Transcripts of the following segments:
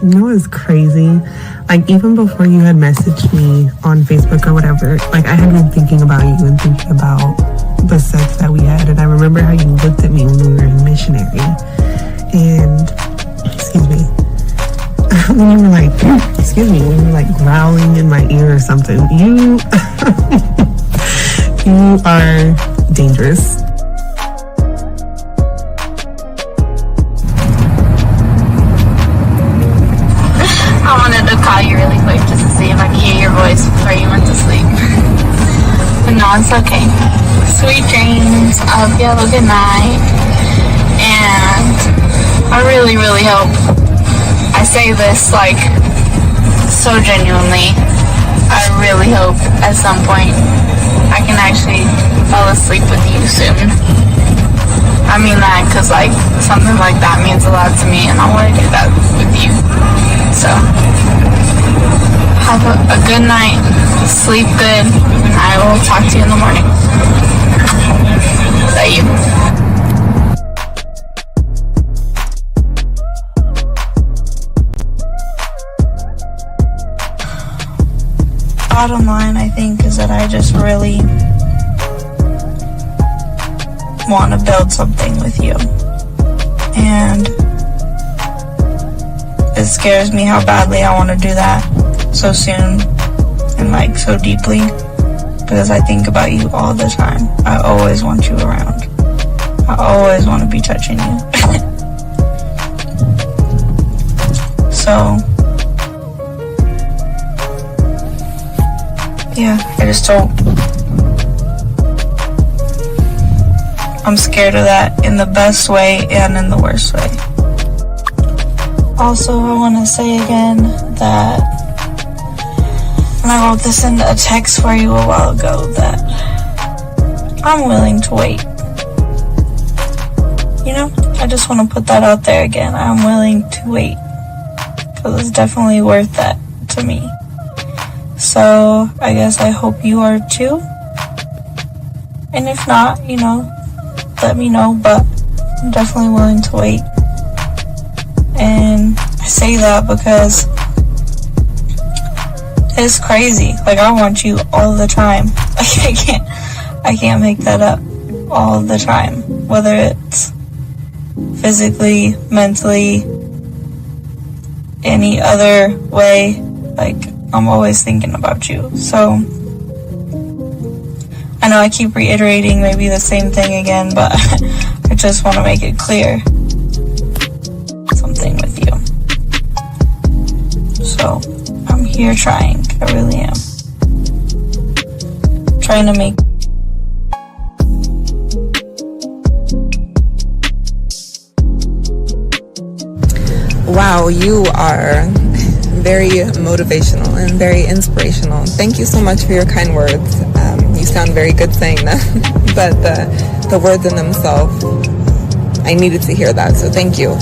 You know what's crazy? Like, even before you had messaged me on Facebook or whatever, like, I had been thinking about you and thinking about the sex that we had. And I remember how you looked at me when we were in missionary. And, excuse me, when you were like, when you were like growling in my ear or something. You, you are dangerous. I wanted to call you really quick just to see if I could hear your voice before you went to sleep. But no, it's okay. Sweet dreams. I hope you have a good night. And I really, really hope, I say this like so genuinely, I really hope at some point I can actually fall asleep with you soon. I mean that because like something like that means a lot to me and I want to do that with you. So, have a good night, sleep good, and I will talk to you in the morning. Is that you? Bottom line, I think, is that I just really want to build something with you. And it scares me how badly I want to do that so soon and like so deeply, because I think about you all the time. I always want you around. I always want to be touching you. So yeah, I just don't. I'm scared of that in the best way and in the worst way. Also, I want to say again that when I wrote this in a text for you a while ago, that I'm willing to wait. You know, I just want to put that out there again. I'm willing to wait because it's definitely worth that to me. So I guess I hope you are too. And if not, you know, let me know, but I'm definitely willing to wait. And I say that because it's crazy. Like, I want you all the time. Like, I can't make that up all the time. Whether it's physically, mentally, any other way, like, I'm always thinking about you. So I know I keep reiterating maybe the same thing again, but I just want to make it clear. Something with you. So I'm here trying. I really am. Trying to make Wow, you are very motivational and very inspirational. Thank you so much for your kind words. You sound very good saying them, but the words in themselves, I needed to hear that, so thank you.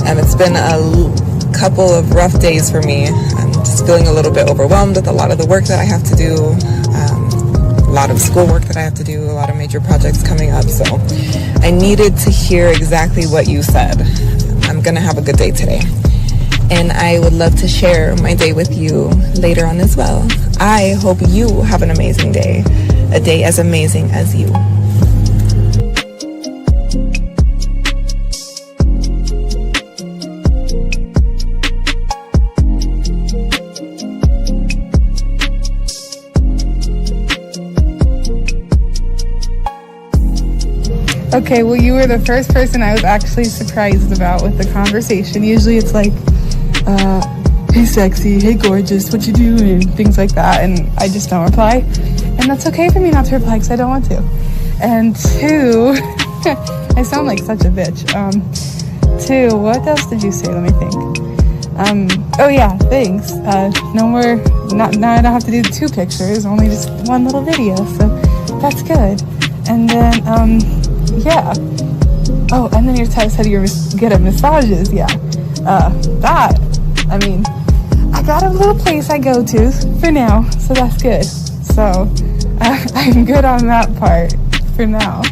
It's been a couple of rough days for me. I'm just feeling a little bit overwhelmed with a lot of the work that I have to do, a lot of schoolwork that I have to do, a lot of major projects coming up, so I needed to hear exactly what you said. I'm gonna have a good day today. And I would love to share my day with you later on as well. I hope you have an amazing day, a day as amazing as you. Okay, well, you were the first person I was actually surprised about with the conversation. Usually it's like, hey sexy, hey gorgeous, what you doing, things like that, and I just don't reply. And that's okay for me not to reply because I don't want to. And two, I sound like such a bitch. Two, what else did you say? Let me think. Oh yeah, thanks. No more, now I don't have to do 2 pictures, only just 1 little video, so that's good. And then, yeah. Oh, and then your text said you're good at massages, yeah. That, I mean, I got a little place I go to for now, so that's good. So, I'm good on that part for now.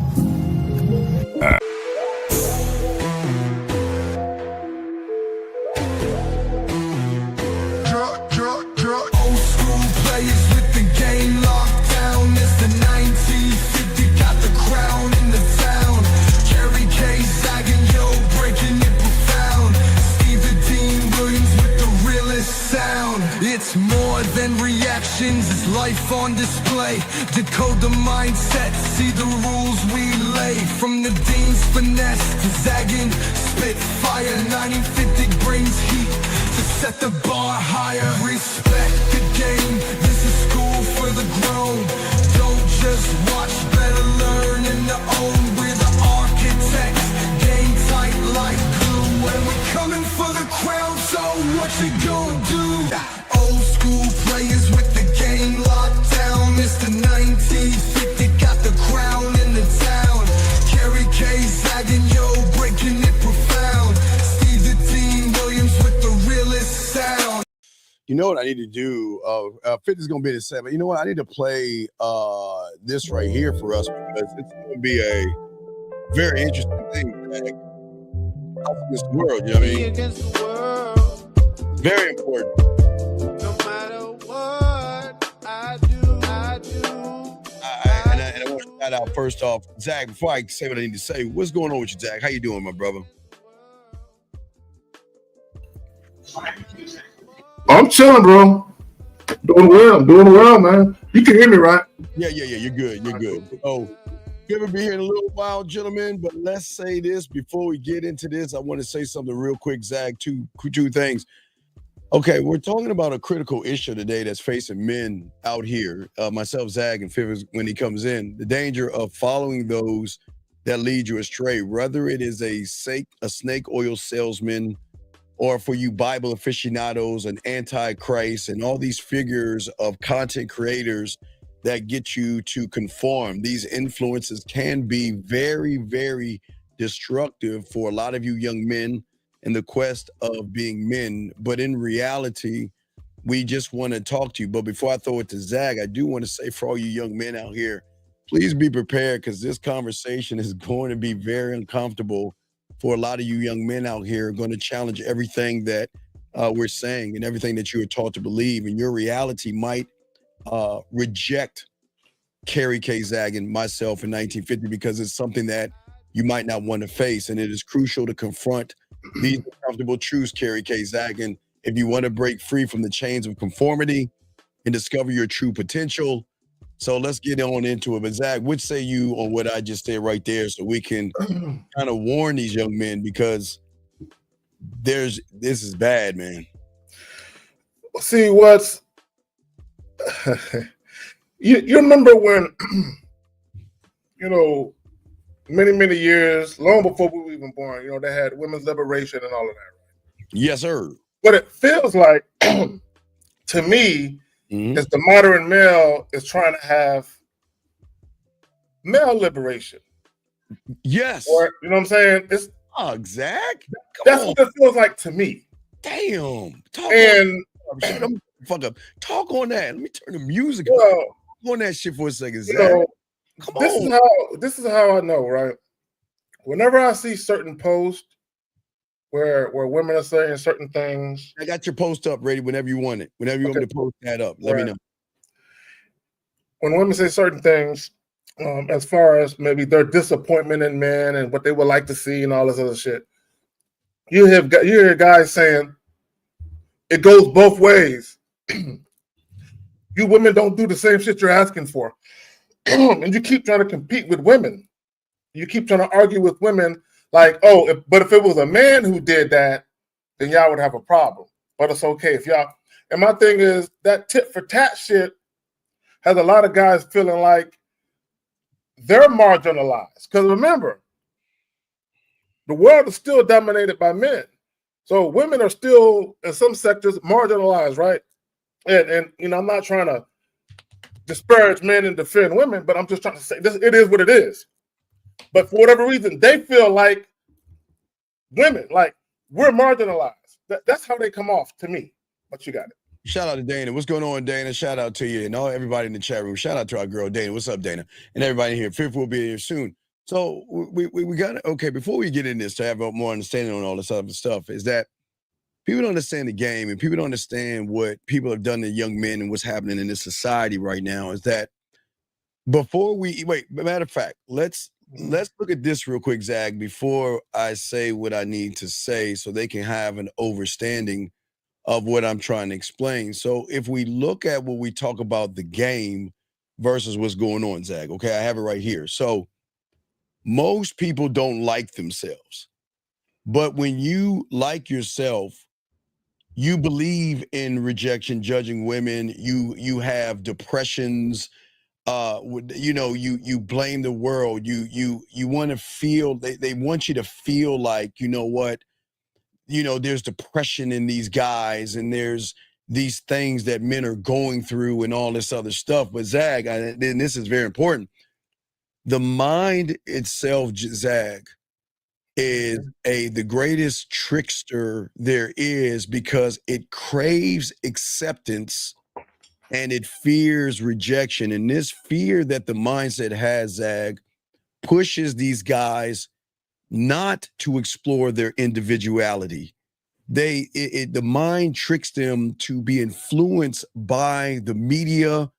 life on display. Decode the mindset, see the rules we lay. From the Dean's finesse to zagging spitfire. 1950 brings heat to set the bar higher. Respect the game, this is school for the grown. Don't just watch, better learn and to own. We're the architects, game tight like glue. And we're coming for the crown, so what you gonna do? Old school players with the game locked down. Mr. 1950 got the crown in the town. Kerry K zagging, yo, breaking it profound. Steve the Team Williams with the realest sound. You know what I need to do? 50 is going to be the 7. You know what? I need to play this right here for us because it's going to be a very interesting thing. Against the world, you know what I mean? Against the world. Very important. No matter what I do. And I want to shout out first off, Zach, before I say what I need to say, what's going on with you, Zach? How you doing, my brother? I'm chilling, bro. Doing well, man. You can hear me, right? Yeah. You're good. So, we're going to be here in a little while, gentlemen, but let's say this before we get into this. I want to say something real quick, Zach. Two things. Okay, we're talking about a critical issue today that's facing men out here. Myself, Zach, and Fivers, when he comes in, the danger of following those that lead you astray, whether it is a snake oil salesman, or for you Bible aficionados and antichrist and all these figures of content creators that get you to conform. These influences can be very, very destructive for a lot of you young men in the quest of being men. But in reality, we just want to talk to you. But before I throw it to Zach, I do want to say for all you young men out here, please be prepared because this conversation is going to be very uncomfortable for a lot of you young men out here. Going to challenge everything that we're saying and everything that you are taught to believe. And your reality might reject Kerry K. Zag and myself in 1950 because it's something that you might not want to face. And it is crucial to confront these uncomfortable truths, Kerry K. Zag. And if you want to break free from the chains of conformity and discover your true potential. So let's get on into it. But Zach, what say you on what I just said right there so we can kind of warn these young men because this is bad, man. See, you remember when, many years, long before we were even born, they had women's liberation and all of that, right? Yes, sir. What it feels like to me is the modern male is trying to have male liberation. Yes. Or, you know what I'm saying? It's Zach. That's what it feels like to me. Damn. Talk on that. Let me turn the music on that shit for a second, Zach. Come on. This is how I know, right? Whenever I see certain posts where women are saying certain things. I got your post up ready whenever you want it. Whenever you want me to post that up, let me know. When women say certain things, as far as maybe their disappointment in men and what they would like to see and all this other shit, you hear guys saying it goes both ways. You women don't do the same shit you're asking for. And you keep trying to compete with women. You keep trying to argue with women like, but if it was a man who did that, then y'all would have a problem. But it's okay if y'all. And my thing is that tit for tat shit has a lot of guys feeling like they're marginalized. Because remember, the world is still dominated by men. So women are still, in some sectors, marginalized, right? And I'm not trying to disparage men and defend women, but I'm just trying to say this, it is what it is. But for whatever reason, they feel like women, like we're marginalized. That's how they come off to me. But you got it. Shout out to Dana. What's going on, Dana? Shout out to you and everybody in the chat room. Shout out to our girl, Dana. What's up, Dana? And everybody here. Fifth will be here soon. So we got it. Okay, before we get in this to have more understanding on all this other stuff, is that people don't understand the game and people don't understand what people have done to young men and what's happening in this society right now. Is that matter of fact, let's look at this real quick, Zag, before I say what I need to say so they can have an understanding of what I'm trying to explain. So if we look at what we talk about the game versus what's going on, Zach, okay, I have it right here. So most people don't like themselves, but when you like yourself, you believe in rejection, judging women, you have depressions, you blame the world, you want to feel, they want you to feel like, you know what, there's depression in these guys and there's these things that men are going through and all this other stuff. But Zag, and this is very important, the mind itself, Zag, is the greatest trickster there is, because it craves acceptance and it fears rejection. And this fear that the mindset has, Zag, pushes these guys not to explore their individuality. The mind tricks them to be influenced by the media,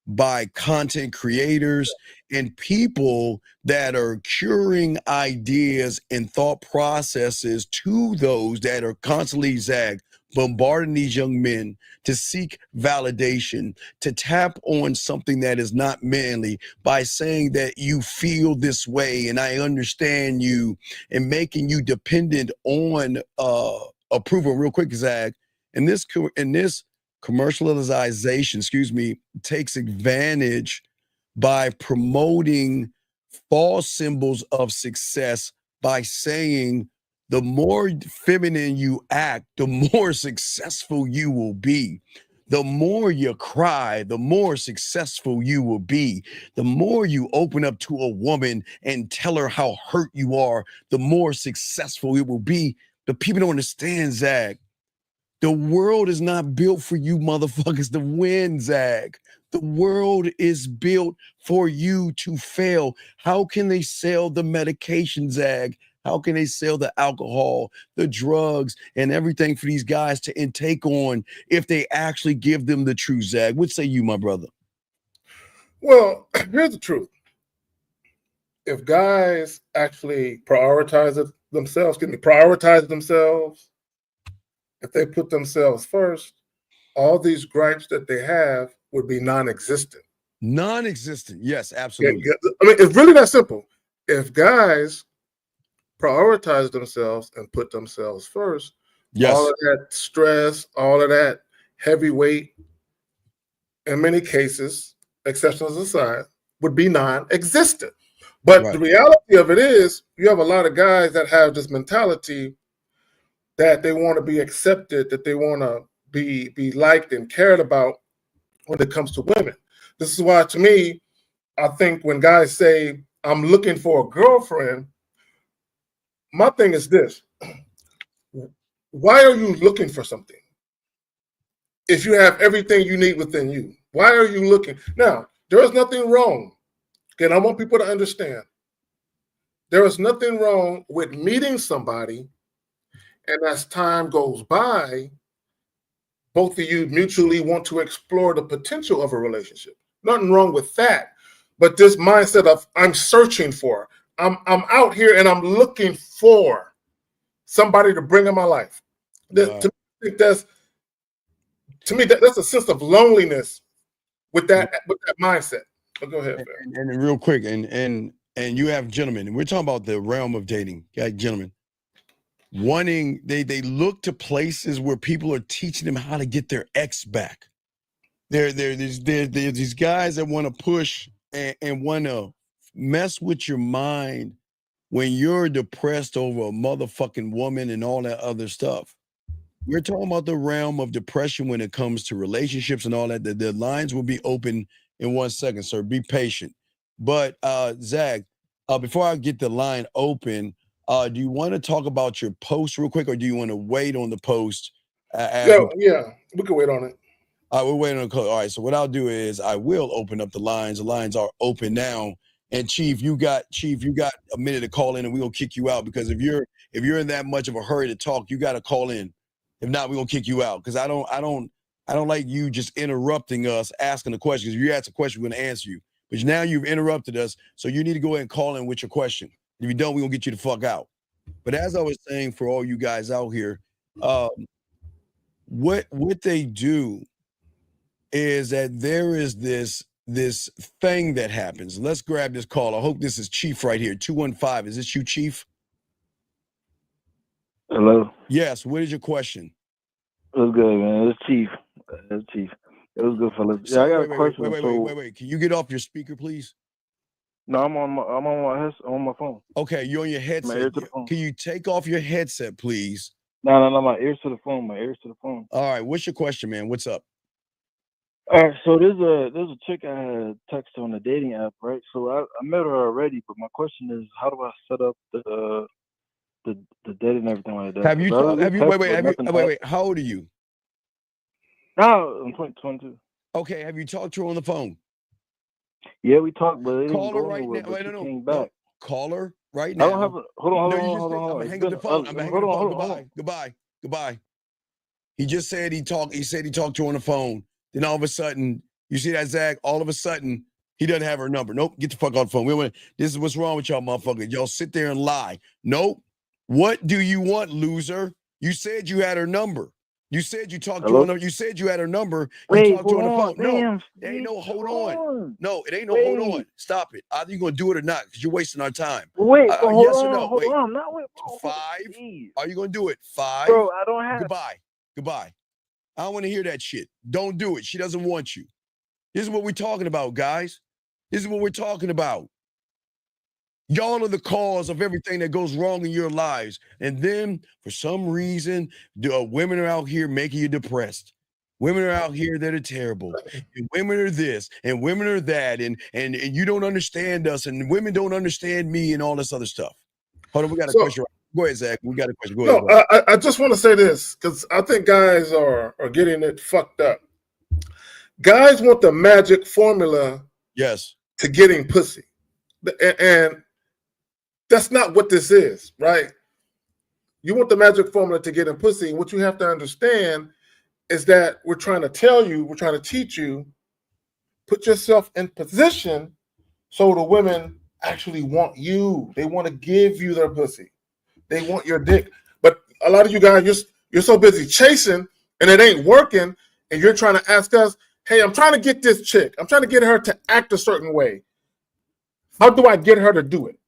by content creators, and people that are curing ideas and thought processes to those that are constantly, Zag, bombarding these young men to seek validation, to tap on something that is not manly by saying that you feel this way and I understand you, and making you dependent on approval. Real quick, Zag, in this commercialization, takes advantage by promoting false symbols of success by saying the more feminine you act, the more successful you will be. The more you cry, the more successful you will be. The more you open up to a woman and tell her how hurt you are, the more successful it will be. But people don't understand, Zag. The world is not built for you motherfuckers to win, Zag. The world is built for you to fail. How can they sell the medication, Zag? How can they sell the alcohol, the drugs, and everything for these guys to intake on if they actually give them the truth, Zag? What say you, my brother? Well, here's the truth. If guys actually prioritize themselves, if they put themselves first, all these gripes that they have would be non-existent. Non-existent, yes, absolutely. I mean, it's really that simple. If guys prioritize themselves and put themselves first, yes, all of that stress, all of that heavyweight, in many cases, exceptions aside, would be non-existent. But the reality of it is, you have a lot of guys that have this mentality that they want to be accepted, that they want to be liked and cared about when it comes to women. This is why, to me, I think when guys say, I'm looking for a girlfriend, my thing is this. Why are you looking for something if you have everything you need within you? Why are you looking? Now, there is nothing wrong. Okay, and I want people to understand. There is nothing wrong with meeting somebody, and as time goes by, both of you mutually want to explore the potential of a relationship. Nothing wrong with that. But this mindset of I'm searching for, I'm out here and I'm looking for somebody to bring in my life. To me, that's a sense of loneliness with that mindset. But go ahead, and real quick, and you have gentlemen, and we're talking about the realm of dating, gentlemen. Wanting, they look to places where people are teaching them how to get their ex back. There's these guys that want to push and want to mess with your mind when you're depressed over a motherfucking woman and all that other stuff. We're talking about the realm of depression when it comes to relationships and all that. The lines will be open in 1 second, sir. Be patient. But Zag, before I get the line open, do you want to talk about your post real quick, or do you want to wait on the post? Yeah, we can wait on it. All right, we're waiting on the call. All right, so what I'll do is I will open up the lines. The lines are open now. And Chief, you got a minute to call in, and we're gonna kick you out, because if you're in that much of a hurry to talk, you got to call in. If not, we're gonna kick you out, because I don't like you just interrupting us asking the question. If you ask a question, we're gonna answer you. But now you've interrupted us, so you need to go ahead and call in with your question. If you don't, we're gonna get you the fuck out. But as I was saying, for all you guys out here, what they do is that there is this thing that happens. Let's grab this call. I hope this is Chief right here. 215. Is this you, Chief? Hello. Yes. What is your question? It was good, man. It's Chief. It's Chief. It was good, fellas. Yeah, I got a question. Wait. Can you get off your speaker, please? No, I'm on my phone. Okay, you're on your headset. My ear to the phone. Can you take off your headset, please? No. My ears to the phone. My ears to the phone. All right. What's your question, man? What's up? All right. So there's a chick I had texted on the dating app, right? So I met her already, but my question is, how do I set up the date and everything like that? Wait. How old are you? No, I'm 22. Okay. Have you talked to her on the phone? Yeah, we talked, but it Call didn't her go right anywhere. now. But Wait, she no. came back. Call her right now. I don't have a hold on. I'm hanging up the phone. Goodbye. He just said he talked to her on the phone. Then all of a sudden, you see that, Zach? All of a sudden, he doesn't have her number. Nope. Get the fuck off the phone. This is what's wrong with y'all, motherfuckers. Y'all sit there and lie. Nope. What do you want, loser? You said you had her number. You said you talked to her. You said you had her number. You talked to her on the phone. No, there ain't no hold on. No, it ain't no hold on. Stop it. Either you're going to do it or not, because you're wasting our time. Wait, hold yes on, or no? hold on. I'm not waiting. 5. Are you going to do it? 5. Bro, I don't have. Goodbye. I don't want to hear that shit. Don't do it. She doesn't want you. This is what we're talking about, guys. This is what we're talking about. Y'all are the cause of everything that goes wrong in your lives. And then, for some reason, women are out here making you depressed. Women are out here that are terrible. And women are this, and women are that, and you don't understand us, and women don't understand me, and all this other stuff. Hold on, we got a question. Go ahead, Zach. We got a question. Go ahead. I just want to say this, because I think guys are getting it fucked up. Guys want the magic formula to getting pussy. And that's not what this is, right? You want the magic formula to getting pussy. And what you have to understand is that we're trying to tell you, we're trying to teach you, put yourself in position so the women actually want you. They want to give you their pussy. They want your dick. But a lot of you guys, you're so busy chasing and it ain't working, and you're trying to ask us, hey, I'm trying to get this chick. I'm trying to get her to act a certain way. How do I get her to do it?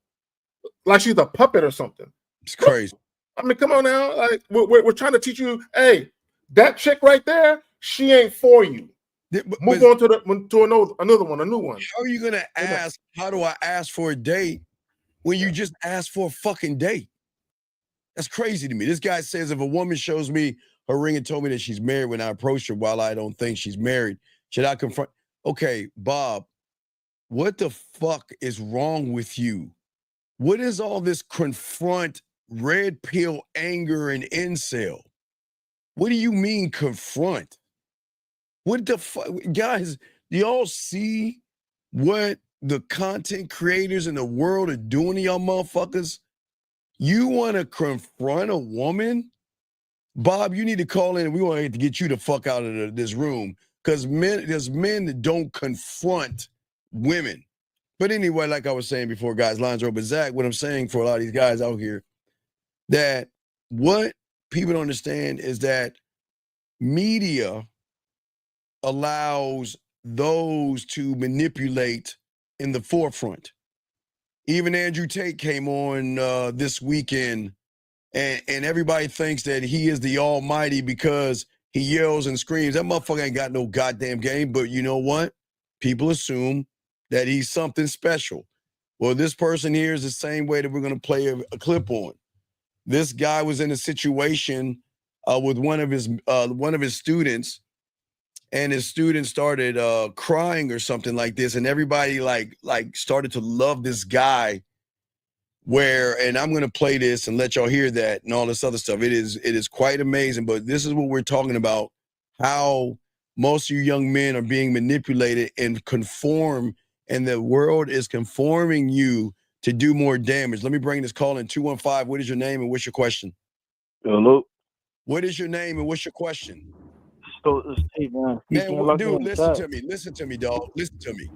Like she's a puppet or something. It's crazy. I mean, come on now. Like we're trying to teach you, hey, that chick right there, she ain't for you. Move on to another one, a new one. How are you gonna ask? How do I ask for a date when you just asked for a fucking date? That's crazy to me. This guy says if a woman shows me her ring and told me that she's married when I approach her while I don't think she's married, should I confront? Okay, Bob, what the fuck is wrong with you? What is all this confront, red pill anger and incel? What do you mean confront? What the fuck? Guys, do y'all see what the content creators in the world are doing to y'all motherfuckers? You want to confront a woman? Bob, you need to call in and we want to get you the fuck out of this room, because there's men that don't confront women. But anyway, like I was saying before, guys, lines are open. Zach, what I'm saying for a lot of these guys out here, that what people don't understand is that media allows those to manipulate in the forefront. Even Andrew Tate came on this weekend, and everybody thinks that he is the almighty because he yells and screams. That motherfucker ain't got no goddamn game, but you know what? People assume that he's something special. Well, this person here is the same way that we're going to play a clip on. This guy was in a situation with one of his students, and his student started crying or something like this, and everybody like started to love this guy. And I'm going to play this and let y'all hear that and all this other stuff. It is quite amazing, but this is what we're talking about, how most of you young men are being manipulated and conform, and the world is conforming you to do more damage. Let me bring this call in. 215. What is your name and what's your question? Hello. What is your name and what's your question? Man, dude, listen to me, dog. Listen to me.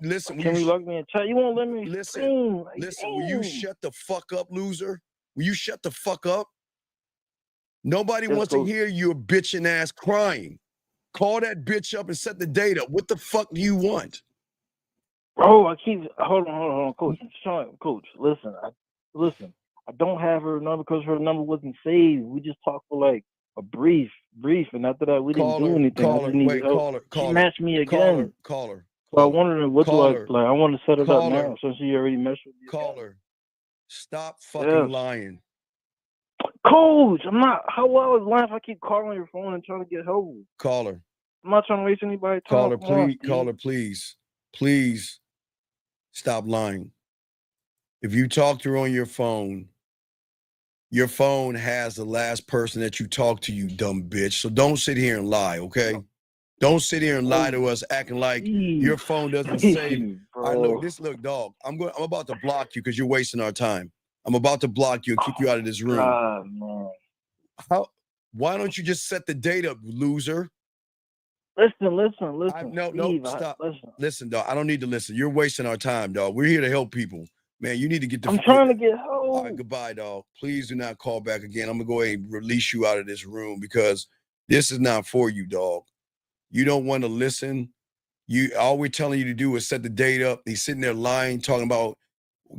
Listen? Can we lock me in chat? You won't let me listen. Listen. Will you shut the fuck up, loser? Will you shut the fuck up? Nobody Yes, wants to Coach. hear your bitching ass crying. Call that bitch up and set the date up. What the fuck do you want? Bro, I keep hold on, Coach. Coach, listen, I don't have her number because her number wasn't saved. We just talked for like a brief, and after that we didn't do anything. I just needed help. She matched me again. Call her. So I wondered what do I like. I want to set it up now since she already messed with me. Call her. Stop fucking lying. Coach, I'm not. How well is lying if I keep calling your phone and trying to get help? Call her. I'm not trying to waste anybody's time. Call her, please. Call her, please. Please stop lying. If you talk to her on your phone has the last person that you talked to, you dumb bitch. So don't sit here and lie, okay? Don't sit here and lie to us, acting like your phone doesn't save. All right, look, dog. I'm about to block you because you're wasting our time. I'm about to block you and kick you out of this room. Man. Why don't you just set the date up, loser? Listen. Stop. Listen, dog. I don't need to listen. You're wasting our time, dog. We're here to help people. Man, you need to get the I'm trying to get help. All right, goodbye, dog. Please do not call back again. I'm going to go ahead and release you out of this room because this is not for you, dog. You don't want to listen. All we're telling you to do is set the date up. He's sitting there lying, talking about,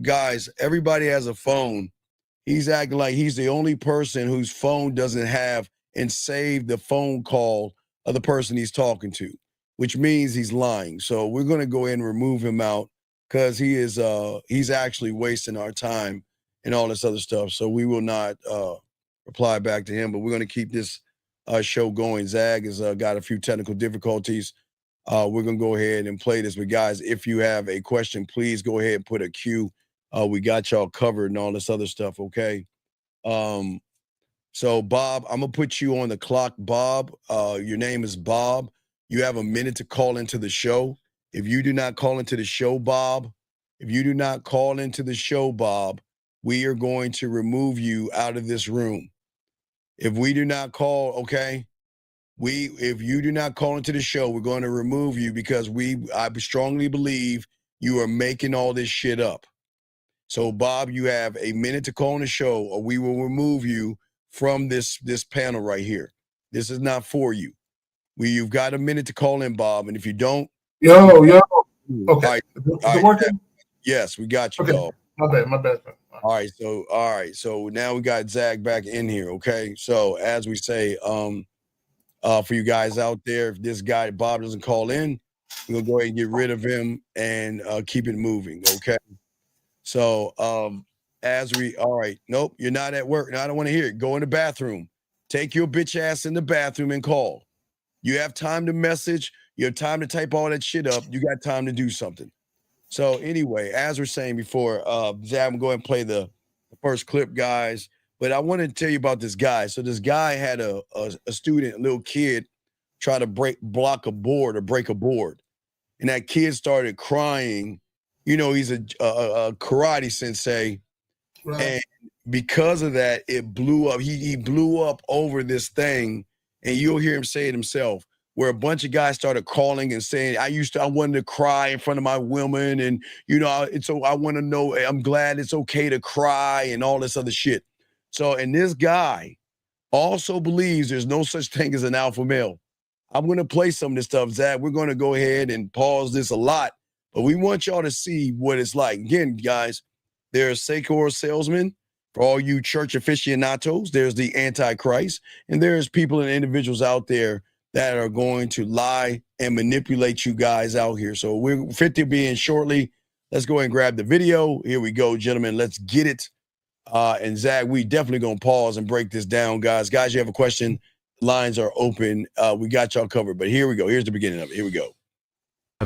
guys, everybody has a phone. He's acting like he's the only person whose phone doesn't have and save the phone call of the person he's talking to, which means he's lying. So we're going to go ahead and remove him out because he's actually wasting our time and all this other stuff. So we will not reply back to him, but we're going to keep this show going. Zag has got a few technical difficulties. We're going to go ahead and play this. But guys, if you have a question, please go ahead and put a Q. We got y'all covered and all this other stuff, okay? So, Bob, I'm going to put you on the clock. Bob, your name is Bob. You have a minute to call into the show. If you do not call into the show, Bob, we are going to remove you out of this room. If we do not call, okay? If you do not call into the show, we're going to remove you because I strongly believe you are making all this shit up. So, Bob, you have a minute to call on the show or we will remove you from this panel right here. This is not for you. You've got a minute to call in, Bob, and if you don't... Yo. All Okay. right. Yes, we got you, dog. My bad. All right. So now we got Zag back in here, okay? So as we say, for you guys out there, if this guy, Bob, doesn't call in, we're going to go ahead and get rid of him and keep it moving, okay? So all right, nope, you're not at work. No, I don't want to hear it. Go in the bathroom. Take your bitch ass in the bathroom and call. You have time to message. You have time to type all that shit up. You got time to do something. So anyway, as we're saying before, Zab, I'm going to play the first clip, guys. But I want to tell you about this guy. So this guy had a student, a little kid, try to break a board. And that kid started crying. You know, he's a karate sensei. Right. And because of that, it blew up. He blew up over this thing. And you'll hear him say it himself, where a bunch of guys started calling and saying, I wanted to cry in front of my woman. And, you know, so I want to know, I'm glad it's okay to cry and all this other shit. So, and this guy also believes there's no such thing as an alpha male. I'm going to play some of this stuff, Zach. We're going to go ahead and pause this a lot, but we want y'all to see what it's like. Again, guys, there's Secor salesmen. For all you church aficionados, there's the Antichrist, and there's people and individuals out there that are going to lie and manipulate you guys out here. So we're fit to be in shortly. Let's go ahead and grab the video. Here we go, gentlemen. Let's get it. And Zach, we definitely going to pause and break this down, guys. Guys, you have a question, lines are open. We got y'all covered, but here we go. Here's the beginning of it. Here we go.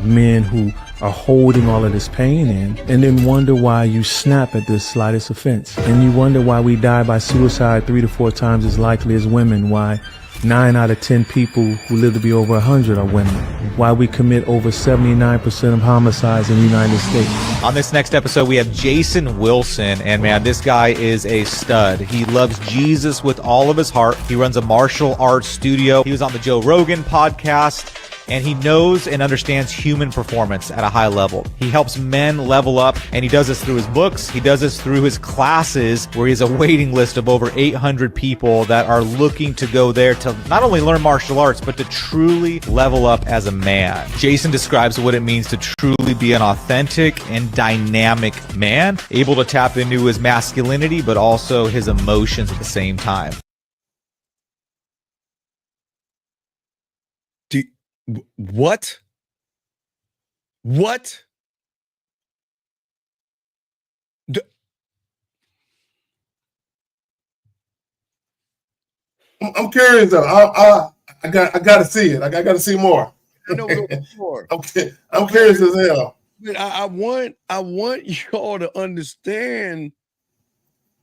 Men who are holding all of this pain in and then wonder why you snap at the slightest offense. And you wonder why we die by suicide 3 to 4 times as likely as women, why 9 out of 10 people who live to be over 100 are women, why we commit over 79% of homicides in the United States. On this next episode, we have Jason Wilson, and man, this guy is a stud. He loves Jesus with all of his heart. He runs a martial arts studio. He was on the Joe Rogan podcast. and he knows and understands human performance at a high level. He helps men level up, and he does this through his books. He does this through his classes, where he has a waiting list of over 800 people that are looking to go there to not only learn martial arts, but to truly level up as a man. Jason describes what it means to truly be an authentic and dynamic man, able to tap into his masculinity, but also his emotions at the same time. What? What? I'm curious though. I got to see it. I got to see more. I know more. Okay, I'm curious as hell. But I want y'all to understand.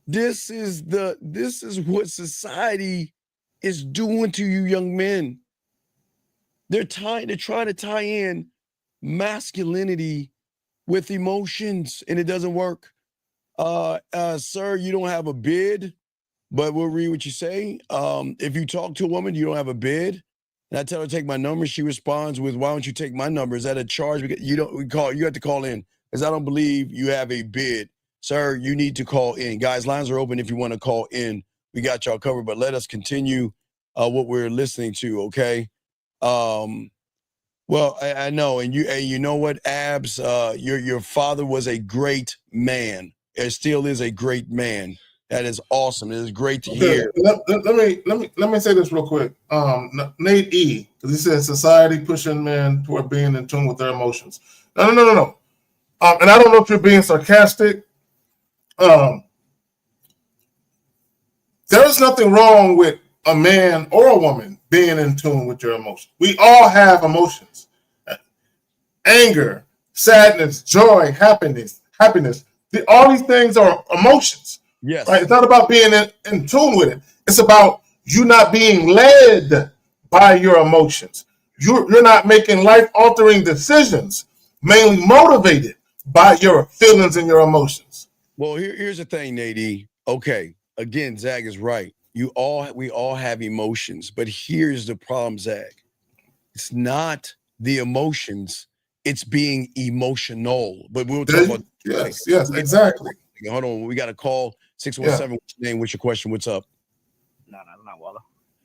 This is what society is doing to you young men. They're trying to tie in masculinity with emotions, and it doesn't work. Sir, you don't have a bid, but we'll read what you say. If you talk to a woman, you don't have a bid, and I tell her to take my number, she responds with, "Why don't you take my number? Is that a charge? Because you have to call in, because I don't believe you have a bid. Sir, you need to call in. Guys, lines are open if you want to call in. We got y'all covered, but let us continue what we're listening to, okay? Well, I know, and you know what, Abs, your father was a great man. It still is a great man. That is awesome. It is great to hear. Let me say this real quick. Nate E, because he said society pushing men toward being in tune with their emotions. No. And I don't know if you're being sarcastic. There is nothing wrong with a man or a woman being in tune with your emotions. We all have emotions. Anger, sadness, joy, happiness. All these things are emotions. Yes. Right? It's not about being in tune with it. It's about you not being led by your emotions. You're not making life-altering decisions, mainly motivated by your feelings and your emotions. Well, here's the thing, Nady. Okay, again, Zag is right. We all have emotions, but here's the problem, Zag. It's not the emotions, it's being emotional. But we'll talk about yes, exactly. Hold on, we got a call 617. What's your name? What's your question? What's up? No, not Walla.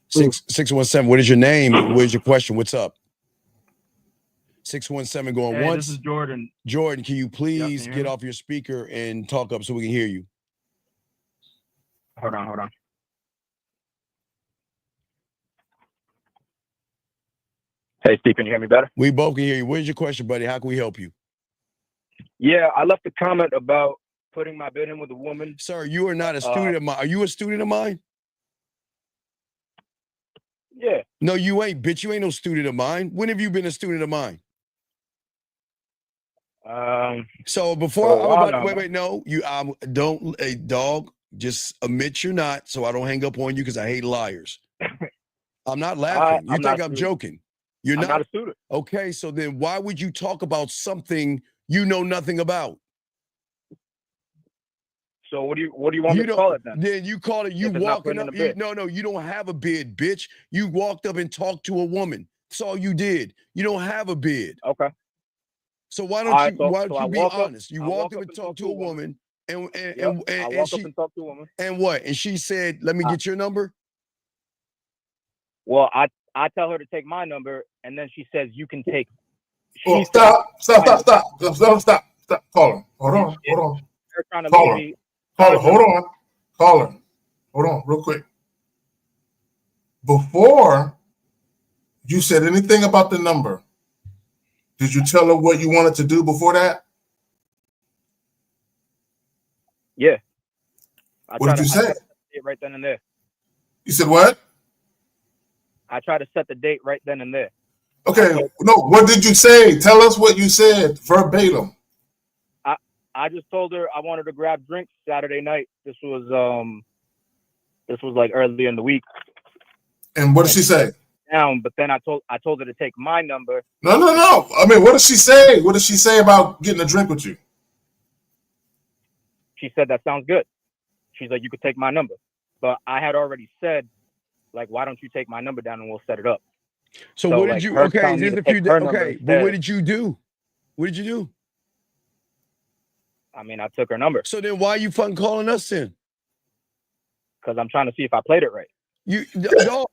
617. What is your name? Where's your question? What's up? 617 going once. This is Jordan. Jordan, can you please can you get off your speaker and talk up so we can hear you? Hold on. Hey, Steve, can you hear me better? We both can hear you. What is your question, buddy? How can we help you? Yeah, I left a comment about putting my bid in with a woman. Sir, you are not a student of mine. Are you a student of mine? Yeah. No, you ain't, bitch. You ain't no student of mine. When have you been a student of mine? So before I'm about to wait, no, you don't, a dog, just admit you're not, so I don't hang up on you because I hate liars. I'm not laughing. You think I'm joking? You're not a student. Okay, so then why would you talk about something you know nothing about? So what do you want me to call it then? Then you call it you walking up. You don't have a bid, bitch. You walked up and talked to a woman. That's all you did. You don't have a bid. Okay. So why don't you be honest? You walked up and talked to a woman, and I walked up and talked to a woman. And what? And she said, "Let me get your number." Well, I tell her to take my number, and then she says, "You can take." Stop! Caller, hold on. They're trying to leave me. Caller, hold on, real quick. Before you said anything about the number, did you tell her what you wanted to do before that? Yeah. What did you say? Right then and there. You said what? I try to set the date right then and there. Okay, no, what did you say? Tell us what you said verbatim. I just told her I wanted to grab drinks Saturday night. This was like early in the week. And what did she say? But then I told her to take my number. No. I mean, what did she say? What did she say about getting a drink with you? She said that sounds good. She's like, you could take my number. But I had already said, like, why don't you take my number down and we'll set it up? So So what did like you? her Okay, telling me just to a pick few. her number Okay, but what instead. did you do? What did you do? I mean, I took her number So then why you fucking calling us then? because I'm trying to see if I played it right. You dog.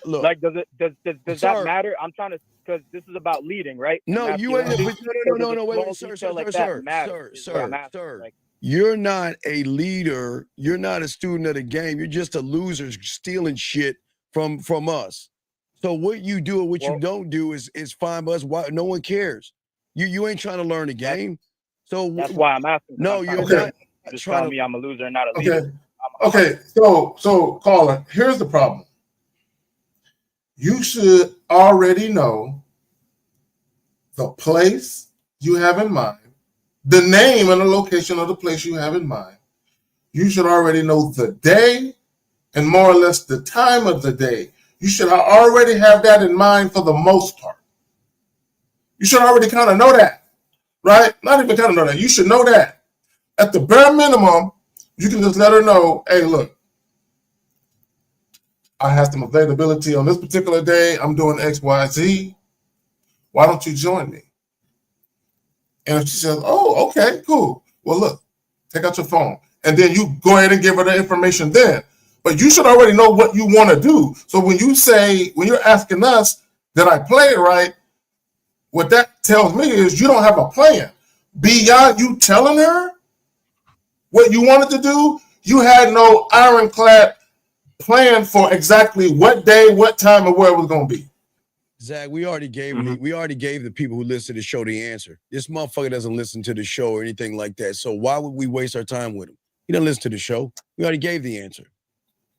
Look, Like, does that sir. matter? I'm trying to, because this is about leading, right? And No, that's you the ain't. only- But so no, does a wait, small sir, detail like that matter? Is what I'm asking. sir. Like, You're not a leader. You're not a student of the game. You're just a loser stealing shit from us. So what you do or what you well, don't do is fine by us. Why no one cares? You ain't trying to learn the game. So that's why I'm asking. 'cause no, I'm trying you're to not you're just trying telling to. me I'm a loser and not a Okay. leader. Okay. So caller, here's the problem. You should already know the place you have in mind, the name and the location of the place you have in mind. You should already know the day and more or less the time of the day. You should already have that in mind for the most part. You should already kind of know that, right? Not even kind of know that. You should know that. At the bare minimum, you can just let her know, hey, look, I have some availability on this particular day. I'm doing X, Y, Z. Why don't you join me? And if she says, oh, okay, cool. Well, look, take out your phone. And then you go ahead and give her the information then. But you should already know what you want to do. So when you're asking us, did I play it right? What that tells me is you don't have a plan. Beyond you telling her what you wanted to do, you had no ironclad plan for exactly what day, what time, and where it was going to be. Zach, we already gave the people who listen to the show the answer. This motherfucker doesn't listen to the show or anything like that. So why would we waste our time with him? He doesn't listen to the show. We already gave the answer.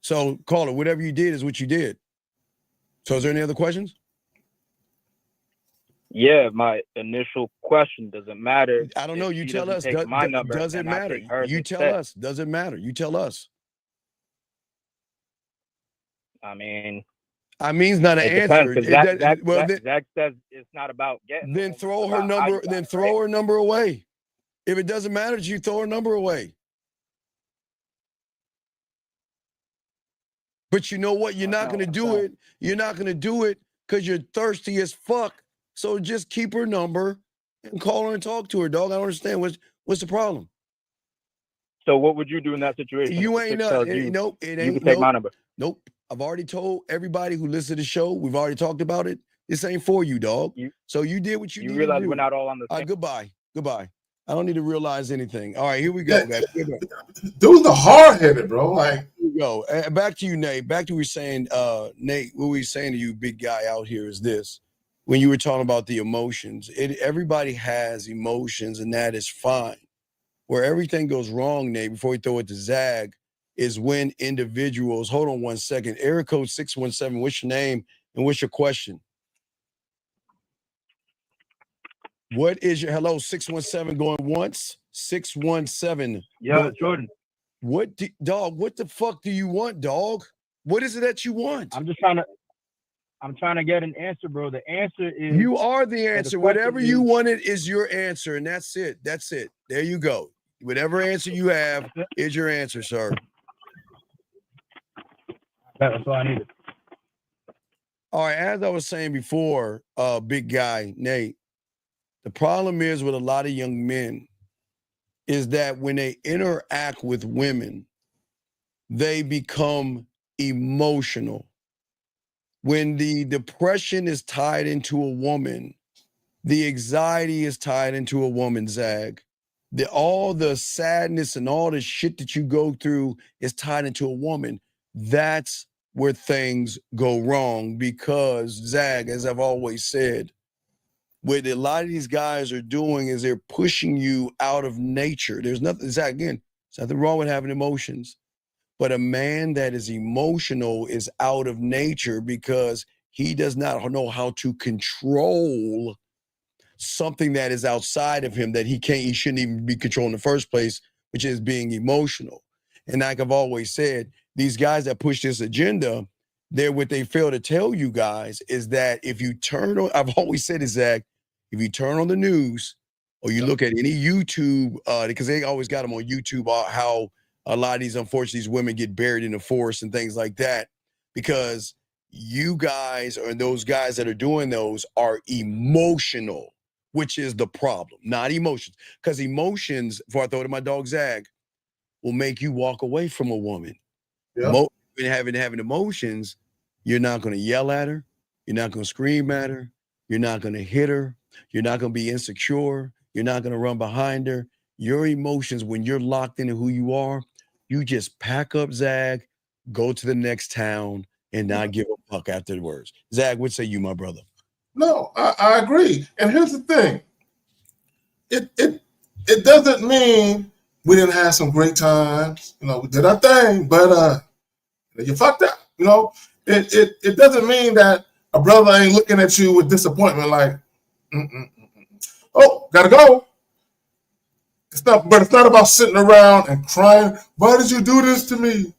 So caller, whatever you did is what you did. So is there any other questions? Yeah, my initial question doesn't matter. I don't know. You tell us. Take my number. Does it matter? You tell us. Does it matter? You tell us. I mean, it's not an answer. Zach says it's not about getting. Then throw her number. Then throw her number away. If it doesn't matter to you, throw her number away. But you know what? You're not going to do it. You're not going to do it because you're thirsty as fuck. So just keep her number and call her and talk to her, dog. I don't understand. What's the problem? So what would you do in that situation? You ain't nope. It ain't. You can take my number. Nope. I've already told everybody who listens to the show. We've already talked about it. This ain't for you, dog. So you did what you needed to do. You realize we're not all on the same. Goodbye. I don't need to realize anything. All right, here we go, guys. Dude's the hard-headed, bro. Like, here we go. Back to you, Nate. Back to what we were saying, Nate. What we were saying to you, big guy out here, is this: when you were talking about the emotions, everybody has emotions, and that is fine. Where everything goes wrong, Nate, before we throw it to Zag, is when individuals. Hold on 1 second. Area code 617. What's your name and what's your question? What is your hello 617 going once? 617. Yeah, Jordan. What dog? What the fuck do you want, dog? What is it that you want? I'm trying to get an answer, bro. The answer is you are the answer. Whatever you wanted is your answer, and that's it. That's it. There you go. Whatever answer you have is your answer, sir. That's all I needed. All right, as I was saying before, big guy, Nate, the problem is with a lot of young men is that when they interact with women, they become emotional. When the depression is tied into a woman, the anxiety is tied into a woman, Zag. All the sadness and all the shit that you go through is tied into a woman. That's where things go wrong because, Zag, as I've always said, what a lot of these guys are doing is they're pushing you out of nature. There's nothing, Zach, again, there's nothing wrong with having emotions. But a man that is emotional is out of nature because he does not know how to control something that is outside of him that he shouldn't even be controlling in the first place, which is being emotional. And like I've always said, these guys that push this agenda, what they fail to tell you guys is that if you turn on, I've always said is Zach, if you turn on the news or you look at any YouTube, because they always got them on YouTube, how a lot of these, unfortunately, these women get buried in the forest and things like that, because you guys or those guys that are doing those are emotional, which is the problem, not emotions. Because emotions, before I throw to my dog Zag, will make you walk away from a woman. Yeah. Having emotions, you're not going to yell at her. You're not going to scream at her. You're not going to hit her. You're not going to be insecure. You're not going to run behind her. Your emotions, when you're locked into who you are, you just pack up, Zag, go to the next town, and not give a fuck afterwards. Zag, what say you, my brother? No, I agree. And here's the thing. It doesn't mean we didn't have some great times. You know, we did our thing, but you fucked up. You know, it doesn't mean that a brother ain't looking at you with disappointment like, oh, gotta go. But it's not about sitting around and crying. Why did you do this to me?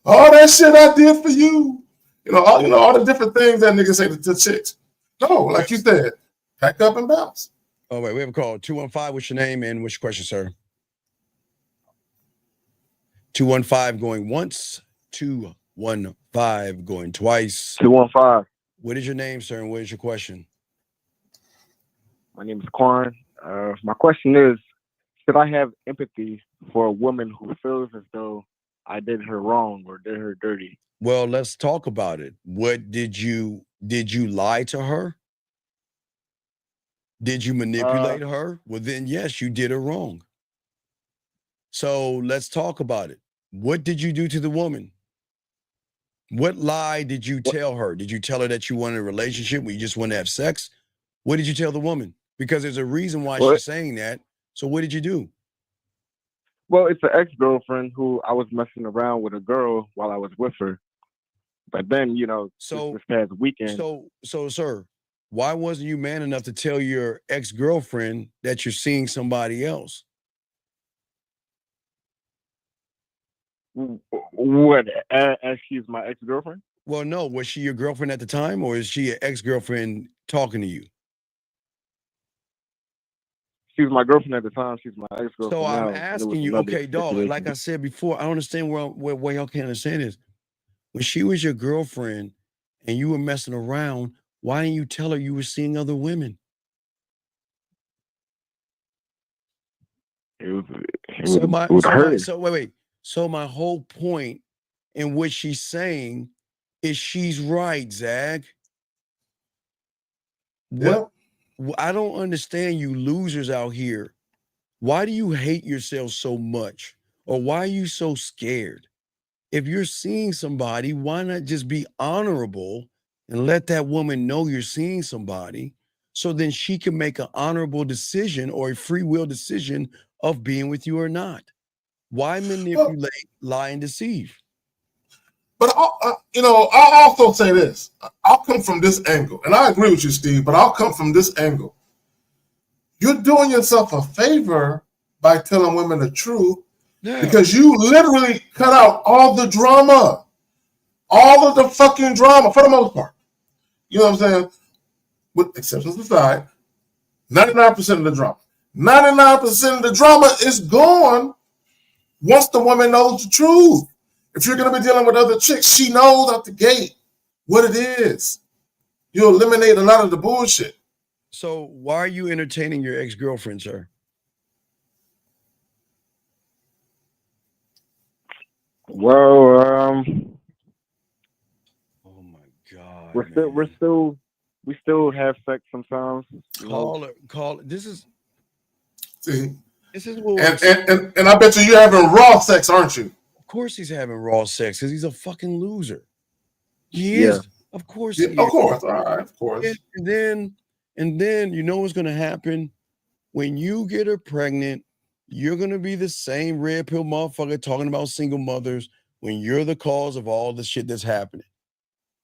All that shit I did for you. All the different things that niggas say to chicks. No, like you said, pack up and bounce. Oh, wait, we have a call. 215, what's your name and what's your question, sir? 215 going once, 215 going twice. 215. What is your name, sir, and what is your question? My name is Quan. My question is, should I have empathy for a woman who feels as though I did her wrong or did her dirty? Well, let's talk about it. What did you lie to her? Did you manipulate her? Well, then yes, you did her wrong. So let's talk about it. What did you do to the woman? What lie did you tell her? Did you tell her that you wanted a relationship where you just want to have sex? What did you tell the woman? Because there's a reason why she's saying that. So what did you do? Well, it's an ex-girlfriend who I was messing around with a girl while I was with her. But then, this past weekend. So, sir, why wasn't you man enough to tell your ex-girlfriend that you're seeing somebody else? What? As she's my ex-girlfriend? Well, no. Was she your girlfriend at the time, or is she an ex-girlfriend talking to you? She was my girlfriend at the time. She's my ex-girlfriend So now. I'm asking you, okay, dog, like I said before, I don't understand where y'all can't understand this. When she was your girlfriend and you were messing around, why didn't you tell her you were seeing other women? So my whole point in what she's saying is she's right, Zag. What? I don't understand you losers out here. Why do you hate yourself so much? Or why are you so scared? If you're seeing somebody, why not just be honorable and let that woman know you're seeing somebody so then she can make an honorable decision or a free will decision of being with you or not? Why manipulate, lie, and deceive? But I'll also say this. I'll come from this angle, and I agree with you, Steve. But I'll come from this angle. You're doing yourself a favor by telling women the truth, because you literally cut out all the drama, all of the fucking drama for the most part. You know what I'm saying? With exceptions aside, 99% of the drama. 99% of the drama is gone once the woman knows the truth. If you're going to be dealing with other chicks, she knows out the gate what it is. You eliminate a lot of the bullshit. So why are you entertaining your ex-girlfriend, sir? Well, oh my God, we still have sex sometimes. Call it. This is what and I bet you're having raw sex, aren't you? Of course he's having raw sex because he's a fucking loser. He is. Of course he is. Of course. All right, of course. And then you know what's gonna happen? When you get her pregnant, you're gonna be the same red pill motherfucker talking about single mothers when you're the cause of all the shit that's happening.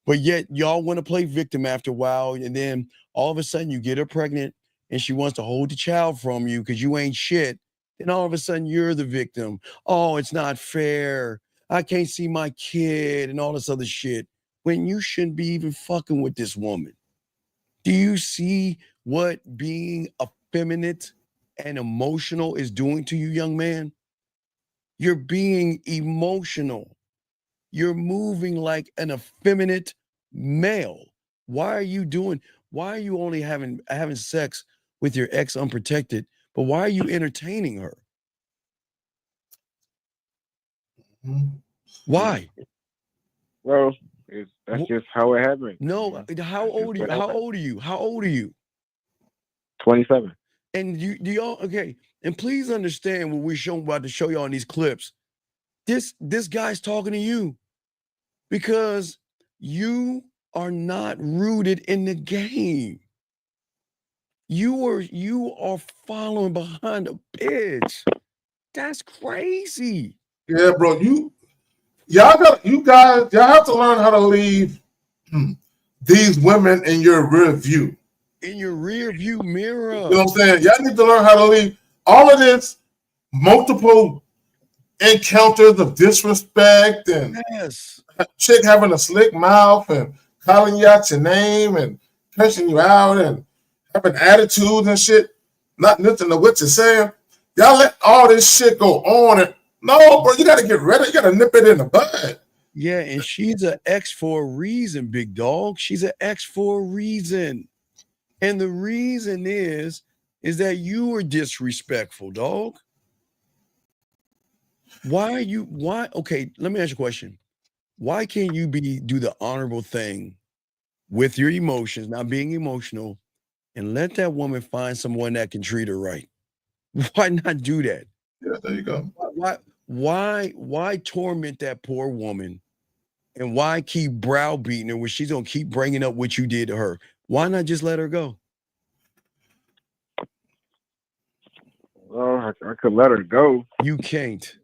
But yet y'all want to play victim after a while, and then all of a sudden you get her pregnant and she wants to hold the child from you because you ain't shit. Then all of a sudden you're the victim. Oh, it's not fair. I can't see my kid and all this other shit. When you shouldn't be even fucking with this woman. Do you see what being effeminate and emotional is doing to you, young man? You're being emotional. You're moving like an effeminate, male. Why are you only having sex with your ex unprotected, but why are you entertaining her? Why? Well, that's just how it happened. No, how old are you? How old are you? How old are you? 27. And do y'all okay? And please understand what we're about to show y'all in these clips. This guy's talking to you because you are not rooted in the game. You are following behind a bitch. That's crazy. Yeah, bro. You guys have to learn how to leave these women in your rear view. In your rear view mirror. You know what I'm saying? Y'all need to learn how to leave all of this multiple encounters of disrespect and chick having a slick mouth and calling you out your name and cursing you out and having attitudes and shit, not listening to what you're saying. Y'all let all this shit go on. And no, bro, you got to get rid of it. You got to nip it in the bud. Yeah, and she's an ex for a reason, big dog. She's an ex for a reason. And the reason is that you were disrespectful, dog. Okay, let me ask you a question. Why can't you do the honorable thing with your emotions, not being emotional, and let that woman find someone that can treat her right? Why not do that? Yeah, there you go. Why torment that poor woman? And why keep browbeating her when she's gonna keep bringing up what you did to her? Why not just let her go? Well, I could let her go. You can't.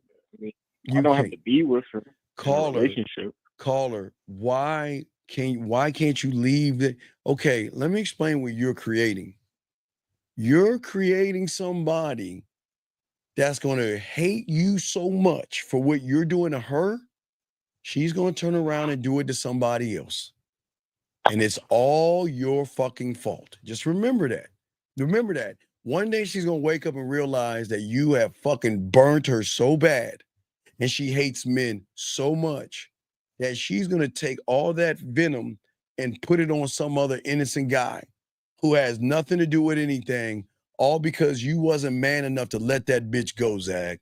I don't have to be with her. Call her. Relationship. Call her. Why can't you leave it? Okay, let me explain what you're creating. You're creating somebody that's gonna hate you so much for what you're doing to her. She's gonna turn around and do it to somebody else. And it's all your fucking fault. Just remember that. Remember that. One day she's gonna wake up and realize that you have fucking burnt her so bad and she hates men so much that she's gonna take all that venom and put it on some other innocent guy who has nothing to do with anything, all because you wasn't man enough to let that bitch go, Zach.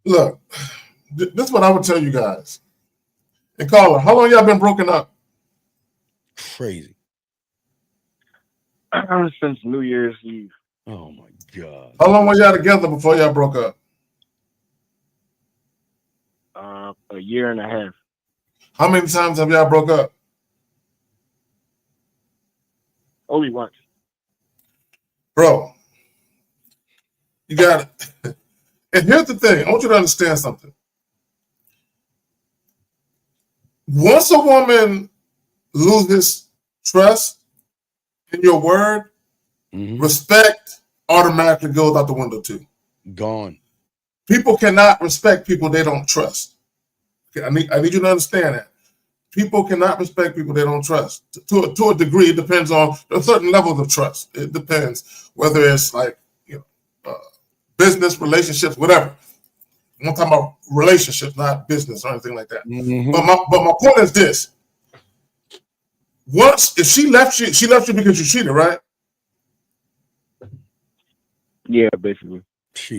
Look, this is what I would tell you guys. And caller, how long y'all been broken up? Crazy. Since New Year's Eve. Oh my God. How long were y'all together before y'all broke up? A year and a half. How many times have y'all broke up? Only once. Bro, you got it. And here's the thing. I want you to understand something. Once a woman loses trust in your word, respect automatically goes out the window too. Gone. People cannot respect people they don't trust. Okay, I need you to understand that. People cannot respect people they don't trust. To a degree, it depends on a certain levels of trust. It depends whether it's like business, relationships, whatever. I'm not talking about relationships, not business or anything like that. But my point is this: once if she left you because you cheated, right? Yeah, basically.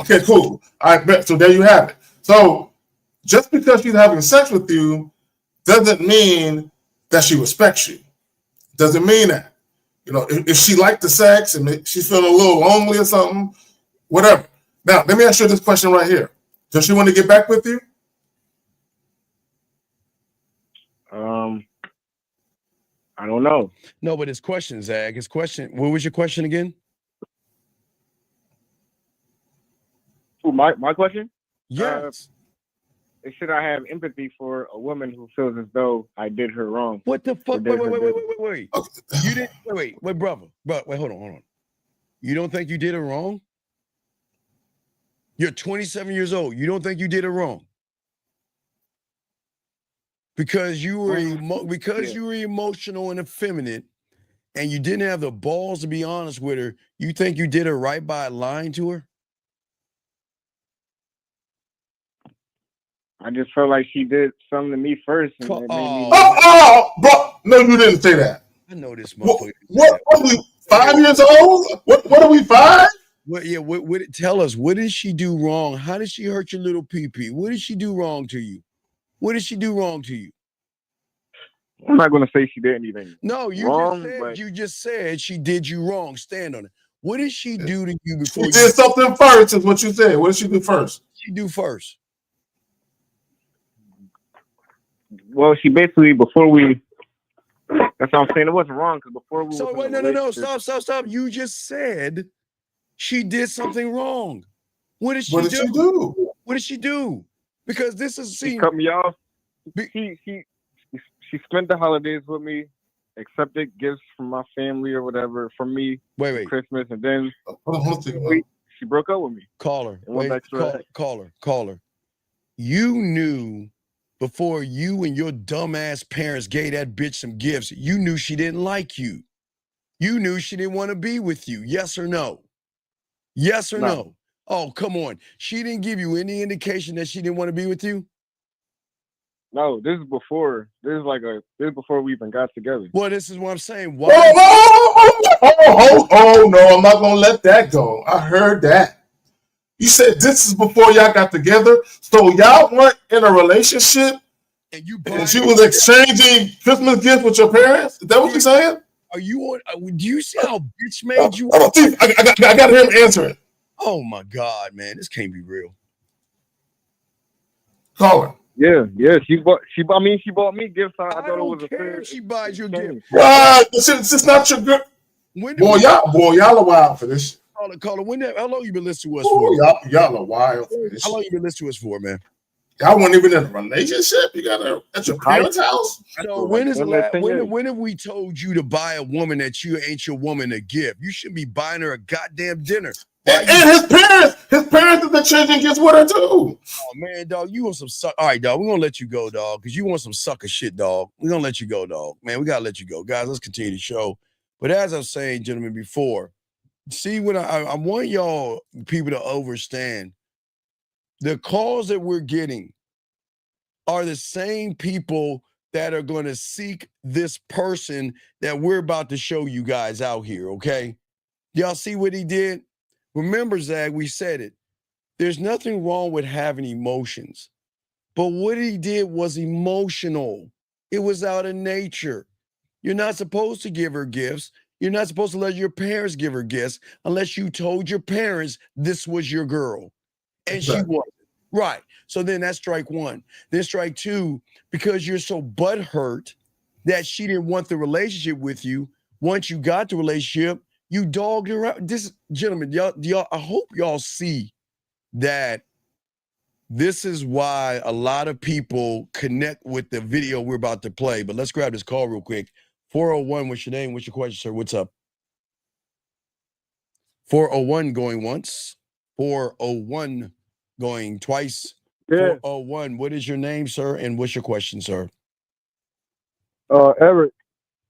Okay, cool. All right, so there you have it. So just because she's having sex with you doesn't mean that she respects you. Doesn't mean that. If she liked the sex and she's feeling a little lonely or something, whatever. Now, let me ask you this question right here. Does she want to get back with you? I don't know. No, but his question, Zach. What was your question again? My question? Yes. Should I have empathy for a woman who feels as though I did her wrong? What the fuck? Wait. You didn't wait, brother. Wait, hold on. You don't think you did it wrong? You're 27 years old. You don't think you did it wrong? Because you were you were emotional and effeminate and you didn't have the balls to be honest with her, you think you did her right by lying to her? I just felt like she did something to me first, and it made me. Bro, no, you didn't say that. I know this What, motherfucker. what are we, 5 years old? What are we, 5? What tell us, what did she do wrong? How did she hurt your little pee-pee? What did she do wrong to you? What did she do wrong to you? I'm not gonna say she did anything. No, you just said she did you wrong. Stand on it. What did she do to you before she did something first? Is what you said. What did she do first? She do first. Well, she basically before we. That's what I'm saying. It wasn't wrong because before we. So wait, no. Stop. You just said she did something wrong. What did she do? What did she do? Because this is she cut me off. She spent the holidays with me, accepted gifts from my family or whatever from me. Wait. Christmas, and then she broke up with me. Caller. You knew before you and your dumbass parents gave that bitch some gifts, you knew she didn't like you. You knew she didn't want to be with you. Yes or no? Yes or no? Oh, come on. She didn't give you any indication that she didn't want to be with you? No, this is before. This is before we even got together. Well, this is what I'm saying. Oh, no, I'm not gonna let that go. I heard that. You said this is before y'all got together, so y'all weren't in a relationship, and she was exchanging Christmas gifts with your parents. Is that what you're saying? Are you on? Do you see how bitch made you? I got him answering. Oh my God, man, this can't be real. Call her. Yeah. She bought me gifts. I thought it was a fair. She buys you gifts. It's not your girl. Boy, y'all are wild for this shit. Caller, how long you been listening to us for? Y'all are wild for this. How long you been listening to us for, man? Y'all weren't even in a relationship. You got her at your parents' house. So when have we told you to buy a woman that you ain't your woman a gift? You should be buying her a goddamn dinner. And his parents have been changing gifts with her too. Oh man, dog, you want some suck? All right, dog, we're gonna let you go, dog, because you want some sucker shit, dog. We're gonna let you go, dog. Man, we gotta let you go, guys. Let's continue the show. But as I was saying, gentlemen, before, see what I want y'all people to understand. The calls that we're getting are the same people that are going to seek this person that we're about to show you guys out here, okay? Y'all see what he did? Remember, Zag, we said it. There's nothing wrong with having emotions. But what he did was emotional. It was out of nature. You're not supposed to give her gifts. You're not supposed to let your parents give her gifts unless you told your parents this was your girl. And she wasn't. Right. So then that's strike one. Then strike two, because you're so butthurt that she didn't want the relationship with you. Once you got the relationship, you dogged her out. This, gentlemen, y'all, I hope y'all see that this is why a lot of people connect with the video we're about to play. But let's grab this call real quick. 401, what's your name? What's your question, sir? What's up? 401 going once. 401 going twice. Yeah. 401, what is your name, sir? And what's your question, sir? Eric.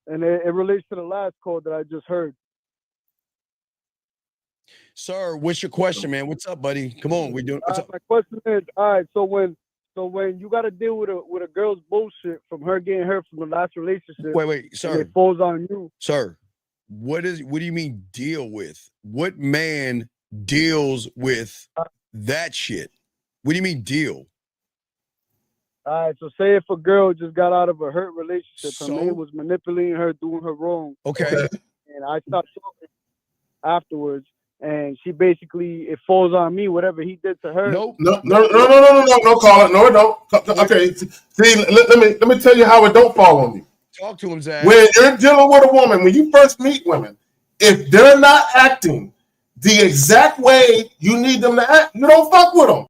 And it relates to the last call that I just heard. Sir, what's your question, man? What's up, buddy? Come on, we're doing. What's up? My question is, all right. So when you got to deal with a girl's bullshit from her getting hurt from the last relationship. Wait, sir. It falls on you, sir. What do you mean deal with? What man deals with that shit? What do you mean deal? All right. So say if a girl just got out of a hurt relationship, her man was manipulating her, doing her wrong. Okay. And I stopped talking afterwards. And she basically, it falls on me, whatever he did to her. No, call it. No. Okay. See, let me tell you how it don't fall on you. Talk to him, Zach. When you're dealing with a woman, when you first meet women, if they're not acting the exact way you need them to act, you don't fuck with them.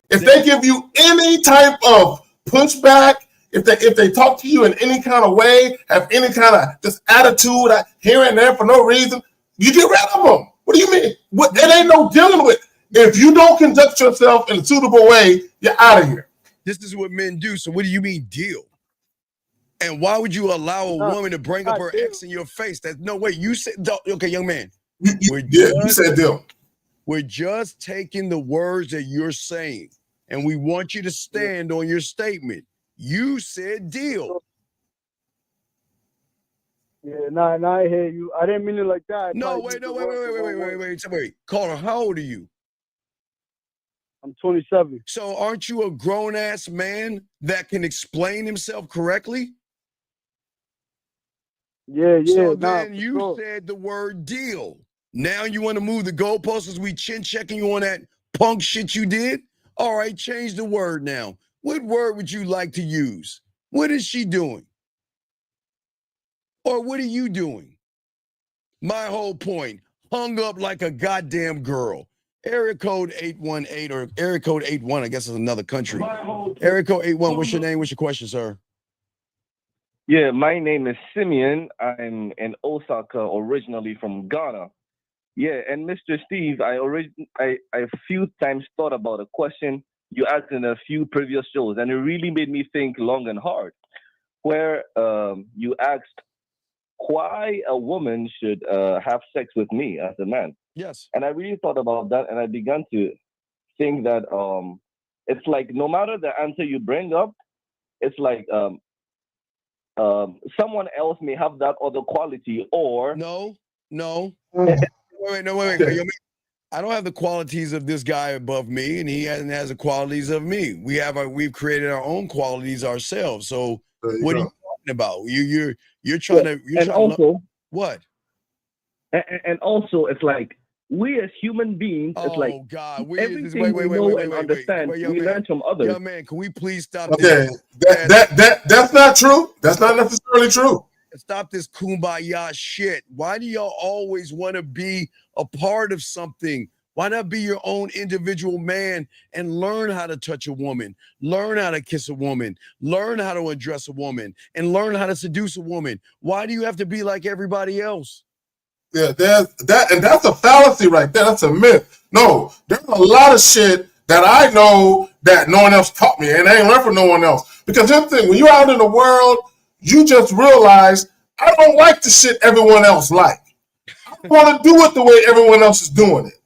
If they give you any type of pushback, if they talk to you in any kind of way, have any kind of just attitude here and there for no reason, you get rid of them. What do you mean? It ain't no dealing with. If you don't conduct yourself in a suitable way, you're out of here. This is what men do. So what do you mean deal? And why would you allow a woman to bring up her ex in your face? That's no way. You said, okay, young man. You said deal. We're just taking the words that you're saying. and we want you to stand on your statement. You said deal. Yeah, nah, I hear you. I didn't mean it like that. No, wait. Caller, how old are you? I'm 27. So aren't you a grown-ass man that can explain himself correctly? Yeah. So then you said the word deal. Now you want to move the goalposts as we chin-checking you on that punk shit you did? All right, change the word now. What word would you like to use? What is she doing? Or what are you doing? My whole point, hung up like a goddamn girl. Area code 818 or area code 81, I guess is another country. Area code 81, what's your name? What's your question, sir? Yeah, my name is Simeon. I'm in Osaka, originally from Ghana. Yeah, and Mr. Steve, I a few times thought about a question you asked in a few previous shows, and it really made me think long and hard. Where you asked why a woman should have sex with me as a man. Yes. And I really thought about that, and I began to think that it's like no matter the answer you bring up, it's like someone else may have that other quality, or no. Wait. I don't have the qualities of this guy above me, and he has the qualities of me. We've created our own qualities ourselves. So what are you talking about? You're trying to what? And also, it's like we as human beings, it's like God, everything we know and understand, we learn from others. Young man, can we please stop Okay, this? that's not true. That's not necessarily true. Stop this kumbaya shit. Why do y'all always want to be a part of something? Why not be your own individual man and learn how to touch a woman, learn how to kiss a woman, learn how to undress a woman, and learn how to seduce a woman? Why do you have to be like everybody else? Yeah, that's a fallacy right there. That's a myth. No, there's a lot of shit that I know that no one else taught me, and I ain't learned from no one else. Because here's the thing, when you're out in the world, you just realize I don't like the shit everyone else like. I want to do it the way everyone else is doing it.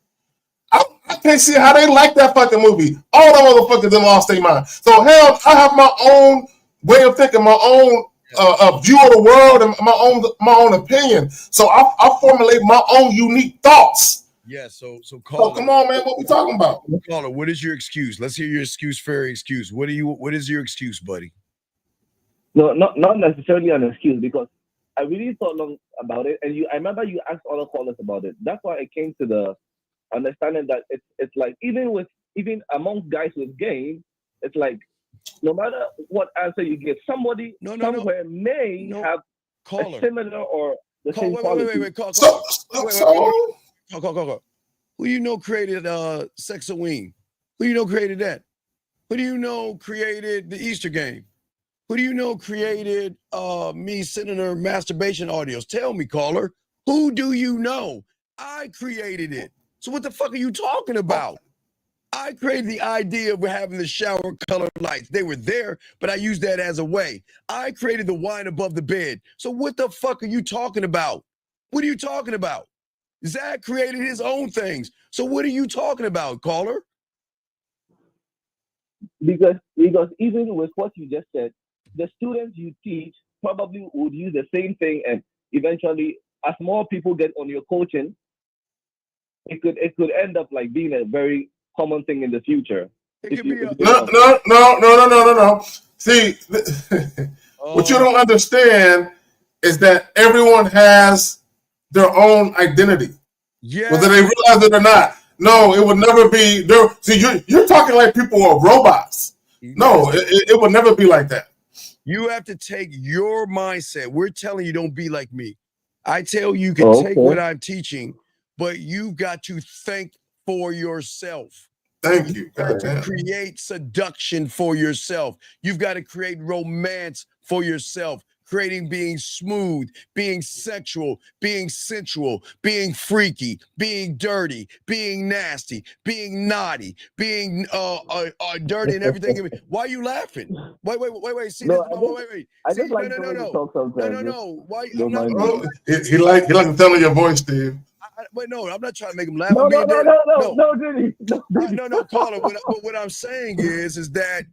I can't see how they like that fucking movie. All the motherfuckers done lost their mind. So hell, I have my own way of thinking, my own view of the world, and my own opinion. So I formulate my own unique thoughts. Yeah. So call. Come on, man. What we talking about? Caller, what is your excuse? Let's hear your excuse. Fair excuse. What is your excuse, buddy? No, not necessarily an excuse, because I really thought long about it, and I remember you asked other callers about it. That's why I came to the understanding that it's like even amongst guys with game, it's like no matter what answer you give, somebody somewhere may have a similar or the same quality. Wait. Call. Who you know created Sex Halloween? Who you know created that? Who do you know created the Easter game? Who do you know created me sending her masturbation audios? Tell me, caller. Who do you know? I created it. So what the fuck are you talking about? I created the idea of having the shower color lights. They were there, but I used that as a way. I created the wine above the bed. So what the fuck are you talking about? What are you talking about? Zach created his own things. So what are you talking about, caller? Because even with what you just said, the students you teach probably would use the same thing, and eventually, as more people get on your coaching, it could end up like being a very common thing in the future. No. See, what you don't understand is that everyone has their own identity, whether they realize it or not. No, it would never be there. See, you're talking like people are robots. No, it would never be like that. You have to take your mindset. We're telling you, don't be like me. I tell you can take what I'm teaching, but you've got to think for yourself. Thank you. You've got to create seduction for yourself. You've got to create romance for yourself. Creating being smooth, being sexual, being sensual, being freaky, being dirty, being nasty, being naughty, being dirty and everything. Why are you laughing? Wait. See, wait. I just like the way you talk sometimes. No. Why? He like the tone of your voice, Steve. Wait, no, I'm not trying to make him laugh. No, I'm being dead. no, Diddy. No, caller. What I'm saying is that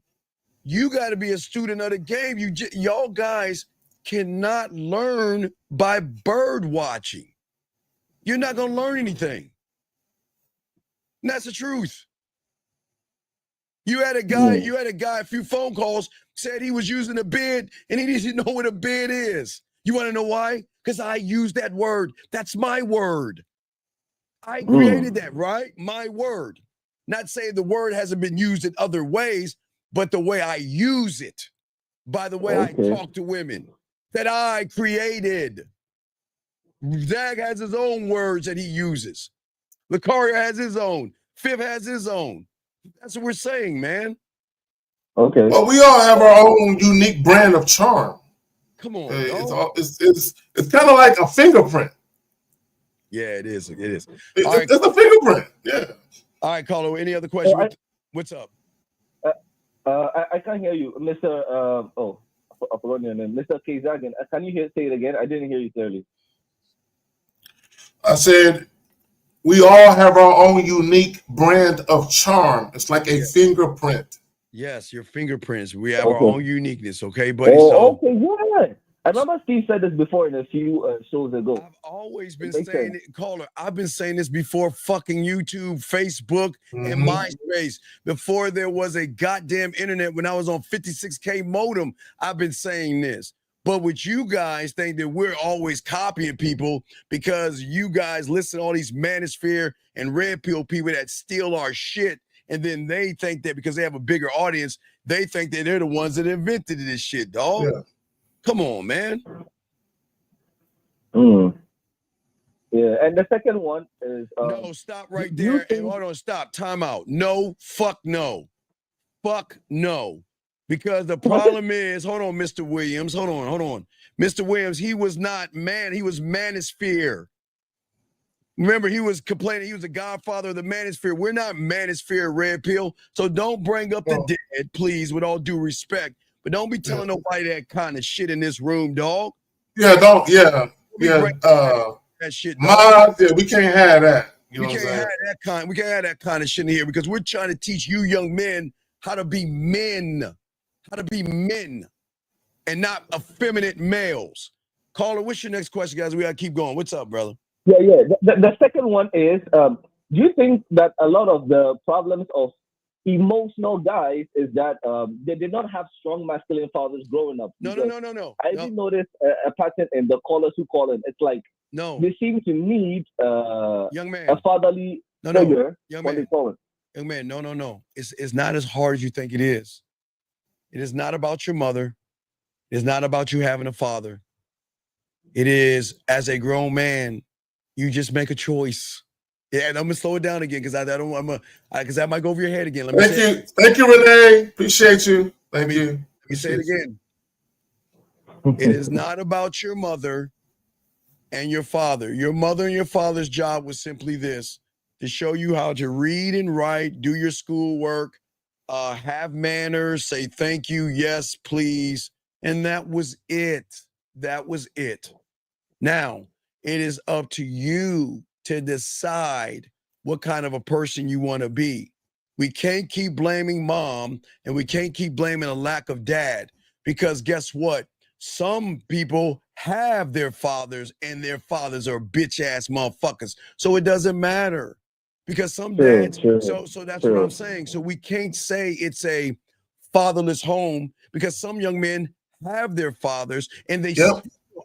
you got to be a student of the game. Y'all guys cannot learn by bird watching. You're not gonna learn anything. And that's the truth. You had a guy, a few phone calls, said he was using a bid and he didn't know what a bid is. You want to know why? Because I use that word. That's my word. I created that, right? My word. Not saying the word hasn't been used in other ways, but the way I use it, by the way I talk to women, that I created. Zag has his own words that he uses. Lucario has his own. Fifth has his own. That's what we're saying, man. Okay. But we all have our own unique brand of charm. Come on, it's kind of like a fingerprint. Yeah, it is. It is. It's a fingerprint. Yeah. All right, Carlo. Any other questions? What's up? I can't hear you, Mr. I forgot your name, Mr. Kzagan. Can you say it again? I didn't hear you clearly. I said we all have our own unique brand of charm. It's like a fingerprint. Yes, your fingerprints. We have our own uniqueness, okay, buddy? Yeah. I remember Steve said this before in a few shows ago. I've always been saying it, caller. I've been saying this before fucking YouTube, Facebook, and MySpace. Before there was a goddamn internet, when I was on 56K modem, I've been saying this. But what you guys think that we're always copying people because you guys listen to all these manosphere and red pill people that steal our shit. And then they think that because they have a bigger audience, they think that they're the ones that invented this shit, dog. Yeah. Come on, man. Yeah, and the second one is no, stop right there. And hold on, stop. Time out. No, fuck no. Fuck no. Because the problem is, hold on, Mr. Williams. Hold on. Mr. Williams, he was not man, he was manosphere. Remember, he was complaining he was the godfather of the manosphere. We're not manosphere, red pill. So don't bring up the dead, please, with all due respect. But don't be telling nobody that kind of shit in this room, dog. Yeah, don't. Yeah. That shit, dog. We can't have that. We can't have that kind of shit in here because we're trying to teach you young men how to be men, and not effeminate males. Caller, what's your next question, guys? We gotta keep going. What's up, brother? Yeah. The second one is, do you think that a lot of the problems of emotional guys is that they did not have strong masculine fathers growing up? No. I did notice a pattern in the callers who call in. It's like they seem to need young man, a fatherly figure young when man. they call in. Young man, no. It's not as hard as you think it is. It is not about your mother. It's not about you having a father. It is, as a grown man, you just make a choice. Yeah, and I'm gonna slow it down again because because that might go over your head again. Thank you, Renee. Appreciate you. Thank you. Let me say it again. It is not about your mother and your father. Your mother and your father's job was simply this: to show you how to read and write, do your schoolwork, have manners, say thank you, yes, please, and that was it. That was it. Now, it is up to you to decide what kind of a person you want to be. We can't keep blaming mom and we can't keep blaming a lack of dad because guess what? Some people have their fathers and their fathers are bitch ass motherfuckers. So it doesn't matter because some dads, so that's what I'm saying. So we can't say it's a fatherless home because some young men have their fathers and they still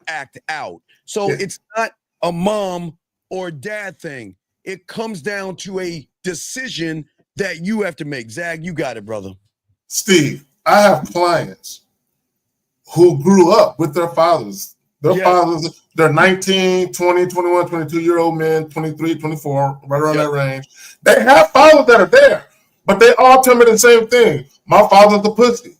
act out. So it's not a mom or dad thing. It comes down to a decision that you have to make. Zag, you got it, brother. Steve, I have clients who grew up with their fathers. Their fathers, they're 19, 20, 21, 22-year-old men, 23, 24, right around that range. They have fathers that are there, but they all tell me the same thing. My father's a pussy.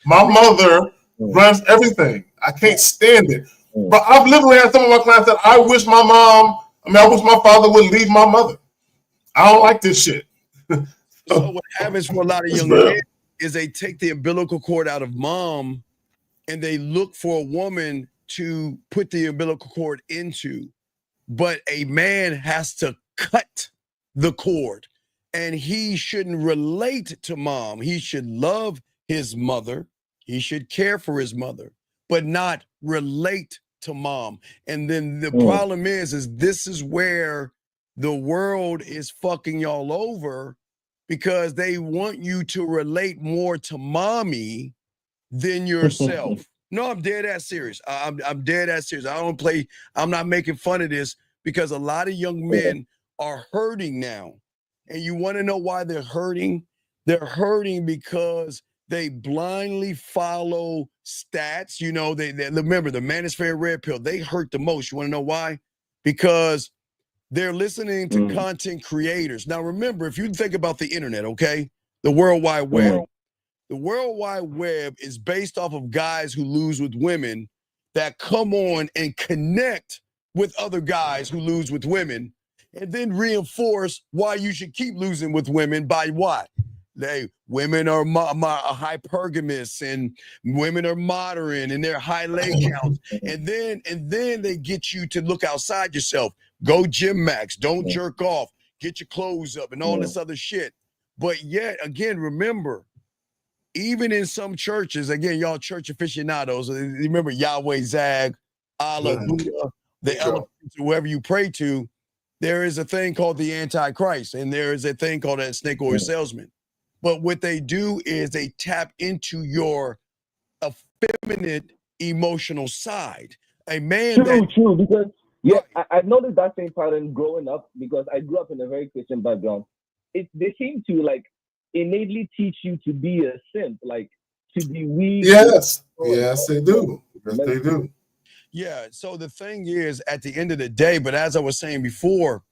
My mother runs everything. I can't stand it. But I've literally had some of my clients that I wish my father would leave my mother. I don't like this shit. So what happens for a lot of young men is they take the umbilical cord out of mom and they look for a woman to put the umbilical cord into. but a man has to cut the cord, and he shouldn't relate to mom. He should love his mother. He should care for his mother, but not relate to mom. And then the problem is this is where the world is fucking y'all over, because they want you to relate more to mommy than yourself. No, I'm dead ass serious. I'm dead ass serious. I don't play. I'm not making fun of this, because a lot of young men are hurting now. And you want to know why they're hurting? They're hurting because they blindly follow stats. You know, they remember the manosphere red pill. They hurt the most. You want to know why? Because they're listening to content creators. Now, remember, if you think about the internet, okay, the World Wide Web. The World Wide Web is based off of guys who lose with women that come on and connect with other guys who lose with women, and then reinforce why you should keep losing with women by what? Women are hypergamous, and women are modern, and they're high leg counts. And then they get you to look outside yourself. Go gym max, don't jerk off, get your clothes up, and all this other shit. But yet, again, remember, even in some churches, again, y'all church aficionados, remember Yahweh, Zag, Allah, Buddha, the elements, whoever you pray to, there is a thing called the Antichrist, and there is a thing called a snake oil salesman. But what they do is they tap into your effeminate emotional side. A man True, because I've noticed that same pattern growing up, because I grew up in a very Christian background. They seem to like innately teach you to be a simp, like to be weak. Yes, they do. Yes, they do. Yeah. So the thing is, at the end of the day, but as I was saying before,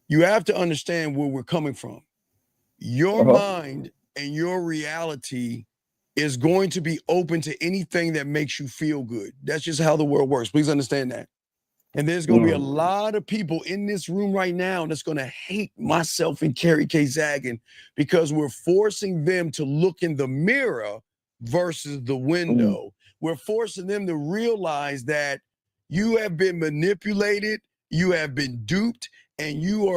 you have to understand where we're coming from. Your mind and your reality is going to be open to anything that makes you feel good. That's just how the world works. Please understand that. And there's going to be a lot of people in this room right now that's going to hate myself and Carrie K. Zaggin, because we're forcing them to look in the mirror versus the window. We're forcing them to realize that you have been manipulated, you have been duped, and you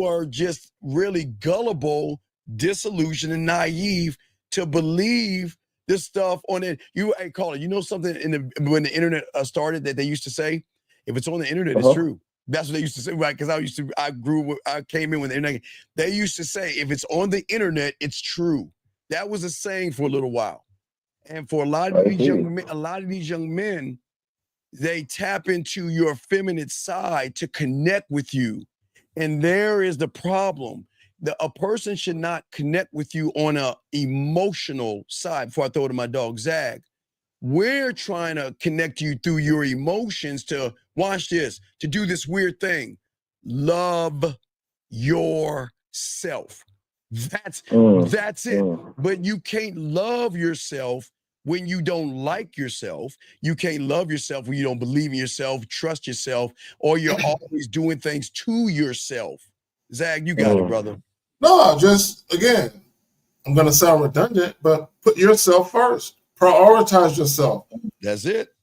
are just really gullible, disillusioned, and naive to believe this stuff on it. Hey, caller, you know something when the internet started that they used to say? If it's on the internet, it's true. That's what they used to say, right? Because I came in when the internet. They used to say, if it's on the internet, it's true. That was a saying for a little while. And for a lot of these young men, they tap into your feminine side to connect with you. And there is the problem. A person should not connect with you on an emotional side. Before I throw it to my dog, Zag. We're trying to connect you through your emotions to watch this, to do this weird thing. Love yourself. That's it. But you can't love yourself when you don't like yourself. You can't love yourself when you don't believe in yourself, trust yourself, or you're always doing things to yourself. Zag, you got it, brother. No, just, again, I'm going to sound redundant, but put yourself first. Prioritize yourself. That's it.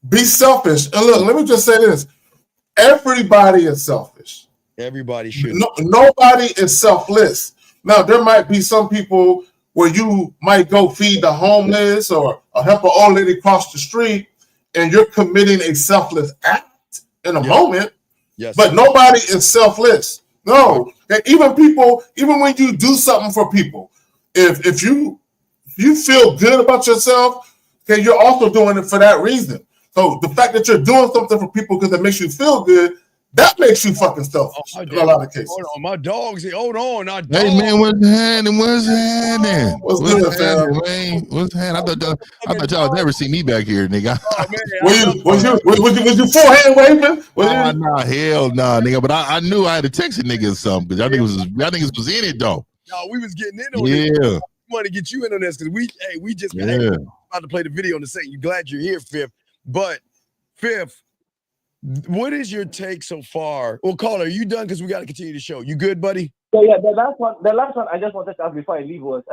Be selfish. And look, let me just say this. Everybody is selfish. Everybody should. Nobody is selfless. Now, there might be some people where you might go feed the homeless or help an old lady cross the street, and you're committing a selfless act in a moment. Yes. But nobody is selfless. No. And even when you do something for people, if you feel good about yourself, okay, you're also doing it for that reason. So the fact that you're doing something for people because it makes you feel good, that makes you fucking selfish in a lot of cases. Hold on, my dogs. Hold on, Hey man, what's happening? What's happening? What's good, fam? Man? What's happening? I thought y'all would never see me back here, nigga. Oh, man, was you forehand waving? Nah, hell nah, nigga. But I knew I had to text a nigga or something because y'all niggas was in it though. No, we was getting in on it. Yeah. We want to get you in on this because we just about to play the video on the set. You're glad you're here, Fifth. But Fifth, what is your take so far? Well, caller, are you done? Because we got to continue the show. You good, buddy? So yeah, the last one I just wanted to ask before I leave was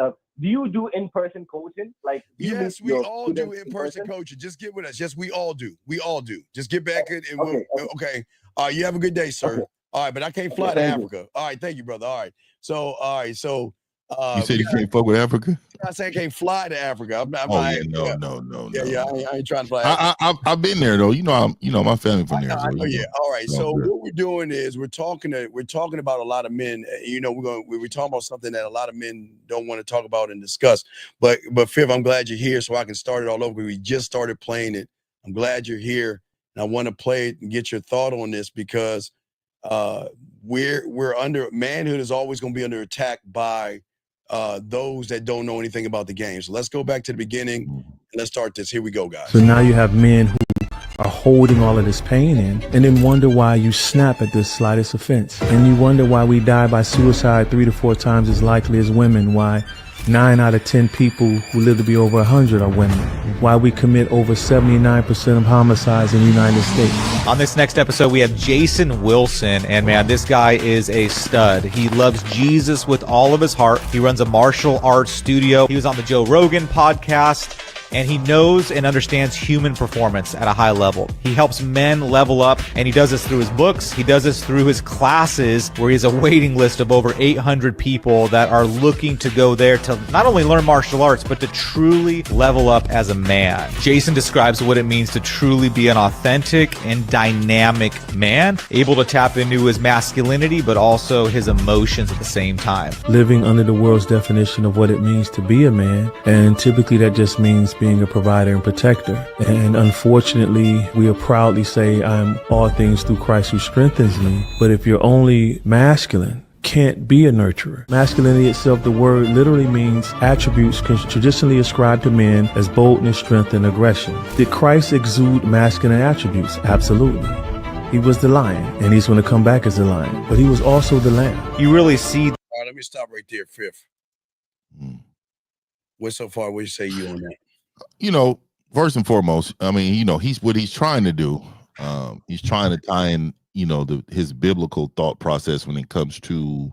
do you do in-person coaching? Like, do you Yes, meet we your all do students in-person coaching. Just get with us. Yes, we all do. We all do. Just get back in and Okay, we'll okay. All right, you have a good day, sir. okay. All right, but I can't fly to Thank you. Africa. All right, thank you, brother. All right. So, You said you can't fuck with Africa? I say I can't fly to Africa. I'm Oh not, yeah, no. yeah. I ain't trying to fly. I've been there though. You know, my family from there. So, Yeah. All right. it's all So good. what we're doing is we're talking about a lot of men. You know, we're talking about something that a lot of men don't want to talk about and discuss. But Viv, I'm glad you're here so I can start it all over. We just started playing it. I'm glad you're here, and I want to play it and get your thought on this because we're under manhood is always going to be under attack by those that don't know anything about the game. So let's go back to the beginning and let's start this. Here we go, guys. So now you have men who are holding all of this pain in and then wonder why you snap at the slightest offense. And you wonder why we die by suicide 3 to 4 times as likely as women, why 9 out of 10 people who live to be over 100 are women, why we commit over 79% of homicides in the United States. On this next episode, we have Jason Wilson, and man, this guy is a stud. He loves Jesus with all of his heart. He runs a martial arts studio. He was on the Joe Rogan podcast, and he knows and understands human performance at a high level. He helps men level up, and he does this through his books. He does this through his classes, where he has a waiting list of over 800 people that are looking to go there to not only learn martial arts, but to truly level up as a man. Jason describes what it means to truly be an authentic and dynamic man, able to tap into his masculinity, but also his emotions at the same time. Living under the world's definition of what it means to be a man, and typically that just means being a provider and protector. And unfortunately, we'll proudly say, I'm all things through Christ who strengthens me. But if you're only masculine, can't be a nurturer. Masculinity itself, the word literally means attributes traditionally ascribed to men as boldness, strength, and aggression. Did Christ exude masculine attributes? Absolutely. He was the lion, and he's going to come back as the lion, but he was also the lamb. You really see. All right, let me stop right there, Fifth. What's so far? What you say you on that? You know, first and foremost, I mean, you know, he's trying to do. He's trying to tie in, you know, his biblical thought process when it comes to,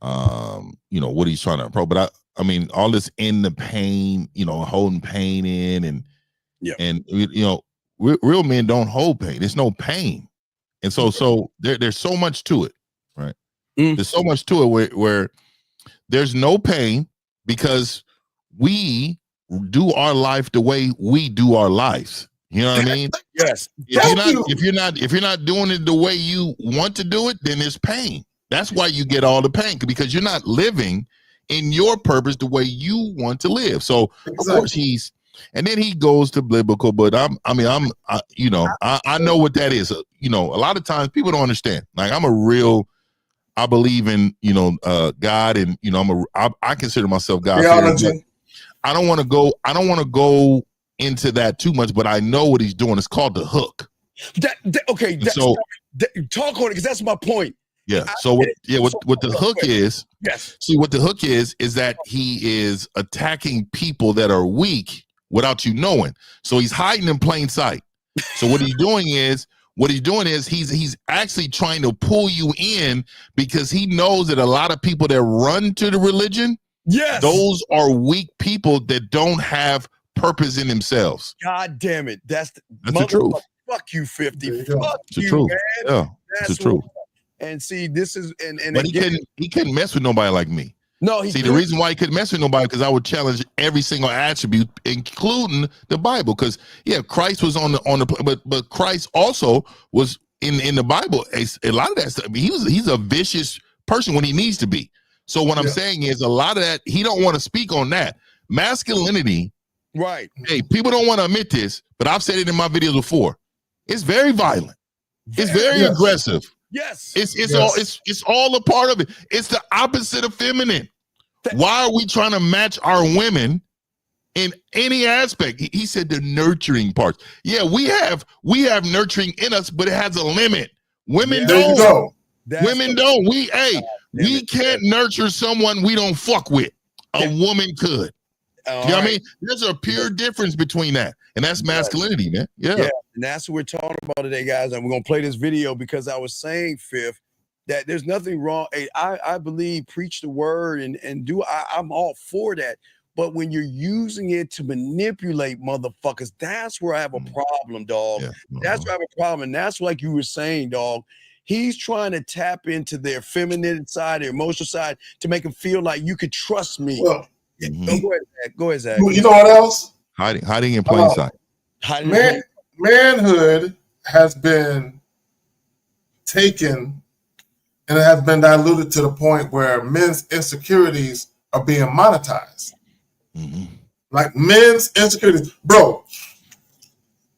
you know, what he's trying to approach. But I mean, all this in the pain, you know, holding pain in, and you know, real men don't hold pain. There's no pain, and so there's so much to it, right? There's so much to it where there's no pain because we do our life the way we do our lives. You know what I mean? Yes. If you're not doing it the way you want to do it, then there's pain. That's why you get all the pain, because you're not living in your purpose the way you want to live. So of course and then he goes to biblical, but I know what that is. You know, a lot of times people don't understand. Like I believe in, you know, God, and you know, I consider myself God. I don't want to go into that too much, but I know what he's doing. It's called the hook. Talk on it, because that's my point. Yeah. So what the hook is? Yes. See, what the hook is that he is attacking people that are weak without you knowing. So he's hiding in plain sight. So what he's doing is he's actually trying to pull you in, because he knows that a lot of people that run to the religion, those are weak people that don't have purpose in themselves. God damn it. That's the truth. Fuck you, 50. Fuck it's the you, truth. Man. Yeah, it's the truth. And see, this is but he couldn't mess with nobody like me. No, the reason why he couldn't mess with nobody, because I would challenge every single attribute, including the Bible. Because Christ was on the but Christ also was in the Bible. A lot of that stuff. I mean, he's a vicious person when he needs to be. So what I'm saying is, a lot of that he don't want to speak on that masculinity. Right. Hey, people don't want to admit this, but I've said it in my videos before. It's very violent. It's very aggressive. Yes. It's all a part of it. It's the opposite of feminine. Why are we trying to match our women in any aspect? He said the nurturing parts. Yeah, we have nurturing in us, but it has a limit. Women don't. Women don't. We can't nurture someone we don't fuck with. A woman could. You know what I mean? There's a pure difference between that, and that's masculinity, man. Yeah, and that's what we're talking about today, guys. And we're gonna play this video because I was saying, Fifth, that there's nothing wrong. Hey, I believe preach the word and do I'm all for that. But when you're using it to manipulate motherfuckers, that's where I have a problem, dog. Yeah. That's where I have a problem. And that's like you were saying, dog. He's trying to tap into their feminine side, their emotional side, to make them feel like you could trust me. Well, go ahead, Zach. Go ahead, Zach. You know what else? Hiding in plain sight. Manhood has been taken and it has been diluted to the point where men's insecurities are being monetized. Like men's insecurities. Bro,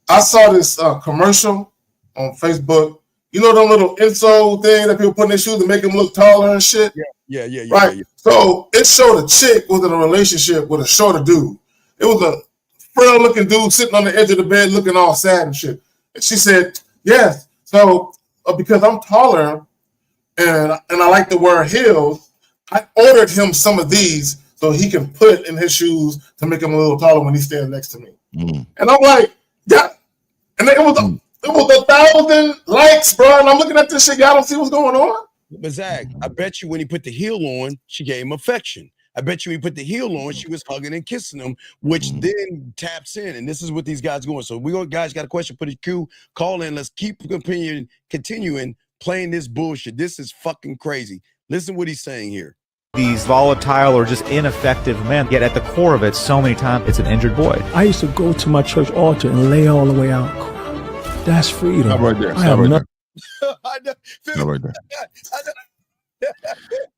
I saw this commercial on Facebook. You know the little insole thing that people put in their shoes to make them look taller and shit? Yeah. Right. Yeah. So it showed a chick was in a relationship with a shorter dude. It was a frail looking dude sitting on the edge of the bed looking all sad and shit. And she said, yes. So because I'm taller and I like to wear heels, I ordered him some of these so he can put in his shoes to make him a little taller when he stands next to me. And I'm like, yeah. And it was 1,000 likes, bro. And I'm looking at this shit. Y'all don't see what's going on. But Zach, I bet you when he put the heel on, she gave him affection. I bet you when he put the heel on, she was hugging and kissing him, which then taps in. And this is what these guys going. So guys got a question, put a Q, call in. Let's keep continuing playing this bullshit. This is fucking crazy. Listen what he's saying here. These volatile or just ineffective men, yet at the core of it, so many times it's an injured boy. I used to go to my church altar and lay all the way out. That's freedom. Stop right there. Stop right there.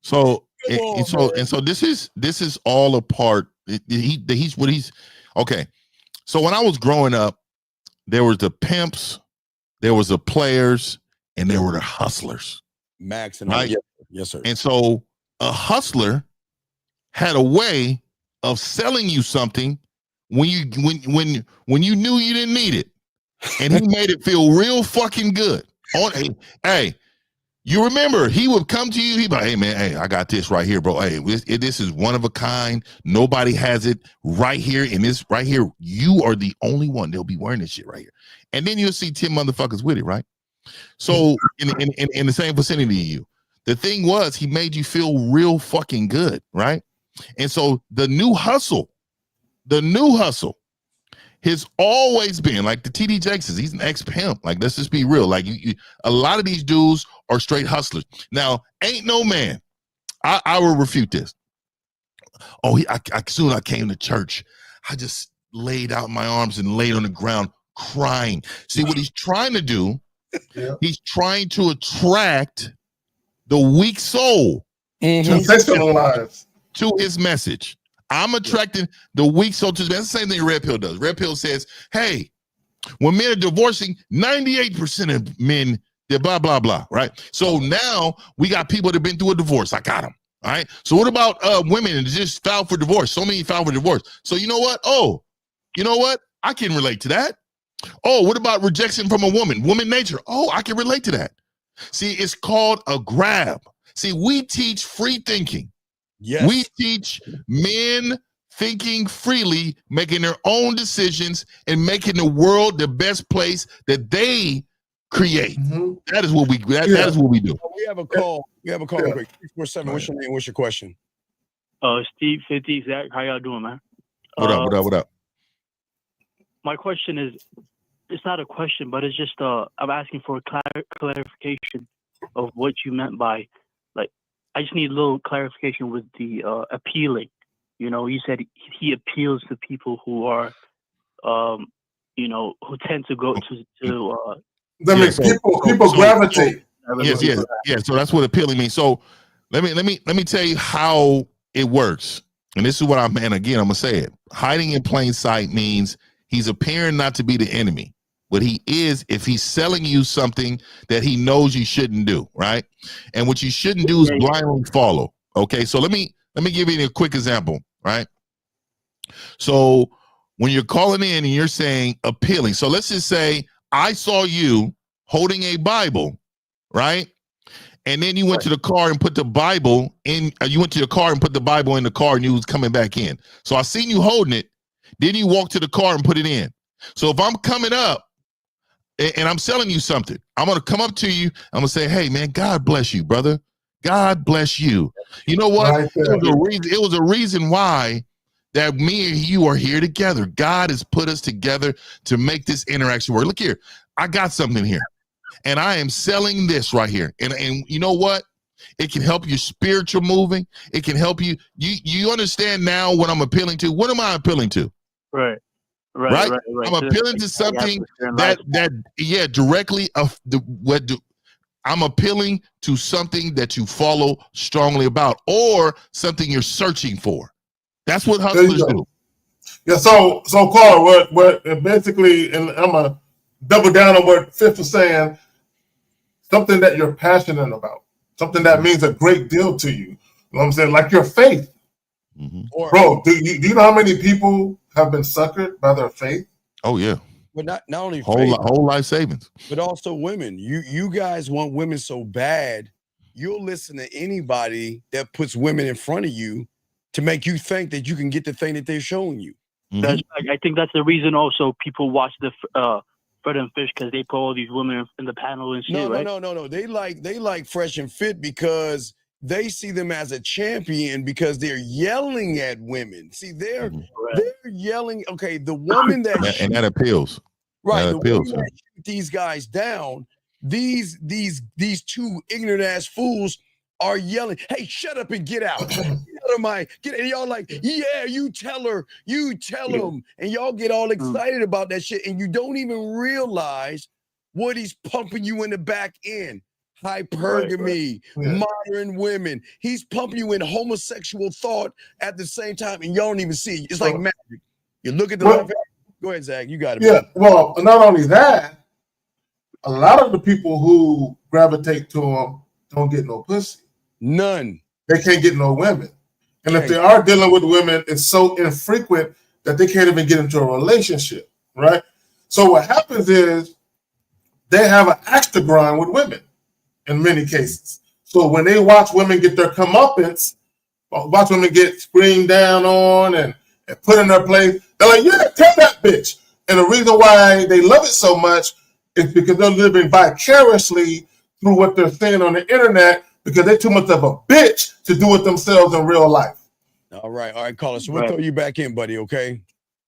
So this is all a part. He's okay. So when I was growing up, there was the pimps, there was the players, and there were the hustlers. Max and right? Yes, sir. And so a hustler had a way of selling you something when you knew you didn't need it, and he made it feel real fucking good. Hey, you remember he would come to you. He'd be like, "Hey man, hey, I got this right here, bro. Hey, this is one of a kind. Nobody has it right here. And this right here, you are the only one. They'll be wearing this shit right here." And then you'll see 10 motherfuckers with it, right? So in the same vicinity of you. The thing was, he made you feel real fucking good, right? And so the new hustle has always been like the TD Jakes is. He's an ex-pimp. Like, let's just be real. Like, a lot of these dudes are straight hustlers. Now, ain't no man. I will refute this. Soon I came to church. I just laid out my arms and laid on the ground crying. See what he's trying to do? Yeah. He's trying to attract the weak soul to his message. I'm attracting the weak soul to his message. That's the same thing Red Pill does. Red Pill says, hey, when men are divorcing, 98% of men, they're blah, blah, blah, right? So now we got people that have been through a divorce. I got them, all right? So what about women that just filed for divorce? So many filed for divorce. So you know what? Oh, you know what? I can relate to that. Oh, what about rejection from a woman? Woman nature. Oh, I can relate to that. See, it's called a grab. See, we teach free thinking. Yes. We teach men thinking freely, making their own decisions, and making the world the best place that they create. That is what we that is what we do. We have a call. We have a call. 347. What's your name? What's your question? Steve 50, Zach. How y'all doing, man? What up? My question is, it's not a question, but it's just I'm asking for a clarification of what you meant by, like, I just need a little clarification with the appealing. You know, you said he appeals to people who are, you know, who tend to go to that makes people gravitate. Yes. So that's what appealing means. So let me tell you how it works. And this is what I'm gonna say it. Hiding in plain sight means he's appearing not to be the enemy. What he is, if he's selling you something that he knows you shouldn't do, right? And what you shouldn't do is blindly follow. Okay, so let me give you a quick example, right? So when you're calling in and you're saying appealing, so let's just say I saw you holding a Bible, right? And then you went to the car and put the Bible in. You went to your car and put the Bible in the car, and you was coming back in. So I seen you holding it. Then you walked to the car and put it in. So if I'm coming up, And I'm selling you something. I'm going to come up to you. I'm going to say, hey, man, God bless you, brother. God bless you. You know what? Right there. It was a reason why that me and you are here together. God has put us together to make this interaction work. Look here. I got something here. And I am selling this right here. And you know what? It can help your spiritual moving. It can help you. You understand now what I'm appealing to? What am I appealing to? Right. I'm appealing to something directly I'm appealing to something that you follow strongly about, or something you're searching for. That's what hustlers do. Yeah, so Carl, what basically, and I'm gonna double down on what Fifth was saying, something that you're passionate about, something that means a great deal to you. You know what I'm saying? Like your faith. Bro, do you know how many people have been suckered by their faith? Oh yeah. But not only whole life savings, but also women. You guys want women so bad, you'll listen to anybody that puts women in front of you to make you think that you can get the thing that they're showing you. I think that's the reason also people watch the Fred and Fish, because they put all these women in the panel and shit. No. They like Fresh and Fit because they see them as a champion because they're yelling at women. See, they're yelling. Okay, the woman and that appeals. Right, that appeals. Woman that shoot these guys down. These two ignorant ass fools are yelling, "Hey, shut up and get out! Get out of my get!" And y'all like, "Yeah, you tell her, you tell him," and y'all get all excited about that shit, and you don't even realize what he's pumping you in the back end. Hypergamy, modern women. He's pumping you in homosexual thought at the same time, and y'all don't even see it. It's like magic. You look at the left hand. Go ahead, Zach. You got it. Yeah, well, not only that, a lot of the people who gravitate to him don't get no pussy. None. They can't get no women. And if they are dealing with women, it's so infrequent that they can't even get into a relationship, right? So what happens is they have an axe to grind with women in many cases. So when they watch women get their comeuppance, watch women get screamed down on and put in their place, they're like, yeah, tell that bitch. And the reason why they love it so much is because they're living vicariously through what they're seeing on the internet, because they're too much of a bitch to do it themselves in real life. All right, caller. So we'll throw you back in, buddy, okay?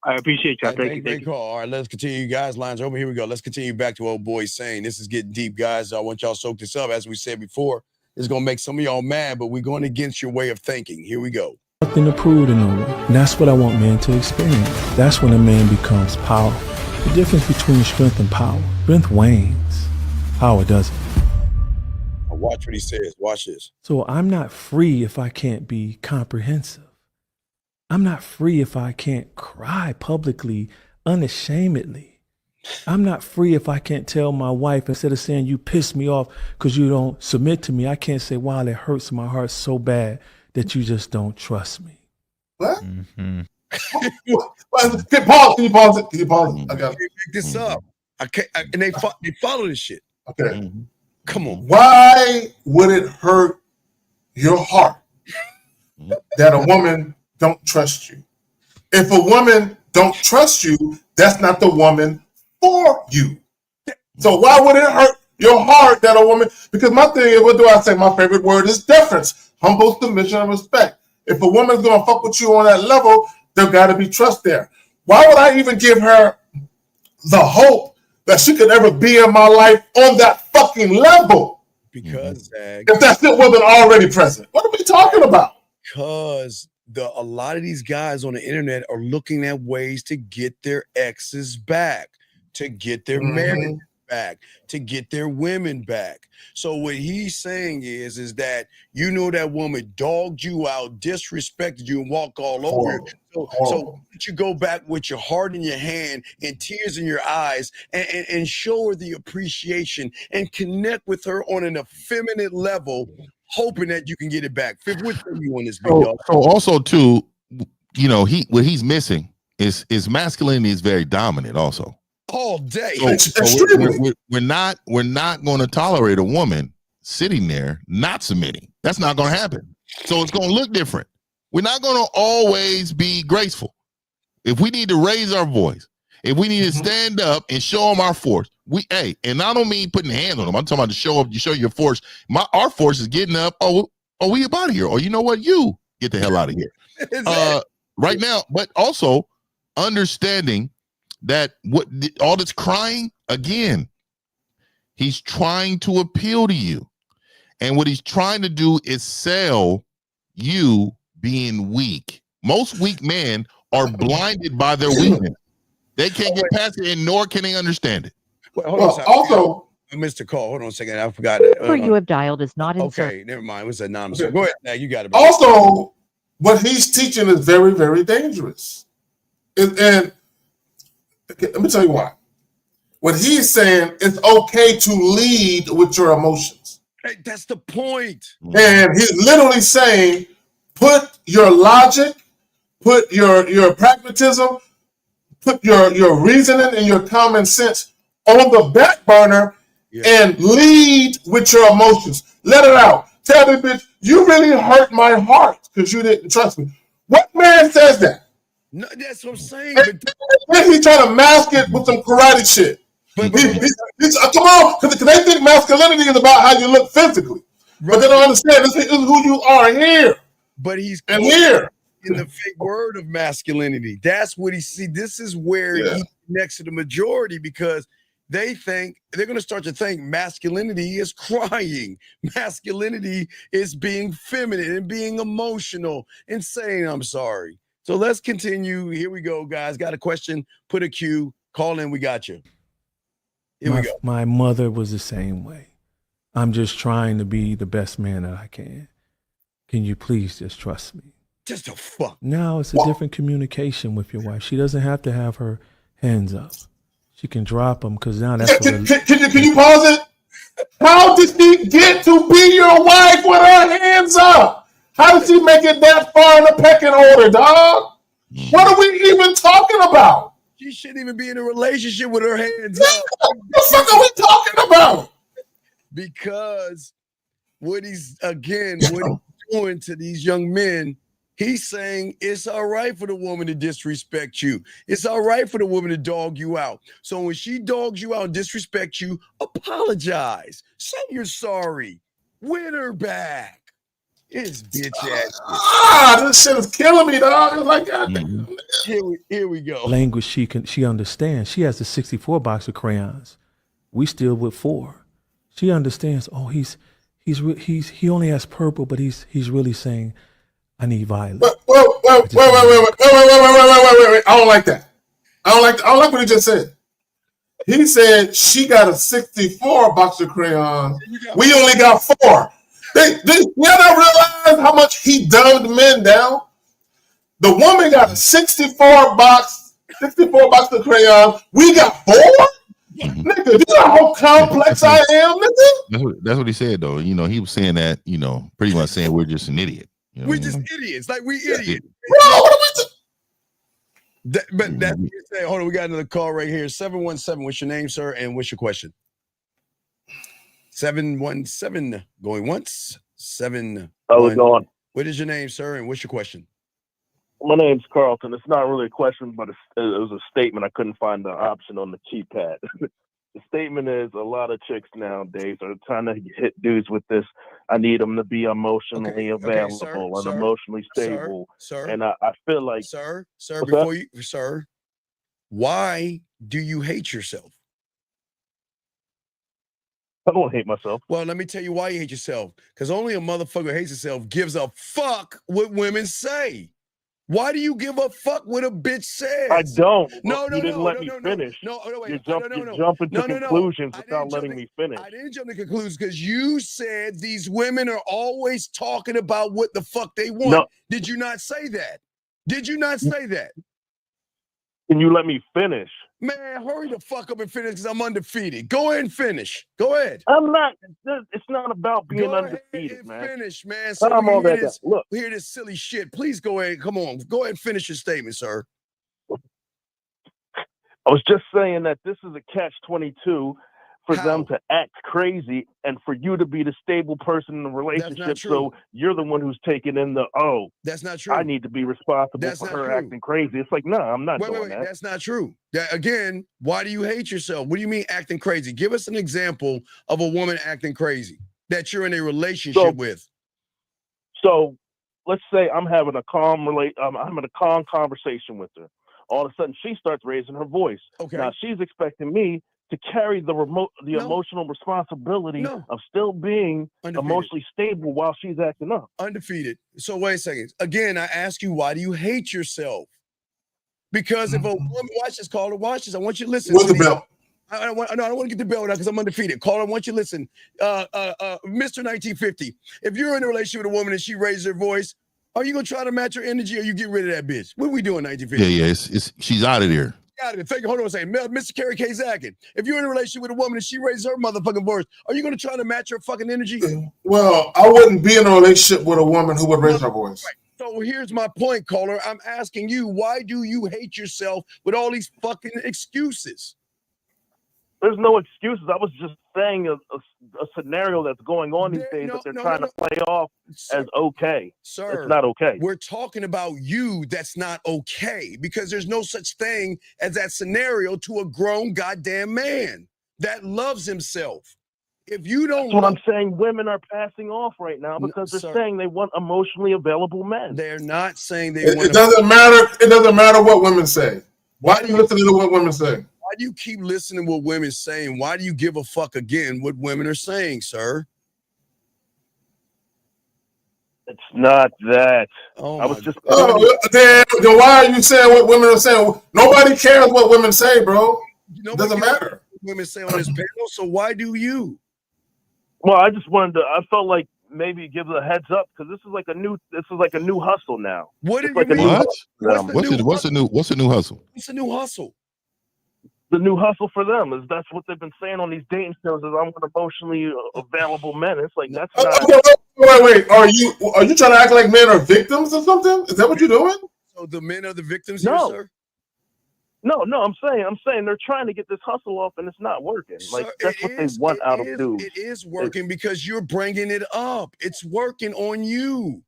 I appreciate y'all. Thank you. Great call. All right, let's continue, you guys. Lines open. Here we go. Let's continue back to old boy saying. This is getting deep, guys. I want y'all to soak this up. As we said before, it's going to make some of y'all mad, but we're going against your way of thinking. Here we go. Nothing to prove to no one. And that's what I want men to experience. That's when a man becomes powerful. The difference between strength and power. Strength wanes. Power doesn't. Watch what he says. Watch this. So I'm not free if I can't be comprehensive. I'm not free if I can't cry publicly, unashamedly. I'm not free if I can't tell my wife, instead of saying you piss me off because you don't submit to me, I can't say, wow, it hurts my heart so bad that you just don't trust me. What? Can you pause it? Can you pause it? I got to pick this up. And they follow this shit. Okay. Come on. Why would it hurt your heart that a woman don't trust you? If a woman don't trust you, that's not the woman for you. So why would it hurt your heart that a woman? Because my thing is, what do I say? My favorite word is deference, humble submission, and respect. If a woman's gonna fuck with you on that level, there gotta be trust there. Why would I even give her the hope that she could ever be in my life on that fucking level? Because if that shit wasn't already present. What are we talking about? Because a lot of these guys on the internet are looking at ways to get their exes back, to get their marriage back, to get their women back. So what he's saying is that you know that woman dogged you out, disrespected you, and walked all over you. So you go back with your heart in your hand and tears in your eyes and show her the appreciation and connect with her on an effeminate level, hoping that you can get it back. Fifth, what say you on this big dog? So also too, you know, what he's missing is masculinity is very dominant also. All day. So we're not going to tolerate a woman sitting there not submitting. That's not going to happen. So it's going to look different. We're not going to always be graceful. If we need to raise our voice, if we need to stand up and show them our force, and I don't mean putting hands on them. I'm talking about to show up. You show your force. Our force is getting up. Oh, we about here. Or you know what? You get the hell out of here. Right now, but also understanding that all this crying again. He's trying to appeal to you. And what he's trying to do is sell you being weak. Most weak men are blinded by their weakness. They can't get past it, and nor can they understand it. Well, also, I missed a call. Hold on a second. I forgot. Number you have dialed is not in Okay, never mind. It was anonymous. Okay. Go ahead. Now you got it. Also, what he's teaching is very, very dangerous. And okay, let me tell you why. What he's saying is okay to lead with your emotions. Hey, that's the point. And he's literally saying, put your logic, put your pragmatism, put your reasoning and your common sense on the back burner and lead with your emotions. Let it out. Tell me, bitch, you really hurt my heart because you didn't trust me. What man says that? No, that's what I'm saying. And then he's trying to mask it with some karate shit. Come on, because they think masculinity is about how you look physically. But they don't understand this is who you are here. But he's here in the fake word of masculinity. That's what he see. This is where he connects to the majority because they think they're going to start to think masculinity is crying. Masculinity is being feminine and being emotional and saying, I'm sorry. So let's continue. Here we go, guys. Got a question. Put a Q. Call in. We got you. Here we go. My mother was the same way. I'm just trying to be the best man that I can. Can you please just trust me? Just a fuck. Now it's a different communication with your wife. She doesn't have to have her hands up. She can drop them because now that's Can you pause it? How did she get to be your wife with her hands up? How did she make it that far in the pecking order, dog? What are we even talking about? She shouldn't even be in a relationship with her hands up. What the fuck are we talking about? Because what he's doing to these young men, he's saying it's all right for the woman to disrespect you. It's all right for the woman to dog you out. So when she dogs you out and disrespect you, apologize. Say you're sorry. Win her back. It's bitch ass. This shit is killing me, dog. It's like, God damn. Here we go. language she understands. She has the 64 box of crayons. We still with 4. She understands. Oh, he only has purple, but he's really saying, I need violet. Wait. I don't like that. I don't like what he just said. He said she got a 64 box of crayons. We only got 4. They not realize how much he dumbed men down. The woman got a 64 box of crayons. We got 4. Nigga, do you know how complex I am, nigga? That's what he said, though. You know, he was saying that. You know, pretty much saying we're just an idiot. You know we're just idiots. Like we idiots. Bro, what are we but that's what you're saying. Hold on, we got another call right here. 717. What's your name, sir? And what's your question? 717 going once. 7. How's it going? What is your name, sir? And what's your question? My name's Carlton. It's not really a question, but it was a statement. I couldn't find the option on the keypad. The statement is a lot of chicks nowadays are trying to hit dudes with this. I need them to be emotionally available and emotionally stable. Sir, and I feel like, sir, why do you hate yourself? I don't hate myself. Well, let me tell you why you hate yourself. Because only a motherfucker who hates himself gives a fuck what women say. Why do you give a fuck what a bitch says? I don't. No, you didn't let me finish. No, wait. You're jumping to conclusions without letting me finish. I didn't jump to conclusions because you said these women are always talking about what the fuck they want. No. Did you not say that? Did you not say that? Can you let me finish? Man, hurry the fuck up and finish because I'm undefeated. Go ahead and finish. Go ahead. I'm not. It's not about being go undefeated, and man. Finish, man. So I'm all that. Look, hear this silly shit. Please go ahead. Come on. Go ahead and finish your statement, sir. I was just saying that this is a catch-22 for them to act crazy and for you to be the stable person in the relationship. So you're the one who's taking in the, that's not true. I need to be responsible for her acting crazy. It's like, no, I'm not doing that. That's not true. Again, why do you hate yourself? What do you mean acting crazy? Give us an example of a woman acting crazy that you're in a relationship with. So let's say I'm having a calm conversation with her. All of a sudden she starts raising her voice. Okay. Now she's expecting me to carry the emotional responsibility of still being emotionally stable while she's acting up. Undefeated. So wait a second. Again, I ask you, why do you hate yourself? Because if a woman, watch this, caller, watch this. I want you to listen. What's the belt? I don't want to get the belt out because I'm undefeated. Caller, I want you to listen. Mr. 1950, if you're in a relationship with a woman and she raises her voice, are you going to try to match her energy or you get rid of that bitch? What are we doing, 1950? Yeah, it's she's out of there. Out of it. Thank you. Hold on a second. Mr. Carrie K. Zakin, if you're in a relationship with a woman and she raises her motherfucking voice, are you going to try to match her fucking energy? Well, I wouldn't be in a relationship with a woman who would raise her voice. Right. So here's my point, caller. I'm asking you, why do you hate yourself with all these fucking excuses? There's no excuses. I was just saying a scenario that's going on these days that they're trying to play off as okay. Sir, it's not okay. We're talking about you that's not okay because there's no such thing as that scenario to a grown goddamn man that loves himself. If you don't, that's what I'm saying. Women are passing off right now because they're saying they want emotionally available men. They're not saying they It want. Doesn't matter. It doesn't matter what women say. Why do you listen to what women say? Why do you keep listening to what women say? And why do you give a fuck again what women are saying, sir? It's not that. Oh, I was just. Then why are you saying what women are saying? Nobody cares what women say, bro. It doesn't matter. Women say on this panel, so why do you? Well, I just wanted to. I felt like maybe give a heads up because this is like a new hustle now. What do you like mean? What's a new hustle? What's a new hustle? The new hustle for them is that's what they've been saying on these dating shows is I want emotionally available men. It's like that's not. Wait. Are you trying to act like men are victims or something? Is that what you're doing? So the men are the victims here, sir? No. I'm saying they're trying to get this hustle off and it's not working. Like that's what they want out of dudes. It is working because you're bringing it up. It's working on you.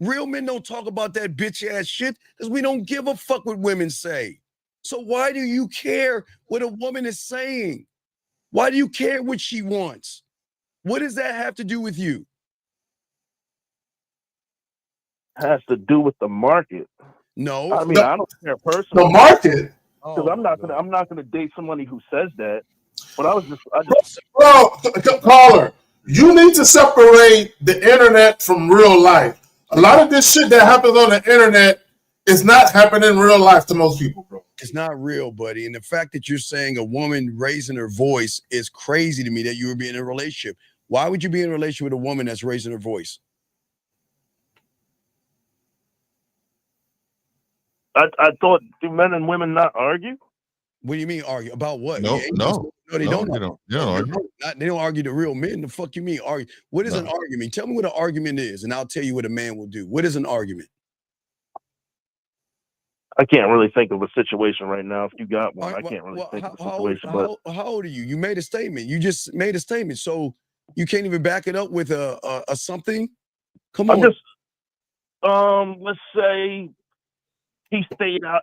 Real men don't talk about that bitch ass shit because we don't give a fuck what women say. So why do you care what a woman is saying? Why do you care what she wants? What does that have to do with you? Has to do with the market. No, I mean I don't care personally. The market. Because I'm not gonna date somebody who says that. But I just. Well, caller, you need to separate the internet from real life. A lot of this shit that happens on the internet is not happening in real life to most people, bro. It's not real, buddy. And the fact that you're saying a woman raising her voice is crazy to me that you would be in a relationship. Why would you be in a relationship with a woman that's raising her voice? I thought, do men and women not argue? What do you mean argue? About what? No, they don't. They don't argue. They don't argue the real men. The fuck you mean argue? What is an argument? Tell me what an argument is, and I'll tell you what a man will do. What is an argument? I can't really think of a situation right now. If you got one, I can't really think of a situation. How old are you? You made a statement. You just made a statement. So you can't even back it up with a something? Come on. Let's say he stayed out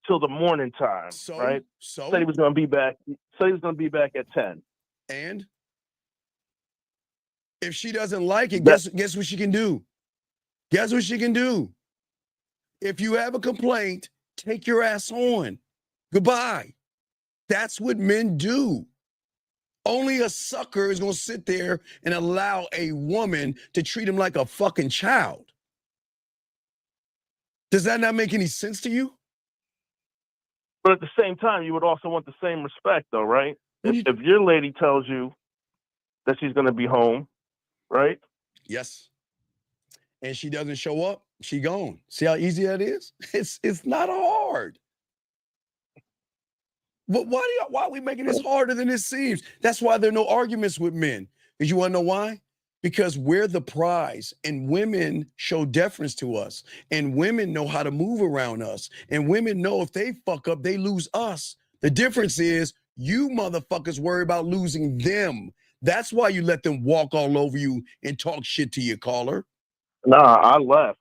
till the morning time, right? So said he was gonna be back. Said he was gonna be back at 10. And if she doesn't like it, guess what she can do? Guess what she can do? If you have a complaint, take your ass on. Goodbye. That's what men do. Only a sucker is going to sit there and allow a woman to treat him like a fucking child. Does that not make any sense to you? But at the same time, you would also want the same respect, though, right? If your lady tells you that she's going to be home, right? Yes. And she doesn't show up, she gone. See how easy that is? It's not hard. But why are we making this harder than it seems? That's why there are no arguments with men. Because you want to know why? Because we're the prize, and women show deference to us, and women know how to move around us, and women know if they fuck up, they lose us. The difference is You motherfuckers worry about losing them. That's why you let them walk all over you and talk shit to you, caller. Nah, I left.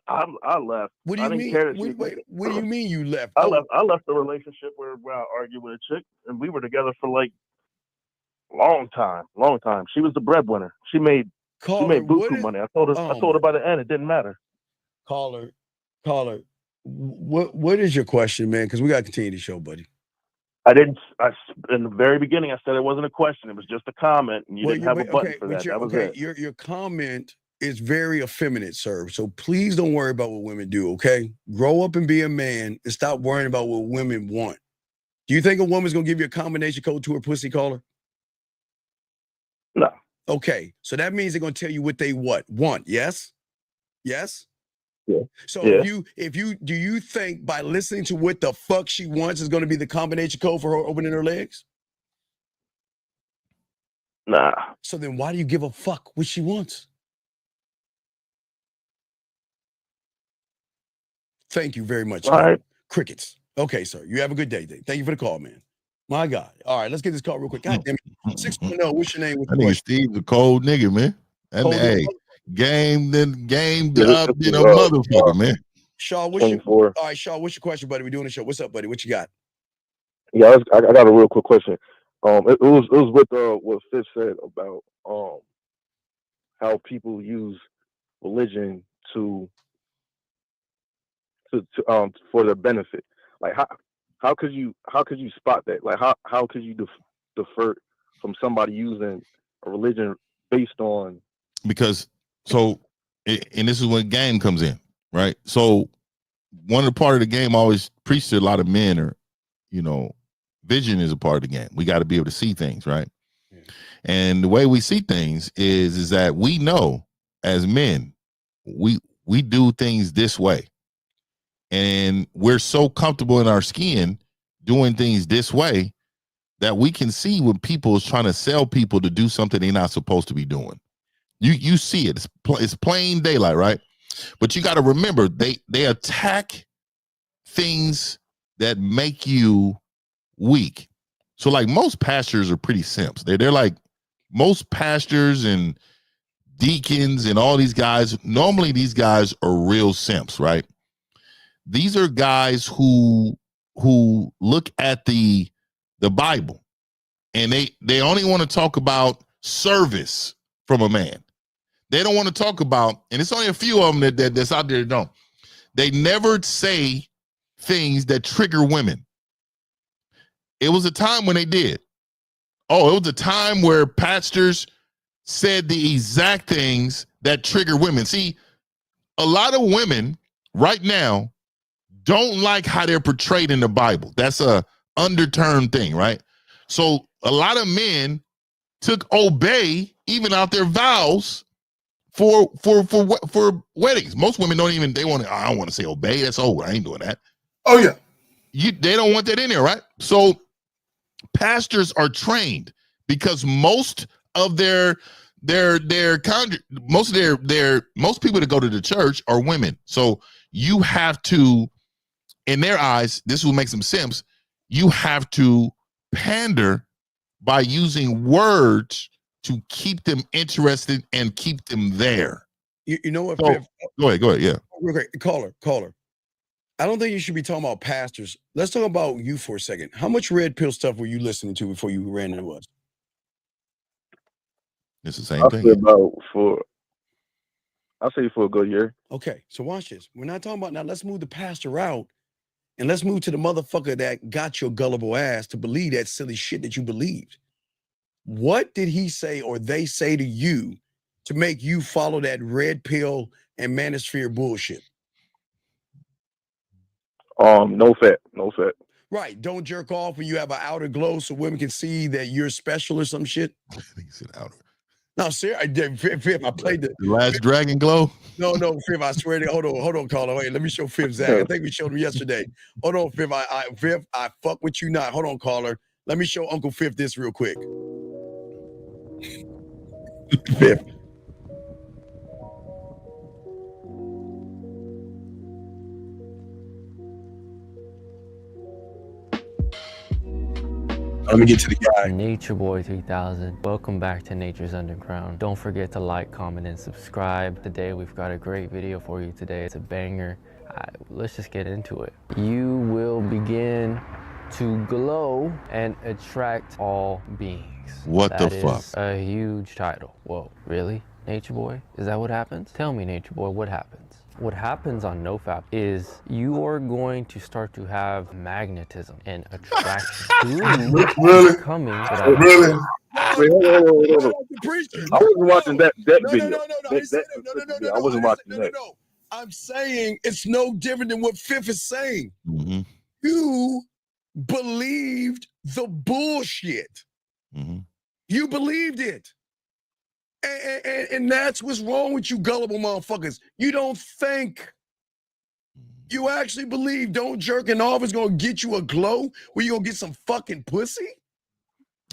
I left. What do I you didn't mean? care that she. What do you mean you left? I left. I left the relationship where I argued with a chick, and we were together for like long time. She was the breadwinner. She made buku money. I told her by the end it didn't matter. Caller, what is your question, man? Because we got to continue the show, buddy. In the very beginning, I said it wasn't a question. It was just a comment, and you didn't have a button for that. That was it. Your comment is very effeminate, sir. So please don't worry about what women do, okay? Grow up and be a man and stop worrying about what women want. Do you think a woman's going to give you a combination code to her pussy, caller? No. Okay, so that means they're going to tell you what they want, yes? Yes? Yeah. So yeah. do you think by listening to what the fuck she wants is going to be the combination code for her opening her legs? Nah. So then why do you give a fuck what she wants? Thank you very much. All right. Crickets. Okay, sir. You have a good day. Thank you for the call, man. My God. All right, let's get this call real quick. God damn it. 610, what's your name? I think Steve's a cold nigga, man. And hey, game up in a motherfucker, man. Shaw, what's your Shaw, what's your question, buddy? We're doing the show. What's up, buddy? What you got? Yeah, I got a real quick question. It was with what Fitz said about how people use religion to for their benefit. Like how could you spot that? Like how could you defer from somebody using a religion based on? Because and this is when game comes in, right? So one of the part of the game I always preach to a lot of men are, vision is a part of the game. We got to be able to see things, right? Yeah. And the way we see things is that we know as men, we do things this way. And we're so comfortable in our skin doing things this way that we can see when people is trying to sell people to do something they're not supposed to be doing. You see it. It's plain daylight, right? But you got to remember, they attack things that make you weak. So like most pastors are pretty simps. They're like most pastors and deacons and all these guys. Normally these guys are real simps, right? These are guys who look at the Bible and they only want to talk about service from a man. They don't want to talk about, and it's only a few of them that's out there that don't. They never say things that trigger women. It was a time when they did. Oh, it was a time where pastors said the exact things that trigger women. See, a lot of women right now don't like how they're portrayed in the Bible. That's a underturned thing, right? So a lot of men took obey even out their vows for weddings. Most women don't even, I don't want to say obey. That's old. I ain't doing that. Oh yeah. They don't want that in there, right? So pastors are trained because most people that go to the church are women. So you have to, in their eyes, this will make some sense. You have to pander by using words to keep them interested and keep them there. You know what? So, go ahead. Yeah. Okay, caller. I don't think you should be talking about pastors. Let's talk about you for a second. How much red pill stuff were you listening to before you ran into us? It's the same thing. I'll say for a good year. Okay, so watch this. We're not talking about now. Let's move the pastor out and let's move to the motherfucker that got your gullible ass to believe that silly shit that you believed. What did he say or they say to you to make you follow that red pill and manosphere bullshit? No fat. Right. Don't jerk off when you have an outer glow so women can see that you're special or some shit. He said outer. No, sir. I did. Fifth, I played the last dragon glow. No, Fifth. I swear to hold on, caller. Wait, let me show Fifth Zach. I think we showed him yesterday. Hold on, Fifth. Fifth, I fuck with you not. Hold on, caller. Let me show Uncle Fifth this real quick. Fifth. Let me get to the guy. Nature Boy 3000. Welcome back to Nature's Underground. Don't forget to like, comment, and subscribe. Today we've got a great video for you today. It's a banger. Let's just get into it. You will begin to glow and attract all beings. What the fuck? That is a huge title. Whoa, really? Nature Boy? Is that what happens? Tell me, Nature Boy, what happens? What happens on NoFap is you are going to start to have magnetism and attraction through Really? coming. Really? Wait, hold on. I wasn't watching that video. I wasn't watching that. No. I'm saying it's no different than what Fifth is saying. Mm-hmm. You believed the bullshit. Mm-hmm. You believed it. And that's what's wrong with you gullible motherfuckers. You don't think. You actually believe don't jerking off is going to get you a glow where you're going to get some fucking pussy?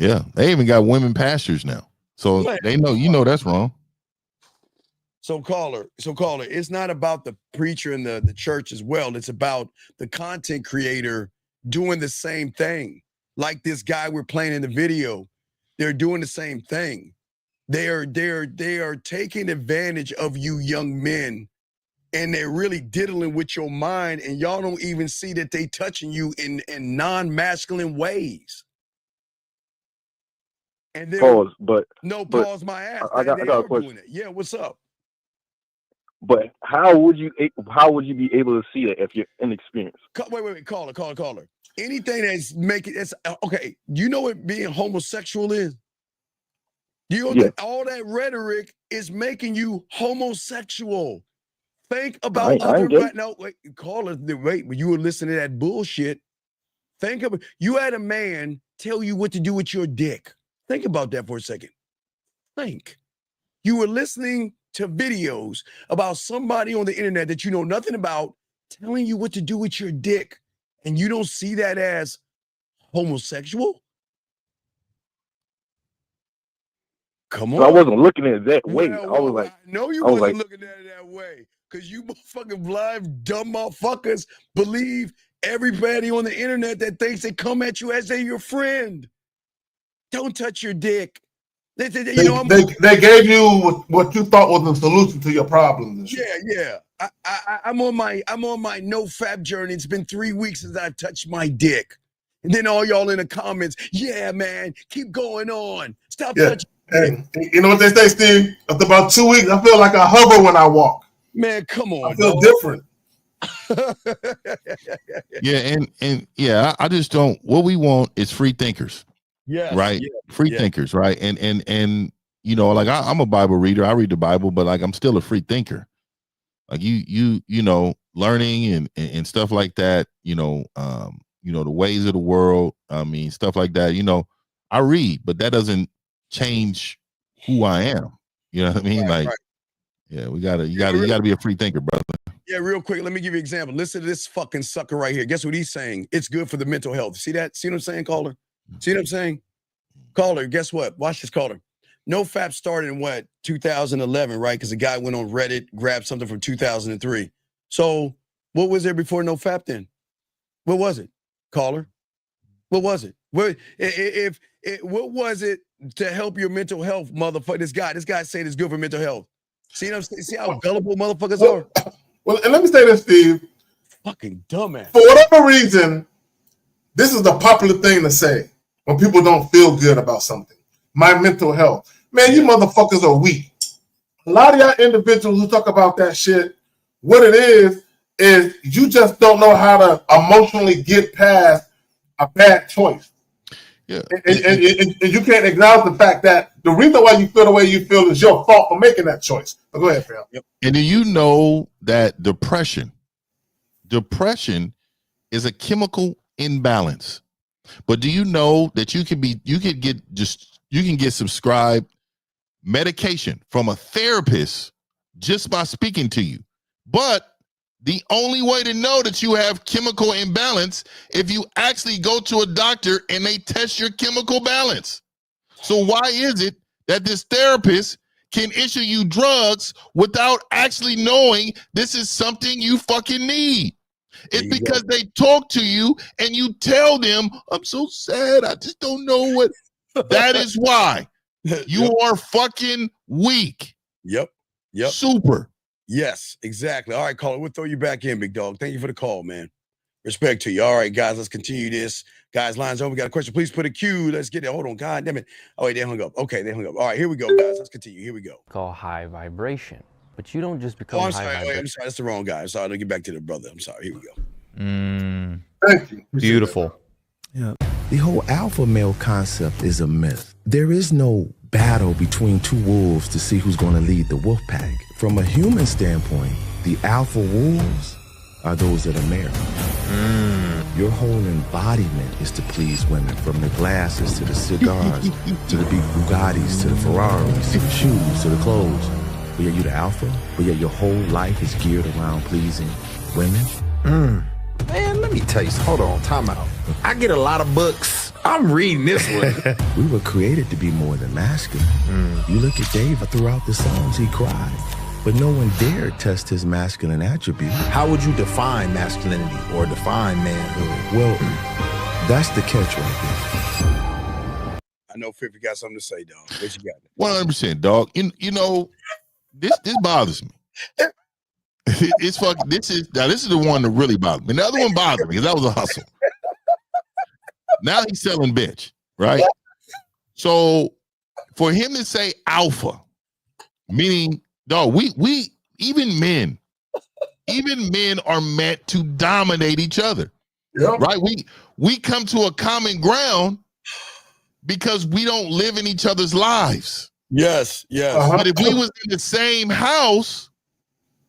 Yeah, they even got women pastors now. So Man, they know, that's wrong. So caller, it's not about the preacher and the church as well. It's about the content creator doing the same thing. Like this guy we're playing in the video. They're doing the same thing. They are taking advantage of you young men, and they're really diddling with your mind, and y'all don't even see that they touching you in non-masculine ways. And then Pause, but pause my ass. I got a question. Doing it. Yeah, what's up? But how would you be able to see that if you're inexperienced? Wait, caller. Anything that's making it's okay. You know what being homosexual is? You know all that rhetoric is making you homosexual. Think about caller. Wait, when you were listening to that bullshit, think of you had a man tell you what to do with your dick. Think about that for a second. Think. You were listening to videos about somebody on the internet that you know nothing about telling you what to do with your dick, and you don't see that as homosexual? Come on. So I wasn't looking at it that way. Well, I was like, no, you wasn't looking at it that way. Because you fucking blind, dumb motherfuckers believe everybody on the internet that thinks they come at you as they're your friend. Don't touch your dick. They gave you what you thought was the solution to your problems. And shit. Yeah. I'm on my no fap journey. It's been 3 weeks since I touched my dick. And then all y'all in the comments, yeah, man, keep going on. Stop touching. Hey, you know what they say, Steve? After about 2 weeks, I feel like I hover when I walk. Man, come on. I feel different. I just don't. What we want is free thinkers. Yeah. Right. Free thinkers. Right. And like I'm a Bible reader. I read the Bible, but like I'm still a free thinker. Like you learning and stuff like that. The ways of the world. I mean, stuff like that. I read, but that doesn't change who I am. You know what I mean? Right. Yeah, you gotta be a free thinker, brother. Yeah, real quick, let me give you an example. Listen to this fucking sucker right here. Guess what he's saying? It's good for the mental health. See that? See what I'm saying, caller? See what I'm saying? Caller, guess what? Watch this, caller. NoFap started in 2011, right? Because the guy went on Reddit, grabbed something from 2003. So what was there before NoFap then? What was it, caller? What was it? What was it to help your mental health, motherfucker? This guy saying it's good for mental health. See how gullible motherfuckers are? Well, and let me say this, Steve. Fucking dumbass. For whatever reason, this is the popular thing to say when people don't feel good about something. My mental health. Man, you motherfuckers are weak. A lot of y'all individuals who talk about that shit, what it is you just don't know how to emotionally get past a bad choice. Yeah. And you can't acknowledge the fact that the reason why you feel the way you feel is your fault for making that choice. But go ahead, Phil. Yep. And do you know that depression is a chemical imbalance? But do you know that you can get subscribed medication from a therapist just by speaking to you? But the only way to know that you have chemical imbalance if you actually go to a doctor and they test your chemical balance. So why is it that this therapist can issue you drugs without actually knowing this is something you fucking need? It's because they talk to you and you tell them, I'm so sad. I just don't know what. That is why you are fucking weak. Yep. Super. Yes, exactly. All right, caller, we'll throw you back in, big dog. Thank you for the call, man. Respect to you. All right, guys, let's continue this. Guys, lines over. We got a question. Please put a cue. Let's get it. Hold on. God damn it. Oh, wait, they hung up. Okay, they hung up. All right, here we go, guys. Let's continue. Here we go. Called high vibration. But you don't just become Oh, I'm high sorry. vibration. Wait, I'm sorry. That's the wrong guy. I'm sorry. Let's get back to the brother. I'm sorry. Here we go. Thank you. Beautiful. Yeah. The whole alpha male concept is a myth. There is no battle between two wolves to see who's going to lead the wolf pack. From a human standpoint, the alpha wolves are those that are married. Your whole embodiment is to please women, from the glasses to the cigars, to the big Bugattis, to the Ferraris, to the shoes, to the clothes. But yet you're the alpha, but yet your whole life is geared around pleasing women. Man, let me tell you, hold on, time out. I get a lot of books. I'm reading this one. We were created to be more than masculine. You look at David throughout the Psalms, he cried, but no one dared test his masculine attribute. How would you define masculinity or define manhood? Well, that's the catch right there. I know Fifth, you got something to say, dog. What you got? 100%, dog. You know, this bothers me. It's fucking. This is the one that really bothered me. The other one bothered me because that was a hustle. Now he's selling bitch, right? So for him to say alpha, meaning, dog, we even men are meant to dominate each other, right? We come to a common ground because we don't live in each other's lives. Yes. But if we was in the same house,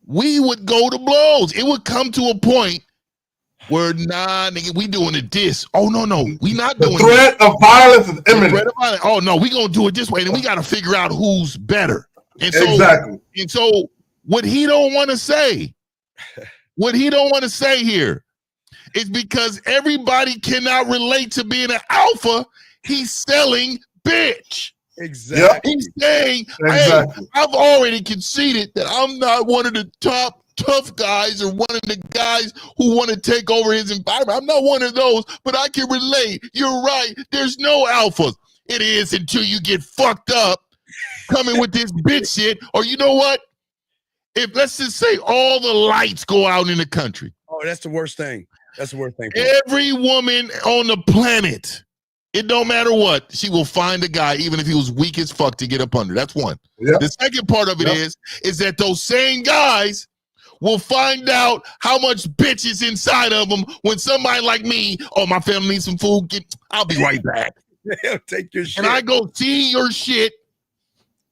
we would go to blows. It would come to a point where, nah, nigga, we doing it this. Oh, no, we not doing it. The threat of violence is imminent. Oh, no, we gonna do it this way, and we got to figure out who's better. And so, Exactly. And so, what he don't want to say here is because everybody cannot relate to being an alpha, he's selling bitch. Exactly. He's saying, hey, I've already conceded that I'm not one of the top tough guys or one of the guys who want to take over his environment. I'm not one of those, but I can relate. You're right. There's no alphas. It is until you get fucked up coming with this bitch shit. Or you know what? If let's just say all the lights go out in the country. Oh, that's the worst thing. That's the worst thing. Every woman on the planet, it don't matter what, she will find a guy, even if he was weak as fuck, to get up under. That's one. Yep. The second part of it is that those same guys will find out how much bitch is inside of them when somebody like me, oh, my family needs some food, I'll be right back. Take your shit. And I go see your shit.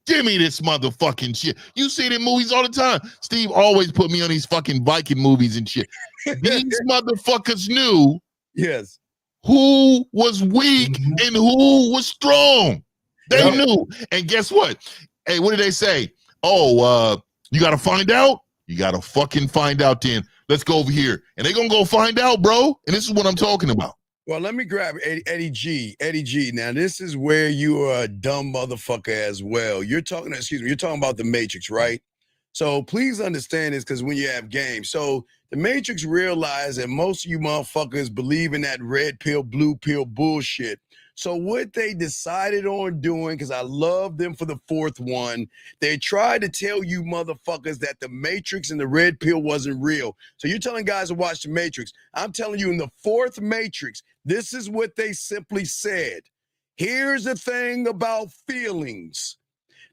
Give me this motherfucking shit. You see it in movies all the time. Steve always put me on these fucking Viking movies and shit. These motherfuckers knew who was weak and who was strong. They knew. And guess what? Hey, what did they say? Oh, you got to find out? You got to fucking find out then. Let's go over here. And they're going to go find out, bro. And this is what I'm talking about. Well, let me grab Eddie G. Eddie G. Now, this is where you are a dumb motherfucker as well. You're talking about the Matrix, right? So please understand this, because when you have games. So the Matrix realized that most of you motherfuckers believe in that red pill, blue pill bullshit. So what they decided on doing, because I love them for the fourth one, they tried to tell you motherfuckers that the Matrix and the red pill wasn't real. So you're telling guys to watch the Matrix. I'm telling you, in the fourth Matrix, this is what they simply said. Here's the thing about feelings.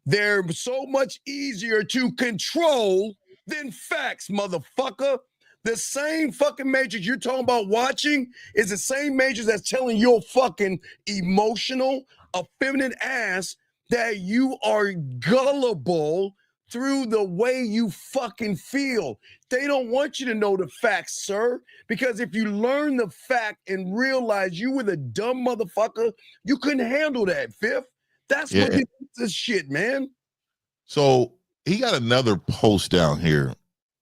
They're so much easier to control than facts, motherfucker. The same fucking Matrix you're talking about watching is the same Matrix that's telling your fucking emotional, effeminate ass that you are gullible through the way you fucking feel. They don't want you to know the facts, sir, because if you learn the fact and realize you were the dumb motherfucker, you couldn't handle that, Fifth. That's what this shit, man. So he got another post down here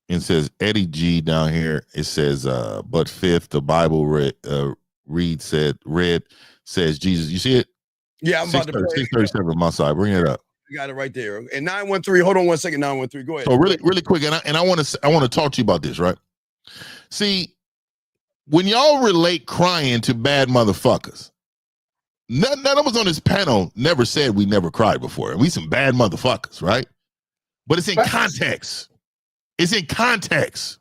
and says Eddie G down here. It says, but Fifth, the Bible read says Jesus. You see it? Yeah, I'm about to play 637 on my side. Bring it up. You got it right there. And 913. Hold on one second. 913. Go ahead. So really quick, and I want to talk to you about this, right? See, when y'all relate crying to bad motherfuckers, none of us on this panel never said we never cried before. And we some bad motherfuckers, right? But it's in context. It's in context.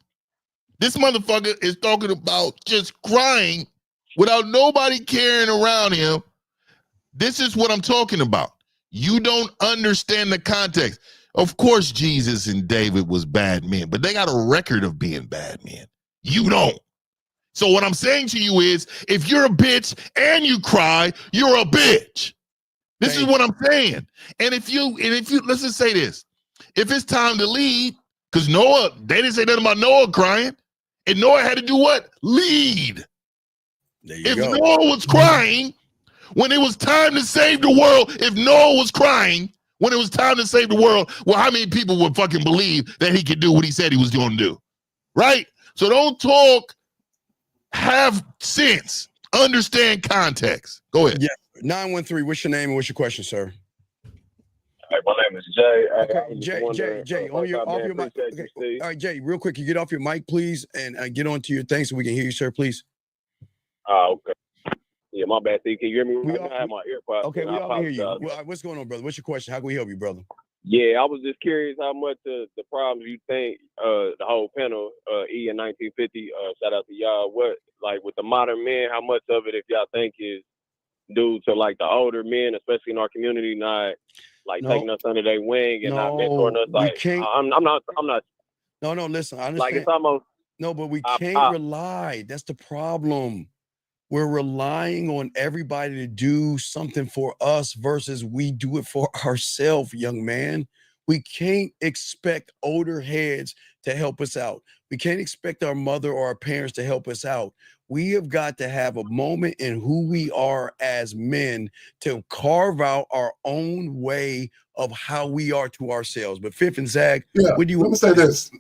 This motherfucker is talking about just crying without nobody caring around him. This is what I'm talking about. You don't understand the context. Of course, Jesus and David was bad men, but they got a record of being bad men. You don't. So what I'm saying to you is, if you're a bitch and you cry, you're a bitch. This is what I'm saying. And if you, let's just say this. If it's time to lead, because Noah, they didn't say nothing about Noah crying. And Noah had to do what? Lead. If Noah was crying when it was time to save the world, if Noah was crying when it was time to save the world, well, how many people would fucking believe that he could do what he said he was going to do? Right? So don't talk, have sense, understand context. Go ahead. Yeah. 913, what's your name and what's your question, sir? Hey, my name is Jay. Okay, Jay, off your mic. Okay. All right, Jay, real quick, you get off your mic, please, and get on to your thing so we can hear you, sir, please. Okay. Yeah, my bad. Can you hear me? I have my earpods. Okay, we all hear you. What's going on, brother? What's your question? How can we help you, brother? Yeah, I was just curious how much the problems you think the whole panel, E in 1950, shout out to y'all. What, like with the modern men, how much of it, if y'all think, is due to like the older men, especially in our community, not like taking us under their wing and not mentoring us? Like, I'm not. No, listen, I understand. Like, it's almost. No, but we can't rely. That's the problem. We're relying on everybody to do something for us versus we do it for ourselves, young man. We can't expect older heads to help us out. We can't expect our mother or our parents to help us out. We have got to have a moment in who we are as men to carve out our own way of how we are to ourselves. But Fifth and Zag, what do you let me say this?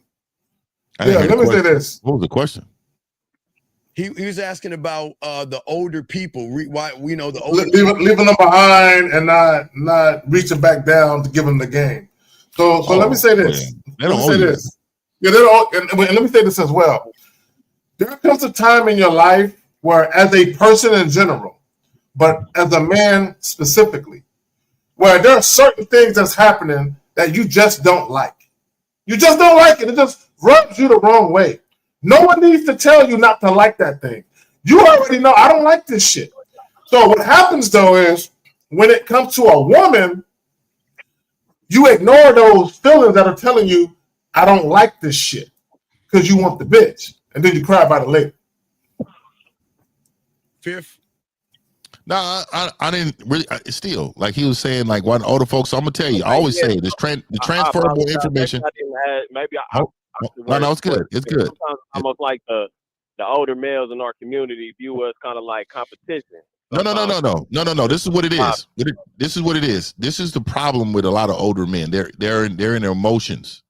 Let me say this. What was the question? He was asking about the older people. Why we know the older leaving them behind and not reaching back down to give them the game. So let me say this. Let me say this. Yeah, and let me say this as well. There comes a time in your life where, as a person in general, but as a man specifically, where there are certain things that's happening that you just don't like. You just don't like it. It just rubs you the wrong way. No one needs to tell you not to like that thing. You already know, I don't like this shit. So what happens, though, is when it comes to a woman, you ignore those feelings that are telling you, I don't like this shit, because you want the bitch. And then you cry about it later. Fifth? No, I didn't really. Still, like he was saying, like one older folks. So I'm gonna tell you. I always say this: the transferable information. Maybe No, it's good. It's good. Sometimes almost like the older males in our community view us kind of like competition. No. This is what it is. This is what it is. This is the problem with a lot of older men. They're in their emotions.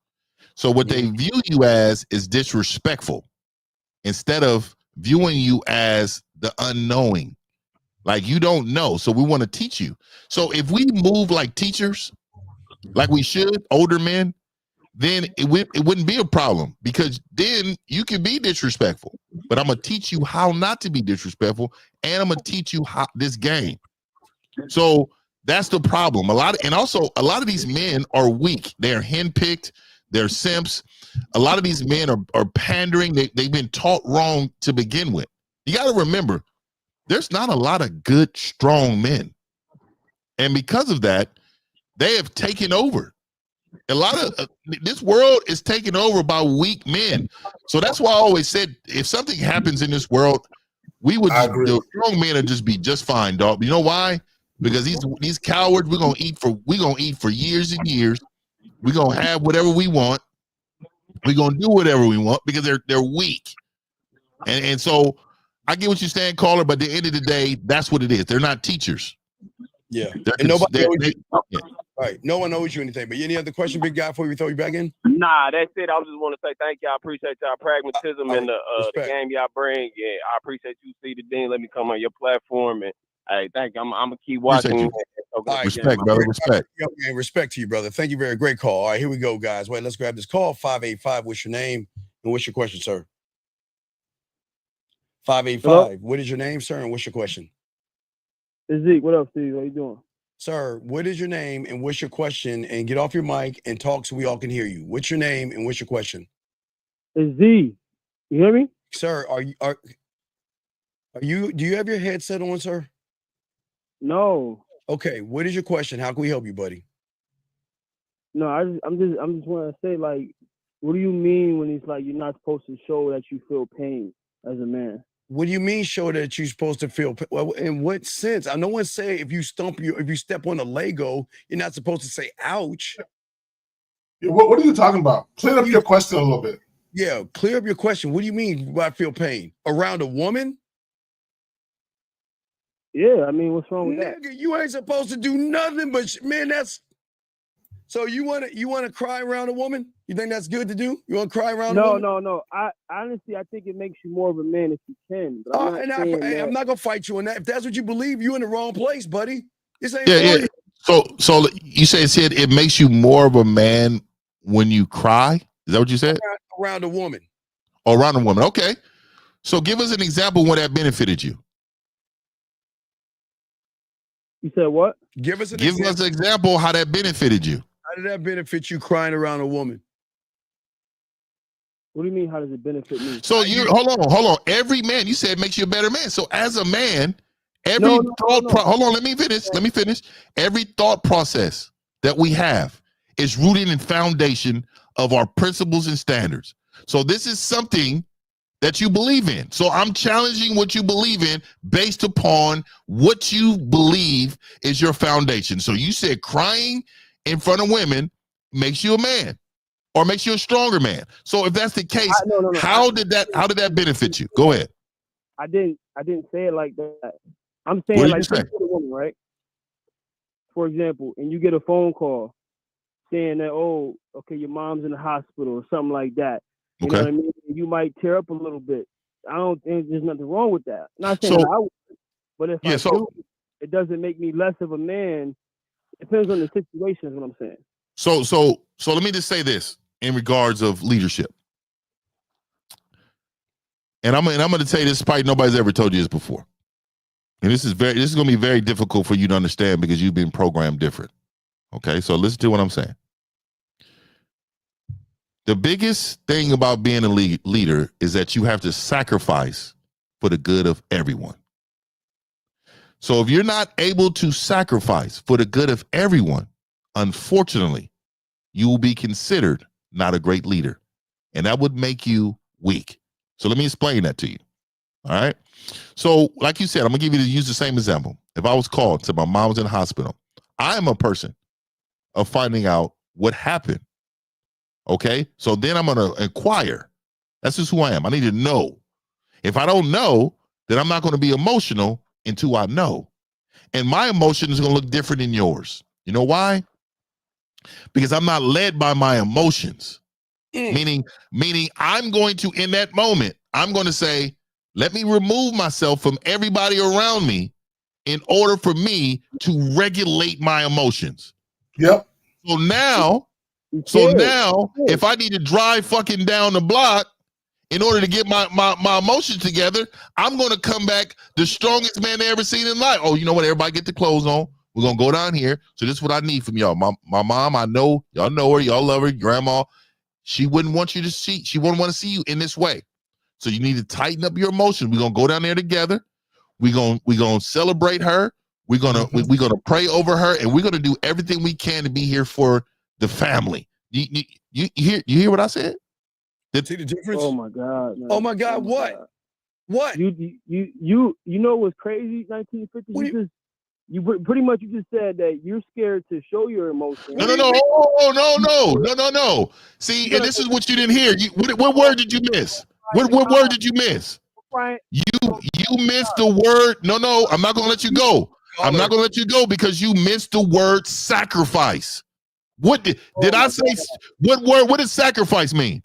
So what they view you as is disrespectful, instead of viewing you as the unknowing. Like, you don't know, so we want to teach you. So if we move like teachers, like we should, older men, then it wouldn't be a problem, because then you can be disrespectful. But I'm gonna teach you how not to be disrespectful, and I'm gonna teach you how this game. So that's the problem. A lot of these men are weak. They're henpicked. They're simps. A lot of these men are pandering. They've been taught wrong to begin with. You got to remember, there's not a lot of good, strong men. And because of that, they have taken over. A lot of this world is taken over by weak men. So that's why I always said, if something happens in this world, the strong men will just be just fine, dog. You know why? Because these cowards, we're gonna eat for years and years. We're gonna have whatever we want. We're gonna do whatever we want because they're weak. And so I get what you're saying, caller, but at the end of the day, that's what it is. They're not teachers. Yeah. And nobody knows you. Right. No one owes you anything. But any other question, big guy, before we throw you back in? Nah, that's it. I just want to say thank y'all. I appreciate y'all pragmatism and the game y'all bring. Yeah, I appreciate you, C. the Dean. Let me come on your platform, and hey, thank you. I'm gonna keep watching. Respect, brother. Respect. Respect to you, brother. Thank you. Very great call. All right, here we go, guys. Wait, let's grab this call. 585. What's your name and what's your question, sir? 585. What is your name, sir, and what's your question? It's Zeke. What up, Steve? How you doing? Sir, what is your name and what's your question? And get off your mic and talk so we all can hear you. What's your name and what's your question? It's Z. You hear me? Sir, do you have your headset on, sir? No. Okay, what is your question? How can we help you, buddy? No, I'm just want to say, like, what do you mean when it's like you're not supposed to show that you feel pain as a man? What do you mean show that you're supposed to feel? Well, in what sense? I no one say if you step on a Lego, you're not supposed to say ouch. What are you talking about? Clear up your question a little bit. Yeah, clear up your question. What do you mean by feel pain? Around a woman? Yeah, I mean, what's wrong with that? Nigga, you ain't supposed to do nothing but man, that's so you wanna cry around a woman? You think that's good to do? You wanna cry around a woman? No. I honestly, I think it makes you more of a man if you can. But I'm I'm not gonna fight you on that. If that's what you believe, you're in the wrong place, buddy. This ain't Yeah, for yeah. you. So you said it makes you more of a man when you cry. Is that what you said? Around a woman. Oh, around a woman. Okay. So give us an example where that benefited you. You said what? Give us an example how that benefited you. How did that benefit you crying around a woman? What do you mean? How does it benefit me? So you hold on. Every man, you said makes you a better man. So as a man, hold on, let me finish. Every thought process that we have is rooted in foundation of our principles and standards. So this is something that you believe in. So I'm challenging what you believe in based upon what you believe is your foundation. So you said crying in front of women makes you a man or makes you a stronger man. So if that's the case, how did that benefit you? Go ahead. I didn't say it like that. I'm saying like you get a woman, right? For example, and you get a phone call saying that, oh, okay, your mom's in the hospital or something like that. You know what I mean? You might tear up a little bit. I don't think there's nothing wrong with that. Not saying that I would, but if I do, it doesn't make me less of a man. It depends on the situation, is what I'm saying. So let me just say this in regards of leadership. And I'm going to tell you this, despite nobody's ever told you this before. And this is going to be very difficult for you to understand because you've been programmed different. Okay, so listen to what I'm saying. The biggest thing about being a leader is that you have to sacrifice for the good of everyone. So if you're not able to sacrifice for the good of everyone, unfortunately, you will be considered not a great leader. And that would make you weak. So let me explain that to you. All right. So like you said, I'm going to use the same example. If I was called to my mom was in the hospital, I am a person of finding out what happened. Okay. So then I'm going to inquire. That's just who I am. I need to know. If I don't know, then I'm not going to be emotional until I know. And my emotion is going to look different than yours. You know why? Because I'm not led by my emotions. Meaning I'm going to, in that moment, I'm going to say, let me remove myself from everybody around me in order for me to regulate my emotions. Yep. So now, if I need to drive fucking down the block in order to get my emotions together, I'm going to come back the strongest man they ever seen in life. Oh, you know what? Everybody get the clothes on. We're going to go down here. So this is what I need from y'all. My mom, I know, y'all know her. Y'all love her. Grandma. She wouldn't want you to see. She wouldn't want to see you in this way. So you need to tighten up your emotions. We're going to go down there together. We're going to celebrate her. We're going to pray over her. And we're going to do everything we can to be here for the family. You hear what I said? See the difference? Oh my God, man. Oh my God, what? God. What? You know what's crazy? 1950. You pretty much just said that you're scared to show your emotions. No. See, and this is what you didn't hear. What word did you miss? What word did you miss? You missed the word. No, I'm not gonna let you go. I'm not gonna let you go because you missed the word sacrifice. What did I say? What does sacrifice mean?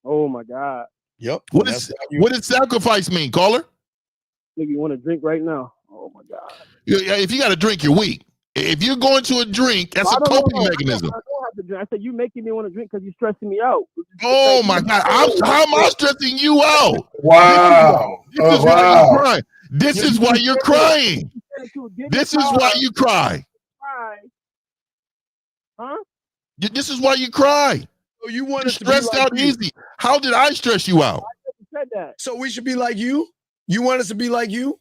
Oh my God. Yep. What does sacrifice mean, caller? Nigga, you want to drink right now? Oh my God. If you got to drink, you're weak. If you're going to a drink, that's a coping mechanism. I don't have to drink. I said you making me want to drink because you're stressing me out. Oh my God. How am I stressing you out? Wow. This is why you're crying. This is why you're crying. This is why you cry. Huh? This is why you cry. So you want You're us to be stressed like out you. easy. How did I stress you out? Said that. So we should be like you? You want us to be like you?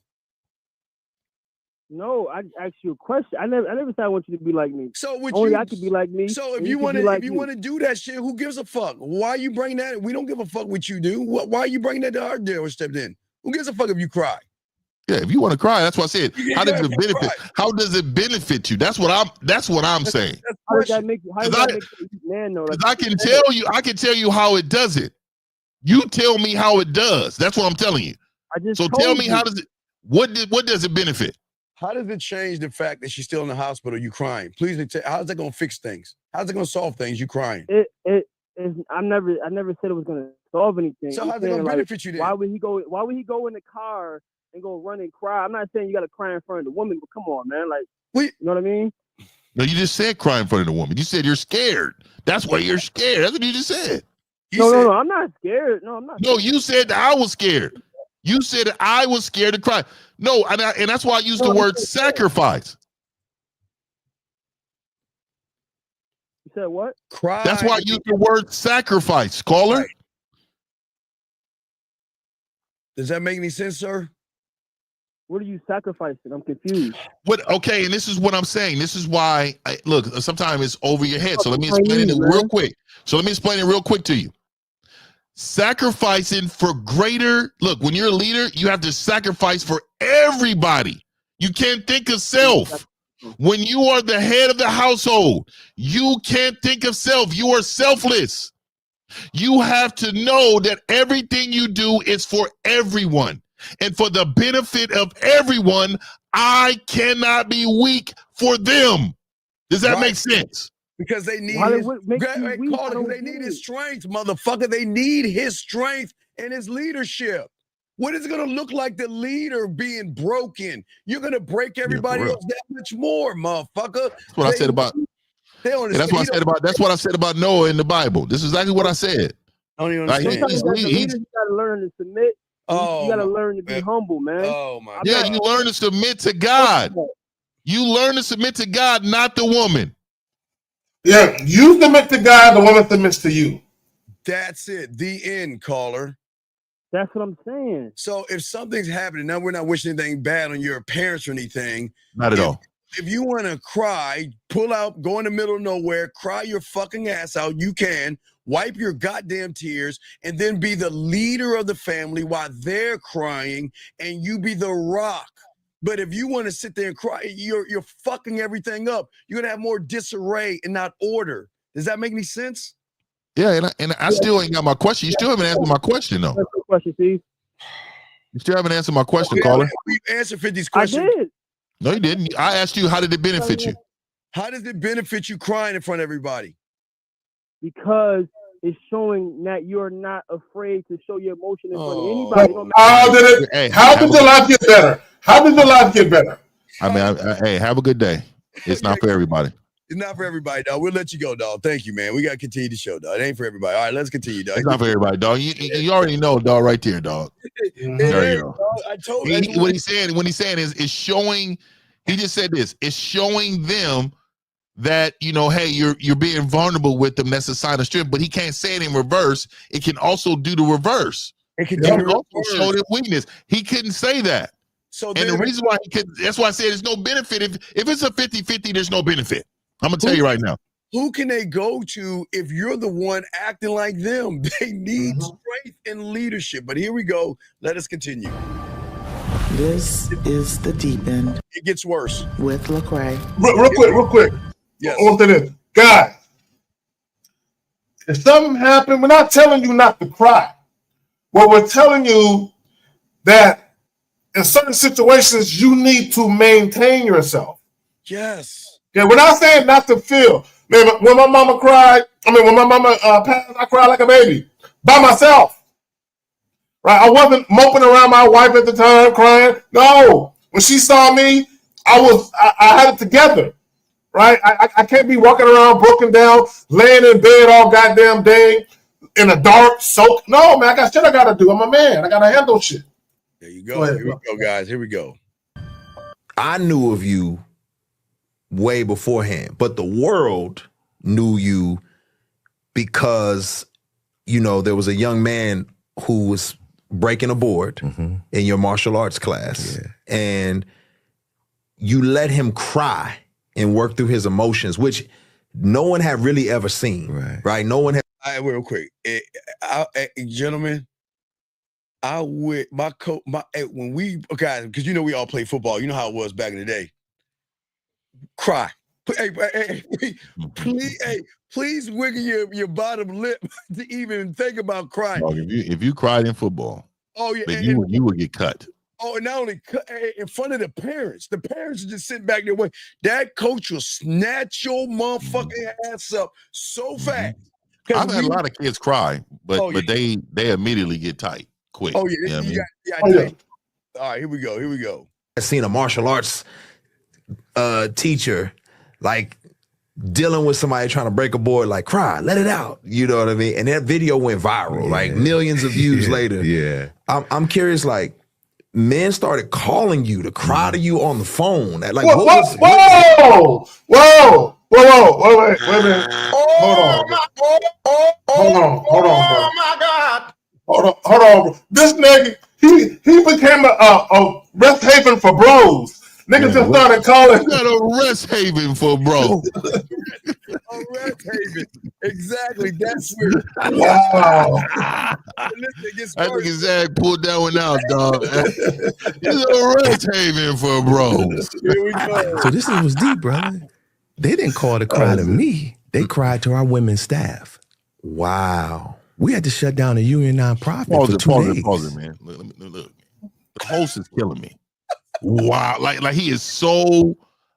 No, I asked you a question. I never said I want you to be like me. So would Only you? I could be like me. So if and you could want be to, like if you me. want to do that shit, who gives a fuck? Why you bring that? We don't give a fuck what you do. Why are you bringing that to our doorstep then? Who gives a fuck if you cry? Yeah, if you want to cry, that's what I said. You How does gotta it benefit? cry. How does it benefit you? That's what I'm saying. How does that make you? How does that make you a man though? Because I can tell you how it does it. You tell me how it does. That's what I'm telling you. I just so told tell me you. how does it? What does it benefit? How does it change the fact that she's still in the hospital? You crying? Please, how's that gonna fix things? How's it gonna solve things? You crying? I never said it was gonna solve anything. So I'm how's it gonna saying, like, benefit you then? Why would he go in the car and go run and cry? I'm not saying you gotta cry in front of the woman, but come on, man. Like, you know what I mean? No, you just said cry in front of the woman. You said you're scared. That's why you're scared. That's what you just said. No, I'm not scared. No, I'm not. No, you said that I was scared. You said that I was scared to cry. No, and that's why I used the word sacrifice. You said what? Cry. That's why I used the word sacrifice, caller. Right. Does that make any sense, sir? What are you sacrificing? I'm confused. What? Okay, and this is what I'm saying. This is why. Look, sometimes it's over your head. So let me explain it real quick. To you. Sacrificing for greater. Look, when you're a leader, you have to sacrifice for everybody. You can't think of self. When you are the head of the household, you can't think of self. You are selfless. You have to know that everything you do is for everyone. And for the benefit of everyone, I cannot be weak for them. Does that make sense? Because they need Why his, would make you weak? I don't they need get his it. strength, motherfucker. They need his strength and his leadership. What is it going to look like the leader being broken? You're going to break everybody else that much more, motherfucker. That's what I said about. And that's what I said about. That's what I said about Noah in the Bible. This is exactly what I said. I don't even Like, understand. Sometimes as a leader, you gotta learn to submit. Oh, you gotta learn to be humble, man. Oh my Yeah, you learn to submit to God. You learn to submit to God, not the woman. Yeah, you submit to God, the woman submits to you. That's it. The end, caller. That's what I'm saying. So if something's happening, now we're not wishing anything bad on your parents or anything. Not at all. If you want to cry, pull out, go in the middle of nowhere, cry your fucking ass out. You can wipe your goddamn tears and then be the leader of the family while they're crying and you be the rock. But if you want to sit there and cry, you're fucking everything up. You're going to have more disarray and not order. Does that make any sense? Yeah, and I still ain't got my question. You still haven't answered my question, though. That's the question, Steve. You still haven't answered my question, Okay, caller. We answered 50's question. I did. No, you didn't. I asked you, how did it benefit you? How does it benefit you crying in front of everybody? Because it's showing that you're not afraid to show your emotion in front of anybody. No How did your life get better? How did your life get better? I mean, hey, have a good day. It's not for everybody. It's not for everybody, dog. We'll let you go, dog. Thank you, man. We got to continue the show, dog. It ain't for everybody. All right, let's continue, dog. It's not for everybody, dog. You already know, dog, right there, dog. There you go. I told you. What he's saying is showing. He just said this. It's showing them that, you know, hey, you're being vulnerable with them. That's a sign of strength. But he can't say it in reverse. It can also do the reverse. It can also show them weakness. He couldn't say that. So and the reason why that's why I said there's no benefit. If it's a 50-50, there's no benefit. I'm gonna tell you right now. Who can they go to if you're the one acting like them? They need strength and leadership. But here we go. Let us continue. This is the deep end. It gets worse. With Lecrae. Real quick. Yes. I'll say this. Guys, if something happened, we're not telling you not to cry. Well, we're telling you that in certain situations, you need to maintain yourself. Yes. Yeah, we're not saying not to feel. Man, when my mama cried, when my mama passed, I cried like a baby by myself. Right? I wasn't moping around my wife at the time crying. No. When she saw me, I had it together. Right? I can't be walking around broken down, laying in bed all goddamn day, in the dark, soak. No, man, I got shit I gotta do. I'm a man. I gotta handle shit. There you go. Here we go, guys. Here we go. I knew of you way beforehand, but the world knew you because, you know, there was a young man who was breaking a board in your martial arts class, and you let him cry and work through his emotions, which no one had really ever seen, right? No one had. All right, real quick, gentlemen. I would my coach when we because you know we all play football. You know how it was back in the day. Cry. Please wiggle your bottom lip to even think about crying. Dog, if you cried in football, you would get cut. Oh, and not only in front of the parents are just sitting back there. That coach will snatch your motherfucking ass up so fast. I've had a lot of kids cry, but they immediately get tight quick. Oh yeah, you know All right, here we go. I've seen a martial arts teacher like dealing with somebody trying to break a board, like cry, let it out. You know what I mean? And that video went viral, like millions of views later. Yeah. I'm curious, like, men started calling you to cry to you on the phone. Like, whoa, wait a minute. Hold on, bro. Hold on, bro. This nigga, he became a rest haven for bros. Niggas just started calling. You got a rest haven for bro. A rest haven. Exactly. That's where. Wow. I think Zach pulled that one out, dog. It's a rest haven for bros. Here we go. So this was deep, brother. They didn't call to cry to me. They cried to our women's staff. Wow. We had to shut down a union nonprofit for 2 days. Pause it, man. Look. The host is killing me. Wow. Like he is so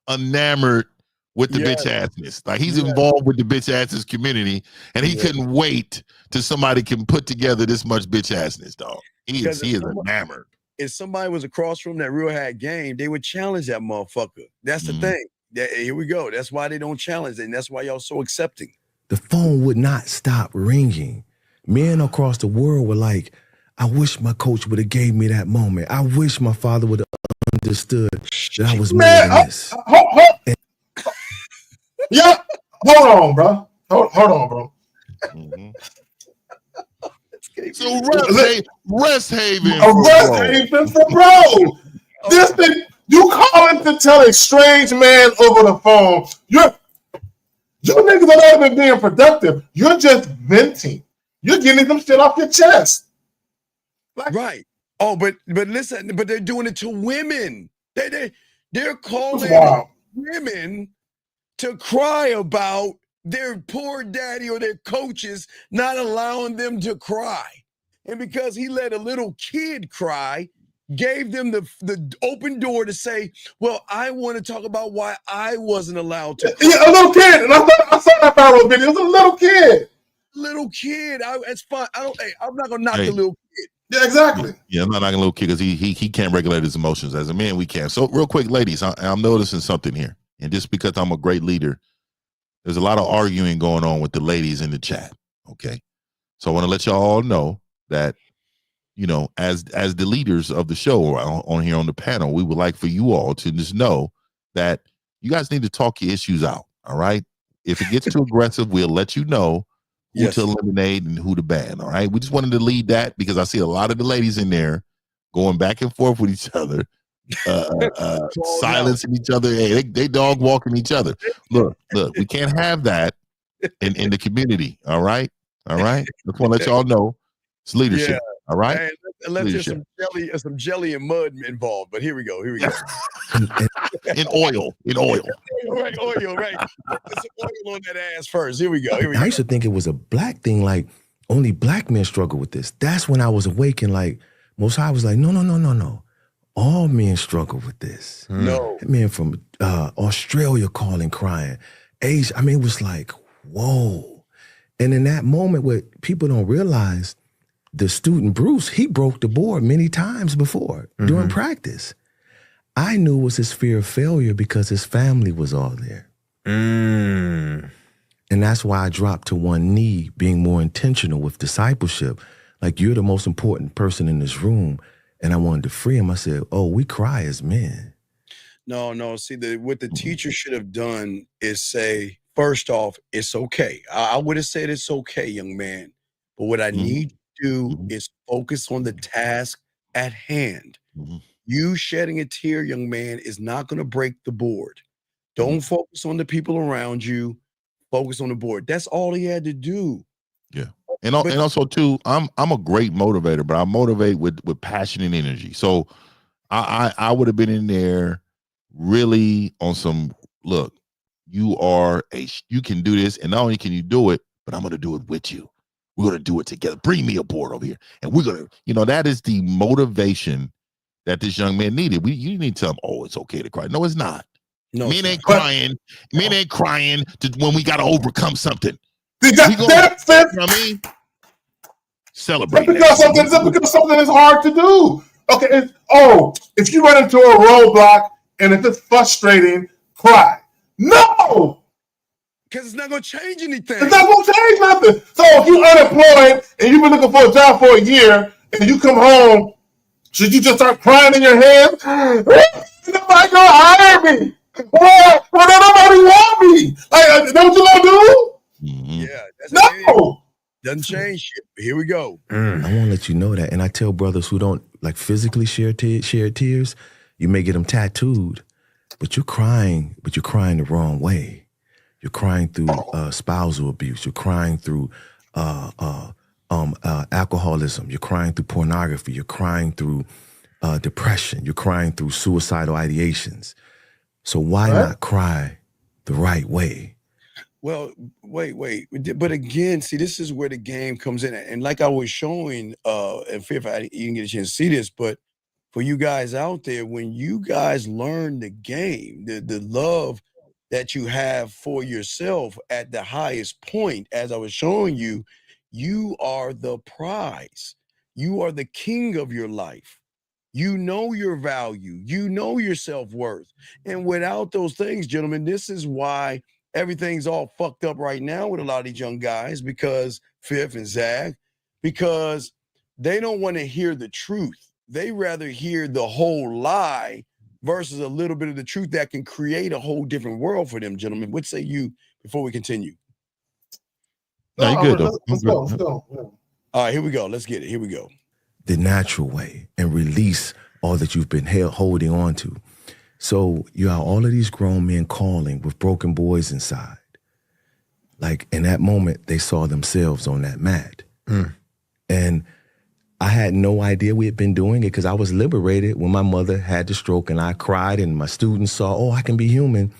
enamored with the bitch assness. Like he's involved with the bitch assness community, and he couldn't wait till somebody can put together this much bitch assness, dog. He is enamored. If somebody was across from that real had game, they would challenge that motherfucker. That's the thing. Here we go. That's why they don't challenge it, and that's why y'all so accepting. The phone would not stop ringing. Men across the world were like, I wish my coach would have gave me that moment. I wish my father would have understood that I was more than this. Yeah, hold on, bro. Hold on, bro. So rest haven. A rest haven for bro. This thing, you calling to tell a strange man over the phone. You niggas are not even being productive. You're just venting. You're getting some shit off your chest. Right. Oh, but listen, but they're doing it to women. They're calling women to cry about their poor daddy or their coaches not allowing them to cry. And because he let a little kid cry, gave them the open door to say, well, I want to talk about why I wasn't allowed to cry. Yeah, a little kid. And I saw that viral video. It was a little kid. Little kid. It's fine. I'm not gonna knock the little kid. Yeah, exactly. Yeah, I'm not knocking a little kid because he can't regulate his emotions. As a man, we can. So real quick, ladies, I'm noticing something here. And just because I'm a great leader, there's a lot of arguing going on with the ladies in the chat. Okay. So I want to let y'all all know that, you know, as the leaders of the show or on here on the panel, we would like for you all to just know that you guys need to talk your issues out. All right. If it gets too aggressive, we'll let you know who to eliminate and who to ban. All right. We just wanted to lead that because I see a lot of the ladies in there going back and forth with each other, silencing each other. Hey, they dog walking each other. Look, we can't have that in the community. All right. Just want to let y'all know it's leadership. Yeah. All right. Hey, unless there's some jelly and mud involved, but here we go. in oil. Right, oil, right. Put some oil on that ass first. Here we go. I used to think it was a black thing, like only black men struggle with this. That's when I was awakened, like Most High was like, no. All men struggle with this. No. Men from Australia calling, crying. Asia, I mean, it was like, whoa. And in that moment, what people don't realize, the student Bruce, he broke the board many times before during practice. I knew it was his fear of failure because his family was all there. And that's why I dropped to one knee, being more intentional with discipleship. Like, you're the most important person in this room. And I wanted to free him. I said, oh, we cry as men. No. See, what the teacher should have done is say, first off, it's okay. I would have said it's okay, young man. But what I need to do is focus on the task at hand. You shedding a tear, young man, is not going to break the board. Don't focus on the people around you. Focus on the board. That's all he had to do. Yeah. And also too, I'm a great motivator, but I motivate with passion and energy. So I would have been in there really on some, look, you can do this, and not only can you do it, but I'm gonna do it with you. We're gonna do it together. Bring me aboard over here. And we're gonna, that is the motivation that this young man needed. You need to tell him, oh, it's okay to cry. No, it's not. No, men ain't crying. Men ain't crying when we gotta overcome something. That's what I mean? Celebrate. Because something is hard to do. Okay, if you run into a roadblock and it's just frustrating, cry. No! Because it's not going to change anything. It's not going to change nothing. So if you're unemployed and you've been looking for a job for a year and you come home, should you just start crying in your hands? Nobody gonna hire me. Why nobody want me? Like, that what you gonna do? Yeah. No. Doesn't change shit. Here we go. I want to let you know that. And I tell brothers who don't like physically share tears, you may get them tattooed, but you're crying the wrong way. You're crying through spousal abuse. You're crying through alcoholism. You're crying through pornography. You're crying through depression. You're crying through suicidal ideations. So why not cry the right way? Well, wait. But again, see, this is where the game comes in. And like I was showing, and Fifth, you didn't get a chance to see this, but for you guys out there, when you guys learn the game, the love that you have for yourself at the highest point, as I was showing you, you are the prize. You are the king of your life. You know your value. You know your self-worth. And without those things, gentlemen, this is why everything's all fucked up right now with a lot of these young guys, because Fifth and Zag, because they don't want to hear the truth. They rather hear the whole lie versus a little bit of the truth that can create a whole different world for them, gentlemen. What say you before we continue? No, you're good, Let's go. All right, here we go. Let's get it. Here we go. The natural way, and release all that you've been holding on to. So you have all of these grown men calling with broken boys inside. Like, in that moment, they saw themselves on that mat. And I had no idea we had been doing it, because I was liberated when my mother had the stroke and I cried, and my students saw, oh, I can be human,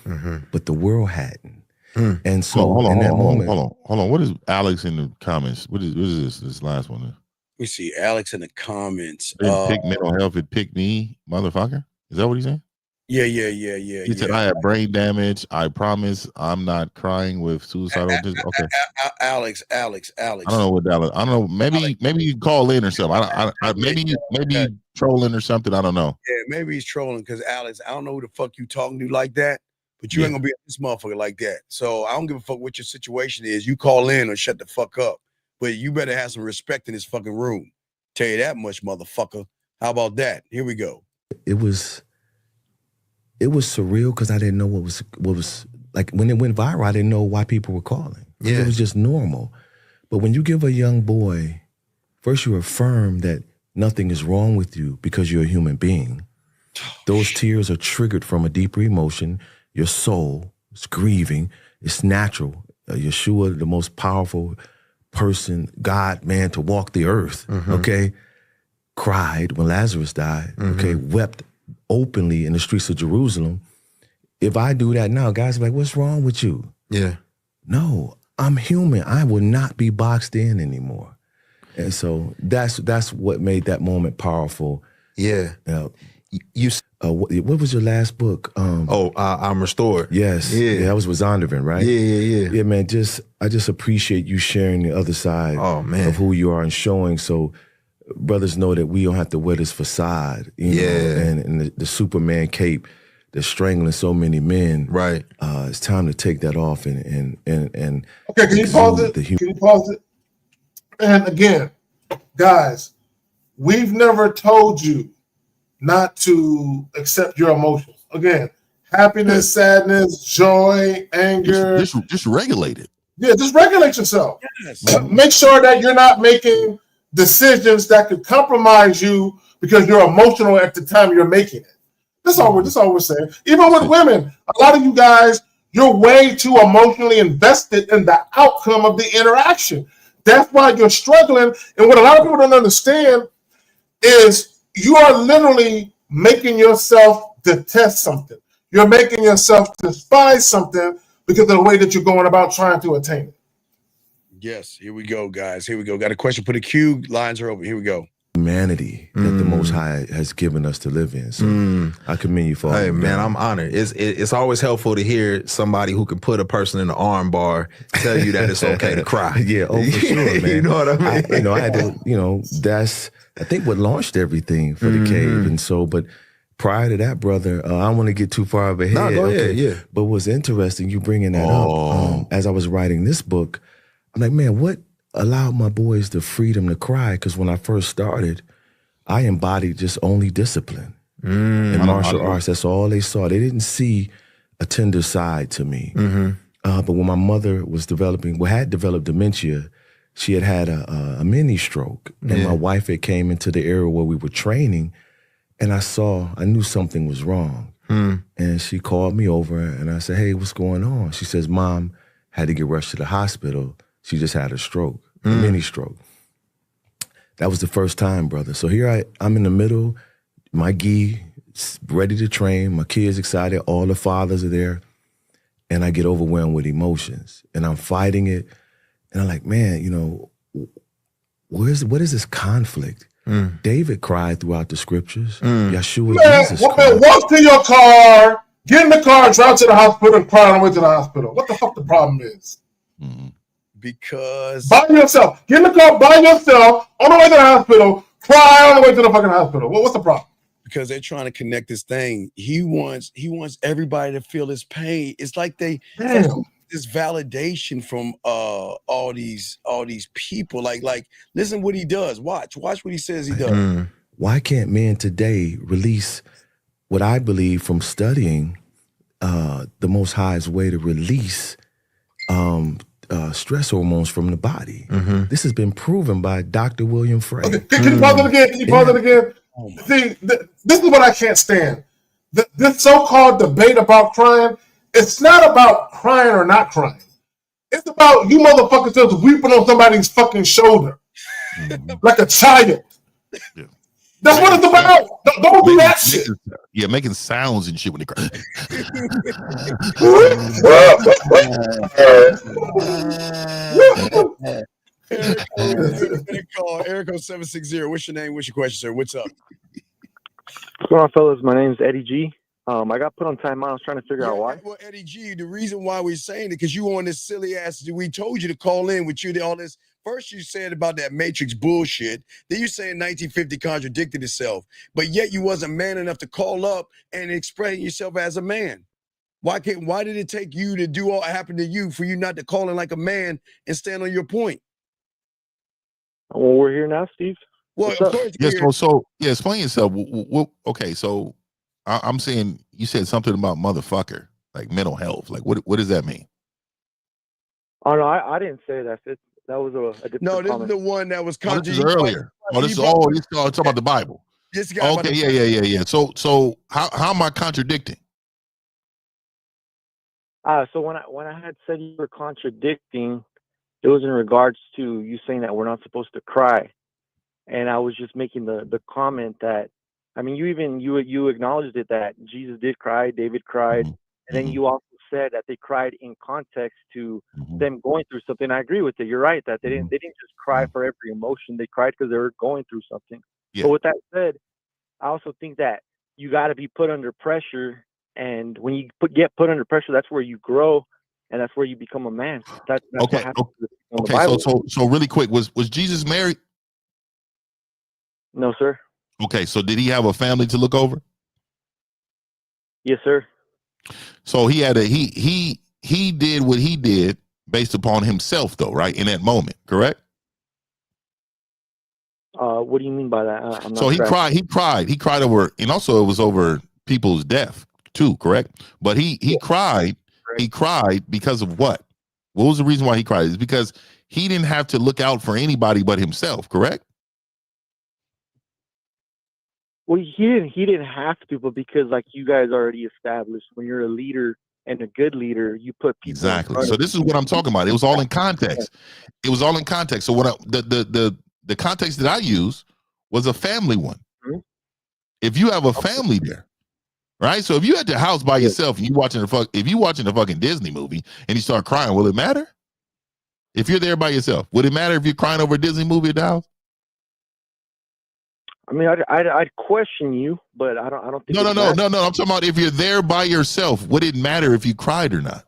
but the world hadn't. And so hold in that moment. Hold on. What is Alex in the comments? What is this last one? Let me see. Alex in the comments. Pick mental health. It picked me, motherfucker. Is that what he's saying? Yeah. He said, I have brain damage. I promise I'm not crying with suicidal. Okay. Alex. I don't know what Alex. I don't know. Maybe you call in or something. Maybe you trolling or something. I don't know. Yeah, maybe he's trolling, because Alex, I don't know who the fuck you talking to like that, but you ain't gonna be this motherfucker like that. So I don't give a fuck what your situation is. You call in or shut the fuck up. But you better have some respect in this fucking room. Tell you that much, motherfucker. How about that? Here we go. It was surreal, because I didn't know what was like. When it went viral, I didn't know why people were calling. Yeah. It was just normal. But when you give a young boy, first you affirm that nothing is wrong with you because you're a human being. Those tears are triggered from a deeper emotion. Your soul is grieving. It's natural. Yeshua, the most powerful person, God, man, to walk the earth, okay, cried when Lazarus died, okay, wept openly in the streets of Jerusalem. If I do that now, guys are like, what's wrong with you? Yeah. No, I'm human. I will not be boxed in anymore. And so that's what made that moment powerful. Yeah. What was your last book? I'm Restored. Yes. Yeah, that was with Zondervan, right? Yeah. Yeah, man, I just appreciate you sharing the other side of who you are and showing, so brothers know that we don't have to wear this facade, you know, and the Superman cape that's strangling so many men. Right. It's time to take that off and Okay, can you pause it? Can you pause it? And again, guys, we've never told you not to accept your emotions. Again, happiness, sadness, joy, anger. Just regulate it. Yeah, just regulate yourself. Yes. Make sure that you're not making decisions that could compromise you because you're emotional at the time you're making it. That's all we're saying. Even with women, a lot of you guys, you're way too emotionally invested in the outcome of the interaction. That's why you're struggling. And what a lot of people don't understand is you are literally making yourself detest something. You're making yourself despise something because of the way that you're going about trying to attain it. Yes, here we go, guys. Here we go. Got a question. Put a cue. Lines are open. Here we go. Humanity that the Most High has given us to live in. So I commend you for all. Hey man, I'm honored. It's always helpful to hear somebody who can put a person in the arm bar tell you that it's okay to cry. Yeah, for sure, man. You know what I mean? I had to, that's I think what launched everything for the cave. And so, but prior to that, brother, I don't want to get too far ahead. No, go ahead, yeah. But what's interesting, you bringing that up, as I was writing this book, I'm like, man, what allowed my boys the freedom to cry? Because when I first started, I embodied just only discipline. In martial arts, that's all they saw. They didn't see a tender side to me. But when my mother had developed dementia, she had a mini stroke. And my wife had came into the area where we were training, and I knew something was wrong. And she called me over, and I said, hey, what's going on? She says, Mom had to get rushed to the hospital. She just had a stroke, a mini stroke. That was the first time, brother. So here I'm in the middle, my gi, ready to train, my kids excited, all the fathers are there, and I get overwhelmed with emotions. And I'm fighting it, and I'm like, man, what is this conflict? David cried throughout the scriptures. Yeshua, Jesus cried. Walk to your car, get in the car, drive to the hospital, and cry on the way to the hospital. What the fuck the problem is? Because by yourself. Get in the car by yourself on the way to the hospital, cry on the way to the fucking hospital. What's the problem? Because they're trying to connect this thing. He wants everybody to feel his pain. It's like this validation from all these people. Like listen what he does. Watch what he says he does. Why can't men today release what I believe from studying the Most High's way to release stress hormones from the body? This has been proven by Dr. William Frey. Okay, can you pause it again? Can you pause it again? See, this is what I can't stand. This so-called debate about crying, it's not about crying or not crying. It's about you motherfuckers just weeping on somebody's fucking shoulder like a child. That's what it's about. Don't do that shit. Yeah, making sounds and shit when they cry. Erico 760. What's your name? What's your question, sir? What's up? What's going on, fellas? My name is Eddie G. I got put on timeout. I was trying to figure out why. Well, Eddie G, the reason why we're saying it because you on this silly ass. We told you to call in with you. All this. First, you said about that Matrix bullshit. Then you saying 1950 contradicted itself, but yet you wasn't man enough to call up and explain yourself as a man. Why did it take you to do all that happened to you for you not to call in like a man and stand on your point? Well, we're here now, Steve. Well, of course. Yes. Explain yourself. Okay, so I'm saying you said something about motherfucker, like mental health. Like what does that mean? Oh no, I didn't say that. That was a different this comment. is the one that was this is earlier. This is talking about the Bible. This guy. Okay, yeah. So how am I contradicting? So when I had said you were contradicting, it was in regards to you saying that we're not supposed to cry, and I was just making the comment that, I mean, you acknowledged it that Jesus did cry, David cried, and then you also said that they cried in context to them going through something. I agree with it. You're right that they didn't just cry for every emotion. They cried because they were going through something. Yeah. But with that said, I also think that you got to be put under pressure, and when you get put under pressure, that's where you grow, and that's where you become a man. That's okay. What happens Okay. So really quick, was Jesus married? No, sir. Okay. So did he have a family to look over? Yes, sir. So he had he did what he did based upon himself, though, right? In that moment, correct? What do you mean by that? I'm not So he tracking. cried over, and also it was over people's death too, correct? But he cried, he cried because of what? What was the reason why he cried? It's because he didn't have to look out for anybody but himself, correct? Well, he didn't have to, but because like you guys already established, when you're a leader and a good leader, you put people in Exactly. front So of this is you. what I'm talking about. It was all in context. It was all in context. So what the context that I use was a family one. Mhm. If you have a family there, right? So if you at the house by yourself and you watching if you watching a fucking Disney movie and you start crying, will it matter? If you're there by yourself, would it matter if you're crying over a Disney movie at the house? I mean, I'd question you, but I don't think. No. I'm talking about if you're there by yourself, would it matter if you cried or not?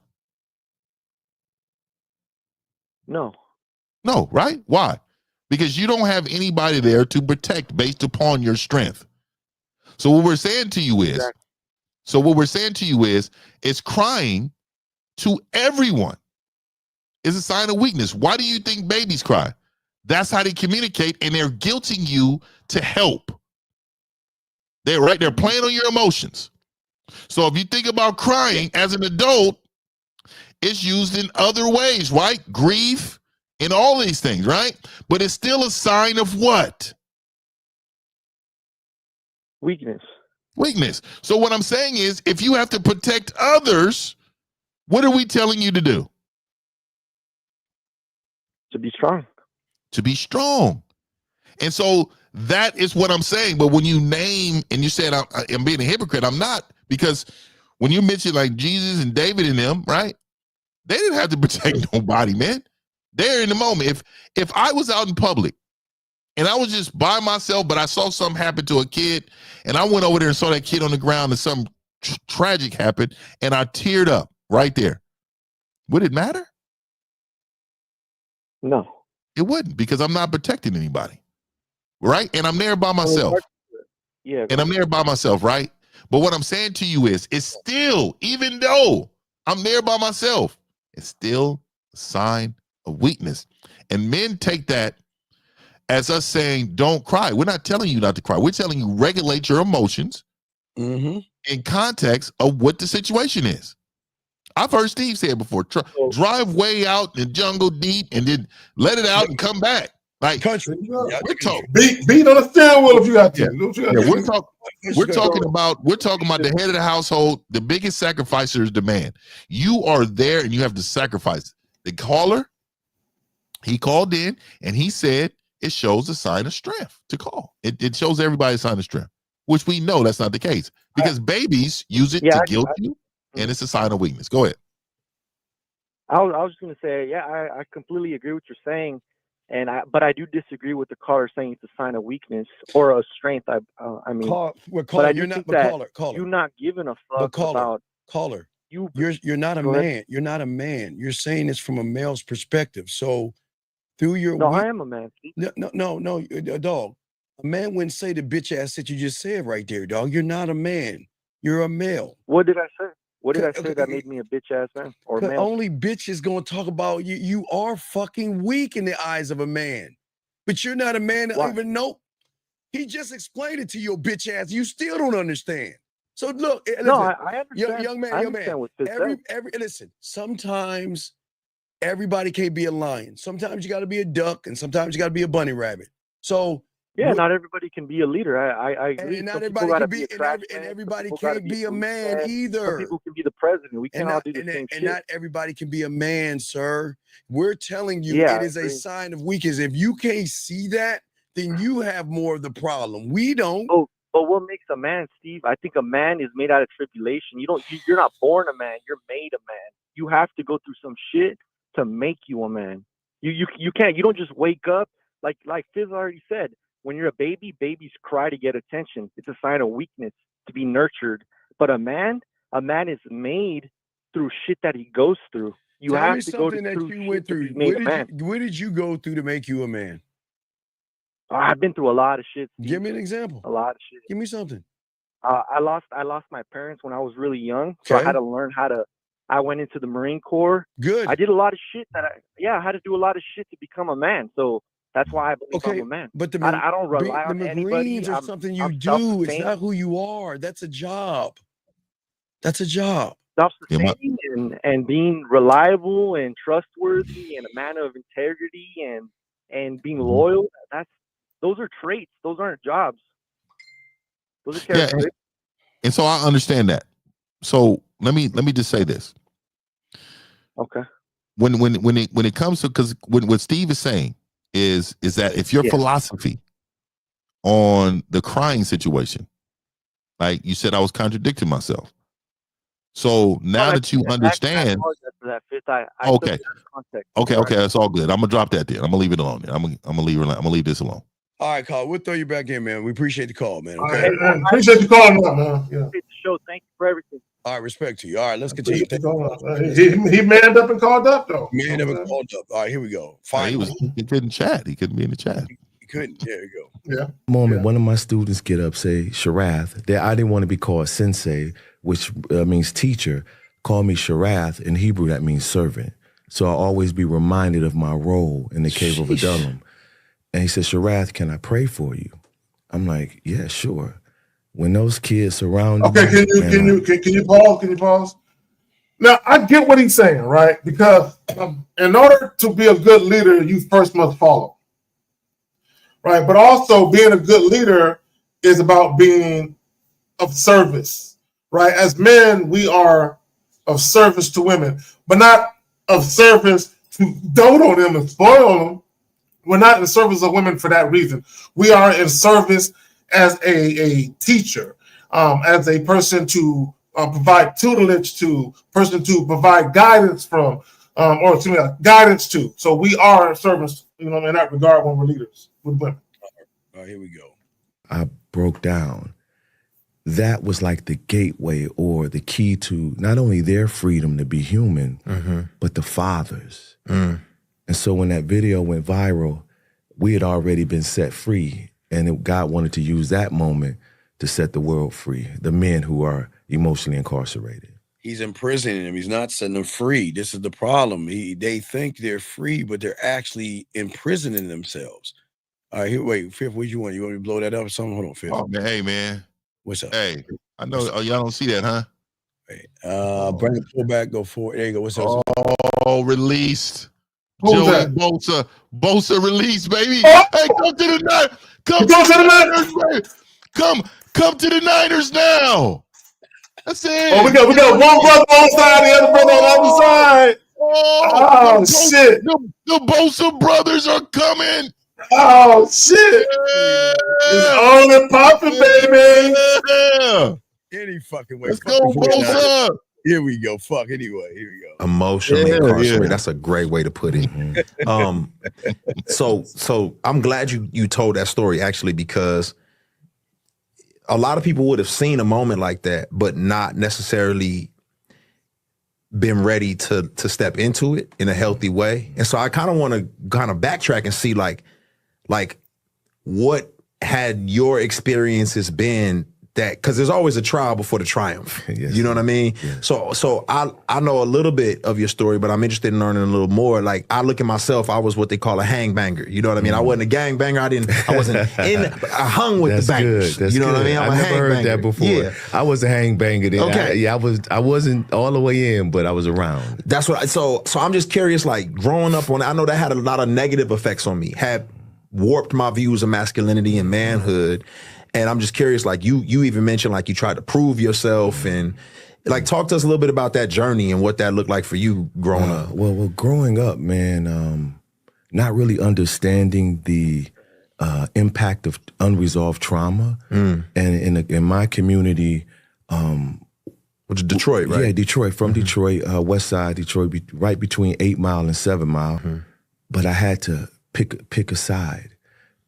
No. No, right? Why? Because you don't have anybody there to protect based upon your strength. So what we're saying to you is, it's crying to everyone is a sign of weakness. Why do you think babies cry? That's how they communicate, and they're guilting you to help. They're playing on your emotions. So if you think about crying as an adult, it's used in other ways, right? Grief and all these things, right? But it's still a sign of what? Weakness. Weakness. So what I'm saying is, if you have to protect others, what are we telling you to do? To be strong. To be strong. And so that is what I'm saying. But when you name and you said I'm being a hypocrite, I'm not, because when you mention like Jesus and David and them, right? They didn't have to protect nobody, man. They're in the moment. If I was out in public and I was just by myself, but I saw something happen to a kid, and I went over there and saw that kid on the ground and something tragic happened, and I teared up right there, would it matter? No. It wouldn't, because I'm not protecting anybody, right? And I'm there by myself. Yeah. And I'm there by myself, right? But what I'm saying to you is, it's still, even though I'm there by myself, it's still a sign of weakness. And men take that as us saying, don't cry. We're not telling you not to cry. We're telling you regulate your emotions in context of what the situation is. I've heard Steve say it before. Drive way out in the jungle deep and then let it out and come back. Like country. We're talking beat on the steering wheel if you have to. We're talking about the head of the household. The biggest sacrificer is the man. You are there and you have to sacrifice. The caller, he called in and he said it shows a sign of strength to call. It shows everybody a sign of strength, which we know that's not the case, because babies use it to guilt you, and it's a sign of weakness. Go ahead. I was just gonna say, I completely agree with what you're saying, but I do disagree with the caller saying it's a sign of weakness or a strength. I mean, but I do think that you're not giving a fuck about caller. You're not a man. You're not a man. You're saying this from a male's perspective. So through your I am a man. No, dog. A man wouldn't say the bitch ass that you just said right there, dog. You're not a man. You're a male. What did I say? What did I say that made me a bitch ass man or male? Only bitch is gonna talk about you. You are fucking weak in the eyes of a man, but you're not a man that even know. He just explained it to your bitch ass. You still don't understand. So look, listen, no, I understand. Young man, I understand what this listen. Sometimes everybody can't be a lion. Sometimes you got to be a duck, and sometimes you got to be a bunny rabbit. So yeah, not everybody can be a leader. I agree. And not everybody can be, and everybody can't be a man either. Some people can be the president. We can't all do the same shit. And not everybody can be a man, sir. We're telling you, it is a sign of weakness. If you can't see that, then you have more of the problem. We don't. Oh, but what makes a man, Steve? I think a man is made out of tribulation. You're not born a man. You're made a man. You have to go through some shit to make you a man. You can't. You don't just wake up like Fizz already said. When you're a baby, babies cry to get attention. It's a sign of weakness to be nurtured. But a man is made through shit that he goes through. You Tell have me to go something that you went through. What did you go through to make you a man? I've been through a lot of shit, Steve. Give me an example. A lot of shit. Give me something. I lost my parents when I was really young, so I had to learn how to. I went into the Marine Corps. Good. I did a lot of shit I had to do a lot of shit to become a man. So that's why I believe I'm a man. But I don't rely the on anybody. Marines are something you I'm do. It's self-sustained. not who you are. That's a job. That's a job. Self-sustaining and being reliable and trustworthy and a man of integrity and being loyal. Those are traits. Those aren't jobs. Those are characteristics. And so I understand that. So let me just say this. Okay. When it comes to, because what Steve is saying is that if your philosophy on the crying situation, like you said, I was contradicting myself. So now that you understand, okay, that's all good. I'm gonna drop that there. I'm gonna leave it alone. I'm gonna leave this alone. All right, Carl, we'll throw you back in, man. We appreciate the call, man. Okay. All right, appreciate you calling up, man. Yeah. Appreciate the show. Thank you for everything. All right, respect to you. All right, let's continue. He manned up and called up, though. Manned up and called up. All right, here we go. Finally. He couldn't chat. He couldn't be in the chat. He couldn't. There you go. Yeah. Moment, one of my students get up, say Sharath. I didn't want to be called sensei, which means teacher. Call me Sharath. In Hebrew, that means servant. So I'll always be reminded of my role in the cave of Adullam. And he said, Sharath, can I pray for you? I'm like, yeah, sure. When those kids surround me, can you pause? Can you pause? Now I get what he's saying, right? Because in order to be a good leader, you first must follow, right? But also being a good leader is about being of service, right? As men, we are of service to women, but not of service to dote on them and spoil them. We're not in service of women for that reason. We are in service as a teacher, as a person to provide tutelage to, person to provide guidance from, or to me, guidance to. So we are in service, in that regard when we're leaders with women. All right, here we go. I broke down. That was like the gateway or the key to not only their freedom to be human, but the fathers. And so when that video went viral, we had already been set free. And God wanted to use that moment to set the world free, the men who are emotionally incarcerated. He's imprisoning them. He's not setting them free. This is the problem. They think they're free, but they're actually imprisoning themselves. All right, wait, Fifth, what you want? You want me to blow that up or something? Hold on, Fifth. Oh, man, hey, man. What's up? Hey, I know y'all don't see that, huh? Bring the pull back, go forward. There you go. What's up? Oh, released. Who's Joey that? Bosa released, baby. Oh! Hey, come to the Niners. Come to the Niners, baby. Come to the Niners now. That's it. Oh, we got one brother on one side, the other brother on the other side. Oh shit. The Bosa brothers are coming. Oh shit. Yeah. It's on and popping, baby. Yeah. Any fucking way. Let's go, Bosa. Here we go. Fuck. Anyway, here we go. Emotionally incarcerated. That's a great way to put it. So I'm glad you told that story, actually, because a lot of people would have seen a moment like that, but not necessarily been ready to step into it in a healthy way. And so I kind of want to backtrack and see like what had your experiences been, that because there's always a trial before the triumph. Yes. You know what I mean? Yes. So I know a little bit of your story, but I'm interested in learning a little more. Like, I look at myself, I was what they call a hangbanger. You know what I mean? I wasn't a gangbanger. I wasn't in. I hung with the bangers. Good. That's you know good. what I mean? I never heard that before. Yeah. I was a hangbanger then. Okay. I wasn't all the way in, but I was around. That's what. So I'm just curious. Like, growing up on, I know that had a lot of negative effects on me. Had warped my views of masculinity and manhood. And I'm just curious, like you even mentioned, like you tried to prove yourself, and like talk to us a little bit about that journey and what that looked like for you growing up. Well, growing up, man, not really understanding the impact of unresolved trauma, and in my community, which is Detroit, right? Yeah, Detroit, from Detroit, West Side Detroit, right between 8 Mile and 7 Mile. But I had to pick a side,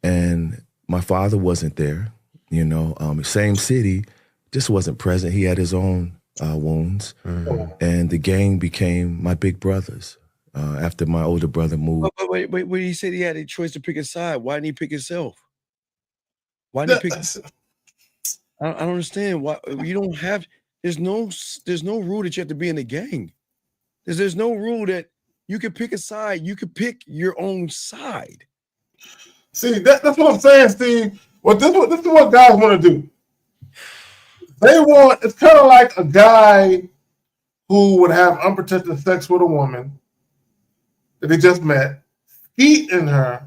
and my father wasn't there. You know, same city, just wasn't present. He had his own wounds, and the gang became my big brothers after my older brother moved. Wait, when he said he had a choice to pick a side, why didn't he pick himself? Why didn't he pick? I don't understand why you don't have. There's no rule that you have to be in a gang. There's no rule that you can pick a side. You can pick your own side. See, that's what I'm saying, Steve. Well, this is what guys want to do. It's kind of like a guy who would have unprotected sex with a woman that they just met, eat in her,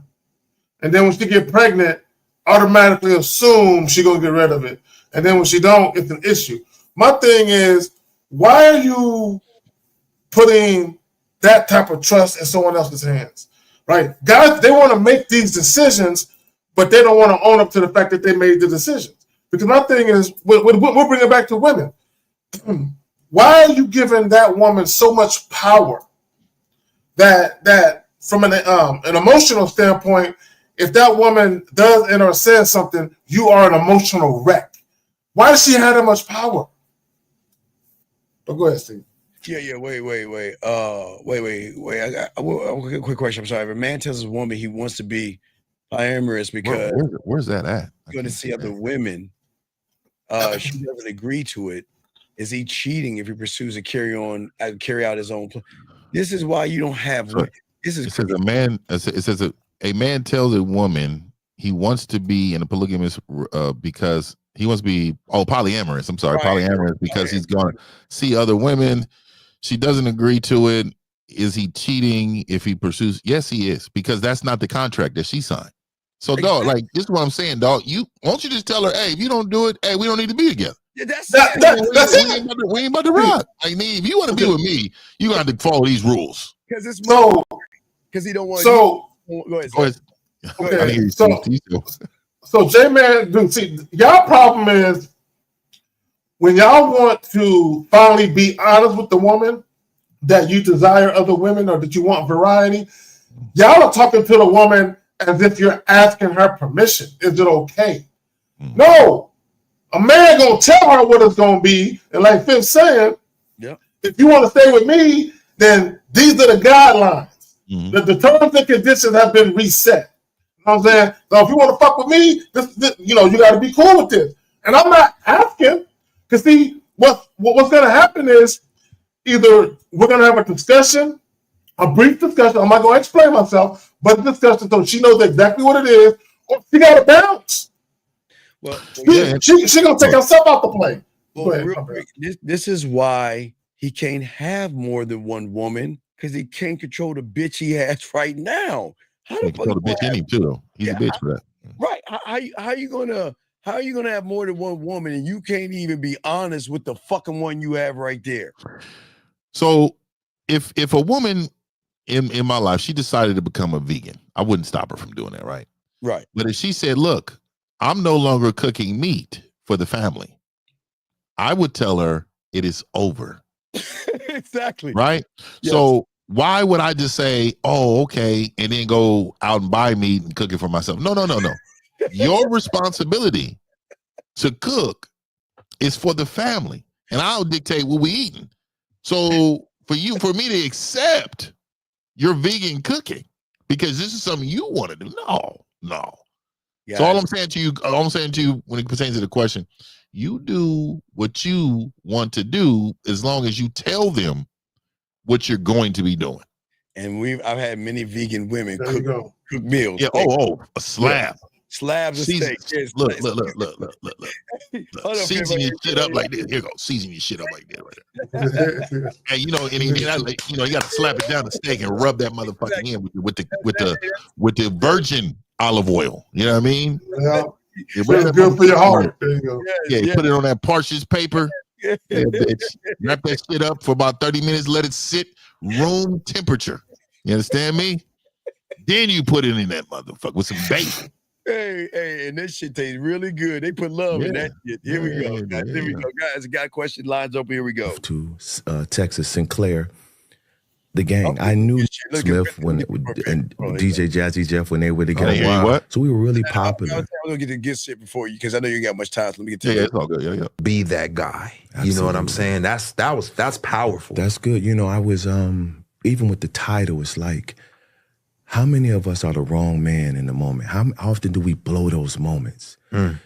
and then when she get pregnant, automatically assume she gonna get rid of it. And then when she don't, it's an issue. My thing is, why are you putting that type of trust in someone else's hands? Right? Guys, they want to make these decisions, but they don't want to own up to the fact that they made the decisions. Because my thing is, we'll bring it back to women. Why are you giving that woman so much power that from an emotional standpoint, if that woman does and or says something, you are an emotional wreck? Why does she have that much power? But go ahead, Steve. Yeah. Wait. I got a quick question. I'm sorry. If a man tells a woman he wants to be polyamorous because where's that at? He's going to see other women, she doesn't agree to it. Is he cheating if he pursues to carry out his own plan? This is why you don't have. So, this is. It says a man. It says a man tells a woman he wants to be in a polygamous because he wants to be polyamorous. I'm sorry, polyamorous because he's going to see other women. She doesn't agree to it. Is he cheating if he pursues? Yes, he is, because that's not the contract that she signed. So, dog, like, this is what I'm saying, dog. Won't you just tell her, hey, if you don't do it, hey, we don't need to be together. Yeah, that's it. We ain't about to rock. Like, if you want to be with me, you got to follow these rules. Because it's because he don't want. So go ahead. Okay. So J-Man, dude, see, y'all problem is when y'all want to finally be honest with the woman that you desire other women or that you want variety, y'all are talking to the woman as if you're asking her permission. Is it okay? No. A man gonna tell her what it's gonna be, and like Fifth saying, if you want to stay with me, then these are the guidelines. The terms and conditions have been reset. You know what I'm saying? So if you want to fuck with me, this you got to be cool with this. And I'm not asking, because see, what's gonna happen is either we're gonna have a discussion, a brief discussion. I'm not gonna explain myself, but a discussion so she knows exactly what it is, or she got to bounce. Well, she gonna take herself out the play. Well, this is why he can't have more than one woman, because he can't control the bitch he has right now. He can control the bitch in him too, though. He's a bitch for that. Right? How you gonna have more than one woman and you can't even be honest with the fucking one you have right there? So if a woman in my life, she decided to become a vegan, I wouldn't stop her from doing that, right? Right. But if she said, look, I'm no longer cooking meat for the family, I would tell her it is over. Exactly. Right? Yes. So why would I just say, oh, okay, and then go out and buy meat and cook it for myself? No. Your responsibility to cook is for the family, and I'll dictate what we eating. So for me to accept your vegan cooking because this is something you want to do, no. Yeah. So all I'm saying to you when it pertains to the question, you do what you want to do as long as you tell them what you're going to be doing. And I've had many vegan women cook meals. Yeah. A slab. Yeah. Slabs of steak. Yes, look. Season your shit up like this. Here you go. Season your shit up like that right there. And you got to slap it down the steak and rub that motherfucker in with the virgin olive oil. You know what I mean? Yeah. It's good for your heart. There you go. Put it on that parchment paper. Yeah, bitch. Wrap that shit up for about 30 minutes. Let it sit room temperature. You understand me? Then you put it in that motherfucker with some bacon. Hey, and this shit tastes really good. They put love in that shit. Here we go. Guys. Here we go. Guys, got question lines open. Here we go. To Texas, Sinclair, the gang. I knew Smith and DJ Jazzy Jeff when they were together. So we were really popular. I'm gonna get to get shit before you because I know you got much time. So let me get to it's all good. Yeah. Be that guy. Absolutely. You know what I'm saying? That's powerful. That's good. I was even with the title, it's like, How many of us are the wrong man in the moment? How often do we blow those moments?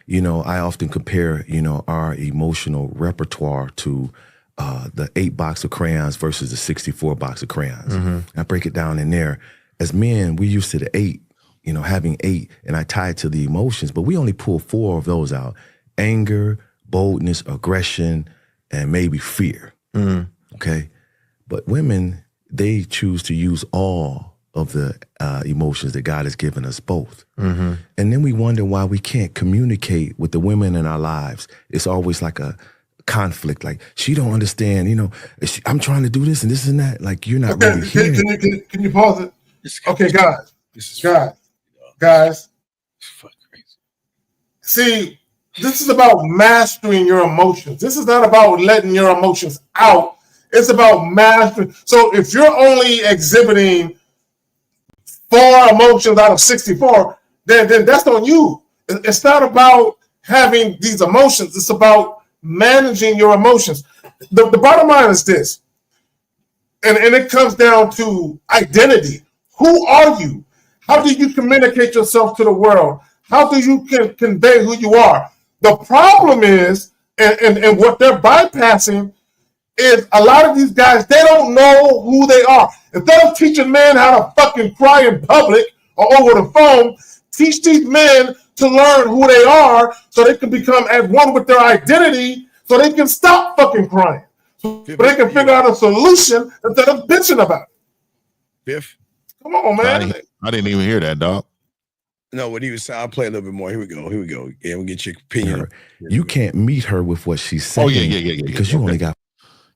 You know, I often compare, you know, our emotional repertoire to the 8 box of crayons versus the 64 box of crayons. I break it down in there. As men, we used to the 8, you know, having 8, and I tie it to the emotions, but we only pull 4 of those out: anger, boldness, aggression, and maybe fear. Okay? But women, they choose to use all of the emotions that God has given us both. And then we wonder why we can't communicate with the women in our lives. It's always like a conflict, like, she don't understand, you know, I'm trying to do this and this and that. Like, you're not really hearing. Can you pause it? Okay, guys. See, this is about mastering your emotions. This is not about letting your emotions out. It's about mastering. So if you're only exhibiting 4 emotions out of 64, then that's on you. It's not about having these emotions. It's about managing your emotions. The bottom line is this, and it comes down to identity. Who are you? How do you communicate yourself to the world? How do you convey who you are? The problem is, and what they're bypassing is, a lot of these guys, they don't know who they are. Instead of teaching men how to fucking cry in public or over the phone, teach these men to learn who they are so they can become at one with their identity, so they can stop fucking crying. So they can figure out a solution instead of bitching about it. Biff? Come on, man. I didn't even hear that, dog. No, what he was saying, I'll play a little bit more. Here we go. Yeah, we'll get your opinion. You can't meet her with what she's saying. Oh, yeah. Because you only got...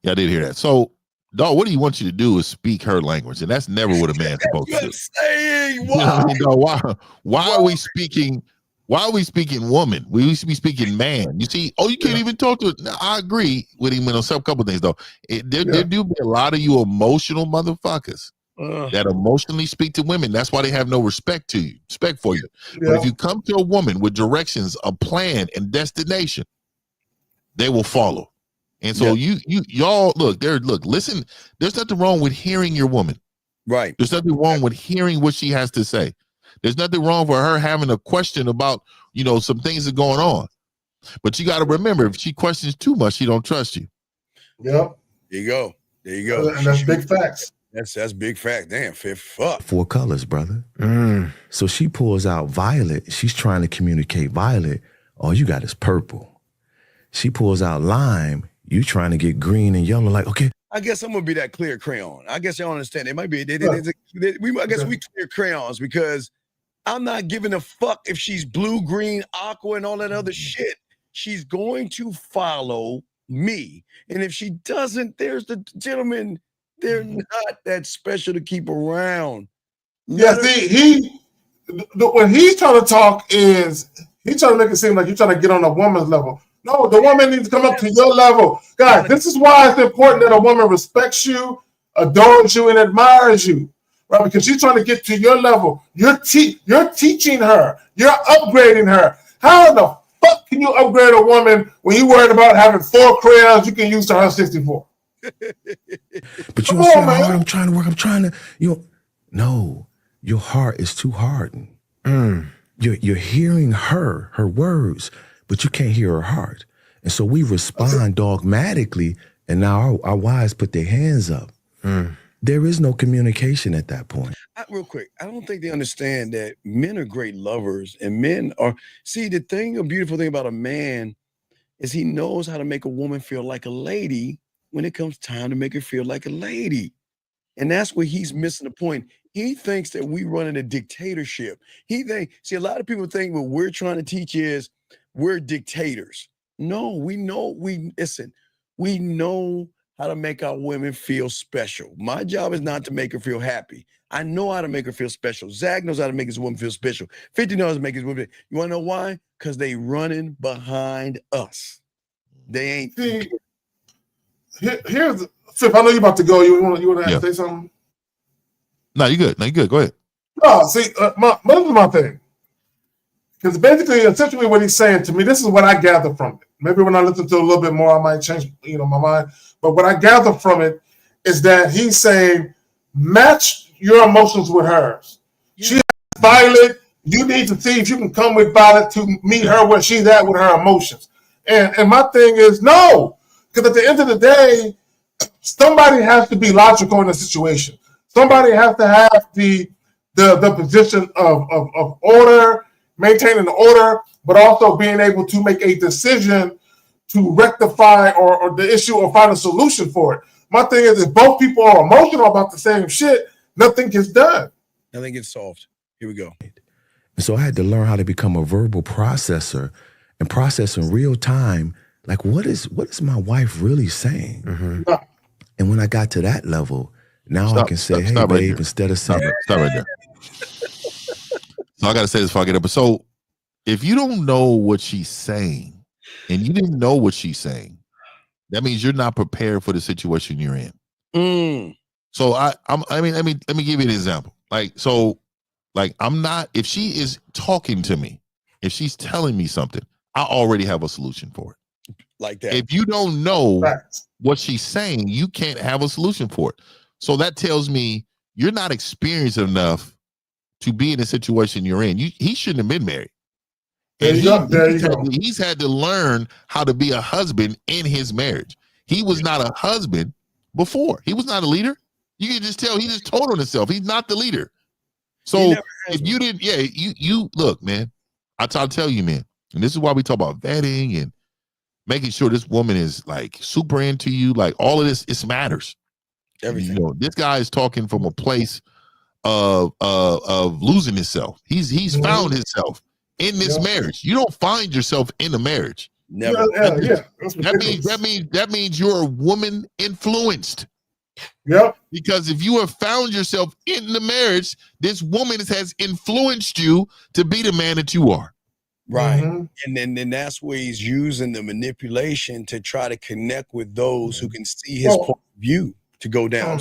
Yeah, I did hear that. So, dog, what he wants you to do is speak her language, and that's never what a man's supposed to do. Saying, why are we speaking? Why are we speaking woman? We used to be speaking man. You see, you can't even talk to it. Now, I agree with him in a couple things, though. There do be a lot of you emotional motherfuckers that emotionally speak to women. That's why they have no respect for you. But if you come to a woman with directions, a plan, and destination, they will follow. And so y'all listen, there's nothing wrong with hearing your woman. Right. There's nothing wrong with hearing what she has to say. There's nothing wrong for her having a question about, you know, some things that are going on. But you got to remember, if she questions too much, she don't trust you. Yep. There you go. And that's big facts. That's big fact. Damn, fuck. 4 colors, brother. So she pulls out violet. She's trying to communicate violet. All you got is purple. She pulls out lime. You trying to get green and yellow, like, okay. I guess I'm gonna be that clear crayon. I guess y'all understand. It might be. I guess we clear crayons because I'm not giving a fuck if she's blue, green, aqua, and all that other shit. She's going to follow me, and if she doesn't, there's the gentlemen. They're not that special to keep around. Yeah, see, when he's trying to talk is he's trying to make it seem like you're trying to get on a woman's level. No, the woman needs to come up to your level. Guys, this is why it's important that a woman respects you, adores you, and admires you, right? Because she's trying to get to your level. You're teaching her. You're upgrading her. How the fuck can you upgrade a woman when you're worried about having 4 crayons you can use to her 64? But you don't see how hard I'm trying to work. No, your heart is too hardened. You're hearing her words, but you can't hear her heart. And so we respond dogmatically, and now our wives put their hands up. There is no communication at that point. Real quick, I don't think they understand that men are great lovers, and men are... See, a beautiful thing about a man is he knows how to make a woman feel like a lady when it comes time to make her feel like a lady. And that's where he's missing the point. He thinks that we running a dictatorship. See, a lot of people think what we're trying to teach is we're dictators. No, we know how to make our women feel special. My job is not to make her feel happy. I know how to make her feel special. Zach knows how to make his woman feel special. 50 knows how to make his woman. You want to know why? Because they running behind us. They ain't. See, here's Fif. I know you're about to go. You want to say something? No, you good. Go ahead. No, see, this is my thing. Because basically, essentially, what he's saying to me, this is what I gather from it. Maybe when I listen to it a little bit more, I might change, my mind. But what I gather from it is that he's saying, match your emotions with hers. Violet, you need to see if you can come with Violet to meet her where she's at with her emotions. And my thing is no, because at the end of the day, somebody has to be logical in the situation. Somebody has to have the position of order, maintaining the order, but also being able to make a decision to rectify or the issue or find a solution for it. My thing is, if both people are emotional about the same shit, nothing gets done. Nothing gets solved. Here we go. And so I had to learn how to become a verbal processor and process in real time, like what is my wife really saying? And when I got to that level, now I can say, hey, babe, instead of saying... Stop right there. So I got to say this before I get up. So if you don't know what she's saying, and you didn't know what she's saying, that means you're not prepared for the situation you're in. So let me give you an example. I'm not, if she is talking to me, if she's telling me something, I already have a solution for it. Like that. If you don't know what she's saying, you can't have a solution for it. So that tells me you're not experienced enough to be in the situation you're in. He shouldn't have been married. And he's had to learn how to be a husband in his marriage. He was not a husband before. He was not a leader. You can just tell he just told on himself. He's not the leader. So if you didn't, you look, man, I try to tell you, man, and this is why we talk about vetting and making sure this woman is like super into you, like all of this, it matters. Everything. You know, this guy is talking from a place of losing himself. He's found himself in this marriage. You don't find yourself in a marriage. Never. That means you're a woman influenced. Yep. Because if you have found yourself in the marriage, this woman has influenced you to be the man that you are. Right. And then that's where he's using the manipulation to try to connect with those who can see his point of view to go down.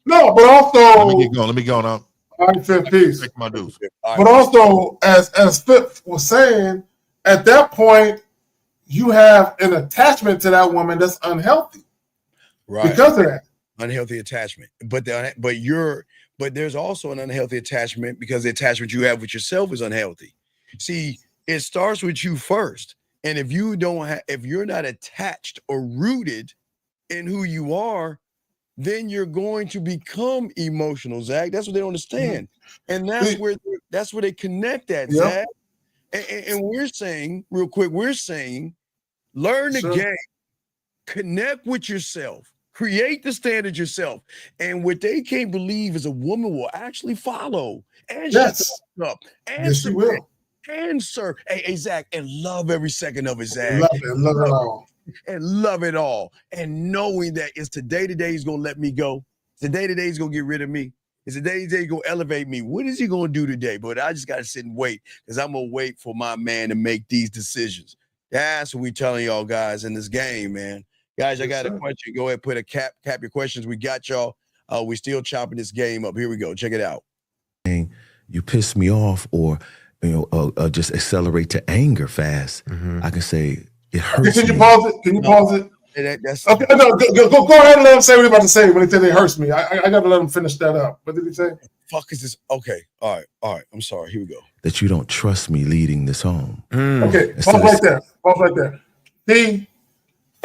No, but also let me go now. I said peace. Take my dues. But also, as Phip was saying, at that point, you have an attachment to that woman that's unhealthy. Right. Because of that. Unhealthy attachment. But there's also an unhealthy attachment because the attachment you have with yourself is unhealthy. See, it starts with you first. And if you're not attached or rooted in who you are, then you're going to become emotional, Zach. That's what they don't understand. And that's where they connect that, Zach. And we're saying, real quick, learn the game, connect with yourself, create the standard yourself. And what they can't believe is a woman will actually follow and shut the fuck up. And she will. And serve. Hey, Zach, and love every second of it, Zach. Love it all. And love it all. And knowing that it's today he's going to let me go. Today he's going to get rid of me. It's today he's going to elevate me. What is he going to do today? But I just got to sit and wait because I'm going to wait for my man to make these decisions. That's what we telling y'all guys in this game, man. Guys, I got a question. Go ahead, put a cap your questions. We got y'all. We still chopping this game up. Here we go. Check it out. You piss me off or just accelerate to anger fast. I can say it hurts. Can you pause it? Can you pause it? Okay, no, go ahead and let him say what he's about to say when he said it hurts me. I got to let him finish that up. What did he say? Fuck is this? Okay, all right. I'm sorry. Here we go. That you don't trust me leading this home. Okay, pause right there. Pause right there.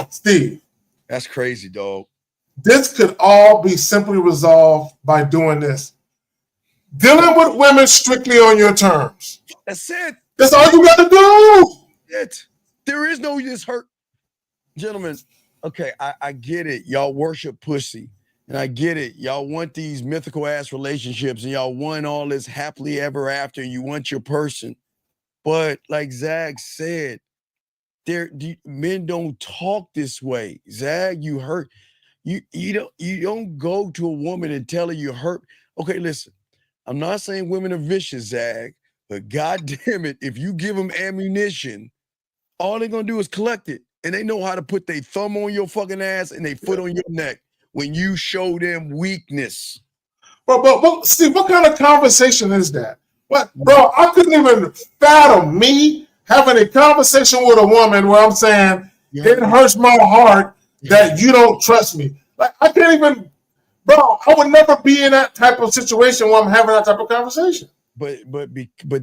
Steve. That's crazy, dog. This could all be simply resolved by doing this. Dealing with women strictly on your terms. That's it. That's all you got to do. There is no this hurt. Gentlemen, okay, I get it. Y'all worship pussy. And I get it. Y'all want these mythical ass relationships and y'all want all this happily ever after. You want your person. But like Zach said, men don't talk this way. Zach, you hurt. You don't go to a woman and tell her you hurt. Okay, listen. I'm not saying women are vicious, Zach, but God damn it, if you give them ammunition, all they're gonna do is collect it. And they know how to put their thumb on your fucking ass and their foot on your neck when you show them weakness. But Steve, what kind of conversation is that? What, bro? I couldn't even fathom me having a conversation with a woman where I'm saying it hurts my heart that you don't trust me. Like I would never be in that type of situation where I'm having that type of conversation. But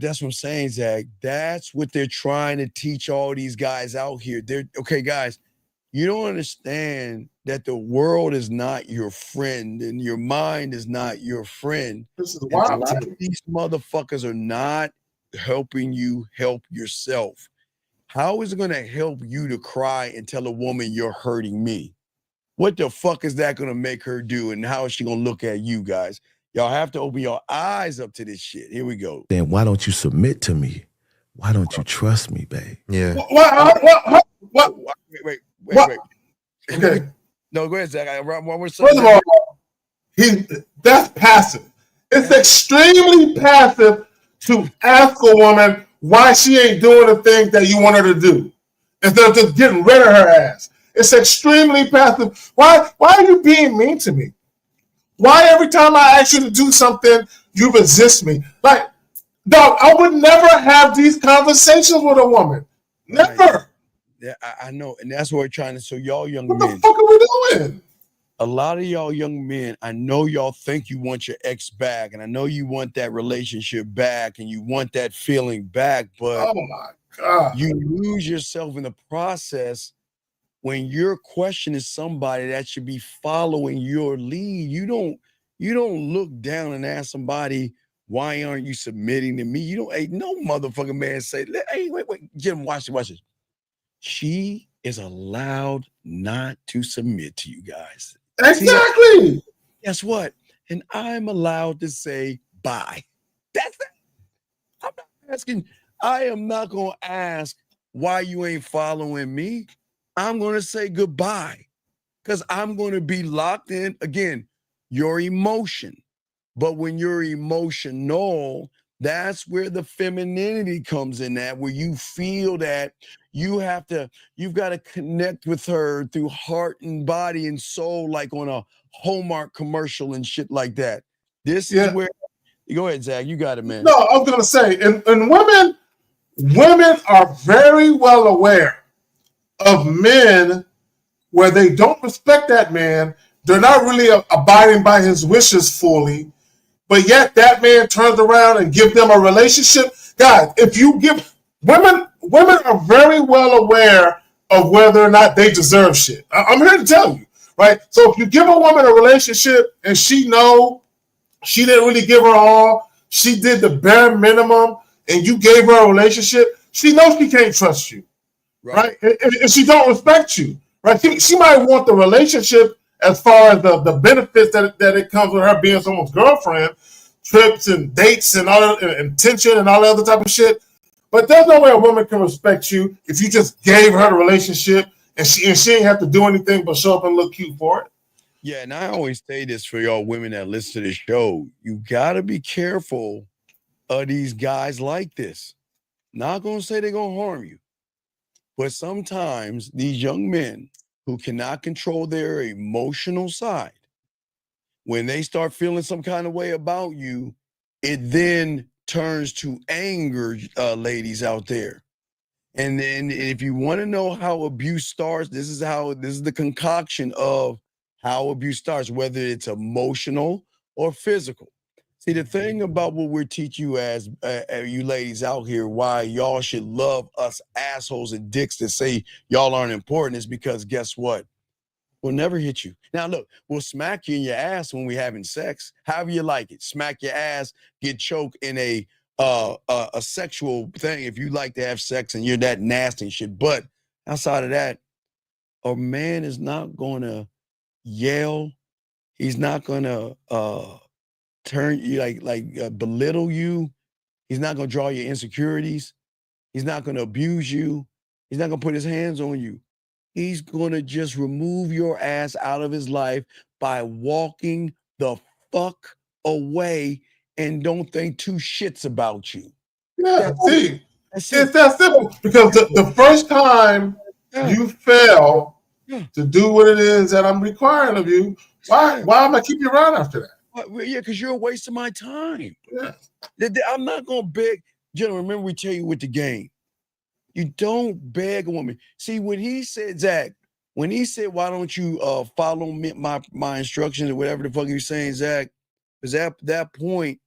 that's what I'm saying, Zach. That's what they're trying to teach all these guys out here. They're okay, guys. You don't understand that the world is not your friend and your mind is not your friend. This is And a wild lot to of me. these motherfuckers are not helping you help yourself. How is it going to help you to cry and tell a woman you're hurting me? What the fuck is that going to make her do? And how is she going to look at you guys? Y'all have to open your eyes up to this shit. Here we go. Then why don't you submit to me? Why don't you trust me, babe? Yeah. What? Wait. Okay. No, go ahead, Zach. One more First of all, that's passive. It's extremely passive to ask a woman why she ain't doing the things that you want her to do instead of just getting rid of her ass. It's extremely passive. Why are you being mean to me? Why every time I ask you to do something, you resist me? Like, dog, I would never have these conversations with a woman. Never. Yeah, I know. And that's what we're trying to. So y'all young What men. the fuck are we doing? A lot of y'all young men, I know y'all think you want your ex back, and I know you want that relationship back, and you want that feeling back, but oh my God, you lose yourself in the process when you're questioning somebody that should be following your lead. You don't look down and ask somebody, why aren't you submitting to me? You don't, ain't no motherfucking man say, hey, wait, Jim, watch this. She is allowed not to submit to you guys. Exactly. See, guess what? And I'm allowed to say bye. That's it. I'm not asking. I am not going to ask why you ain't following me. I'm going to say goodbye because I'm going to be locked in. Again, your emotion. But when you're emotional, that's where the femininity comes in, that where you feel that you've got to connect with her through heart and body and soul, like on a Hallmark commercial and shit like that. This is where, go ahead, Zach, you got it, man. No, I was going to say, and women are very well aware of men where they don't respect that man. They're not really abiding by his wishes fully. But yet that man turns around and gives them a relationship. Guys, if you give women are very well aware of whether or not they deserve shit. I'm here to tell you, right? So if you give a woman a relationship and she know she didn't really give her all, she did the bare minimum, and you gave her a relationship, she knows she can't trust you, right? And she don't respect you, right? She might want the relationship as far as the benefits that it comes with her being someone's girlfriend, trips and dates and all and attention and all that other type of shit. But there's no way a woman can respect you if you just gave her the relationship and she ain't have to do anything but show up and look cute for it. Yeah, and I always say this for y'all women that listen to the show. You got to be careful of these guys like this. Not going to say they're going to harm you. But sometimes these young men who cannot control their emotional side, when they start feeling some kind of way about you, it then turns to anger, ladies out there. And then if you want to know how abuse starts, this is the concoction of how abuse starts, whether it's emotional or physical. See, the thing about what we're teaching you as you ladies out here, why y'all should love us assholes and dicks that say y'all aren't important, is because guess what? We'll never hit you. Now, look, we'll smack you in your ass when we're having sex. However you like it. Smack your ass, get choked in a sexual thing if you like to have sex and you're that nasty and shit. But outside of that, a man is not going to yell. He's not going to turn you belittle you. He's not going to draw your insecurities. He's not going to abuse you. He's not going to put his hands on you. He's going to just remove your ass out of his life by walking the fuck away and don't think two shits about you. Yeah, it's that simple. Because the first time you fail to do what it is that I'm requiring of you, why am I keep you around after that? Yeah, because you're a waste of my time. Yeah. I'm not going to beg. Gentlemen, remember we tell you with the game. You don't beg a woman. See, when he said, Zach, when he said, why don't you follow me, my instructions or whatever the fuck he was saying, Zach, because at that point,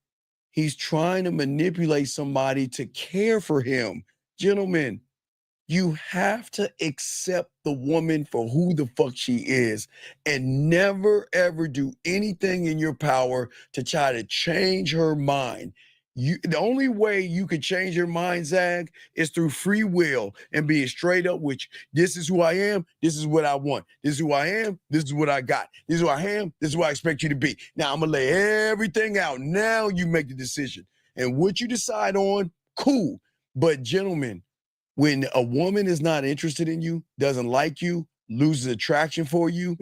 He's trying to manipulate somebody to care for him. Gentlemen, you have to accept the woman for who the fuck she is and never ever do anything in your power to try to change her mind. The only way you can change your mind, Zag, is through free will and being straight up with you. This is who I am. This is what I want. This is who I am. This is what I got. This is who I am. This is what I expect you to be. Now I'm gonna lay everything out. Now you make the decision. And what you decide on, cool. But gentlemen, when a woman is not interested in you, doesn't like you, loses attraction for you,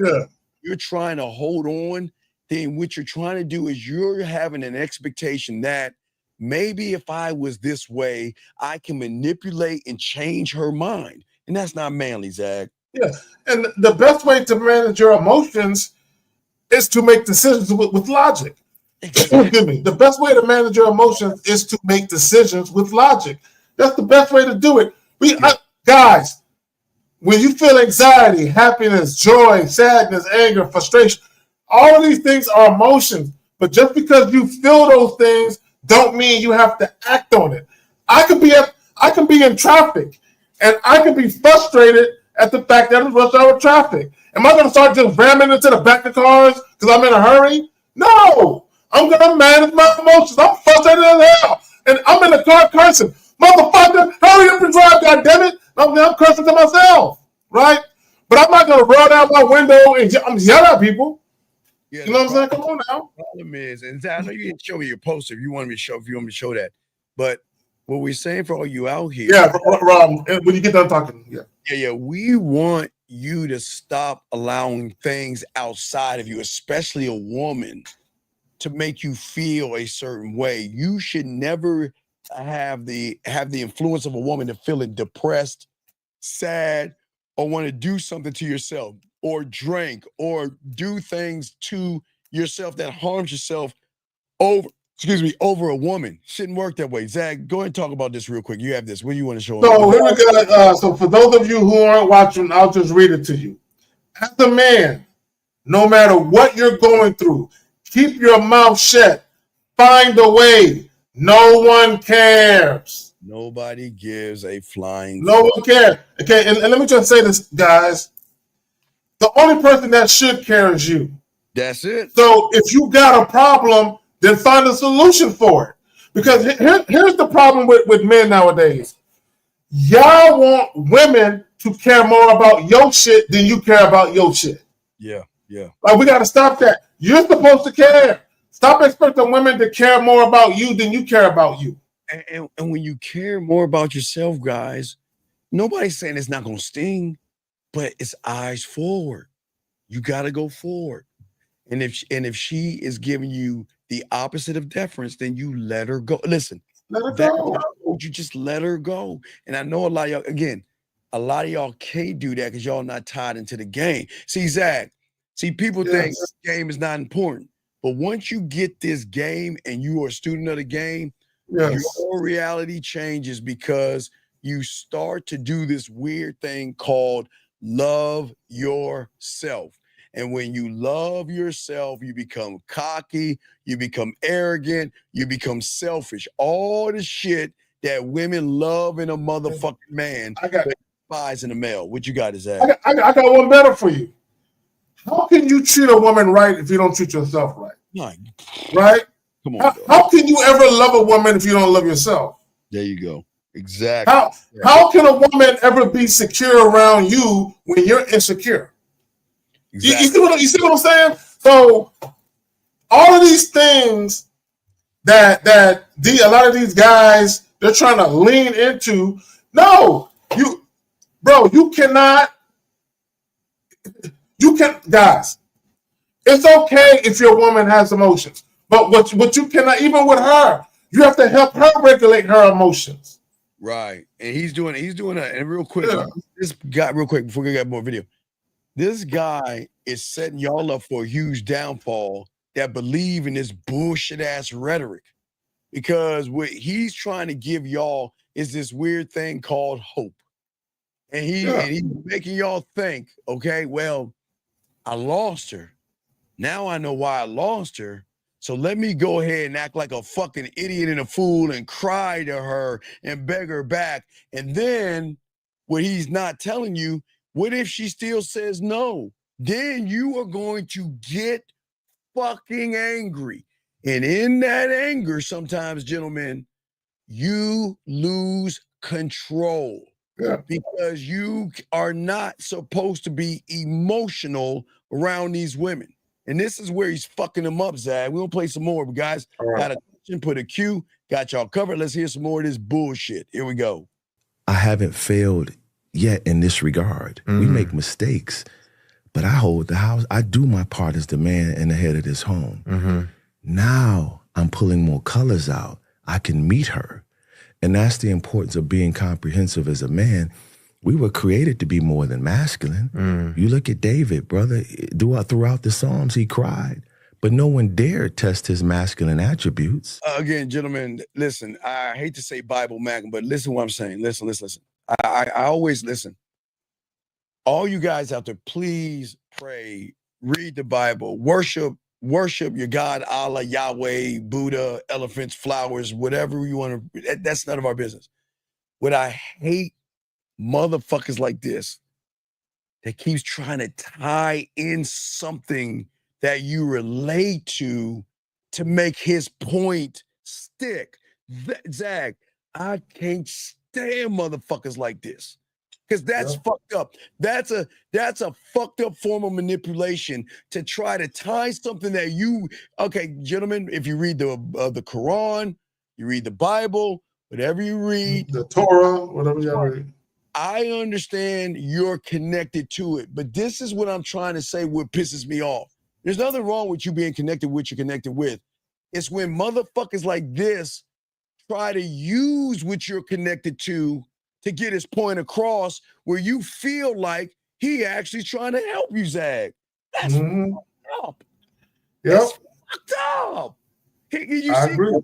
you're trying to hold on, then what you're trying to do is you're having an expectation that maybe if I was this way, I can manipulate and change her mind. And that's not manly, Zach. Yeah. And the best way to manage your emotions is to make decisions with logic. Excuse me. The best way to manage your emotions is to make decisions with logic. That's the best way to do it. Guys, when you feel anxiety, happiness, joy, sadness, anger, frustration, all of these things are emotions. But just because you feel those things, don't mean you have to act on it. I can be in traffic, and I can be frustrated at the fact that it's rush hour traffic. Am I going to start just ramming into the back of cars because I'm in a hurry? No, I'm going to manage my emotions. I'm frustrated as hell, and I'm in the car cursing. Motherfucker, hurry up and drive, goddammit. I'm cursing to myself, right? But I'm not going to roll down my window and I'm yelling at people. Yeah, you know what I'm saying? Come on now. Problem is, and I know you can show me your poster if you want me to show that. But what we're saying for all you out here, Rob, when you get done talking, yeah, we want you to stop allowing things outside of you, especially a woman, to make you feel a certain way. You should never have the influence of a woman to feeling depressed, sad, or want to do something to yourself, or drink, or do things to yourself that harms yourself over a woman. Shouldn't work that way. Zach, go ahead and talk about this real quick. You have this. What do you want to show? So here we go. So for those of you who aren't watching, I'll just read it to you. As a man, no matter what you're going through, keep your mouth shut. Find a way. No one cares. Nobody gives a flying. No one cares. Okay, and let me just say this, guys. The only person that should care is you. That's it. So if you got a problem, then find a solution for it. Because here's the problem with men nowadays. Y'all want women to care more about your shit than you care about your shit. Yeah. Like, we got to stop that. You're supposed to care. Stop expecting women to care more about you than you care about you. And when you care more about yourself, guys, nobody's saying it's not going to sting, but it's eyes forward. You got to go forward. And if she is giving you the opposite of deference, then you let her go. Listen, let her go. You just let her go. And I know a lot of y'all can't do that because y'all not tied into the game. See, Zach, people think this game is not important. But once you get this game and you are a student of the game, your reality changes because you start to do this weird thing called love yourself. And when you love yourself, you become cocky, you become arrogant, you become selfish. All the shit that women love in a motherfucking man, but despise in a male. What you got is that? I got one better for you. How can you treat a woman right if you don't treat yourself right? Right? Come on. How can you ever love a woman if you don't love yourself? There you go. Exactly. How can a woman ever be secure around you when you're insecure? Exactly. You see what I'm saying? So all of these things that a lot of these guys, they're trying to lean into. No, you cannot. Guys, it's okay if your woman has emotions, but what you cannot, even with her, you have to help her regulate her emotions. Right, and he's doing that. And real quick, this guy, real quick before we get more video, this guy is setting y'all up for a huge downfall that believe in this bullshit ass rhetoric, because what he's trying to give y'all is this weird thing called hope, and he's making y'all think, okay, well, I lost her. Now I know why I lost her. So let me go ahead and act like a fucking idiot and a fool and cry to her and beg her back. And then what he's not telling you, what if she still says no? Then you are going to get fucking angry. And in that anger, sometimes, gentlemen, you lose control. Yeah. Because you are not supposed to be emotional around these women. And this is where he's fucking them up, Zach. We're gonna play some more, but guys. Got a question, put a cue, got y'all covered. Let's hear some more of this bullshit. Here we go. I haven't failed yet in this regard. We make mistakes, but I hold the house. I do my part as the man and the head of this home. Now I'm pulling more colors out. I can meet her. And that's the importance of being comprehensive as a man. We were created to be more than masculine. You look at David, brother, throughout the Psalms, he cried, but no one dared test his masculine attributes. Again, gentlemen, listen, I hate to say Bible Mac, but listen what I'm saying. Listen. I always listen. All you guys out there, please pray, read the Bible, worship your God, Allah, Yahweh, Buddha, elephants, flowers, whatever you want to. That's none of our business. What I hate motherfuckers like this that keeps trying to tie in something that you relate to make his point stick. Zach, I can't stand motherfuckers like this. Because that's fucked up. That's a fucked up form of manipulation to try to tie something that you. Okay, gentlemen, if you read the Quran, you read the Bible, whatever you read, the Torah, whatever you read. I understand you're connected to it, but this is what I'm trying to say. What pisses me off? There's nothing wrong with you being connected with what you're connected with. It's when motherfuckers like this try to use what you're connected to get his point across, where you feel like he actually trying to help you, Zag. That's fucked up. That's fucked up. I agree.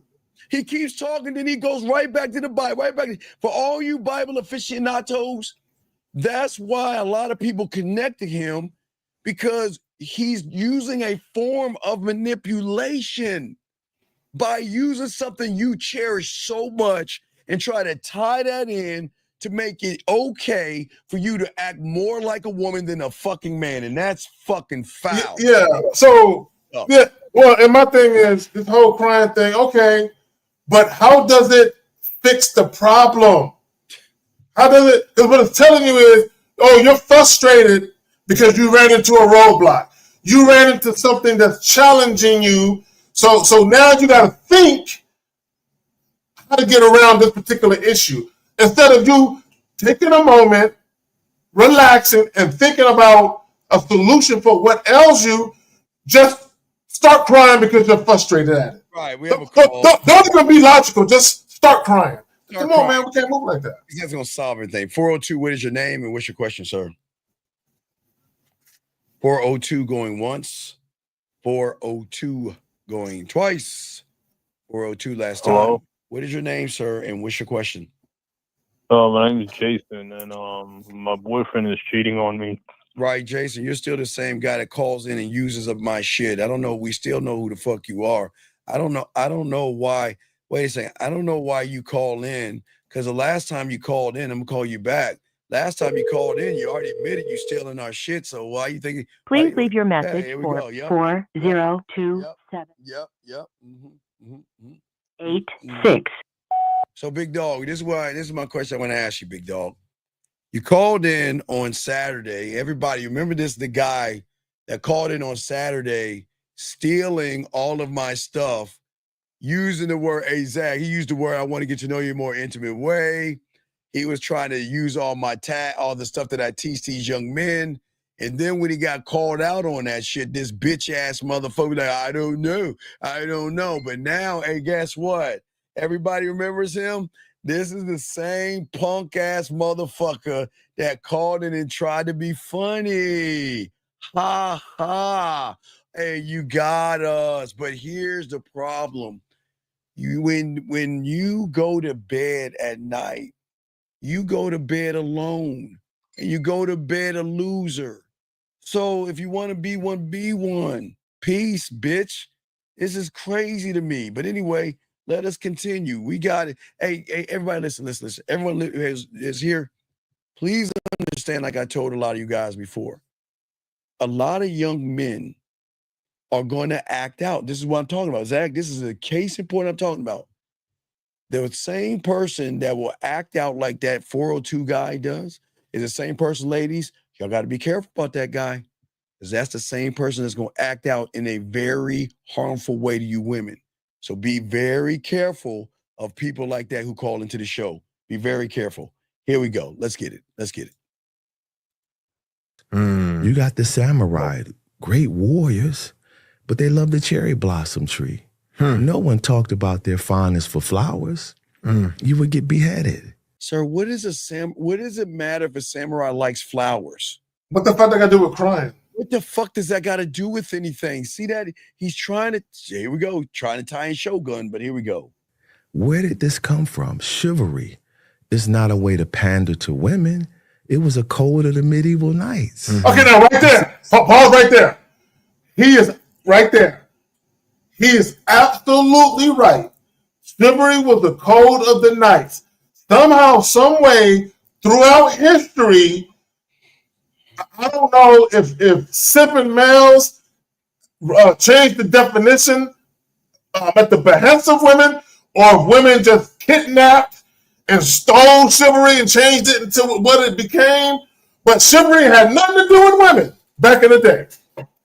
He keeps talking, then he goes right back to the Bible, right back. For all you Bible aficionados, that's why a lot of people connect to him, because he's using a form of manipulation by using something you cherish so much and try to tie that in to make it okay for you to act more like a woman than a fucking man. And that's fucking foul. Yeah. So, yeah. Well, and my thing is this whole crying thing, okay, but how does it fix the problem? How does it? Because what it's telling you is, oh, you're frustrated because you ran into a roadblock. You ran into something that's challenging you. So now you got to think how to get around this particular issue. Instead of you taking a moment, relaxing, and thinking about a solution for what ails you, just start crying because you're frustrated at it. Right, we have a call. Don't even be logical. Just start crying. Come on, man. We can't move like that. That's going to solve everything. 402, what is your name and what's your question, sir? 402 going once. 402 going twice. 402 last time. Hello? What is your name, sir, and what's your question? My name is Jason, and my boyfriend is cheating on me. Right, Jason, you're still the same guy that calls in and uses up my shit. I don't know. We still know who the fuck you are. I don't know why. Wait a second. I don't know why you call in, because the last time you called in, I'm going to call you back. Last time you called in, you already admitted you stealing our shit. So why you thinking? Please leave your message here we for go. Yep. 4027 Yep. 86. So, big dog, this is my question I want to ask you, big dog. You called in on Saturday. Everybody, remember this, the guy that called in on Saturday, stealing all of my stuff, using the word, hey, Zach, he used the word, I want to get to know you in a more intimate way. He was trying to use all the stuff that I teach these young men. And then when he got called out on that shit, this bitch ass motherfucker, like, I don't know. But now, hey, guess what? Everybody remembers him? This is the same punk ass motherfucker that called in and tried to be funny. Ha ha. Hey, you got us. But here's the problem. When you go to bed at night, you go to bed alone and you go to bed a loser. So if you want to be one, be one. Peace, bitch. This is crazy to me. But anyway, let us continue. We got it. Hey, everybody, listen. Everyone is here. Please understand, like I told a lot of you guys before, a lot of young men are going to act out. This is what I'm talking about, Zach. This is a case in point I'm talking about. The same person that will act out like that 402 guy does is the same person, ladies. Y'all got to be careful about that guy, because that's the same person that's going to act out in a very harmful way to you women. So be very careful of people like that who call into the show. Be very careful. Here we go. Let's get it. You got the samurai, great warriors, but they love the cherry blossom tree. No one talked about their fondness for flowers. You would get beheaded. Sir, what does it matter if a samurai likes flowers? What the fuck they got to do with crying? What the fuck does that got to do with anything? See that? He's trying to, here we go, trying to tie in Shogun, but here we go. Where did this come from? Chivalry. It's not a way to pander to women. It was a code of the medieval knights. Okay, now right there. Pause right there. He is right there. He is absolutely right. Chivalry was the code of the knights. Somehow, some way, throughout history, I don't know if sipping males changed the definition at the behest of women, or if women just kidnapped and stole chivalry and changed it into what it became. But chivalry had nothing to do with women back in the day.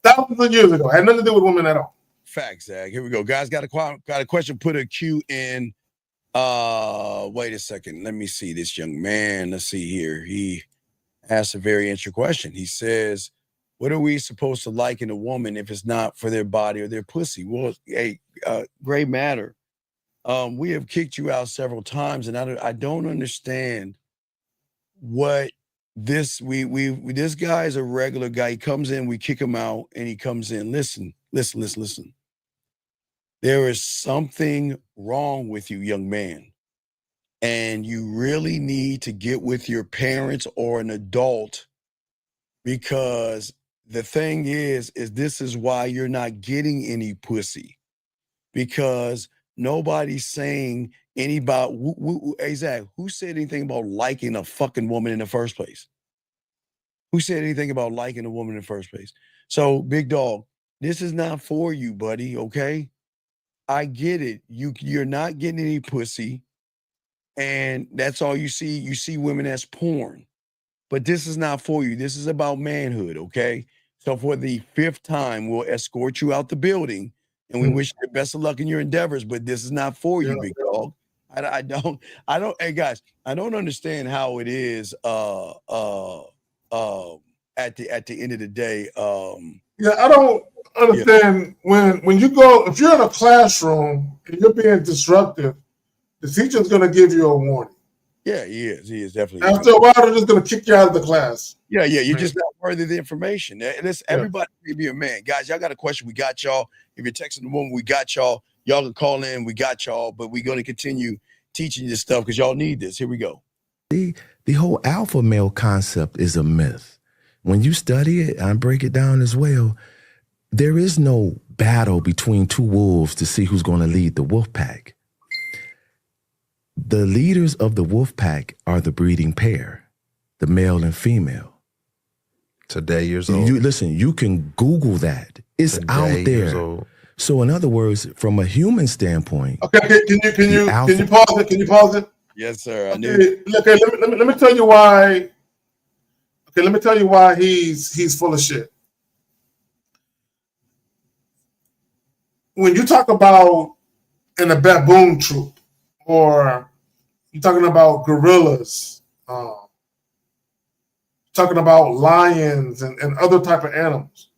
Thousands of years ago. Had nothing to do with women at all. Facts, Zach. Here we go. Guys, got a question. Put a Q in. Wait a second. Let me see this young man. Let's see here. He asked a very interesting question. He says, what are we supposed to like in a woman if it's not for their body or their pussy? Well, hey, gray matter. We have kicked you out several times, and I don't understand what this this guy is a regular guy. He comes in, we kick him out, and he comes in. Listen. There is something wrong with you, young man, and you really need to get with your parents or an adult, because the thing is this is why you're not getting any pussy, because nobody's saying hey, Zach, who said anything about liking a fucking woman in the first place? Who said anything about liking a woman in the first place? So, big dog, this is not for you, buddy, okay? I get it. You're not getting any pussy, and that's all you see. You see women as porn. But this is not for you. This is about manhood, okay? So for the 5th time, we'll escort you out the building, and we wish you the best of luck in your endeavors, but this is not for you, big dog. I don't, hey guys, I don't understand how it is at the end of the day. Yeah, I don't understand when you go, if you're in a classroom and you're being disruptive, the teacher's going to give you a warning. Yeah, he is definitely. After a while, they're just going to kick you out of the class. Yeah, you're just not worthy of the information. Everybody may be a man. Guys, y'all got a question, we got y'all. If you're texting the woman, we got y'all. Y'all can call in, we got y'all, but we're going to continue teaching you this stuff because y'all need this. Here we go. The whole alpha male concept is a myth. When you study it and break it down as well, there is no battle between two wolves to see who's going to lead the wolf pack. The leaders of the wolf pack are the breeding pair, the male and female. Today years old. Listen, you can Google that. It's out there. So in other words, from a human standpoint. Okay, can you pause it? Can you pause it? Yes, sir. Okay, let me tell you why. Okay, let me tell you why he's full of shit. When you talk about in a baboon troop, or you're talking about gorillas, talking about lions and other type of animals,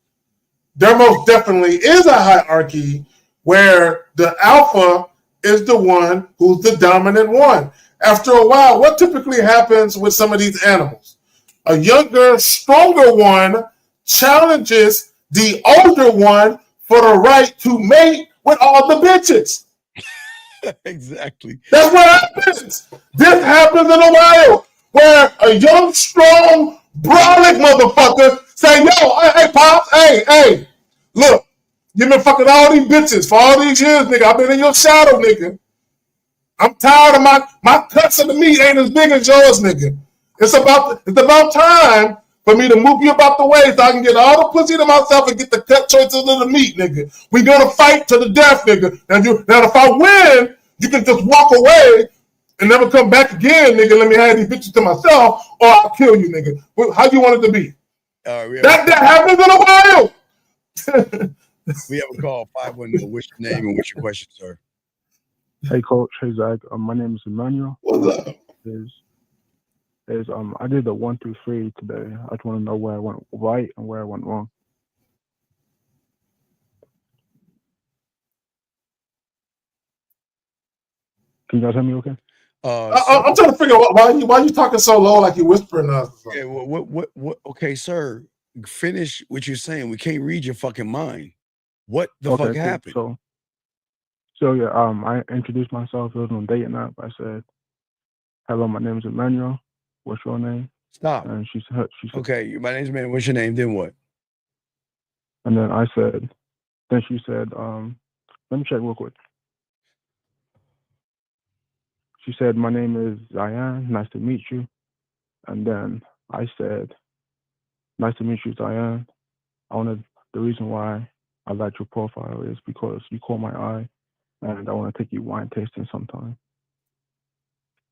there most definitely is a hierarchy where the alpha is the one who's the dominant one. After a while, what typically happens with some of these animals? A younger, stronger one challenges the older one for the right to mate with all the bitches. Exactly. That's what happens. This happens in the wild, where a young, strong, brolic motherfucker say, yo, hey, Pops, hey, look, You've been fucking all these bitches for all these years, nigga. I've been in your shadow, nigga. I'm tired of my cuts of the meat ain't as big as yours, nigga. It's about time for me to move you about the way so I can get all the pussy to myself and get the cut choices of the meat, nigga. We gonna fight to the death, nigga. Now if I win, you can just walk away and never come back again, nigga. Let me have these bitches to myself, or I'll kill you, nigga. How you want it to be? That happens in a while. We have a call 510. What's your name and what's your question, sir? Hey, Coach. Hey, Zach. My name is Emmanuel. What's up? I did the 1 through 3 today. I just want to know where I went right and where I went wrong. Can you guys hear me okay? I'm trying to figure out why you talking so low, like you whispering us. Yeah, what? Okay, sir, finish what you're saying. We can't read your fucking mind. What the fuck happened? So yeah, I introduced myself. It was on a dating app. I said, "Hello, my name is Emmanuel. What's your name?" Stop. And she said, "Okay, my name's Emmanuel. What's your name?" Then what? And then she said, "Let me check real quick." She said, "My name is Zion. Nice to meet you." And then I said, "Nice to meet you, Zion. The reason why I like your profile is because you caught my eye, and I want to take you wine tasting sometime."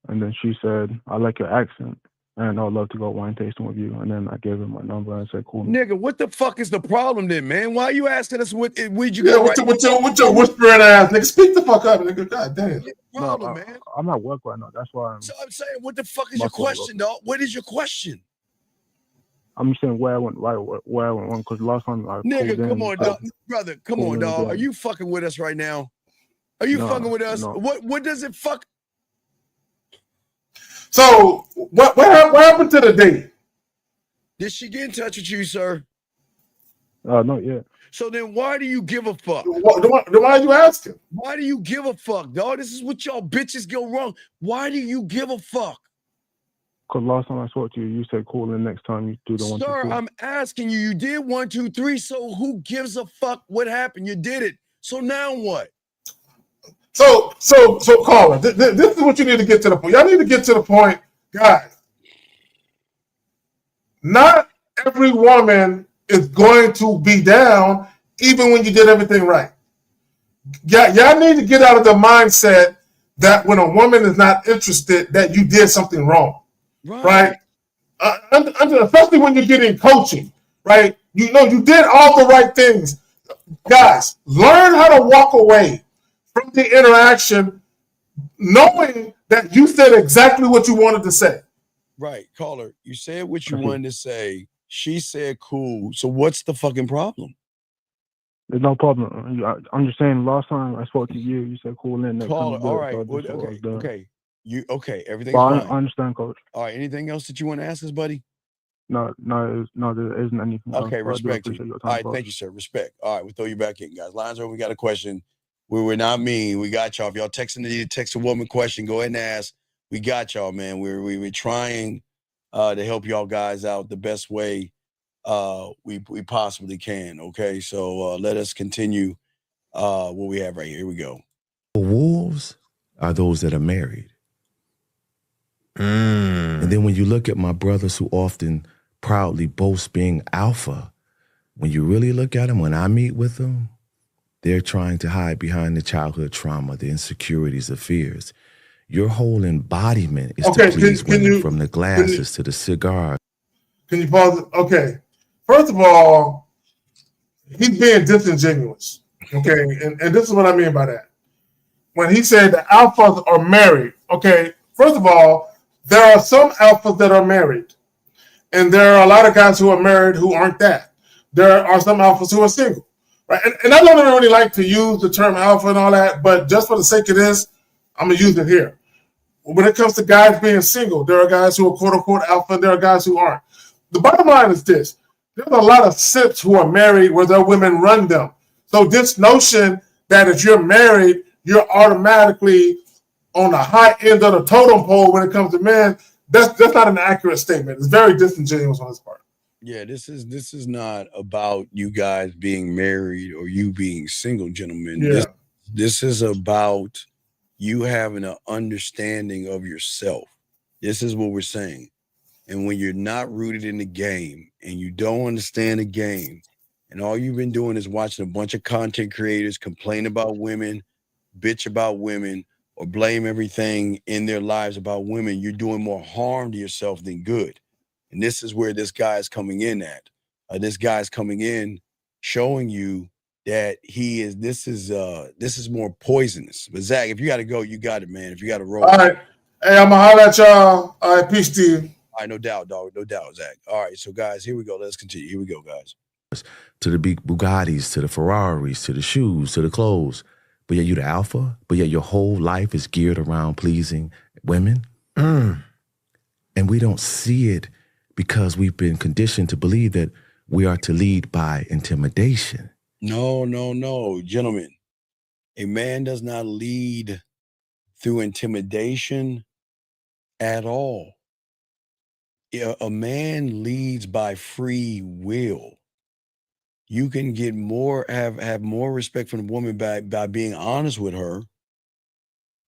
And then she said, "I like your accent, and I'd love to go wine tasting with you." And then I gave her my number and said, "Cool." Nigga, what the fuck is the problem then, man? Why are you asking us what you Yeah, got? with your whispering ass, nigga. Speak the fuck up, nigga. God damn. Problem, man. I'm at work right now. That's why So I'm saying, what the fuck is your question, dog? What is your question? I'm just saying where I went right, where I went wrong. Because last time I Nigga, pulled come in, on, dog. Brother, come on, dog. Are you fucking with us right now? Are you fucking with us? No. What does it fuck? So what happened to the date? Did she get in touch with you, sir? Not yet. So then why do you give a fuck? Why are you asking? Why do you give a fuck, dog? This is what y'all bitches go wrong. Why do you give a fuck? Because last time I spoke to you, you said call in next time you do the 1 2 Sir, 3. I'm asking you. You did 1 2 3. So who gives a fuck what happened? You did it. So now what? So caller, this is what you need to get to the point. Y'all need to get to the point, guys. Not every woman is going to be down, even when you did everything right. Yeah, y'all need to get out of the mindset that when a woman is not interested, that you did something wrong, right? Especially when you're getting coaching, right? You know you did all the right things. Guys, learn how to walk away from the interaction knowing that you said exactly what you wanted to say. Right, caller. You said what you wanted to say. She said cool. So what's the fucking problem? There's no problem. I'm just saying. Last time I spoke to you, you said call in. Caller. All right. Okay. Everything's fine. I understand, Coach. All right. Anything else that you want to ask us, buddy? No, there isn't anything else. Okay, respect you. All right, thank you, sir. Respect. All right, we'll throw you back in, guys. Lines open. We got a question. We're not mean. We got y'all. If y'all text a woman question, go ahead and ask. We got y'all, man. We're trying to help y'all guys out the best way we possibly can. Okay, so let us continue what we have right here. Here we go. Wolves are those that are married. And then when you look at my brothers who often proudly boast being alpha, when you really look at them, when I meet with them, they're trying to hide behind the childhood trauma, the insecurities, the fears. Your whole embodiment is to please women, from the glasses to the cigars. Can you pause it? Okay. First of all, he's being disingenuous. Okay. And this is what I mean by that. When he said the alphas are married, okay, first of all, there are some alphas that are married. And there are a lot of guys who are married who aren't that. There are some alphas who are single. Right? And I don't really like to use the term alpha and all that, but just for the sake of this, I'm going to use it here. When it comes to guys being single, there are guys who are quote-unquote alpha, and there are guys who aren't. The bottom line is this. There's a lot of simps who are married where their women run them. So this notion that if you're married, you're automatically on the high end of the totem pole when it comes to men, that's not an accurate statement. It's very disingenuous on his part. Yeah, this is not about you guys being married or you being single, gentlemen. Yeah. This is about you having an understanding of yourself. This is what we're saying. And when you're not rooted in the game and you don't understand the game, and all you've been doing is watching a bunch of content creators complain about women, bitch about women, or blame everything in their lives about women, you're doing more harm to yourself than good. And this is where this guy is coming in at. This guy's coming in showing you that this is more poisonous. But Zach, if you got to go, you got it, man. If you got to roll. All right. Hey, I'm gonna holler at y'all. All right, peace to you. All right, no doubt, dog. No doubt, Zach. All right, so guys, here we go. Let's continue. Here we go, guys. To the big Bugattis, to the Ferraris, to the shoes, to the clothes. But yet you the alpha, but yet your whole life is geared around pleasing women. And we don't see it because we've been conditioned to believe that we are to lead by intimidation. No, gentlemen. A man does not lead through intimidation at all. A man leads by free will. You can get more, have more respect for the woman by being honest with her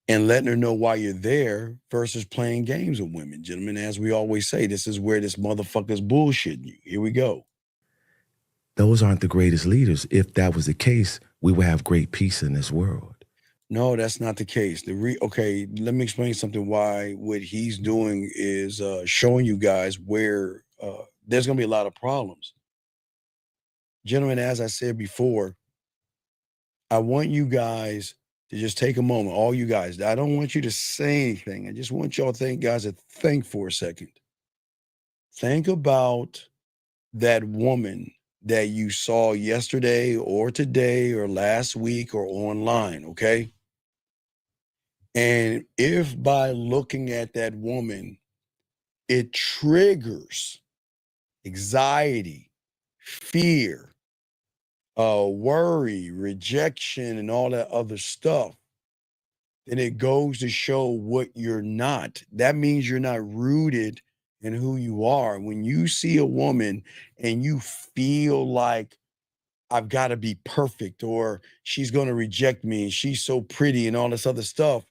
and letting her know why you're there versus playing games with women. Gentlemen, as we always say, this is where this motherfucker's bullshitting you. Here we go. Those aren't the greatest leaders. If that was the case, we would have great peace in this world. No, that's not the case. Okay, let me explain something why what he's doing is showing you guys where there's going to be a lot of problems. Gentlemen, as I said before, I want you guys to just take a moment, all you guys. I don't want you to say anything. I just want y'all guys to think for a second. Think about that woman that you saw yesterday or today or last week or online, okay? And if by looking at that woman, it triggers anxiety, fear, worry, rejection, and all that other stuff, then it goes to show what you're not. That means you're not rooted in who you are. When you see a woman and you feel like I've got to be perfect or she's going to reject me and she's so pretty and all this other stuff,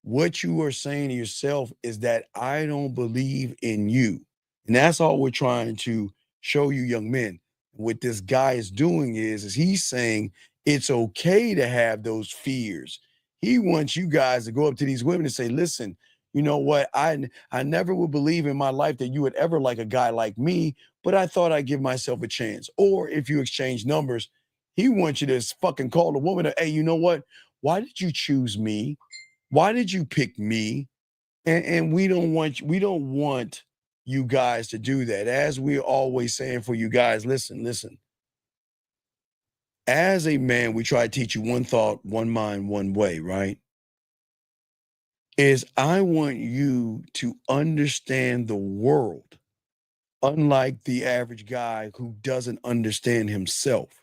what you are saying to yourself is that I don't believe in you. And that's all we're trying to show you young men. What this guy is doing is he's saying it's okay to have those fears. He wants you guys to go up to these women and say, listen, you know what? I never would believe in my life that you would ever like a guy like me, but I thought I'd give myself a chance. Or if you exchange numbers, he wants you to fucking call the woman, hey, you know what? Why did you choose me? Why did you pick me? And we don't want you guys to do that. As we're always saying for you guys, listen. As a man, we try to teach you one thought, one mind, one way, right? Is I want you to understand the world, unlike the average guy who doesn't understand himself.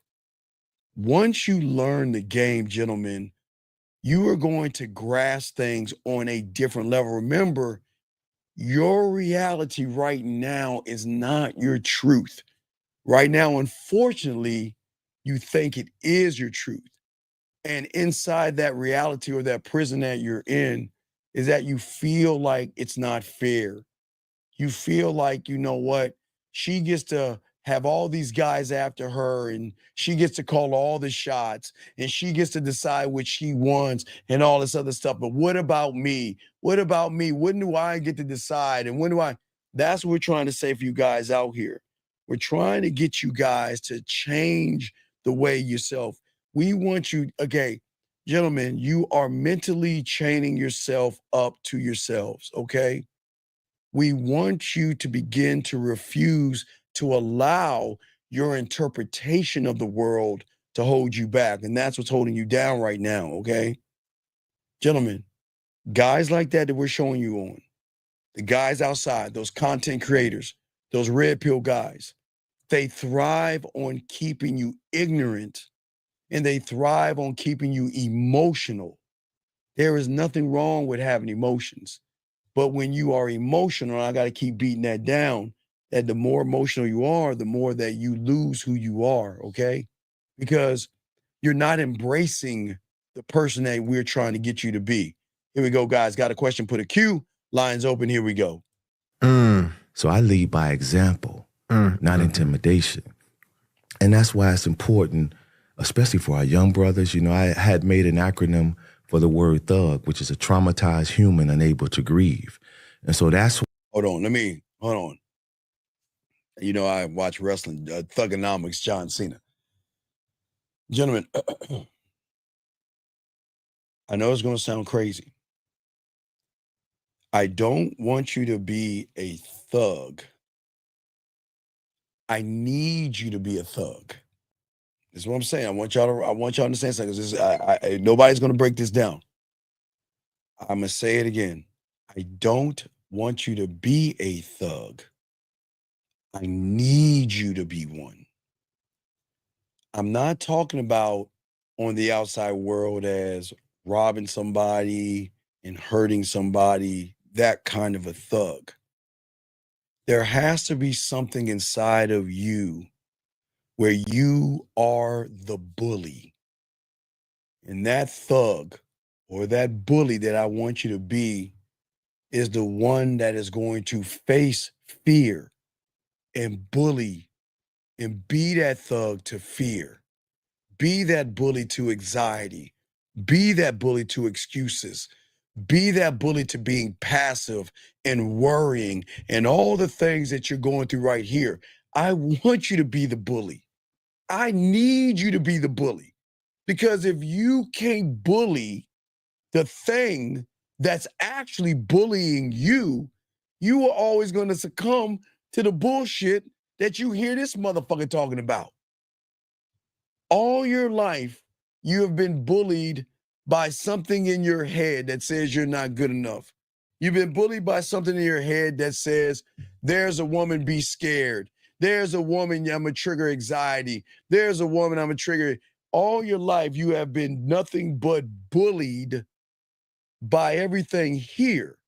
Once you learn the game, gentlemen, you are going to grasp things on a different level. Remember, your reality right now is not your truth. Right now, unfortunately, you think it is your truth. And inside that reality or that prison that you're in is that you feel like it's not fair. You feel like, you know what, she gets to have all these guys after her and she gets to call all the shots and she gets to decide what she wants and all this other stuff. But what about me? What about me? When do I get to decide? And when do I? That's what we're trying to say for you guys out here. We're trying to get you guys to change the way yourself. We want you, okay, gentlemen, you are mentally chaining yourself up to yourselves, okay? We want you to begin to refuse to allow your interpretation of the world to hold you back. And that's what's holding you down right now, okay? Gentlemen, guys like that we're showing you on, the guys outside, those content creators, those red pill guys, they thrive on keeping you ignorant and they thrive on keeping you emotional. There is nothing wrong with having emotions. But when you are emotional, I got to keep beating that down, that the more emotional you are, the more that you lose who you are, okay? Because you're not embracing the person that we're trying to get you to be. Here we go, guys. Got a question, put a Q. Lines open, here we go. So I lead by example, not intimidation. And that's why it's important, especially for our young brothers. You know, I had made an acronym for the word thug, which is a traumatized human unable to grieve. And so that's... Hold on. You know, I watch wrestling, Thugonomics, John Cena. Gentlemen, I know it's going to sound crazy. I don't want you to be a thug. I need you to be a thug. That's what I'm saying. I want y'all to understand something. Nobody's going to break this down. I'm going to say it again. I don't want you to be a thug. I need you to be one. I'm not talking about on the outside world as robbing somebody and hurting somebody, that kind of a thug. There has to be something inside of you where you are the bully. And that thug or that bully that I want you to be is the one that is going to face fear and bully and be that thug to fear. Be that bully to anxiety. Be that bully to excuses. Be that bully to being passive and worrying and all the things that you're going through right here. I want you to be the bully. I need you to be the bully. Because if you can't bully the thing that's actually bullying you, you are always going to succumb to the bullshit that you hear this motherfucker talking about. All your life, you have been bullied by something in your head that says you're not good enough. You've been bullied by something in your head that says, there's a woman, be scared. There's a woman, I'm gonna trigger anxiety. There's a woman, I'm gonna trigger. All your life, you have been nothing but bullied by everything here.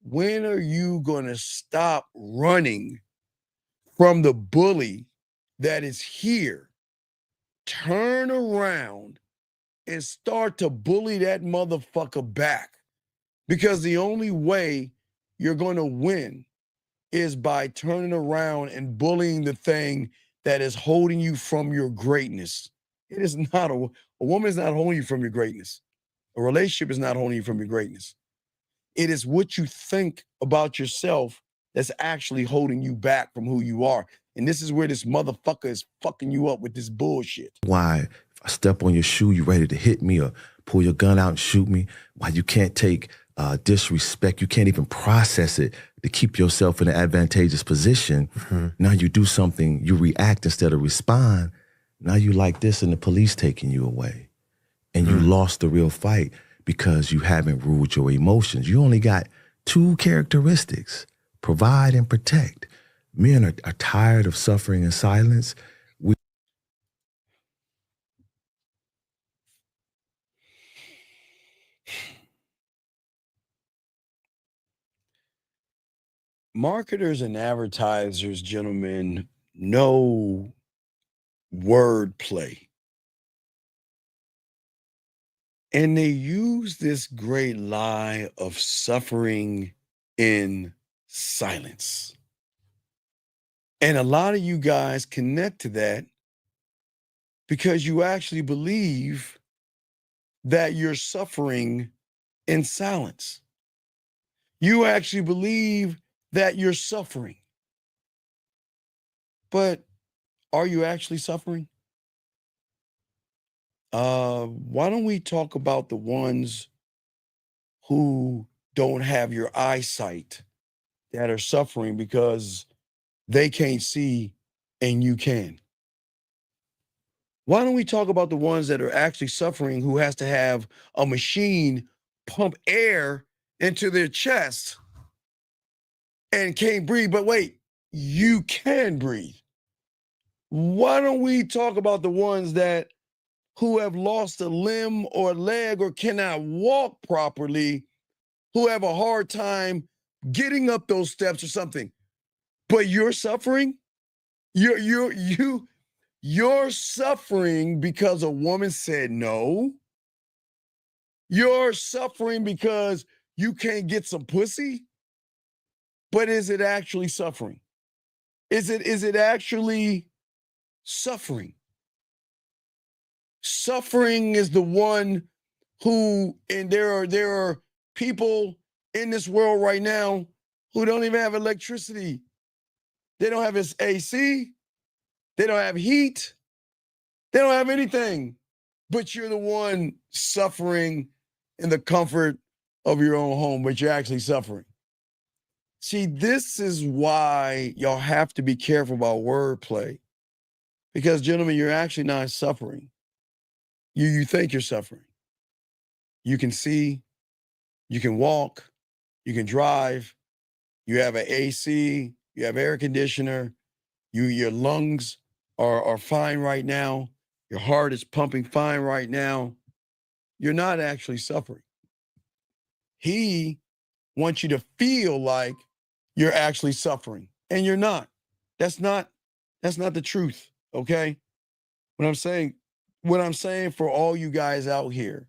When are you gonna stop running from the bully that is here? Turn around and start to bully that motherfucker back. Because the only way you're going to win is by turning around and bullying the thing that is holding you from your greatness. It is not a woman is not holding you from your greatness. A relationship is not holding you from your greatness. It is what you think about yourself that's actually holding you back from who you are. And this is where this motherfucker is fucking you up with this bullshit. Why, if I step on your shoe, you ready to hit me or pull your gun out and shoot me? Why you can't take disrespect? You can't even process it to keep yourself in an advantageous position. Now you do something, you react instead of respond. Now you like this and the police taking you away. And you lost the real fight because you haven't ruled your emotions. You only got two characteristics: provide and protect. Men are tired of suffering in silence. Marketers and advertisers, gentlemen, know wordplay. And they use this great lie of suffering in silence. And a lot of you guys connect to that because you actually believe that you're suffering in silence. You actually believe that you're suffering. But are you actually suffering? Why don't we talk about the ones who don't have your eyesight, that are suffering because they can't see and you can? Why don't we talk about the ones that are actually suffering, who has to have a machine pump air into their chest and can't breathe? But wait, you can breathe. Why don't we talk about the ones that who have lost a limb or leg or cannot walk properly, who have a hard time getting up those steps or something? But you're suffering. You're suffering because a woman said no. You're suffering because you can't get some pussy. But is it actually suffering? Is it actually suffering? Suffering is the one who, and there are people in this world right now who don't even have electricity. They don't have his AC. They don't have heat. They don't have anything. But you're the one suffering in the comfort of your own home, but you're actually suffering. See, this is why y'all have to be careful about wordplay. Because, gentlemen, you're actually not suffering. You think you're suffering. You can see, you can walk, you can drive, you have an AC, you have air conditioner, your lungs are fine right now, your heart is pumping fine right now. You're not actually suffering. He wants you to feel like you're actually suffering, and you're not. That's not the truth, okay? What I'm saying for all you guys out here,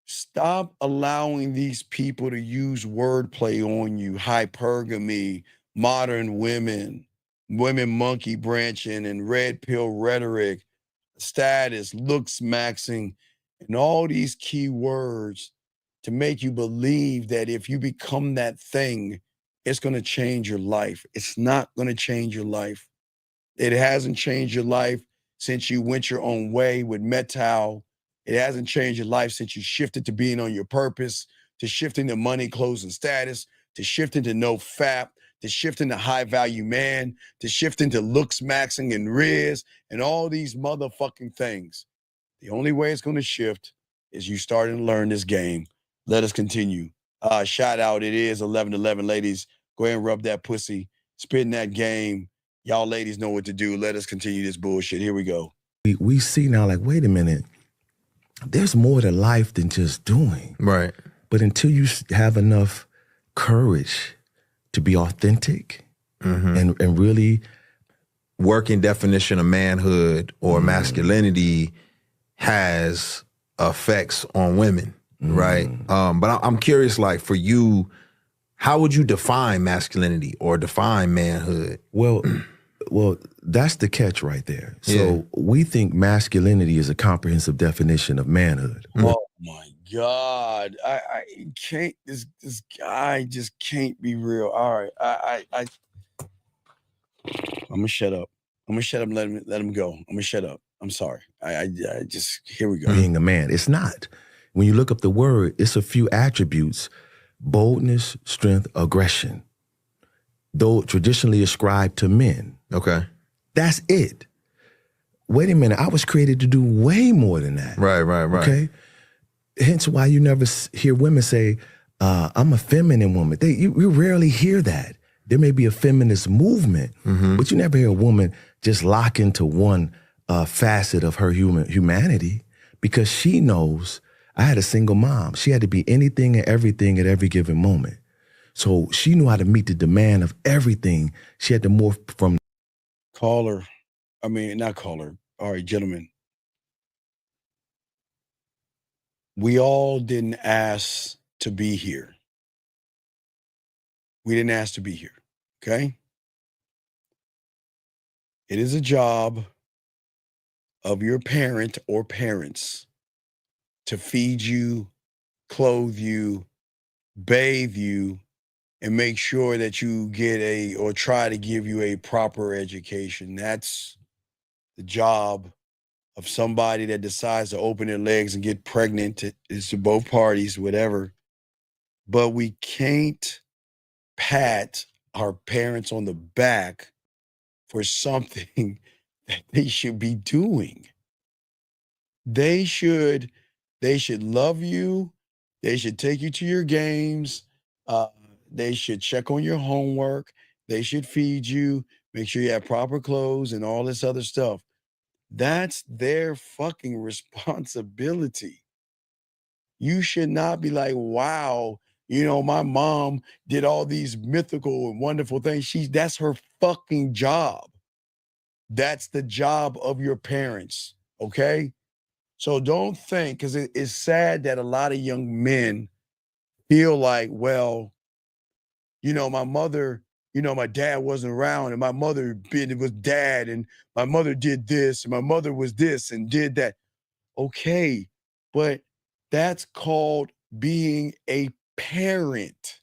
stop allowing these people to use wordplay on you, hypergamy, modern women monkey branching, and red pill rhetoric, status, looks maxing, and all these key words to make you believe that if you become that thing, it's going to change your life. It's not going to change your life. It hasn't changed your life since you went your own way with Metal. It hasn't changed your life since you shifted to being on your purpose, to shifting to money, clothes, and status, to shifting to no fap, to shifting to high value man, to shifting to looks maxing and riz, and all these motherfucking things. The only way it's going to shift is you starting to learn this game. Let us continue. Shout out. It is 11:11, ladies. Go ahead and rub that pussy. Spit in that game. Y'all ladies know what to do. Let us continue this bullshit. Here we go. We see now, like, wait a minute. There's more to life than just doing. Right. But until you have enough courage to be authentic and really working definition of manhood or masculinity has effects on women, right? But I'm curious, like, for you, how would you define masculinity or define manhood? Well, that's the catch right there. So we think masculinity is a comprehensive definition of manhood. Oh my God. I can't, this guy just can't be real. All right. I'm gonna shut up. And let him go. I'm gonna shut up. I'm sorry. I just, here we go. Being a man. It's not. When you look up the word, it's a few attributes: boldness, strength, aggression, though traditionally ascribed to men. Okay. That's it. Wait a minute. I was created to do way more than that. Right. Okay. Hence why you never hear women say, I'm a feminine woman. You rarely hear that. There may be a feminist movement, but you never hear a woman just lock into one facet of her humanity, because she knows. I had a single mom. She had to be anything and everything at every given moment. So she knew how to meet the demand of everything. She had to morph from not caller. All right, gentlemen. We all didn't ask to be here. We didn't ask to be here, okay? It is a job of your parent or parents to feed you, clothe you, bathe you, and make sure that you get or try to give you a proper education. That's the job of somebody that decides to open their legs and get pregnant. It's to both parties, whatever. But we can't pat our parents on the back for something that they should be doing. They should love you. They should take you to your games. They should check on your homework. They should feed you, make sure you have proper clothes and all this other stuff. That's their fucking responsibility. You should not be like, wow, You know, my mom did all these mythical and wonderful things. That's her fucking job. That's the job of your parents, okay? So don't think, because it's sad that a lot of young men feel like, well, you know, my mother, you know, my dad wasn't around, and my mother was dad, and my mother did this, and my mother was this and did that. Okay, but that's called being a parent.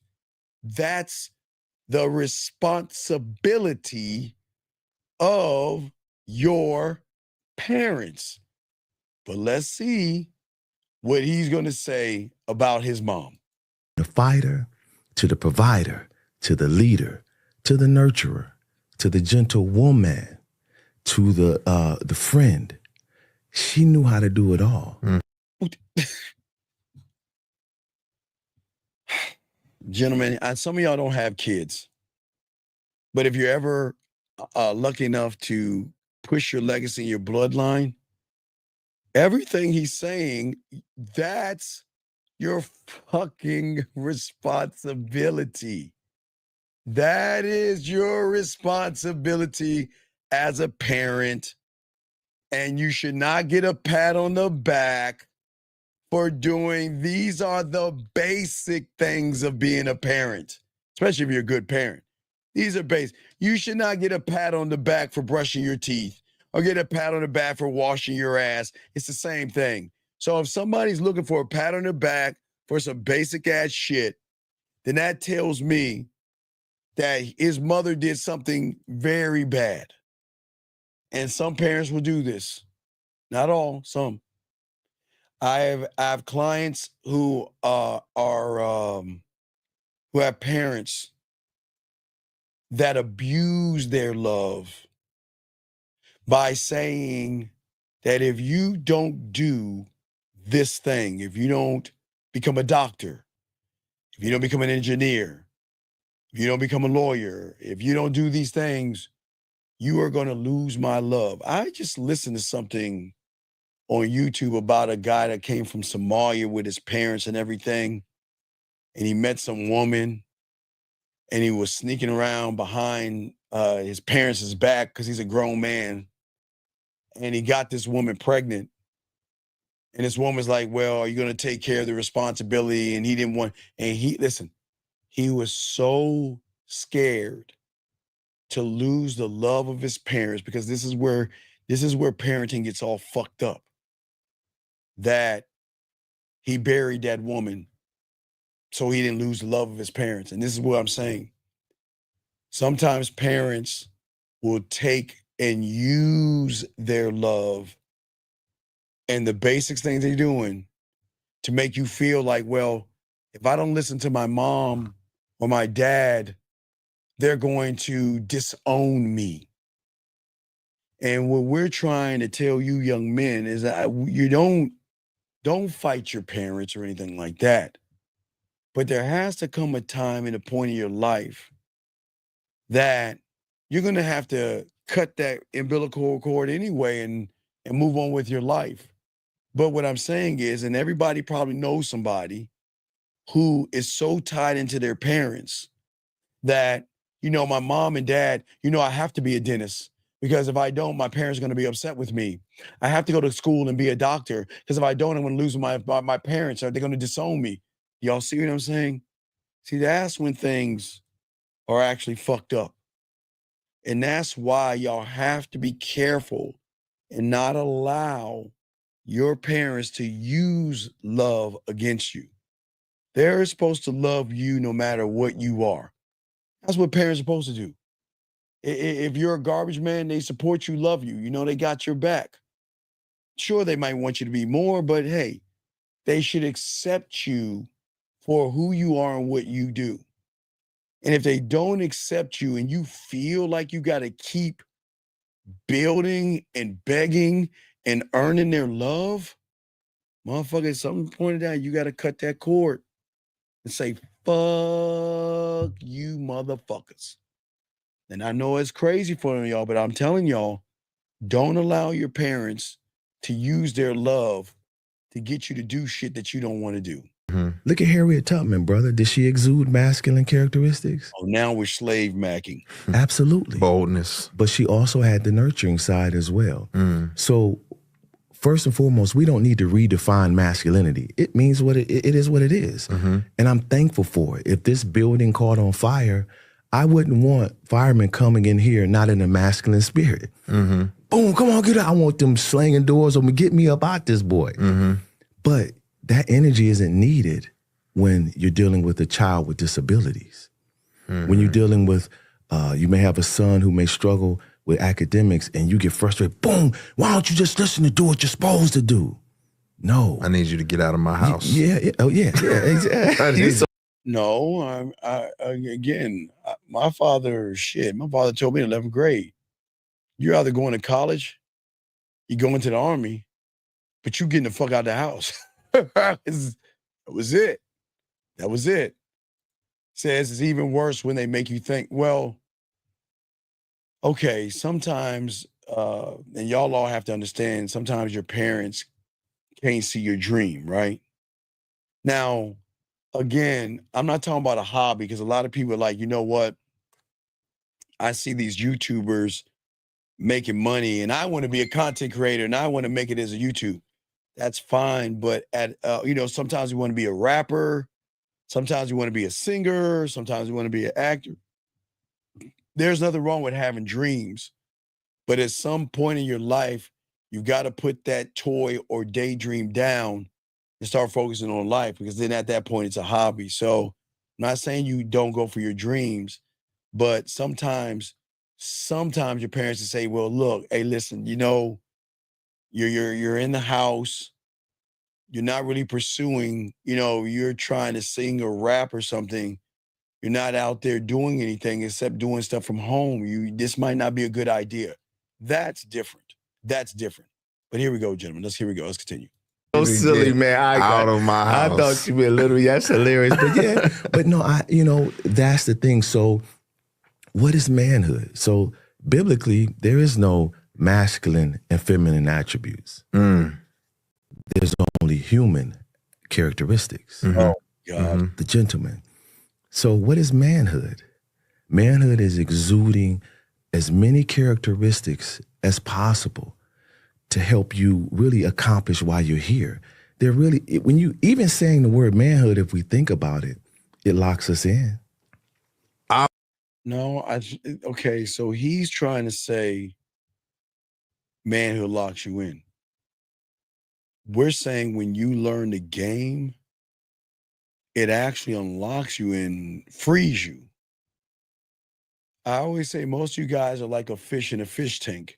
That's the responsibility of your parents. But let's see what he's going to say about his mom. The fighter, to the provider, to the leader, to the nurturer, to the gentle woman, to the friend. She knew how to do it all. Gentlemen, some of y'all don't have kids, but if you're ever lucky enough to push your legacy in your bloodline, everything he's saying, that's your fucking responsibility. That is your responsibility as a parent, and you should not get a pat on the back for doing. These are the basic things of being a parent, especially if you're a good parent. These are basic. You should not get a pat on the back for brushing your teeth or get a pat on the back for washing your ass. It's the same thing. So if somebody's looking for a pat on the back for some basic ass shit, then that tells me that his mother did something very bad. And some parents will do this. Not all, some. I have clients who who have parents that abuse their love by saying that if you don't do this thing, if you don't become a doctor, if you don't become an engineer, if you don't become a lawyer, if you don't do these things, you are going to lose my love. I just listened to something on YouTube about a guy that came from Somalia with his parents and everything. And he met some woman and he was sneaking around behind his parents' back because he's a grown man. And he got this woman pregnant. And this woman's like, well, are you going to take care of the responsibility? And he didn't want, and he was so scared to lose the love of his parents, because this is where parenting gets all fucked up, that he buried that woman so he didn't lose the love of his parents. And this is what I'm saying. Sometimes parents will take and use their love and the basic things they're doing to make you feel like, well, if I don't listen to my mom or my dad, they're going to disown me. And what we're trying to tell you young men is that you don't fight your parents or anything like that. But there has to come a time and a point in your life that you're going to have to cut that umbilical cord anyway and move on with your life. But what I'm saying is, and everybody probably knows somebody who is so tied into their parents that, you know, my mom and dad, you know, I have to be a dentist because if I don't, my parents are going to be upset with me. I have to go to school and be a doctor because if I don't, I'm going to lose my parents, or they're going to disown me. Y'all see what I'm saying? See, that's when things are actually fucked up. And that's why y'all have to be careful and not allow your parents to use love against you. They're supposed to love you no matter what you are. That's what parents are supposed to do. If you're a garbage man, they support you, love you. You know, they got your back. Sure, they might want you to be more, but hey, they should accept you for who you are and what you do. And if they don't accept you and you feel like you got to keep building and begging and earning their love, motherfucker, at some point in time, you got to cut that cord and say, fuck you motherfuckers. And I know it's crazy for y'all, but I'm telling y'all, don't allow your parents to use their love to get you to do shit that you don't want to do. Look at Harriet Tubman, brother. Did she exude masculine characteristics? Oh, now we're slave macking. Absolutely. Boldness. But she also had the nurturing side as well. So first and foremost, we don't need to redefine masculinity. It means what it is what it is. And I'm thankful for it. If this building caught on fire, I wouldn't want firemen coming in here not in a masculine spirit. Boom, come on, get out. I want them slanging doors on me, get me up out this boy. But that energy isn't needed when you're dealing with a child with disabilities. When you're dealing with, you may have a son who may struggle with academics and you get frustrated, boom, why don't you just listen to do what you're supposed to do? No. I need you to get out of my house. Exactly. No, again, my father told me in 11th grade, you're either going to college, you're going to the army, but you getting the fuck out of the house. That was it. That was it. Says it's even worse when they make you think, well, okay, sometimes, and y'all all have to understand, sometimes your parents can't see your dream, right? Now, again, I'm not talking about a hobby because a lot of people are like, you know what? I see these YouTubers making money and I want to be a content creator and I want to make it as a YouTube. That's fine. But sometimes we want to be a rapper. Sometimes we want to be a singer. Sometimes we want to be an actor. There's nothing wrong with having dreams. But at some point in your life, you've got to put that toy or daydream down and start focusing on life, because then at that point it's a hobby. So I'm not saying you don't go for your dreams, but sometimes your parents will say, well, look, hey, listen, you're in the house, you're not really pursuing, you're trying to sing or rap or something. You're not out there doing anything except doing stuff from home. This might not be a good idea. That's different. But here we go, gentlemen. Let's continue. So silly, man. Out of my house. I thought you were literally, that's hilarious. But yeah, but no, that's the thing. So what is manhood? So biblically, there is no masculine and feminine attributes. There's only human characteristics. Oh, God. The gentleman. So what is manhood? Manhood is exuding as many characteristics as possible to help you really accomplish why you're here. When you even saying the word manhood, if we think about it, it locks us in. Okay, so he's trying to say manhood locks you in. We're saying when you learn the game, it actually unlocks you and frees you. I always say most of you guys are like a fish in a fish tank.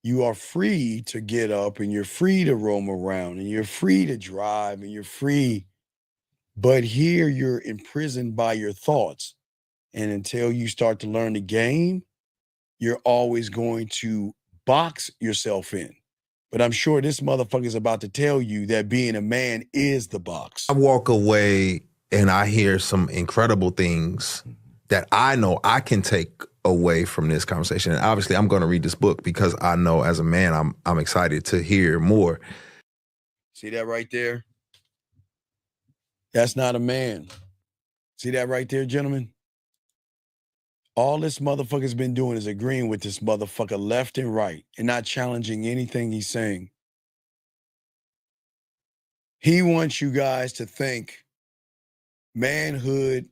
You are free to get up and you're free to roam around and you're free to drive and you're free. But here you're imprisoned by your thoughts. And until you start to learn the game, you're always going to box yourself in. But I'm sure this motherfucker is about to tell you that being a man is the box. I walk away and I hear some incredible things that I know I can take away from this conversation. And obviously I'm going to read this book because I know as a man, I'm excited to hear more. See that right there? That's not a man. See that right there, gentlemen? All this motherfucker's been doing is agreeing with this motherfucker left and right and not challenging anything he's saying. He wants you guys to think manhood,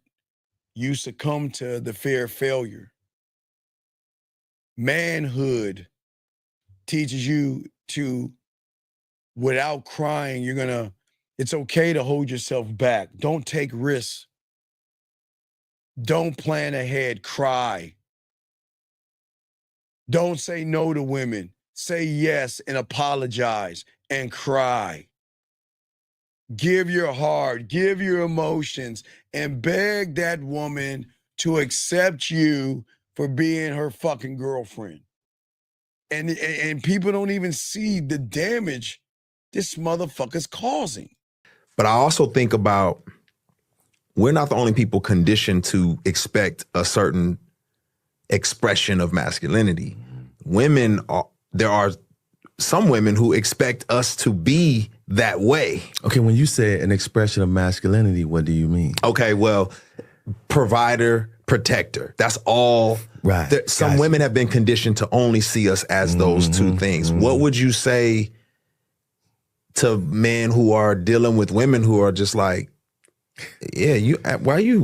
you succumb to the fear of failure. Manhood teaches you to, without crying, it's okay to hold yourself back. Don't take risks. Don't plan ahead, cry. Don't say no to women. Say yes and apologize and cry. Give your heart, give your emotions, and beg that woman to accept you for being her fucking girlfriend. And people don't even see the damage this motherfucker's causing. But I also think about, we're not the only people conditioned to expect a certain expression of masculinity. There are some women who expect us to be that way. Okay, when you say an expression of masculinity, what do you mean? Okay, well, provider, protector. That's all. Right. Some women have been conditioned to only see us as those two things. What would you say to men who are dealing with women who are just like, yeah, why you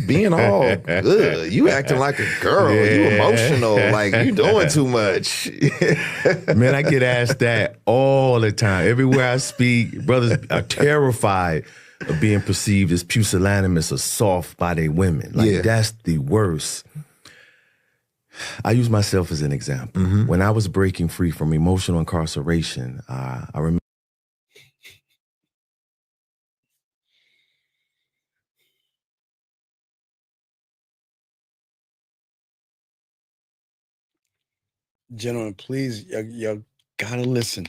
being all good? You acting like a girl. You emotional. Like you doing too much. Man, I get asked that all the time. Everywhere I speak, brothers are terrified of being perceived as pusillanimous or soft by their women. Like that's the worst. I use myself as an example. When I was breaking free from emotional incarceration, I remember. Gentlemen, please, you gotta listen.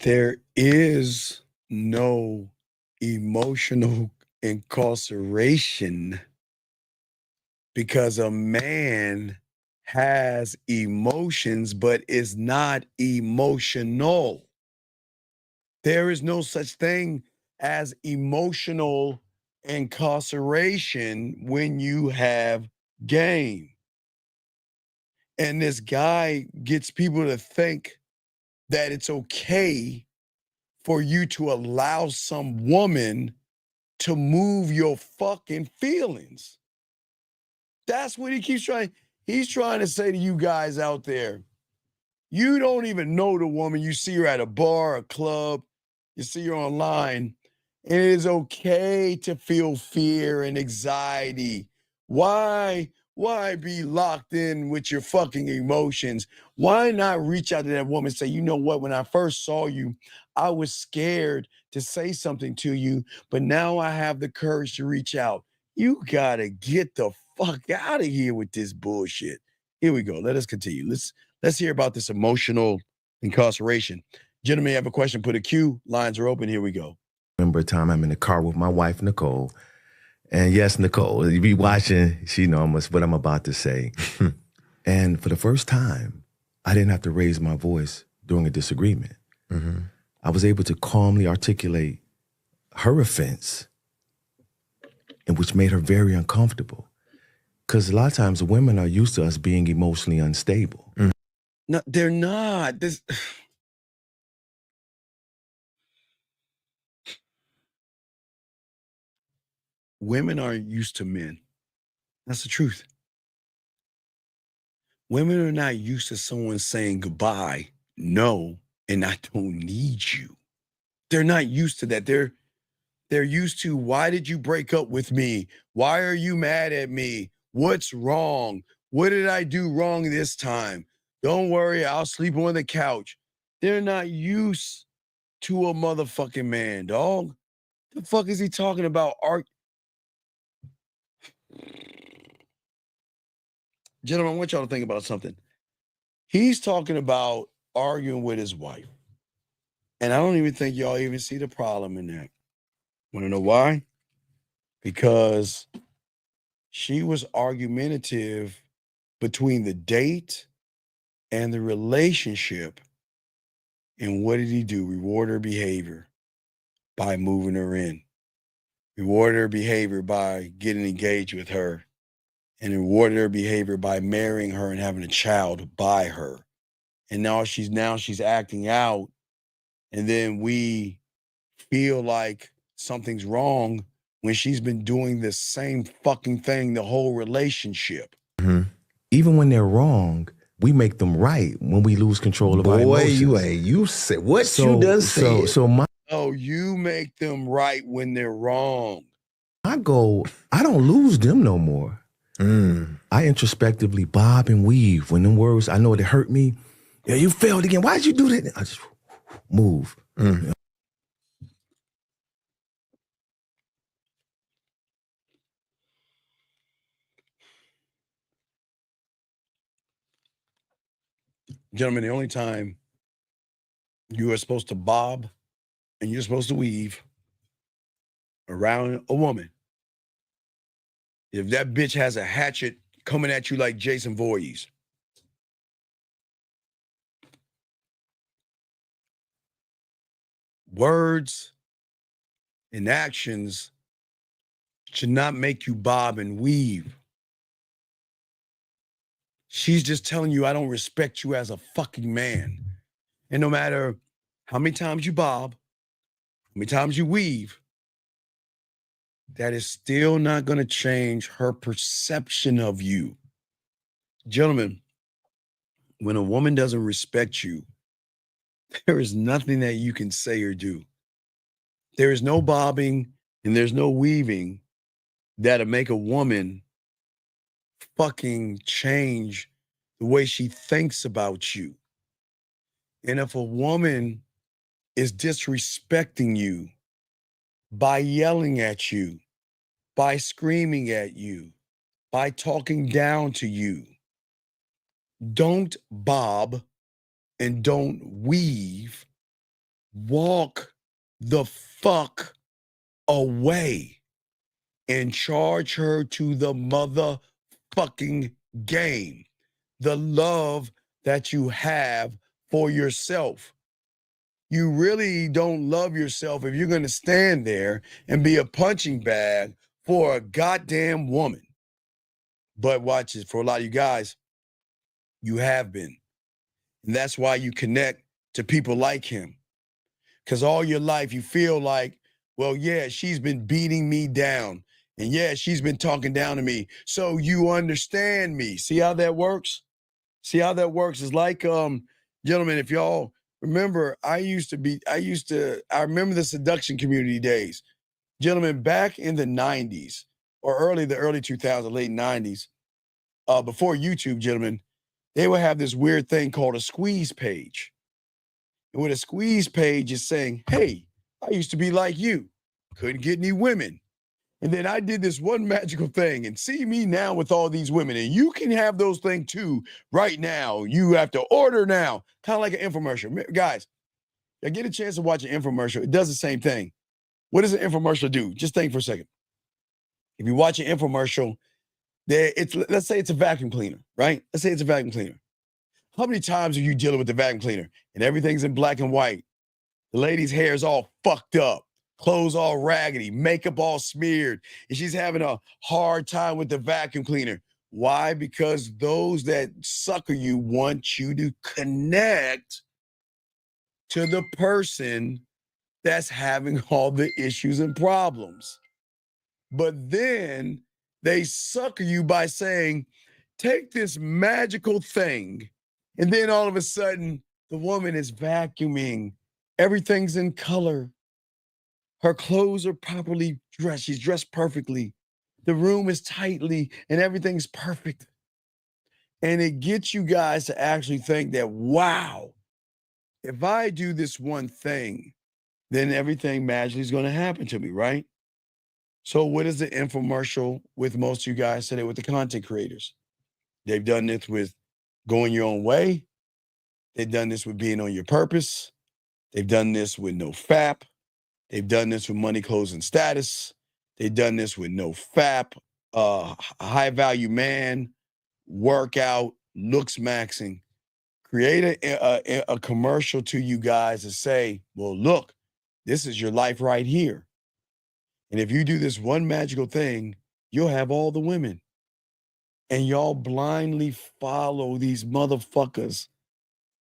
There is no emotional incarceration because a man has emotions but is not emotional. There is no such thing as emotional incarceration when you have game. And this guy gets people to think that it's okay for you to allow some woman to move your fucking feelings. That's what he keeps trying. He's trying to say to you guys out there, you don't even know the woman. You see her at a bar, a club, you see her online, and it is okay to feel fear and anxiety. Why be locked in with your fucking emotions? Why not reach out to that woman and say, you know what, when I first saw you, I was scared to say something to you, but now I have the courage to reach out. You gotta get the fuck out of here with this bullshit. Here we go. Let us continue. Let's hear about this emotional incarceration. Gentlemen, you have a question, put a Q. Lines are open. Here we go. Remember a time I'm in the car with my wife, Nicole. And yes, Nicole, you be watching, she knows what I'm about to say. And for the first time, I didn't have to raise my voice during a disagreement. I was able to calmly articulate her offense, and which made her very uncomfortable. Because a lot of times women are used to us being emotionally unstable. No, they're not. Women aren't used to men. That's the truth. Women are not used to someone saying goodbye, no, and I don't need you. They're not used to that. They're used to, why did you break up with me? Why are you mad at me? What's wrong? What did I do wrong this time? Don't worry, I'll sleep on the couch. They're not used to a motherfucking man, dog. The fuck is he talking about? Gentlemen, I want y'all to think about something. He's talking about arguing with his wife. And I don't even think y'all even see the problem in that. Want to know why? Because she was argumentative between the date and the relationship. And what did he do? Reward her behavior by moving her in. Reward her behavior by getting engaged with her. And rewarded her behavior by marrying her and having a child by her. And now she's acting out. And then we feel like something's wrong when she's been doing the same fucking thing the whole relationship. Even when they're wrong, we make them right when we lose control of our emotions. you said what you done said. Oh, you make them right when they're wrong. My goal, I don't lose them no more. I introspectively bob and weave when them words, I know it hurt me. Yeah, you failed again. Why'd you do that? I just move. Gentlemen, the only time you are supposed to bob and you're supposed to weave around a woman, if that bitch has a hatchet coming at you like Jason Voorhees. Words and actions should not make you bob and weave. She's just telling you, I don't respect you as a fucking man. And no matter how many times you bob, how many times you weave, that is still not going to change her perception of you. Gentlemen, when a woman doesn't respect you, there is nothing that you can say or do. There is no bobbing and there's no weaving that'll make a woman fucking change the way she thinks about you. And if a woman is disrespecting you by yelling at you, by screaming at you, by talking down to you, don't bob and don't weave. Walk the fuck away and charge her to the motherfucking game. The love that you have for yourself. You really don't love yourself if you're going to stand there and be a punching bag for a goddamn woman. But watch it, for a lot of you guys, you have been. And that's why you connect to people like him. Because all your life you feel like, well, yeah, she's been beating me down. And yeah, she's been talking down to me. So you understand me. See how that works? See how that works? It's like, gentlemen, if y'all remember, I remember the seduction community days. Gentlemen, back in the 90s or the early 2000s, late 90s, before YouTube, gentlemen, they would have this weird thing called a squeeze page. And with a squeeze page is saying, hey, I used to be like you. Couldn't get any women. And then I did this one magical thing and see me now with all these women. And you can have those things too right now. You have to order now. Kind of like an infomercial. Guys, I get a chance to watch an infomercial. It does the same thing. What does an infomercial do? Just think for a second. If you watch an infomercial, let's say it's a vacuum cleaner, right? Let's say it's a vacuum cleaner. How many times are you dealing with the vacuum cleaner and everything's in black and white? The lady's hair is all fucked up, clothes all raggedy, makeup all smeared, and she's having a hard time with the vacuum cleaner. Why? Because those that sucker you want you to connect to the person that's having all the issues and problems. But then they sucker you by saying, take this magical thing. And then all of a sudden, the woman is vacuuming. Everything's in color. Her clothes are properly dressed. She's dressed perfectly. The room is tightly and everything's perfect. And it gets you guys to actually think that, wow, if I do this one thing, then everything magically is going to happen to me, right? So what is the infomercial with most of you guys today with the content creators? They've done this with going your own way. They've done this with being on your purpose. They've done this with no FAP. They've done this with money, clothes, and status. They've done this with no FAP, high value man, workout, looks maxing. Create a commercial to you guys to say, well, look, this is your life right here. And if you do this one magical thing, you'll have all the women. And y'all blindly follow these motherfuckers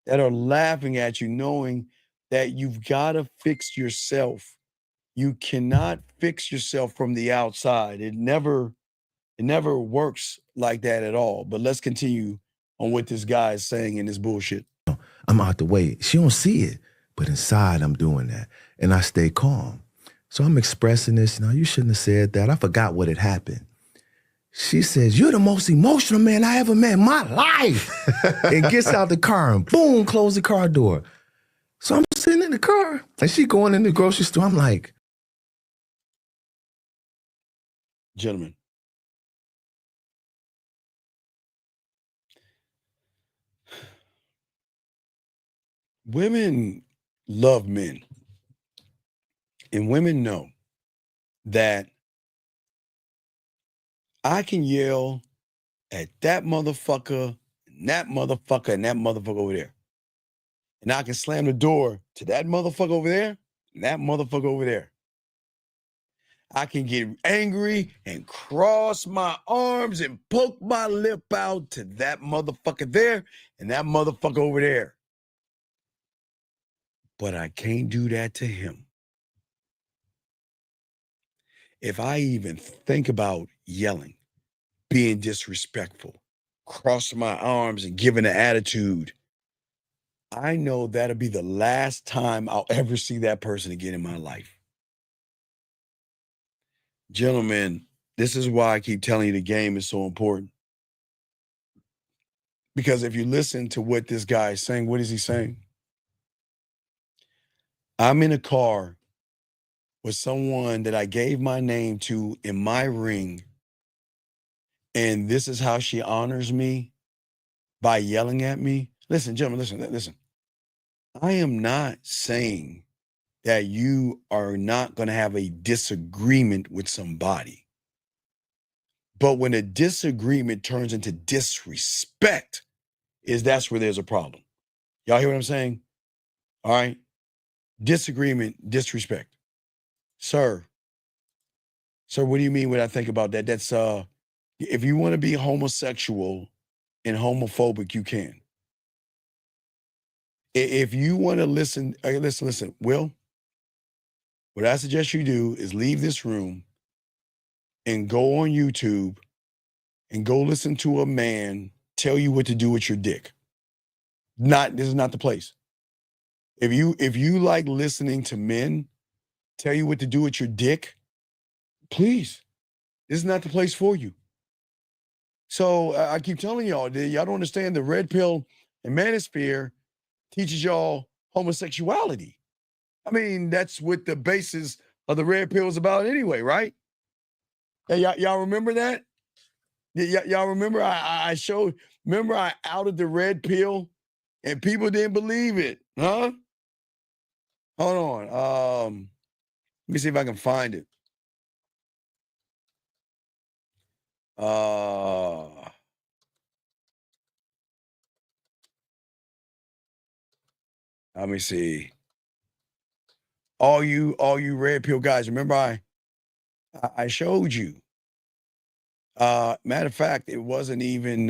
that are laughing at you, knowing that you've got to fix yourself. You cannot fix yourself from the outside. It never works like that at all. But let's continue on what this guy is saying in this bullshit. I'm out the way. She don't see it, but inside I'm doing that. And I stay calm. So I'm expressing this. No, you shouldn't have said that. I forgot what had happened. She says, you're the most emotional man I ever met in my life. And gets out the car and boom, close the car door. So I'm sitting in the car and she going in the grocery store. I'm like, gentlemen, women love men. And women know that I can yell at that motherfucker, and that motherfucker, and that motherfucker over there. And I can slam the door to that motherfucker over there, that motherfucker over there. I can get angry and cross my arms and poke my lip out to that motherfucker there and that motherfucker over there. But I can't do that to him. If I even think about yelling, being disrespectful, crossing my arms and giving an attitude, I know that'll be the last time I'll ever see that person again in my life. Gentlemen, this is why I keep telling you the game is so important. Because if you listen to what this guy is saying, what is he saying? I'm in a car with someone that I gave my name to in my ring, and this is how she honors me, by yelling at me. Listen, gentlemen, listen. I am not saying that you are not going to have a disagreement with somebody. But when a disagreement turns into disrespect, that's where there's a problem. Y'all hear what I'm saying? All right. Disagreement, disrespect. Sir, what do you mean when I think about that? That's if you want to be homosexual and homophobic, you can. If you want to listen, Will, what I suggest you do is leave this room and go on YouTube and go listen to a man tell you what to do with your dick. This is not the place. If you like listening to men tell you what to do with your dick, please, this is not the place for you. So I keep telling y'all don't understand the red pill and manosphere teaches y'all homosexuality. I mean, that's what the basis of the red pill is about anyway, right? Hey, y'all remember that? Y'all remember I outed the red pill and people didn't believe it, huh? Hold on. Let me see if I can find it. Let me see. All you red pill guys, remember I showed you. Matter of fact, it wasn't even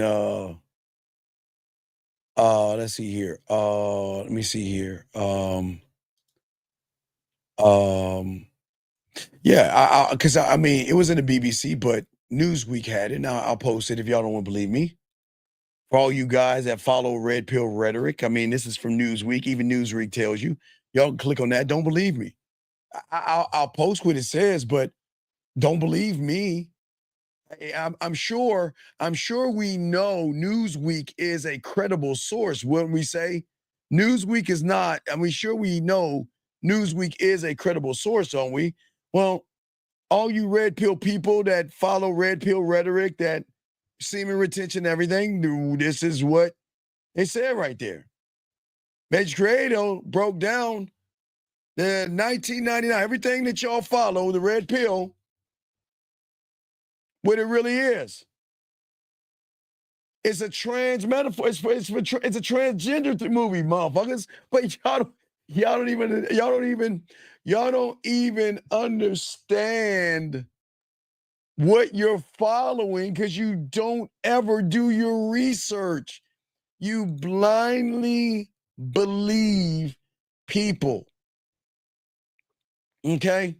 let's see here. Let me see here. Yeah, because I mean, it was in the BBC, but Newsweek had it. Now I'll post it if y'all don't want to believe me. For all you guys that follow red pill rhetoric, I mean, this is from Newsweek. Even Newsweek tells you. Y'all can click on that. Don't believe me. I'll post what it says, but don't believe me. I'm sure we know Newsweek is a credible source. When we say Newsweek is not, I mean, sure we know Newsweek is a credible source, don't we? Well, all you red pill people that follow red pill rhetoric, that semen retention, everything, this is what they said right there. Major Creator broke down the 1999, everything that y'all follow, the red pill, what it really is. It's a trans metaphor. It's a transgender movie, motherfuckers. But y'all don't even understand what you're following because you don't ever do your research. You blindly believe people. Okay?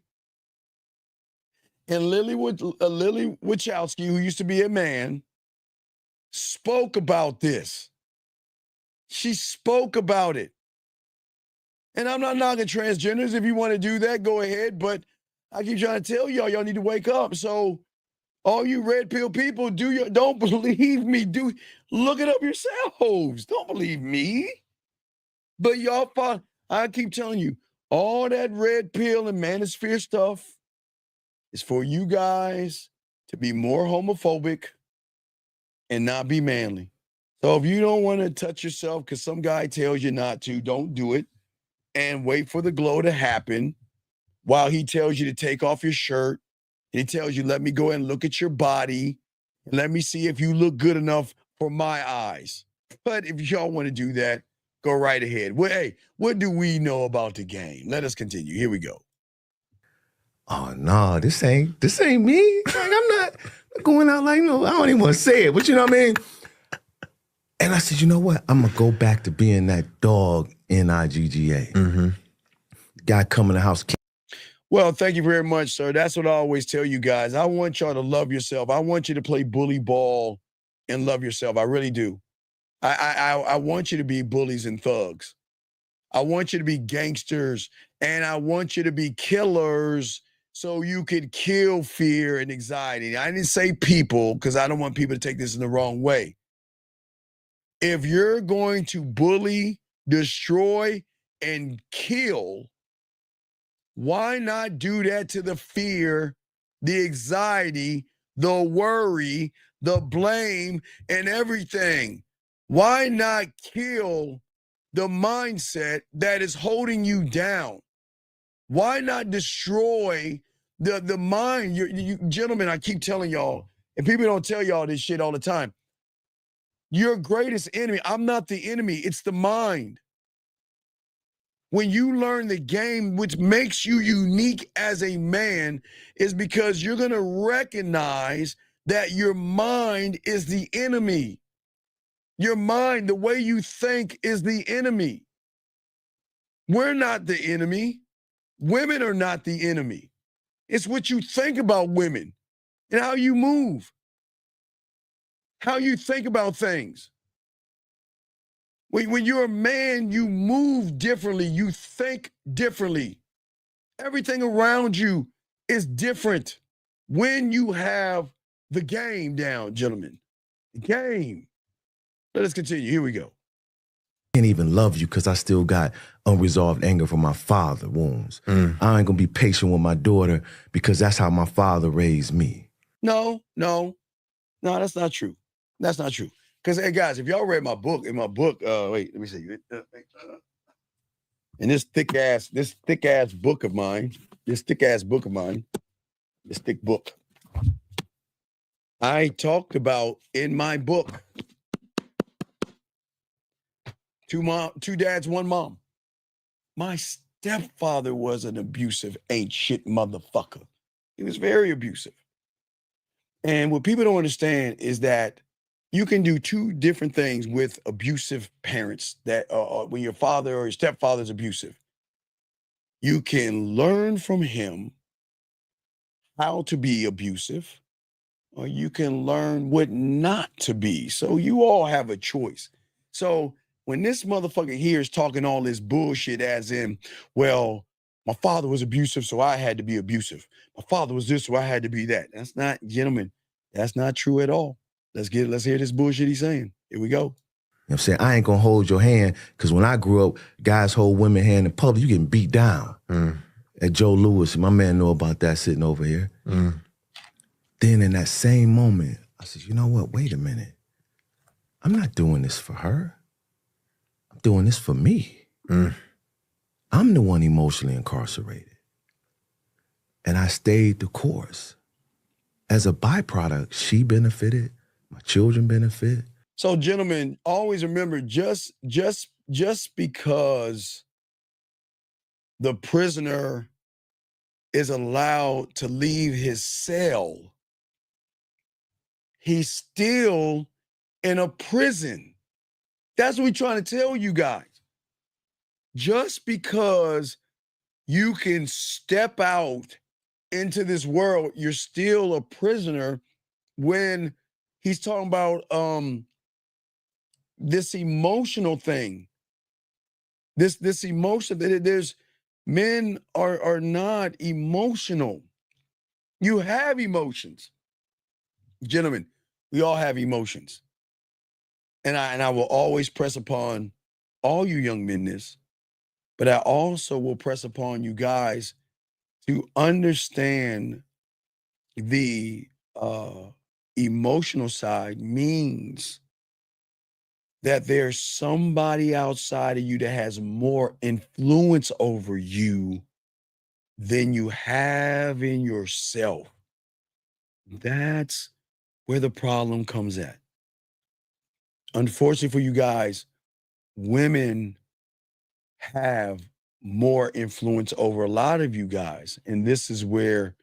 And Lily Wachowski, who used to be a man, spoke about this. She spoke about it. And I'm not knocking transgenders. If you want to do that, go ahead. But I keep trying to tell y'all need to wake up. So all you red pill people, don't believe me. Look it up yourselves. Don't believe me. But I keep telling you, all that red pill and manosphere stuff is for you guys to be more homophobic and not be manly. So if you don't want to touch yourself because some guy tells you not to, don't do it. And wait for the glow to happen while he tells you to take off your shirt. And he tells you, let me go and look at your body. And let me see if you look good enough for my eyes. But if y'all want to do that, Go right ahead. Well, hey, what do we know about the game? Let us continue. Here we go. Oh no, this ain't me. Like I'm not going out like no, I don't even want to say it, but you know what I mean? And I said, you know what? I'm gonna go back to being that dog N-I-G-G-A. Mm-hmm. Guy come in the house. Well, thank you very much, sir. That's what I always tell you guys. I want y'all to love yourself. I want you to play bully ball and love yourself. I really do. I want you to be bullies and thugs. I want you to be gangsters, and I want you to be killers so you could kill fear and anxiety. I didn't say people because I don't want people to take this in the wrong way. If you're going to bully, destroy, and kill, why not do that to the fear, the anxiety, the worry, the blame, and everything? Why not kill the mindset that is holding you down? Why not destroy the mind? You gentlemen, I keep telling y'all, and people don't tell y'all this shit all the time. Your greatest enemy, I'm not the enemy, it's the mind. When you learn the game, which makes you unique as a man, is because you're going to recognize that your mind is the enemy. Your mind, the way you think, is the enemy. We're not the enemy. Women are not the enemy. It's what you think about women and how you move, how you think about things. When you're a man, you move differently. You think differently. Everything around you is different when you have the game down, gentlemen. The game. Let us continue. Here we go. Can't even love you because I still got unresolved anger from my father wounds. I ain't gonna be patient with my daughter because that's how my father raised me. No, that's not true. That's not true. Because, hey, guys, if y'all read my book, wait, let me see. In this thick ass book of mine, this thick book, I talked about in my book, two dads, one mom. My stepfather was an abusive, ain't shit motherfucker. He was very abusive. And what people don't understand is that you can do two different things with abusive parents. That when your father or your stepfather is abusive, you can learn from him how to be abusive, or you can learn what not to be. So you all have a choice. So when this motherfucker here is talking all this bullshit as in, well, my father was abusive, so I had to be abusive. My father was this, so I had to be that. That's not, gentlemen, that's not true at all. Let's hear this bullshit he's saying. Here we go. You know what I'm saying? I ain't gonna hold your hand because when I grew up, guys hold women hand in public, you getting beat down. At Joe Lewis, my man know about that sitting over here. Then in that same moment, I said, you know what? Wait a minute. I'm not doing this for her. I'm doing this for me. I'm the one emotionally incarcerated. And I stayed the course. As a byproduct, she benefited, my children benefit. So, gentlemen, always remember, just because the prisoner is allowed to leave his cell, he's still in a prison. That's what we're trying to tell you guys. Just because you can step out into this world, you're still a prisoner. When he's talking about this emotional thing, this emotion, there's men are not emotional. You have emotions, gentlemen. We all have emotions, and I will always press upon all you young men this, but I also will press upon you guys to understand the emotional side means that there's somebody outside of you that has more influence over you than you have in yourself. That's where the problem comes at. Unfortunately for you guys, women have more influence over a lot of you guys. And this is where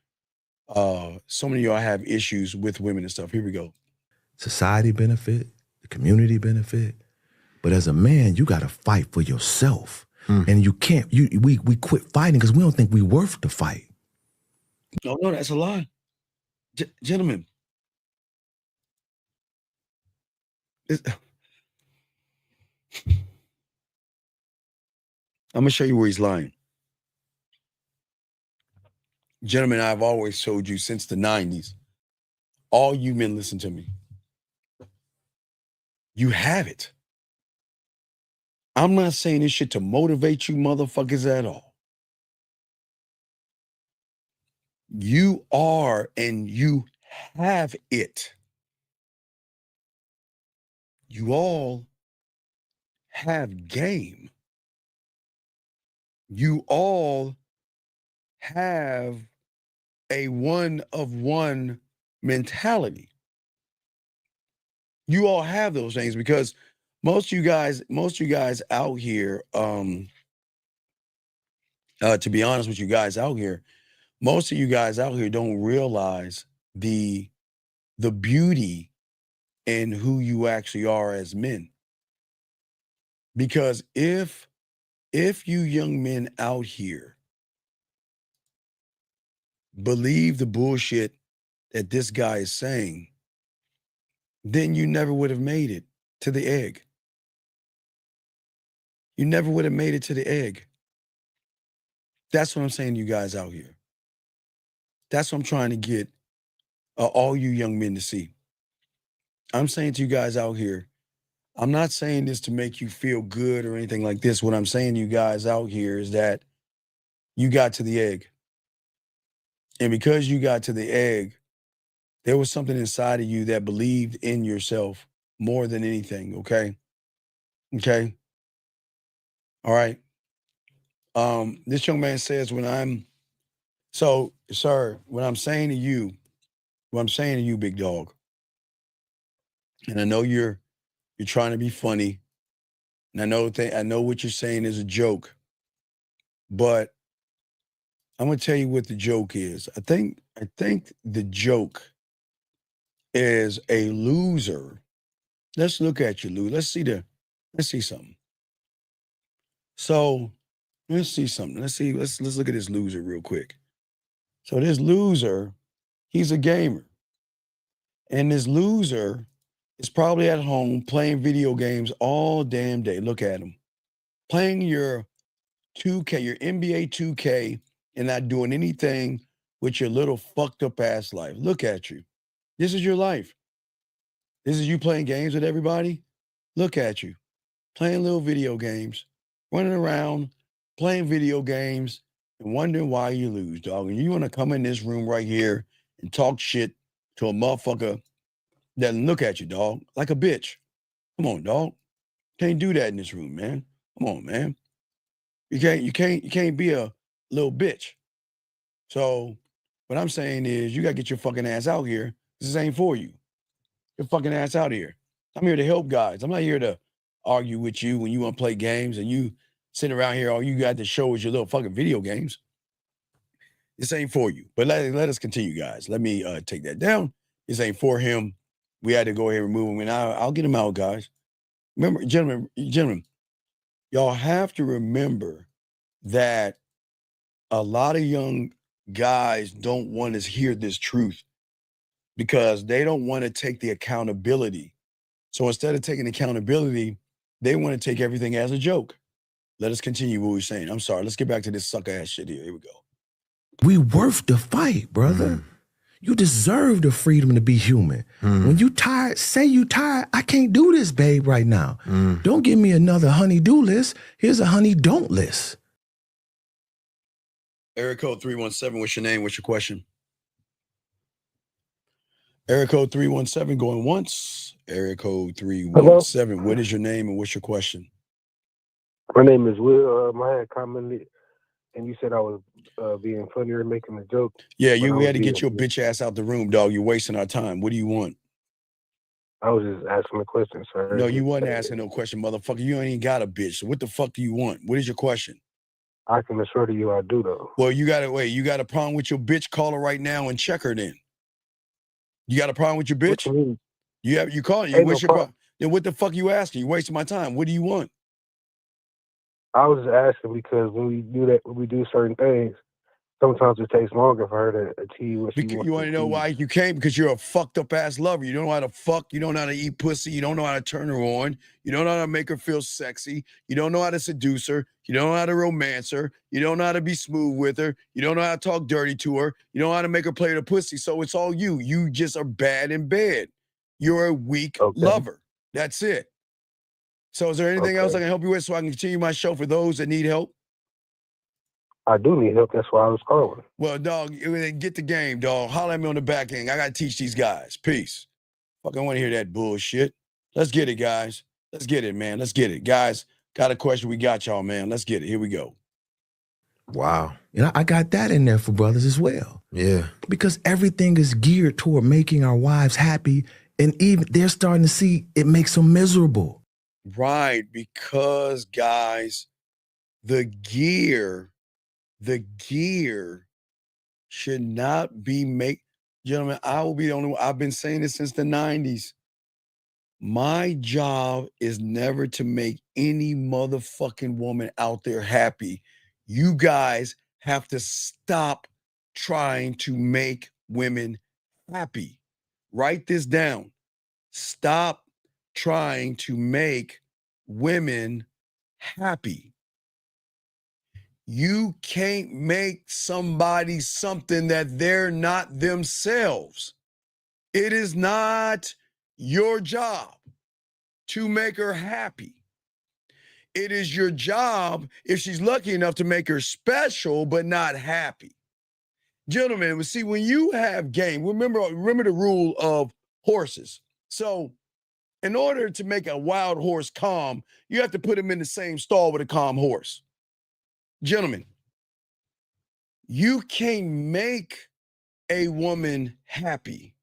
so many of y'all have issues with women and stuff. Here we go. Society benefit, the community benefit. But as a man, you got to fight for yourself. And you can't, we quit fighting because we don't think we worth the fight. No, that's a lie. Gentlemen. I'm going to show you where he's lying. Gentlemen, I've always told you since the 90s, all you men listen to me. You have it. I'm not saying this shit to motivate you motherfuckers at all. You are and you have it. You all have game. You all have a one-of-one mentality. You all have those things because most of you guys out here, to be honest with you guys out here, most of you guys out here don't realize the beauty in who you actually are as men. Because if you young men out here believe the bullshit that this guy is saying, then you never would have made it to the egg. You never would have made it to the egg. That's what I'm saying to you guys out here. That's what I'm trying to get all you young men to see. I'm saying to you guys out here, I'm not saying this to make you feel good or anything like this. What I'm saying to you guys out here is that you got to the egg. And because you got to the egg, there was something inside of you that believed in yourself more than anything, okay? Okay? All right. This young man says sir, what I'm saying to you, big dog, and I know you're trying to be funny, and I know what you're saying is a joke, but I'm gonna tell you what the joke is. I think the joke is a loser. Let's look at you, Lou. Let's see something. So let's see something. Let's look at this loser real quick. So this loser, he's a gamer. And this loser is probably at home playing video games all damn day. Look at him. Playing your 2K, your NBA 2K, and not doing anything with your little fucked up ass life. Look at you. This is your life. This is you playing games with everybody. Look at you. Playing little video games, running around, playing video games, and wondering why you lose, dog. And you want to come in this room right here and talk shit to a motherfucker that look at you, dog, like a bitch. Come on, dog. Can't do that in this room, man. Come on, man. You can't be a little bitch. So what I'm saying is you gotta get your fucking ass out here. This ain't for you. Your fucking ass out here. I'm here to help guys. I'm not here to argue with you when you want to play games and you sitting around here, all you got to show is your little fucking video games. This ain't for you. But let us continue, guys. Let me take that down. This ain't for him. We had to go ahead and remove him, and I'll get him out, guys. Remember, gentlemen, y'all have to remember that a lot of young guys don't want to hear this truth because they don't want to take the accountability. So instead of taking accountability, they want to take everything as a joke. Let us continue what we're saying. I'm sorry. Let's get back to this sucker ass shit here. Here we go. We worth the fight, brother. You deserve the freedom to be human. When you tired, say you tired. I can't do this, babe, right now. Don't give me another honey-do list. Here's a honey-don't list. Area code 317, what's your name? What's your question? Area code 317 going once. Area code 317. Hello? What is your name and what's your question? My name is Will. I had commented, and you said I was being funny or making a joke. Yeah, we had to get your bitch ass out the room, dog. You're wasting our time. What do you want? I was just asking a question, sir. No, you wasn't asking no question, motherfucker. You ain't even got a bitch. So what the fuck do you want? What is your question? I can assure you I do, though. Well, you got to wait. You got a problem with your bitch? Call her right now and check her then. You got a problem with your bitch? You calling? Ain't What's no your problem? Then what the fuck you asking? You wasting my time. What do you want? I was just asking because when we do that, when we do certain things, sometimes it takes longer for her to achieve what she wants. You want to know why you can't? Because you're a fucked up ass lover. You don't know how to fuck. You don't know how to eat pussy. You don't know how to turn her on. You don't know how to make her feel sexy. You don't know how to seduce her. You don't know how to romance her. You don't know how to be smooth with her. You don't know how to talk dirty to her. You don't know how to make her play the pussy. So it's all you. You just are bad in bed. You're a weak lover. That's it. So is there anything else I can help you with so I can continue my show for those that need help? I do need help. That's why I was calling. Well, dog, get the game, dog. Holler at me on the back end. I got to teach these guys. Peace. Fuck, I want to hear that bullshit. Let's get it, guys. Let's get it, man. Let's get it. Guys, got a question. We got y'all, man. Let's get it. Here we go. Wow. You know, I got that in there for brothers as well. Yeah. Because everything is geared toward making our wives happy. And even they're starting to see it makes them miserable. Right. Because, guys, the gear should not be gentlemen, I will be the only one. I've been saying this since the 90s. My job is never to make any motherfucking woman out there happy. You guys have to stop trying to make women happy. Write this down. Stop trying to make women happy. You can't make somebody something that they're not themselves. It is not your job to make her happy. It is your job, if she's lucky enough, to make her special but not happy. Gentlemen, see, when you have game, remember the rule of horses. So in order to make a wild horse calm, you have to put him in the same stall with a calm horse. Gentlemen, you can't make a woman happy,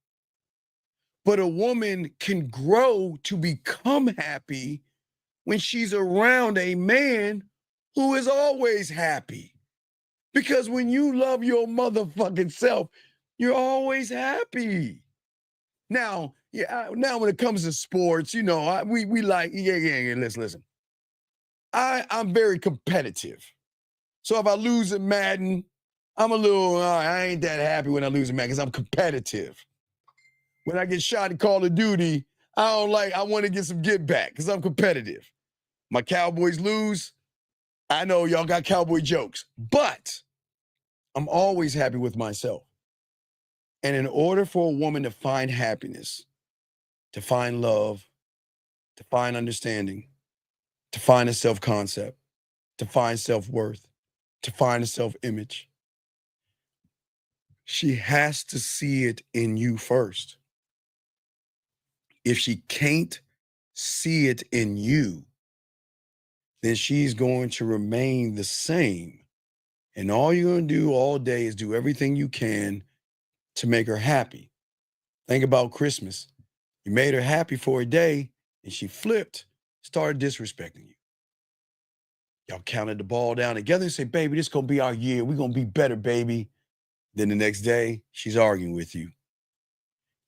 but a woman can grow to become happy when she's around a man who is always happy. Because when you love your motherfucking self, you're always happy. Now, now when it comes to sports, you know, we like, listen. I'm very competitive. So if I lose at Madden, I'm a little, I ain't that happy when I lose at Madden because I'm competitive. When I get shot in Call of Duty, I want to get some get back because I'm competitive. My Cowboys lose, I know y'all got cowboy jokes, but I'm always happy with myself. And in order for a woman to find happiness, to find love, to find understanding, to find a self-concept, to find self-worth, to find a self-image, she has to see it in you first. If she can't see it in you, then she's going to remain the same. And all you're going to do all day is do everything you can to make her happy. Think about Christmas. You made her happy for a day, and she flipped, started disrespecting you. Y'all counted the ball down together and say, baby, this is going to be our year. We're going to be better, baby. Then the next day, she's arguing with you.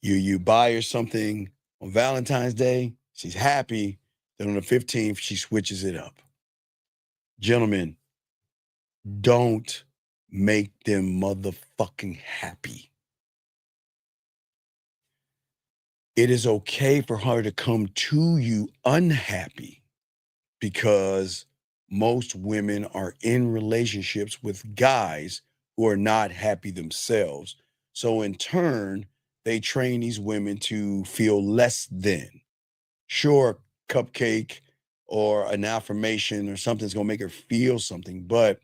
You buy her something on Valentine's Day, she's happy. Then on the 15th, she switches it up. Gentlemen, don't make them motherfucking happy. It is okay for her to come to you unhappy because most women are in relationships with guys who are not happy themselves. So in turn, they train these women to feel less than. Sure, cupcake or an affirmation or something's gonna make her feel something, but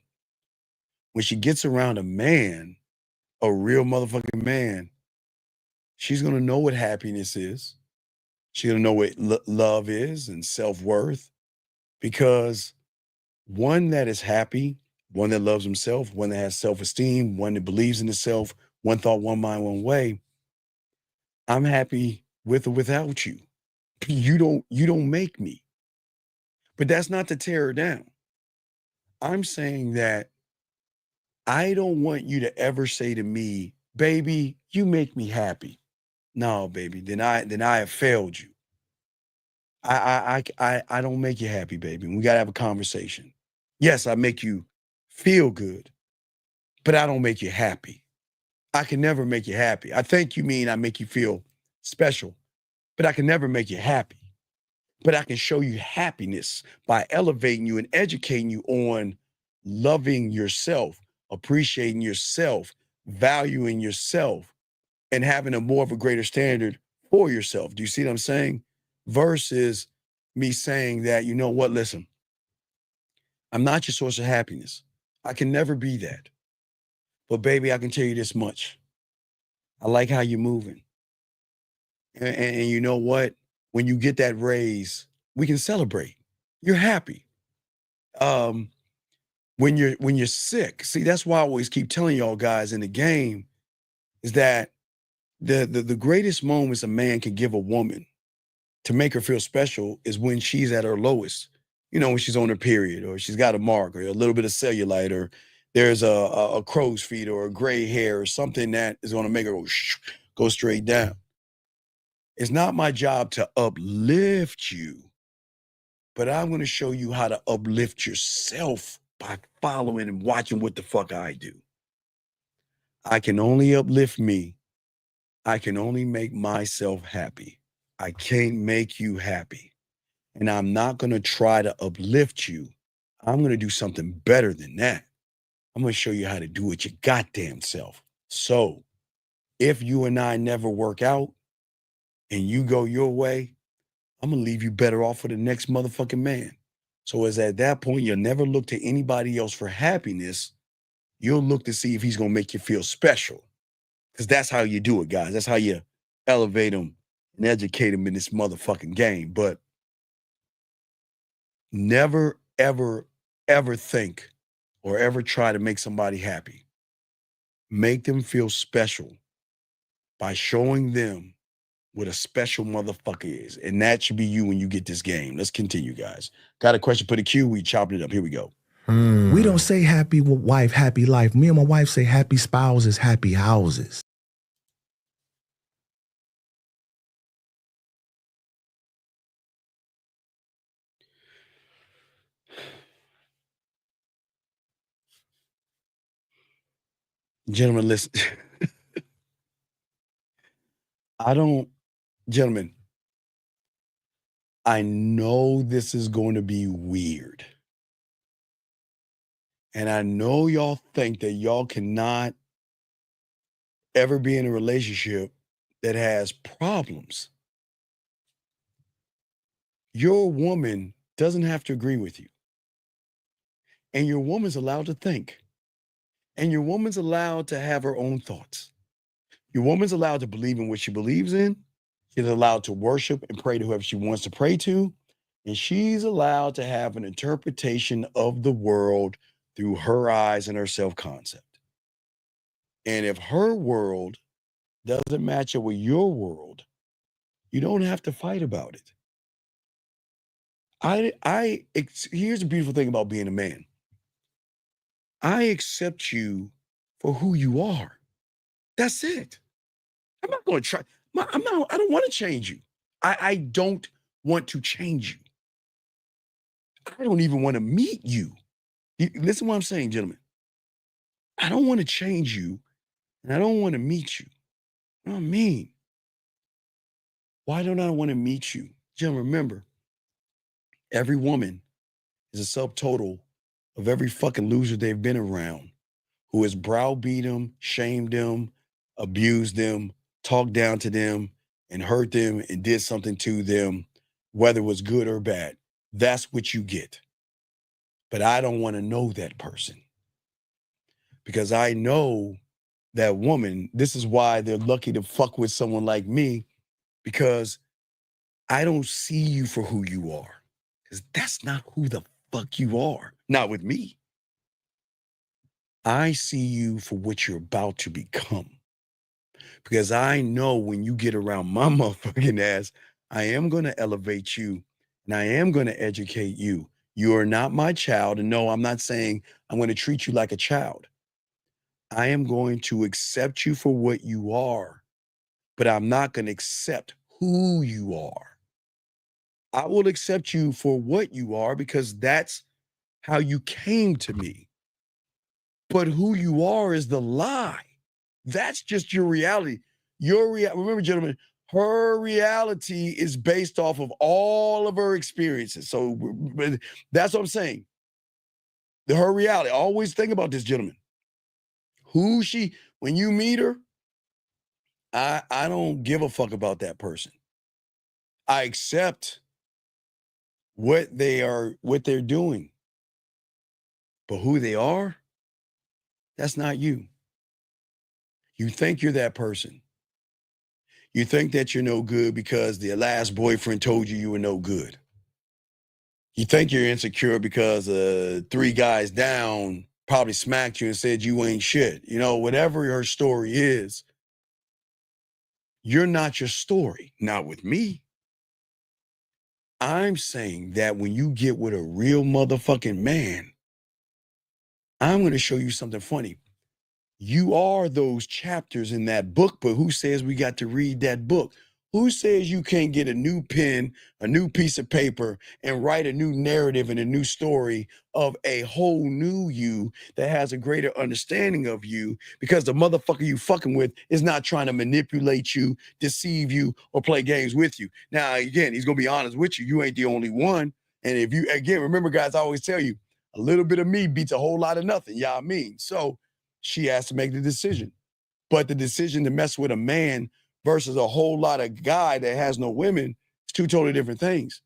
when she gets around a man, a real motherfucking man, she's gonna know what happiness is. She's gonna know what love is and self-worth, because one that is happy, one that loves himself, one that has self-esteem, one that believes in himself, one thought, one mind, one way. I'm happy with or without you. You don't make me. But that's not to tear her down. I'm saying that I don't want you to ever say to me, baby, you make me happy. No, baby, then I have failed you. I don't make you happy, baby. We gotta have a conversation. Yes, I make you feel good, but I don't make you happy. I can never make you happy. I think you mean I make you feel special, but I can never make you happy. But I can show you happiness by elevating you and educating you on loving yourself, appreciating yourself, valuing yourself, and having a more of a greater standard for yourself. Do you see what I'm saying? Versus me saying that, you know what, listen, I'm not your source of happiness. I can never be that. But baby, I can tell you this much. I like how you're moving. And you know what? When you get that raise, we can celebrate. You're happy. When you're sick, see, that's why I always keep telling y'all guys in the game is that the greatest moments a man can give a woman to make her feel special is when she's at her lowest. You know, when she's on her period or she's got a mark or a little bit of cellulite or there's a crow's feet or a gray hair or something that is going to make her go straight down. It's not my job to uplift you, but I'm going to show you how to uplift yourself by following and watching what the fuck I do. I can only uplift me. I can only make myself happy. I can't make you happy. And I'm not going to try to uplift you. I'm going to do something better than that. I'm going to show you how to do it your goddamn self. So if you and I never work out and you go your way, I'm going to leave you better off for the next motherfucking man. So as at that point, you'll never look to anybody else for happiness. You'll look to see if he's going to make you feel special. Because that's how you do it, guys. That's how you elevate them and educate them in this motherfucking game. But never, ever, ever think or ever try to make somebody happy. Make them feel special by showing them what a special motherfucker is. And that should be you when you get this game. Let's continue, guys. Got a question for the queue? We chopping it up. Here we go. We don't say happy wife, happy life. Me and my wife say happy spouses, happy houses. Gentlemen, listen. Gentlemen, I know this is going to be weird. And I know y'all think that y'all cannot ever be in a relationship that has problems. Your woman doesn't have to agree with you. And your woman's allowed to think. And your woman's allowed to have her own thoughts. Your woman's allowed to believe in what she believes in. She's allowed to worship and pray to whoever she wants to pray to. And she's allowed to have an interpretation of the world through her eyes and her self-concept. And if her world doesn't match up with your world, you don't have to fight about it. Here's the beautiful thing about being a man. I accept you for who you are. That's it. I'm not going to try. I don't want to change you. I don't want to change you. I don't even want to meet you. Listen to what I'm saying, gentlemen. I don't want to change you, and I don't want to meet you. You know what I mean? Why don't I want to meet you? Gentlemen, remember, every woman is a subtotal of every fucking loser they've been around who has browbeat them, shamed them, abused them, talked down to them, and hurt them and did something to them, whether it was good or bad. That's what you get. But I don't want to know that person because I know that woman. This is why they're lucky to fuck with someone like me, because I don't see you for who you are, because that's not who the fuck you are. Not with me. I see you for what you're about to become. Because I know when you get around my motherfucking ass, I am going to elevate you, and I am going to educate you. You are not my child. And no, I'm not saying I'm going to treat you like a child. I am going to accept you for what you are, but I'm not going to accept who you are. I will accept you for what you are because that's how you came to me. But who you are is the lie. That's just your reality. Remember, gentlemen, her reality is based off of all of her experiences. So that's what I'm saying. Her reality. Always think about this, gentlemen. When you meet her, I don't give a fuck about that person. I accept what they're doing. But who they are, that's not you. You think you're that person. You think that you're no good because the last boyfriend told you were no good. You think you're insecure because 3 guys down probably smacked you and said you ain't shit. You know, whatever her story is, you're not your story. Not with me. I'm saying that when you get with a real motherfucking man, I'm going to show you something funny. You are those chapters in that book, but who says we got to read that book? Who says you can't get a new pen, a new piece of paper, and write a new narrative and a new story of a whole new you that has a greater understanding of you because the motherfucker you fucking with is not trying to manipulate you, deceive you, or play games with you. Now, again, he's going to be honest with you. You ain't the only one. And if you, again, remember, guys, I always tell you, a little bit of me beats a whole lot of nothing. Yeah, I mean, so she has to make the decision. But the decision to mess with a man versus a whole lot of guy that has no women, it's 2 totally different things.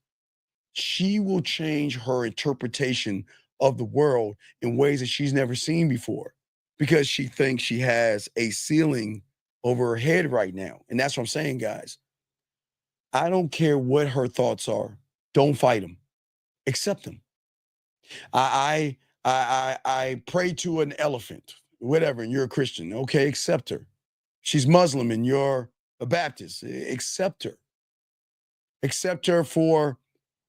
She will change her interpretation of the world in ways that she's never seen before because she thinks she has a ceiling over her head right now. And that's what I'm saying, guys. I don't care what her thoughts are. Don't fight them. Accept them. I pray to an elephant, whatever, and you're a Christian. Okay, accept her. She's Muslim and you're a Baptist. Accept her. Accept her for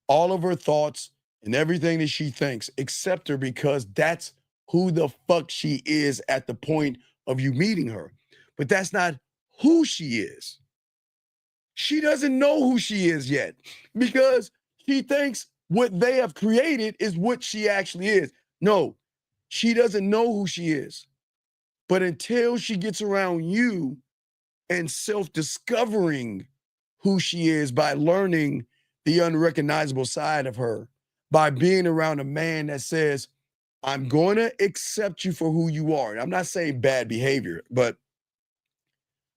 all of her thoughts and everything that she thinks. Accept her because that's who the fuck she is at the point of you meeting her. But that's not who she is. She doesn't know who she is yet because she thinks what they have created is what she actually is. No, she doesn't know who she is. But until she gets around you and self-discovering who she is by learning the unrecognizable side of her, by being around a man that says, I'm going to accept you for who you are. And I'm not saying bad behavior, but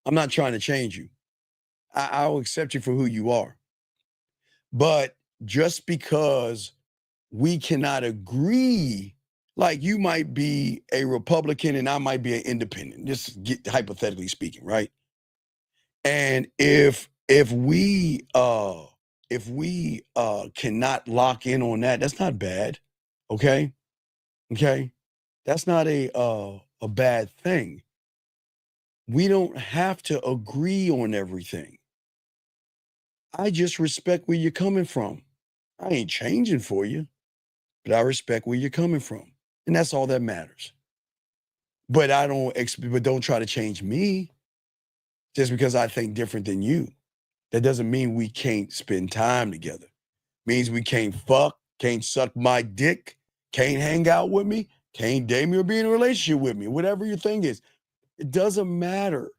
I'm not trying to change you. I'll accept you for who you are. But just because we cannot agree, like you might be a Republican and I might be an independent, just hypothetically speaking, right? And if we cannot lock in on that, that's not bad. Okay? Okay? That's not a bad thing. We don't have to agree on everything. I just respect where you're coming from. I ain't changing for you, but I respect where you're coming from. And that's all that matters. But don't try to change me just because I think different than you. That doesn't mean we can't spend time together. Means we can't fuck, can't suck my dick, can't hang out with me, can't date me or be in a relationship with me, whatever your thing is. It doesn't matter.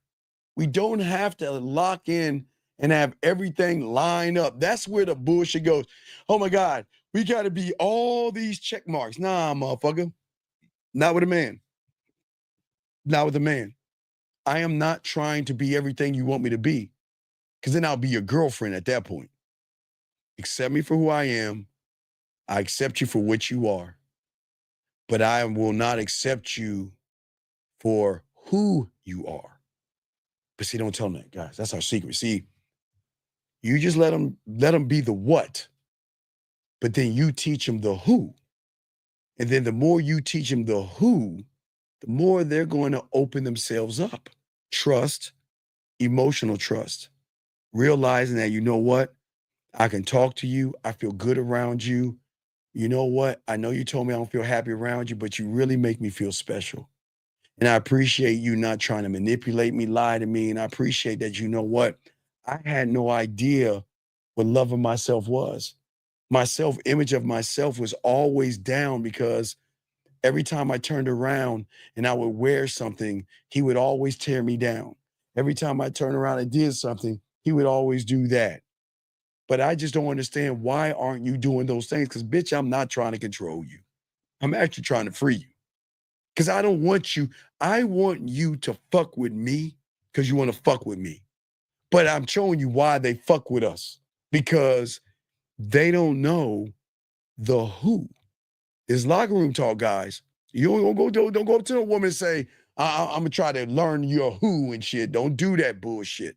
We don't have to lock in and have everything lined up. That's where the bullshit goes. Oh my God, we got to be all these check marks. Nah, motherfucker. Not with a man. Not with a man. I am not trying to be everything you want me to be, because then I'll be your girlfriend at that point. Accept me for who I am. I accept you for what you are, but I will not accept you for who you are. But see, don't tell them that, guys. That's our secret. See, you just let them be the what, but then you teach them the who. And then the more you teach them the who, the more they're going to open themselves up. Trust, emotional trust, realizing that, you know what? I can talk to you. I feel good around you. You know what? I know you told me I don't feel happy around you, but you really make me feel special. And I appreciate you not trying to manipulate me, lie to me. And I appreciate that, you know what? I had no idea what loving myself was. My self-image of myself was always down because every time I turned around and I would wear something, he would always tear me down. Every time I turned around and did something, he would always do that. But I just don't understand, why aren't you doing those things? Because, bitch, I'm not trying to control you. I'm actually trying to free you. Because I don't want you. I want you to fuck with me because you want to fuck with me. But I'm showing you why they fuck with us. Because they don't know the who. It's locker room talk, guys. You don't go up to a woman and say, I'm gonna try to learn your who and shit. Don't do that bullshit.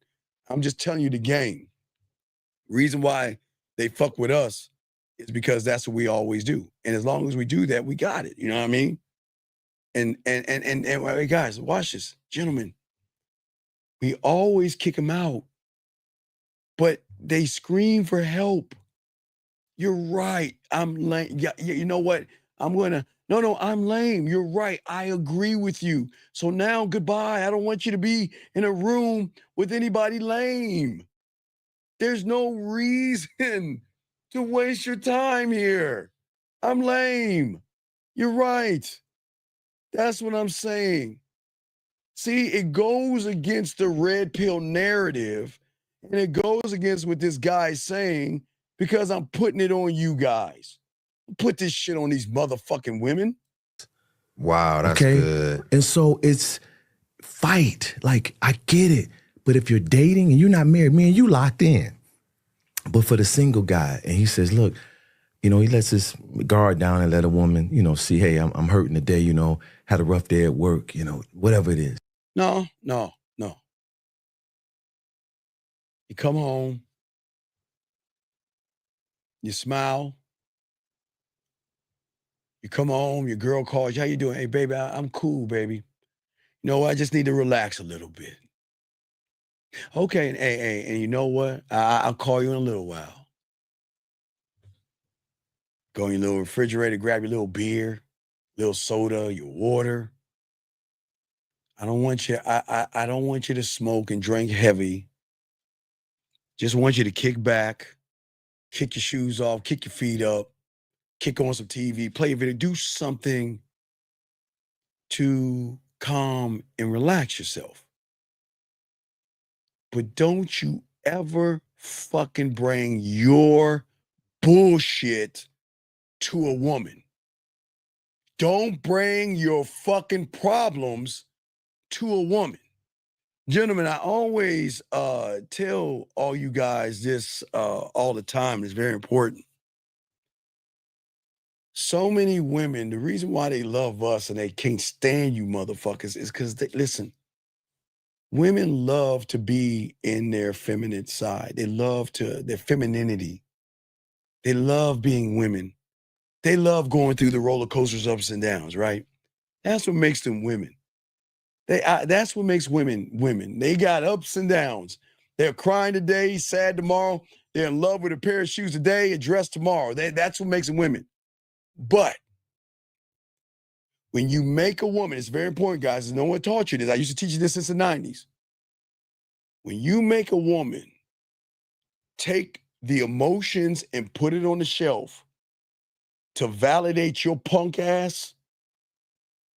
I'm just telling you the game. Reason why they fuck with us is because that's what we always do. And as long as we do that, we got it. You know what I mean? And hey, guys, watch this. Gentlemen, we always kick them out, but they scream for help. You're right. I'm lame. Yeah, you know what? I'm lame. You're right. I agree with you. So now, goodbye. I don't want you to be in a room with anybody lame. There's no reason to waste your time here. I'm lame. You're right. That's what I'm saying. See, it goes against the red pill narrative, and it goes against what this guy's saying, because I'm putting it on you guys. Put this shit on these motherfucking women. Wow, that's Okay? good. And so it's fight. Like, I get it. But if you're dating and you're not married, man, you locked in. But for the single guy, and he says, look, he lets his guard down and let a woman, see, hey, I'm hurting today, had a rough day at work, whatever it is. No. You come home, you smile. You come home, your girl calls you, how you doing? Hey, baby, I'm cool, baby. You know what? I just need to relax a little bit. Okay, and you know what? I'll call you in a little while. Go in your little refrigerator, grab your little beer, little soda, your water. I don't want you, I don't want you to smoke and drink heavy. Just want you to kick back, kick your shoes off, kick your feet up, kick on some TV, play a video, do something to calm and relax yourself. But don't you ever fucking bring your bullshit to a woman. Don't bring your fucking problems to a woman. Gentlemen, I always tell all you guys this all the time. It's very important. So many women, the reason why they love us and they can't stand you motherfuckers is because listen, women love to be in their feminine side. They love their femininity. They love being women. They love going through the roller coasters, ups and downs, right? That's what makes them women. That's what makes women women. They got ups and downs. They're crying today, sad tomorrow. They're in love with a pair of shoes today, a dress tomorrow. That's what makes them women. But when you make a woman, it's very important, guys. No one taught you this. I used to teach you this since the 90s. When you make a woman take the emotions and put it on the shelf to validate your punk ass,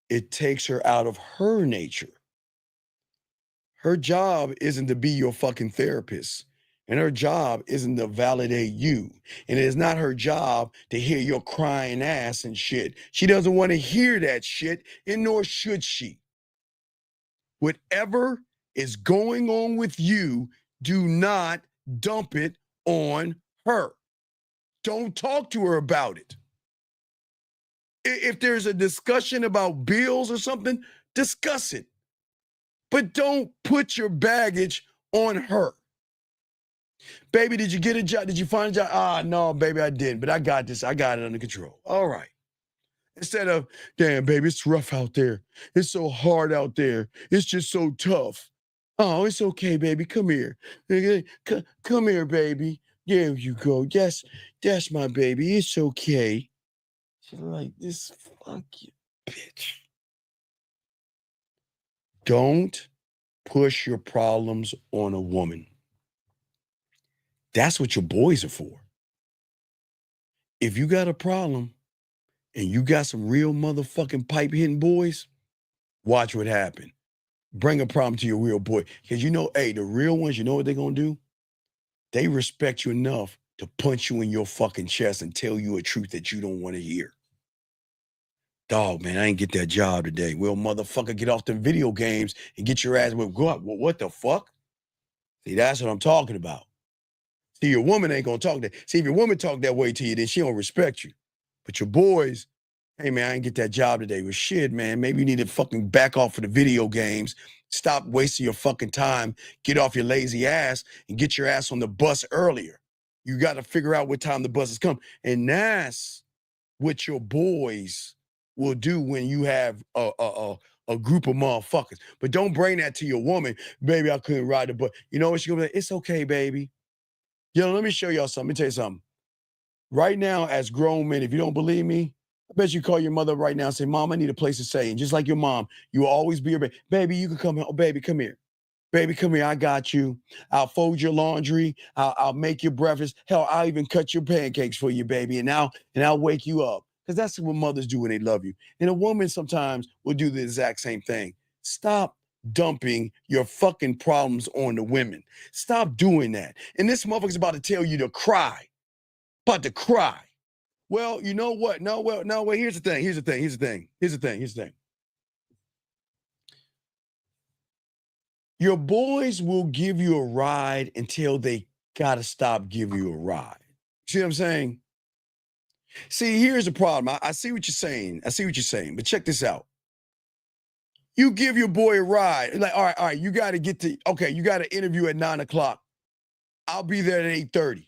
it takes her out of her nature. Her job isn't to be your fucking therapist. And her job isn't to validate you. And it is not her job to hear your crying ass and shit. She doesn't want to hear that shit, and nor should she. Whatever is going on with you, do not dump it on her. Don't talk to her about it. If there's a discussion about bills or something, discuss it. But don't put your baggage on her. Baby, did you get a job? Did you find a job? Ah, no, baby, I didn't, but I got this. I got it under control. All right. Instead of, damn, baby, it's rough out there. It's so hard out there. It's just so tough. Oh, it's okay, baby. Come here. Come here, baby. There you go. Yes, that's my baby. It's okay. She's like, this fucking bitch. Don't push your problems on a woman. That's what your boys are for. If you got a problem and you got some real motherfucking pipe hitting boys, watch what happens. Bring a problem to your real boy. Because hey, the real ones, you know what they're going to do? They respect you enough to punch you in your fucking chest and tell you a truth that you don't want to hear. Dog, man, I ain't get that job today. Well, motherfucker, get off the video games and get your ass with God. Well, what the fuck? See, that's what I'm talking about. See, your woman ain't gonna talk that. See, if your woman talk that way to you, then she don't respect you. But your boys, hey man, I ain't get that job today. Well, shit, man, maybe you need to fucking back off of the video games. Stop wasting your fucking time. Get off your lazy ass and get your ass on the bus earlier. You got to figure out what time the buses come. And that's what your boys will do when you have a group of motherfuckers. But don't bring that to your woman. Baby, I couldn't ride the bus. You know what? She's gonna be like, it's okay, baby. Let me show y'all something. Let me tell you something. Right now, as grown men, if you don't believe me, I bet you call your mother right now and say, Mom, I need a place to stay. And just like your mom, you will always be your baby. Baby, you can come here. Oh, baby, come here. Baby, come here. I got you. I'll fold your laundry. I'll make your breakfast. Hell, I'll even cut your pancakes for you, baby. And I'll wake you up. Because that's what mothers do when they love you. And a woman sometimes will do the exact same thing. Stop dumping your fucking problems on the women. Stop doing that. And this motherfucker's about to tell you to cry. About to cry. Well, you know what? No, here's the thing. Your boys will give you a ride until they gotta stop giving you a ride. See what I'm saying? See, here's the problem. I see what you're saying. But check this out. You give your boy a ride. Like, all right, you got to interview at 9:00. I'll be there at 8:30.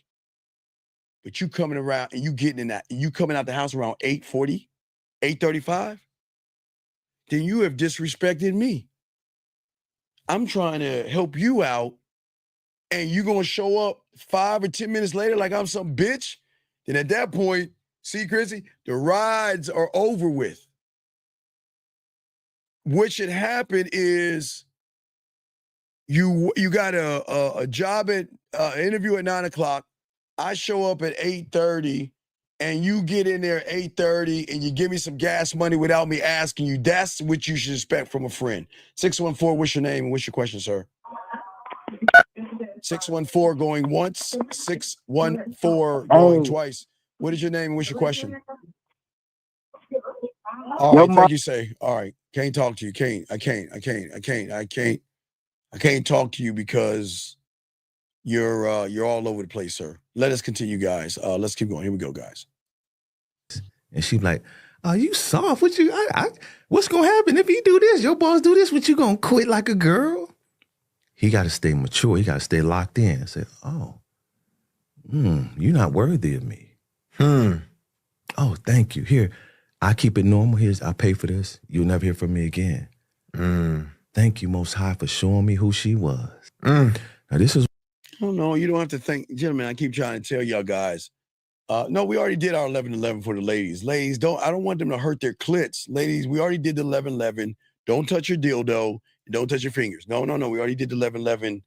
But you coming around and you coming out the house around 8:40, 8:35, then you have disrespected me. I'm trying to help you out, and you gonna show up 5 or 10 minutes later like I'm some bitch. Then at that point, see, Chrissy, the rides are over with. What should happen is you got a job at interview at 9:00. I show up at 8:30, and you get in there at 8:30, and you give me some gas money without me asking you. That's what you should expect from a friend. 614, what's your name and what's your question, sir? 614 going once, 614 going twice. What is your name and what's your question? All right, thank you, say. All right, can't talk to you. I can't talk to you because you're all over the place, sir. Let us continue, guys. Let's keep going. Here we go, guys. And she like, oh, you soft. What's gonna happen if you do this? Your boss do this, what you gonna quit like a girl? He gotta stay mature. He gotta stay locked in. Say, oh, you're not worthy of me. Oh, thank you. Here, I keep it normal. I pay for this. You'll never hear from me again. Thank you, Most High, for showing me who she was. Now this is. Oh no, you don't have to thank, gentlemen. I keep trying to tell y'all guys. No, we already did our 11-11 for the ladies. Ladies, I don't want them to hurt their clits. Ladies, we already did the 11-11. Don't touch your dildo. Don't touch your fingers. No. We already did the 11-11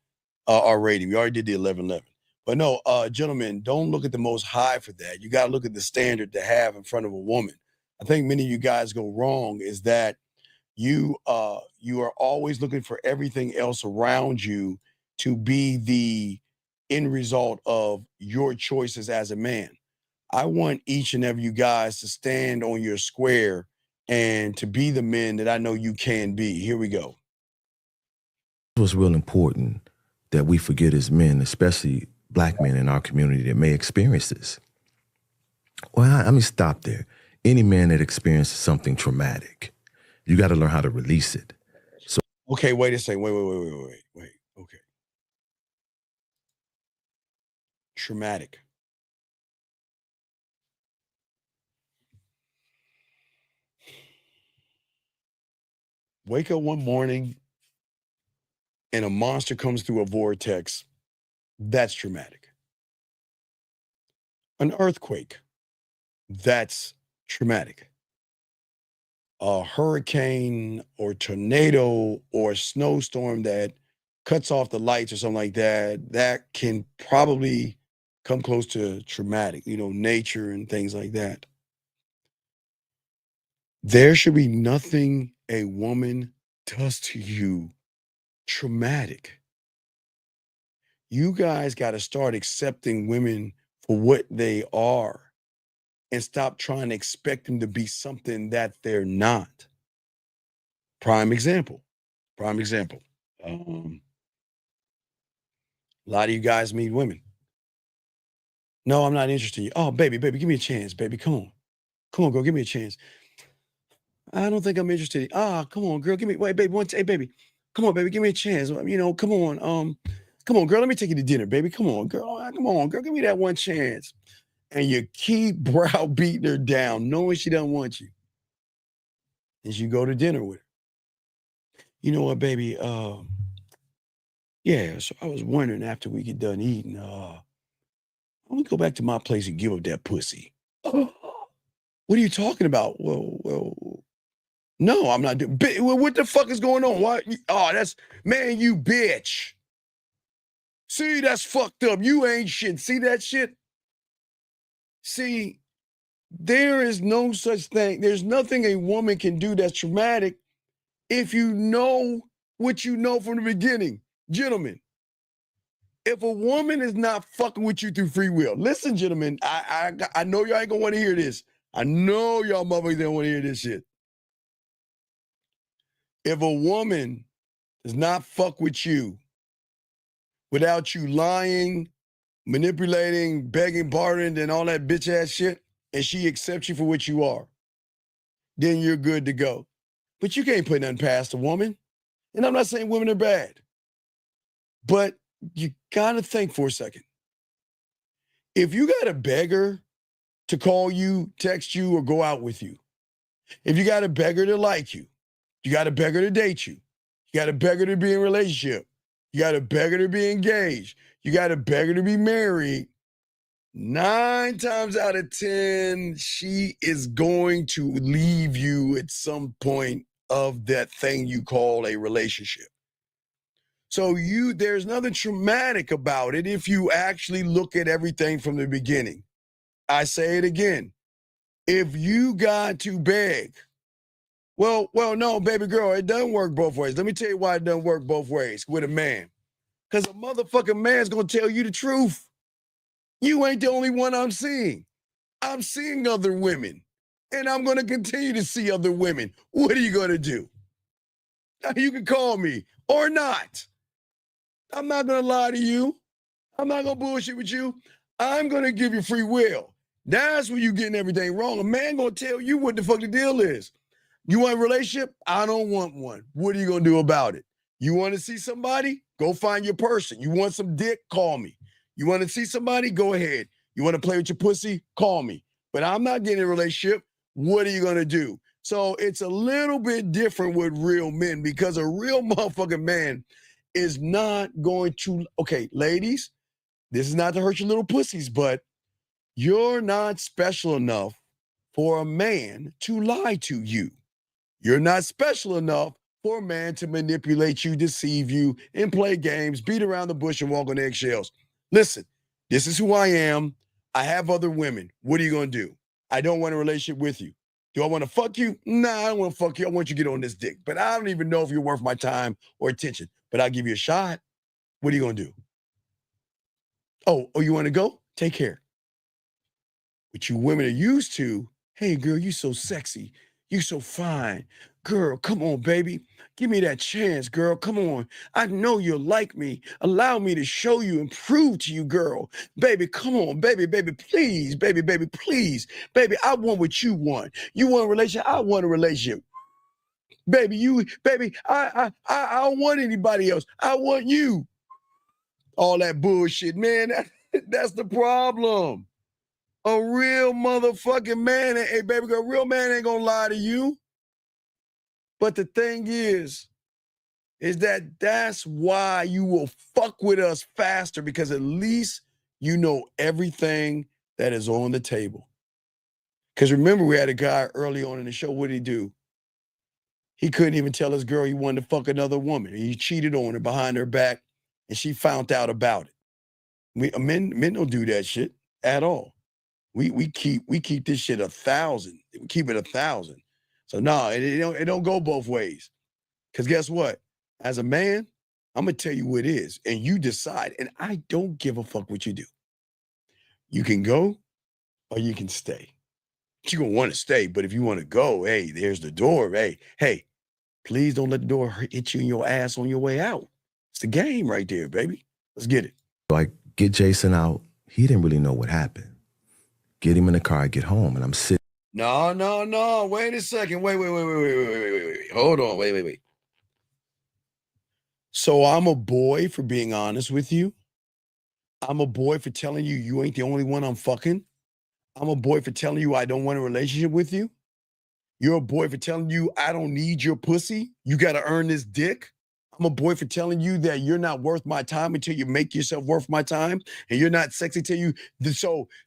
already. We already did the 11-11. But no, gentlemen, don't look at the Most High for that. You got to look at the standard to have in front of a woman. I think many of you guys go wrong is that you are always looking for everything else around you to be the end result of your choices as a man. I want each and every you guys to stand on your square and to be the men that I know you can be. Here we go. It was real important that we forget as men, especially Black men in our community that may experience this. Well, let me stop there. Any man that experiences something traumatic, you got to learn how to release it. So, okay, wait a second. Wait. Okay. Traumatic. Wake up one morning and a monster comes through a vortex. That's traumatic. An earthquake, that's traumatic. A hurricane or tornado or snowstorm that cuts off the lights or something like that, that can probably come close to traumatic, nature and things like that. There should be nothing a woman does to you traumatic. You guys got to start accepting women for what they are and stop trying to expect them to be something that they're not. Prime example. A lot of you guys meet women. No, I'm not interested in you. Oh, baby, give me a chance, baby. Come on, girl, give me a chance. I don't think I'm interested. Come on, girl, wait, baby, hey, baby, come on, baby, give me a chance. Come on, girl, let me take you to dinner, baby. Come on, girl, give me that one chance. And you keep browbeating her down, knowing she doesn't want you. And you go to dinner with her. You know what, baby? Yeah, so I was wondering after we get done eating, why don't we go back to my place and give up that pussy? What are you talking about? Well, no, I'm not doing. What the fuck is going on? Why? Man, you bitch. See, that's fucked up. You ain't shit. See that shit? See, there is no such thing. There's nothing a woman can do that's traumatic if you know what you know from the beginning. Gentlemen, if a woman is not fucking with you through free will, listen, gentlemen, I know y'all ain't gonna want to hear this. I know y'all motherfuckers don't want to hear this shit. If a woman does not fuck with you without you lying, manipulating, begging, bartering, and all that bitch ass shit, and she accepts you for what you are, then you're good to go. But you can't put nothing past a woman. And I'm not saying women are bad, but you gotta think for a second. If you gotta beg her to call you, text you, or go out with you, if you gotta beg her to like you, you gotta beg her to date you, you gotta beg her to be in a relationship, you gotta beg her to be engaged, you gotta beg her to be married, 9 times out of 10, she is going to leave you at some point of that thing you call a relationship. So there's nothing traumatic about it if you actually look at everything from the beginning. I say it again. If you got to beg, well, no, baby girl, it doesn't work both ways. Let me tell you why it doesn't work both ways with a man. Because a motherfucking man's going to tell you the truth. You ain't the only one I'm seeing. I'm seeing other women. And I'm going to continue to see other women. What are you going to do? Now, you can call me or not. I'm not going to lie to you. I'm not going to bullshit with you. I'm going to give you free will. That's when you're getting everything wrong. A man going to tell you what the fuck the deal is. You want a relationship? I don't want one. What are you going to do about it? You want to see somebody? Go find your person. You want some dick? Call me. You want to see somebody? Go ahead. You want to play with your pussy? Call me. But I'm not getting a relationship. What are you going to do? So it's a little bit different with real men because a real motherfucking man is not going to, okay, ladies, this is not to hurt your little pussies, but you're not special enough for a man to lie to you. You're not special enough for a man to manipulate you, deceive you, and play games, beat around the bush and walk on eggshells. Listen, this is who I am. I have other women. What are you going to do? I don't want a relationship with you. Do I want to fuck you? Nah, I don't want to fuck you. I want you to get on this dick. But I don't even know if you're worth my time or attention. But I'll give you a shot. What are you going to do? Oh, you want to go? Take care. But you women are used to, hey, girl, you so sexy. You so fine. Girl, come on, baby. Give me that chance, girl. Come on. I know you'll like me. Allow me to show you and prove to you, girl. Baby, come on, baby, please. Baby, please. Baby, I want what you want. You want a relationship? I want a relationship. Baby, I don't want anybody else. I want you. All that bullshit, man. That's the problem. A real motherfucking man, hey, baby girl, a real man ain't gonna lie to you. But the thing is that that's why you will fuck with us faster because at least you know everything that is on the table. Because remember, we had a guy early on in the show. What did he do? He couldn't even tell his girl he wanted to fuck another woman. He cheated on her behind her back, and she found out about it. Men don't do that shit at all. We keep this shit 1,000. We keep it 1,000. So no, it don't go both ways. Because guess what? As a man, I'm gonna tell you what it is, and you decide. And I don't give a fuck what you do. You can go, or you can stay. You're gonna want to stay, but if you want to go, hey, there's the door. Hey, please don't let the door hit you in your ass on your way out. It's the game right there, baby. Let's get it. Like, get Jason out. He didn't really know what happened. Get him in the car, get home, and I'm sitting. No. Wait a second. Wait. Hold on. Wait. So I'm a boy for being honest with you. I'm a boy for telling you you ain't the only one I'm fucking. I'm a boy for telling you I don't want a relationship with you. You're a boy for telling you I don't need your pussy. You got to earn this dick. I'm a boy for telling you that you're not worth my time until you make yourself worth my time, and you're not sexy till you.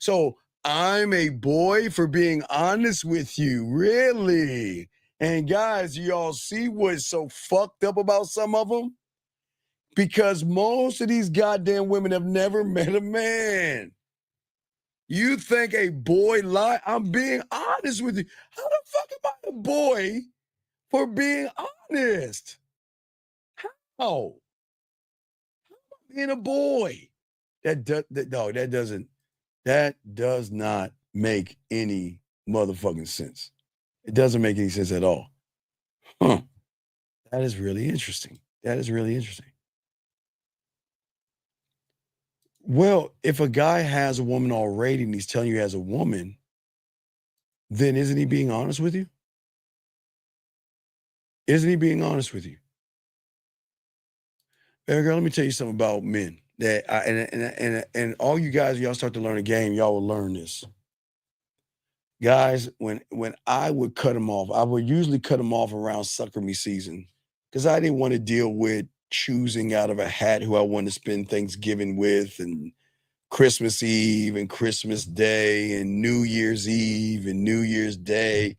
So I'm a boy for being honest with you, really. And guys, y'all see what's so fucked up about some of them? Because most of these goddamn women have never met a man. You think a boy lie? I'm being honest with you. How the fuck am I a boy for being honest? How? Being a boy. That does not make any motherfucking sense. It doesn't make any sense at all. Huh. That is really interesting. Well, if a guy has a woman already and he's telling you he has a woman, then isn't he being honest with you? Isn't he being honest with you? Erica, let me tell you something about men. And all you guys, y'all start to learn a game, y'all will learn this. Guys, when I would cut them off, I would usually cut them off around sucker me season because I didn't want to deal with choosing out of a hat who I wanted to spend Thanksgiving with and Christmas Eve and Christmas Day and New Year's Eve and New Year's Day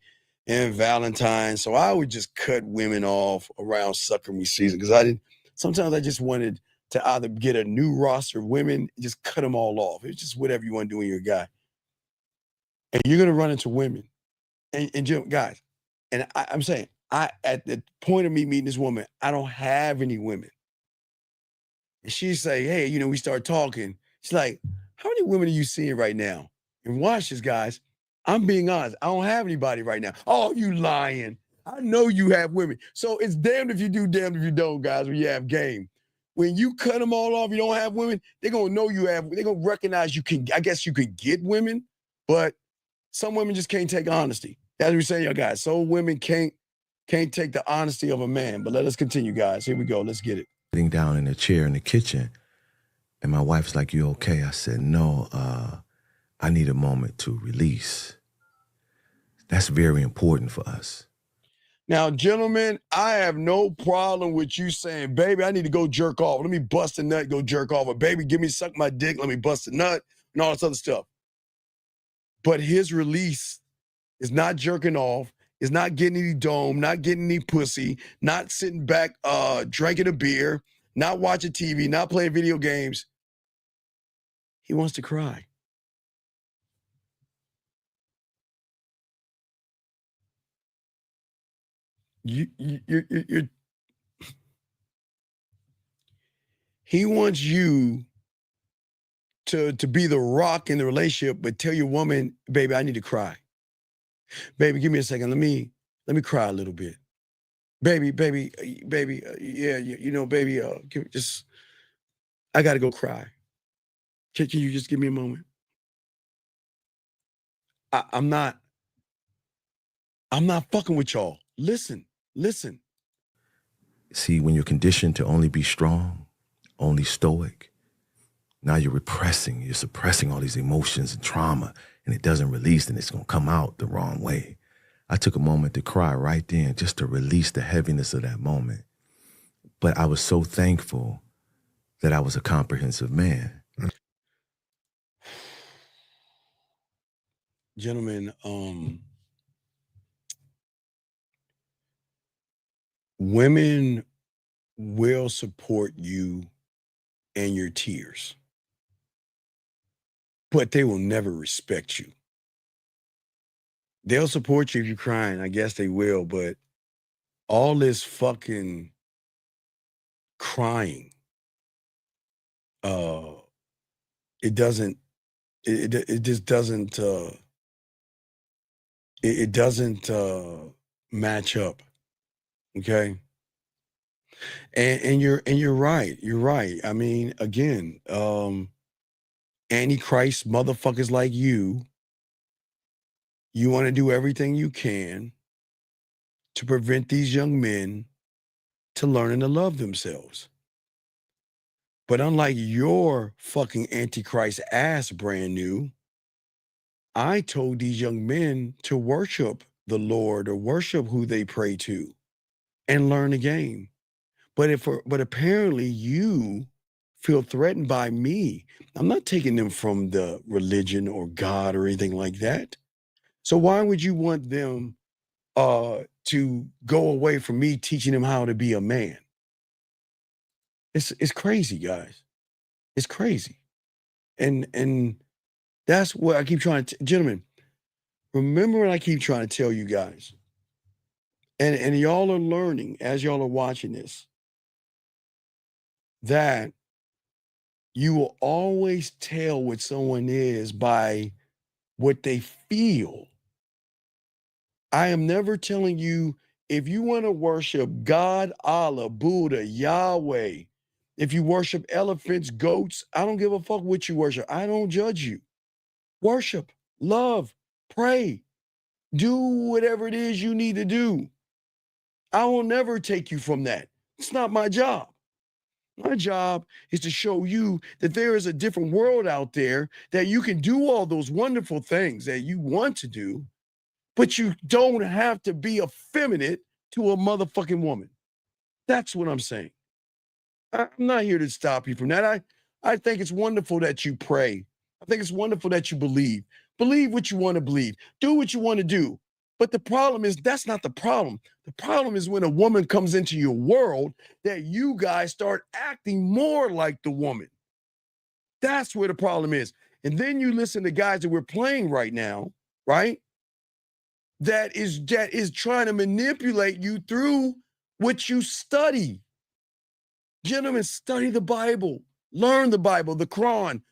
and Valentine's. So I would just cut women off around sucker me season because sometimes I just wanted to either get a new roster of women, just cut them all off. It's just whatever you want to do when you're a guy. And you're going to run into women. And guys, and I'm saying, at the point of me meeting this woman, I don't have any women. And she say, hey, we start talking. She's like, how many women are you seeing right now? And watch this, guys. I'm being honest. I don't have anybody right now. Oh, you lying. I know you have women. So it's damned if you do, damned if you don't, guys, when you have game. When you cut them all off, you don't have women, they're going to know you have, they're going to recognize you can, I guess you could get women, but some women just can't take honesty. That's what we're saying, y'all guys. Some women can't take the honesty of a man. But let us continue, guys. Here we go. Let's get it. Sitting down in a chair in the kitchen, and my wife's like, you okay? I said, no, I need a moment to release. That's very important for us. Now, gentlemen, I have no problem with you saying, baby, I need to go jerk off. Let me bust a nut, go jerk off. Or baby, give me suck my dick, let me bust a nut, and all this other stuff. But his release is not jerking off, is not getting any dome, not getting any pussy, not sitting back drinking a beer, not watching TV, not playing video games. He wants to cry. He wants you to be the rock in the relationship, but tell your woman, baby, I need to cry. Baby, give me a second. Let me cry a little bit. Baby, yeah, baby, I got to go cry. Can you just give me a moment? I'm not fucking with y'all. Listen. See, when you're conditioned to only be strong, only stoic, now you're suppressing all these emotions and trauma, and it doesn't release, and it's going to come out the wrong way. I took a moment to cry right then just to release the heaviness of that moment. But I was so thankful that I was a comprehensive man. Gentlemen, women will support you and your tears, but they will never respect you. They'll support you if you're crying. I guess they will, but all this fucking crying, it doesn't, it just doesn't, it doesn't match up. Okay. And you're right. You're right. I mean, again, Antichrist motherfuckers like you want to do everything you can to prevent these young men to learning to love themselves. But unlike your fucking Antichrist ass brand new, I told these young men to worship the Lord or worship who they pray to and learn the game. But apparently you feel threatened by me. I'm not taking them from the religion or God or anything like that. So why would you want them to go away from me teaching them how to be a man? It's crazy, guys. It's crazy. And that's what I keep trying to, gentlemen, remember what I keep trying to tell you guys. And y'all are learning as y'all are watching this, that you will always tell what someone is by what they feel. I am never telling you, if you want to worship God, Allah, Buddha, Yahweh, if you worship elephants, goats, I don't give a fuck what you worship. I don't judge you. Worship, love, pray, do whatever it is you need to do. I will never take you from that. It's not my job. My job is to show you that there is a different world out there, that you can do all those wonderful things that you want to do, but you don't have to be effeminate to a motherfucking woman. That's what I'm saying. I'm not here to stop you from that. I think it's wonderful that you pray. I think it's wonderful that you believe. Believe what you want to believe. Do what you want to do. But the problem is, that's not the problem. The problem is when a woman comes into your world, that you guys start acting more like the woman. That's where the problem is. And then you listen to guys that we're playing right now, right? That is trying to manipulate you through what you study. Gentlemen, study the Bible. Learn the Bible, the Quran.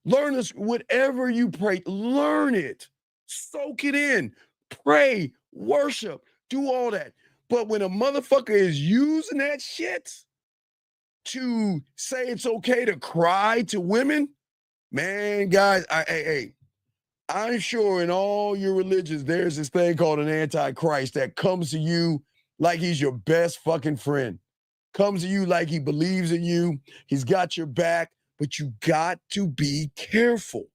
Learn this, whatever you pray, learn it. Soak it in. Pray, worship, do all that. But when a motherfucker is using that shit to say it's okay to cry to women, man, guys, I'm sure in all your religions, there's this thing called an antichrist that comes to you like he's your best fucking friend. Comes to you like he believes in you. He's got your back, but you got to be careful.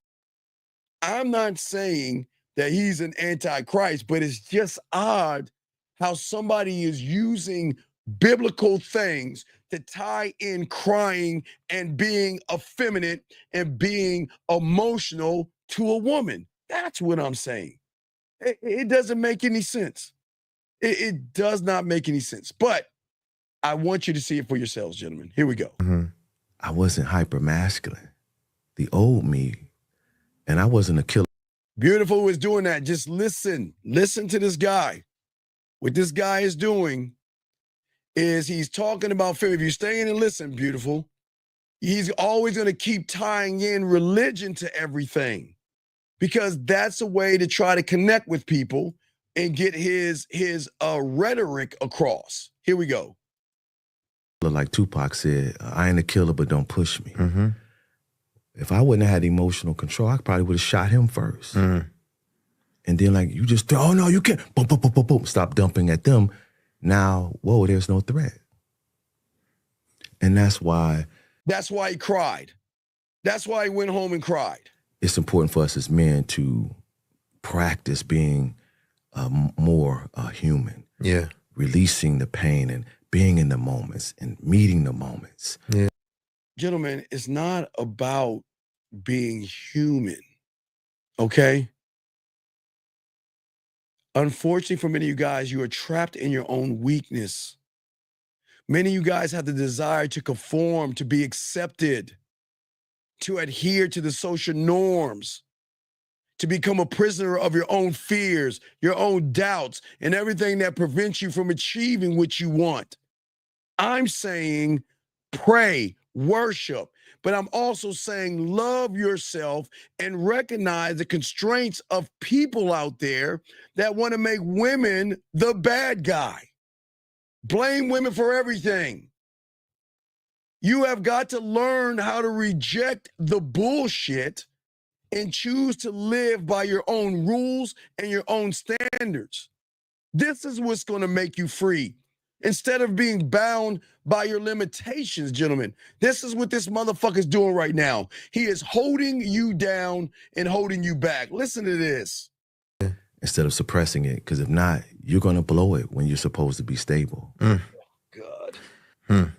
I'm not saying that he's an antichrist, but it's just odd how somebody is using biblical things to tie in crying and being effeminate and being emotional to a woman. That's what I'm saying. It doesn't make any sense. It does not make any sense. But I want you to see it for yourselves, gentlemen. Here we go. I wasn't hyper masculine. The old me, and I wasn't a killer. Beautiful is doing that. Just listen. Listen to this guy. What this guy is doing is he's talking about fear. If you're staying and listen, beautiful, he's always going to keep tying in religion to everything, because that's a way to try to connect with people and get his rhetoric across. Here we go. Like Tupac said, I ain't a killer, but don't push me. If I wouldn't have had emotional control, I probably would have shot him first. And then like, you just, oh no, you can't, boom, boom, boom, boom, boom, stop dumping at them. Now, whoa, there's no threat. And that's why he cried. That's why he went home and cried. It's important for us as men to practice being more human. Yeah. Releasing the pain and being in the moments and meeting the moments. Yeah. Gentlemen, it's not about being human, okay? Unfortunately, for many of you guys, you are trapped in your own weakness. Many of you guys have the desire to conform, to be accepted, to adhere to the social norms, to become a prisoner of your own fears, your own doubts, and everything that prevents you from achieving what you want. I'm saying pray, worship, but I'm also saying love yourself and recognize the constraints of people out there that want to make women the bad guy. Blame women for everything. You have got to learn how to reject the bullshit and choose to live by your own rules and your own standards. This is what's going to make you free. Instead of being bound by your limitations, gentlemen, this is what this motherfucker's doing right now. He is holding you down and holding you back. Listen to this. Instead of suppressing it, because if not, you're going to blow it when you're supposed to be stable. God.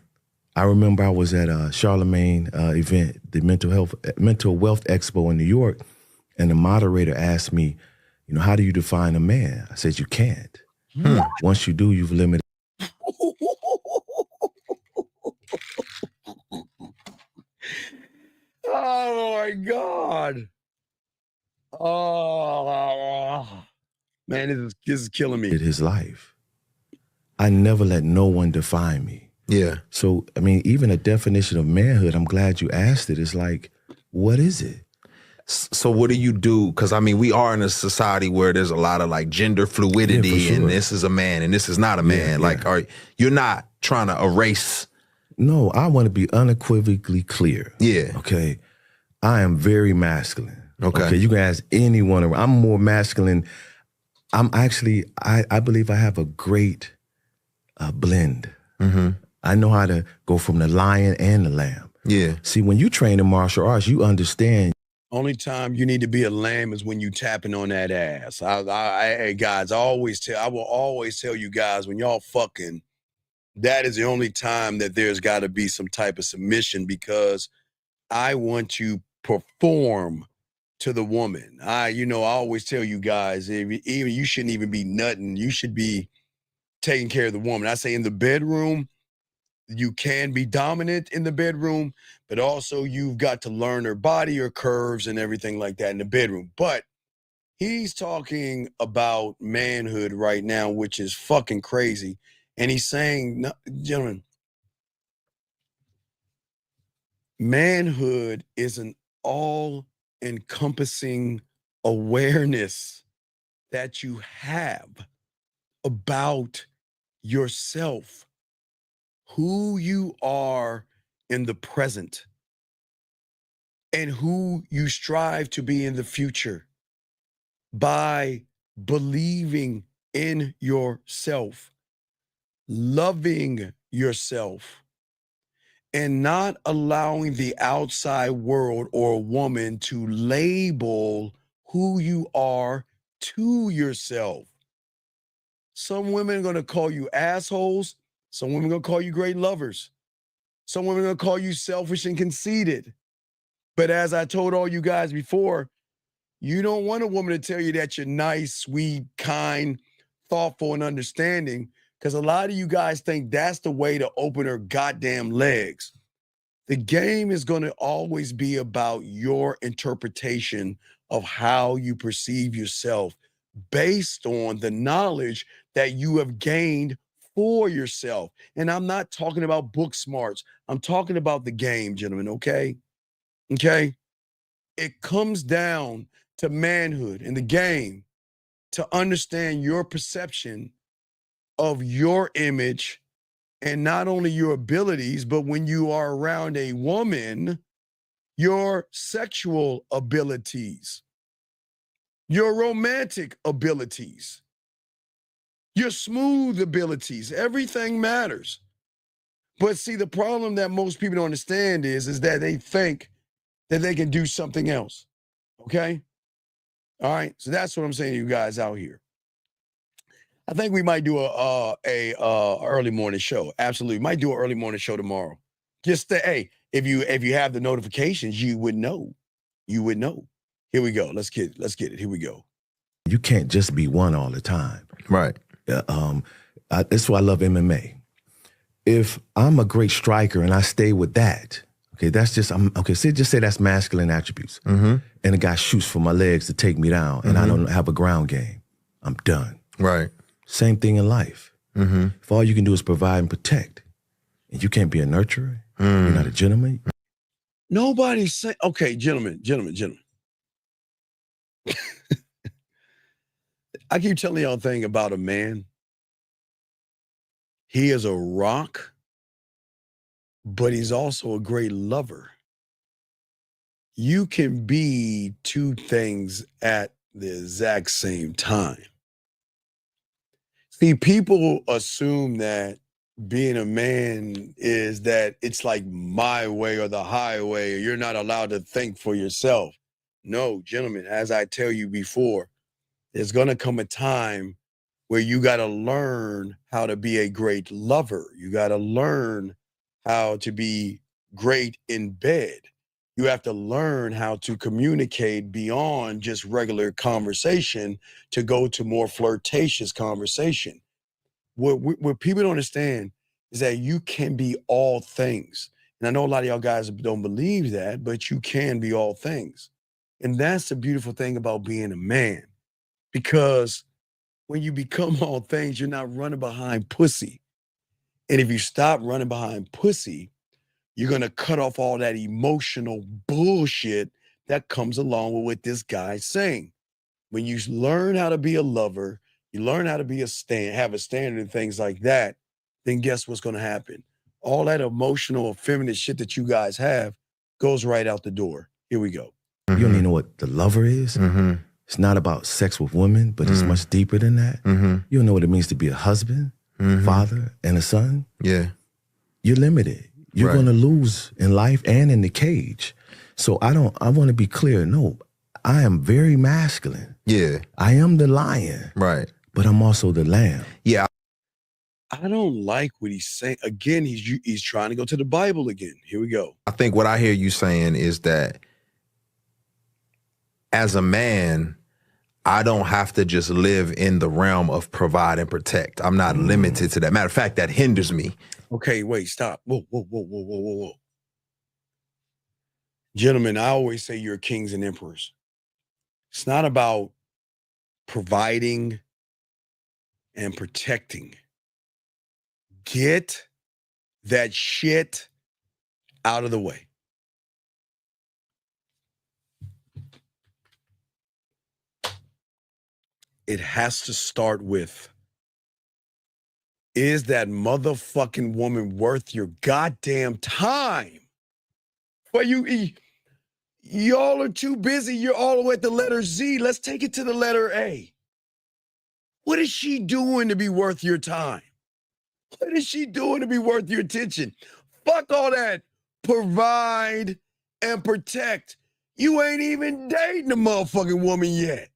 I remember I was at a Charlemagne event, the Mental Wealth Expo in New York, and the moderator asked me, you know, how do you define a man? I said, you can't. Once you do, you've limited. Oh my God. Oh, man, this is killing me. His life. I never let no one define me. Yeah. So, I mean, even a definition of manhood, I'm glad you asked it. It's like, what is it? So what do you do? Because, I mean, we are in a society where there's a lot of like gender fluidity and this is a man and this is not a man. Like, you're not trying to erase. No, I want to be unequivocally clear. Yeah. Okay. I am very masculine. Okay. You can ask anyone around. I'm more masculine. I'm actually, I believe I have a great blend. I know how to go from the lion and the lamb. Yeah. See, when you train in martial arts, you understand. Only time you need to be a lamb is when you tapping on that ass. Hey guys, I will always tell you guys, when y'all fucking, that is the only time that there's got to be some type of submission, because I want to perform to the woman. I always tell you guys, even you shouldn't even be nutting. You should be taking care of the woman. I say in the bedroom, you can be dominant in the bedroom, but also you've got to learn her body, her curves, and everything like that in the bedroom. But he's talking about manhood right now, which is fucking crazy. And he's saying, gentlemen, manhood is an all-encompassing awareness that you have about yourself, who you are in the present, and who you strive to be in the future by believing in yourself, loving yourself, and not allowing the outside world or a woman to label who you are to yourself. Some women are going to call you assholes. Some women are going to call you great lovers. Some women are going to call you selfish and conceited. But as I told all you guys before, you don't want a woman to tell you that you're nice, sweet, kind, thoughtful, and understanding, because a lot of you guys think that's the way to open her goddamn legs. The game is going to always be about your interpretation of how you perceive yourself based on the knowledge that you have gained for yourself. And I'm not talking about book smarts. I'm talking about the game, gentlemen, okay? Okay? It comes down to manhood in the game to understand your perception of your image, and not only your abilities, but when you are around a woman, your sexual abilities, your romantic abilities, your smooth abilities. Everything matters. But see, the problem that most people don't understand is that they think that they can do something else. Okay? All right. So that's what I'm saying to you guys out here. I think we might do a early morning show. Absolutely. Might do an early morning show tomorrow. Just hey, if you have the notifications, you would know. You would know. Here we go. Let's get it. Here we go. You can't just be one all the time. Right. That's why I love MMA. If I'm a great striker and I stay with that, okay, that's just, just say that's masculine attributes. Mm-hmm. And a guy shoots for my legs to take me down and I don't have a ground game, I'm done. Right. Same thing in life. Mm-hmm. If all you can do is provide and protect, and you can't be a nurturer, you're not a gentleman. Nobody's saying, okay, gentlemen. I keep telling y'all a thing about a man. He is a rock, but he's also a great lover. You can be two things at the exact same time. See, people assume that being a man is that it's like my way or the highway, or you're not allowed to think for yourself. No, gentlemen, as I tell you before, there's going to come a time where you got to learn how to be a great lover. You got to learn how to be great in bed. You have to learn how to communicate beyond just regular conversation to go to more flirtatious conversation. What people don't understand is that you can be all things. And I know a lot of y'all guys don't believe that, but you can be all things. And that's the beautiful thing about being a man. Because when you become all things, you're not running behind pussy. And if you stop running behind pussy, you're going to cut off all that emotional bullshit that comes along with what this guy's saying. When you learn how to be a lover, you learn how to be have a standard and things like that, then guess what's going to happen? All that emotional, effeminate shit that you guys have goes right out the door. Here we go. You don't even know what the lover is. Mm-hmm. It's not about sex with women, but it's much deeper than that. Mm-hmm. You don't know what it means to be a husband, father, and a son. Yeah. You're limited. You're going to lose in life and in the cage. So I want to be clear. No, I am very masculine. Yeah. I am the lion. Right. But I'm also the lamb. Yeah. I don't like what he's saying. Again, he's trying to go to the Bible again. Here we go. I think what I hear you saying is that as a man, I don't have to just live in the realm of provide and protect. I'm not limited to that. Matter of fact, that hinders me. Okay, wait, stop. Whoa. Gentlemen, I always say you're kings and emperors. It's not about providing and protecting. Get that shit out of the way. It has to start with, is that motherfucking woman worth your goddamn time? But y'all are too busy. You're all the way at the letter Z. Let's take it to the letter A. What is she doing to be worth your time? What is she doing to be worth your attention? Fuck all that. Provide and protect. You ain't even dating a motherfucking woman yet.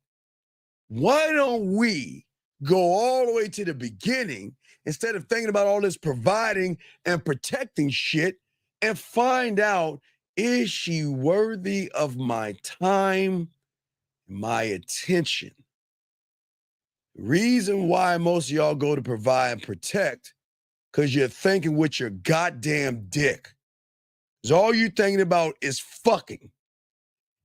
Why don't we go all the way to the beginning instead of thinking about all this providing and protecting shit and find out, is she worthy of my time, my attention? Reason why most of y'all go to provide and protect, because you're thinking with your goddamn dick. Because all you thinking about is fucking.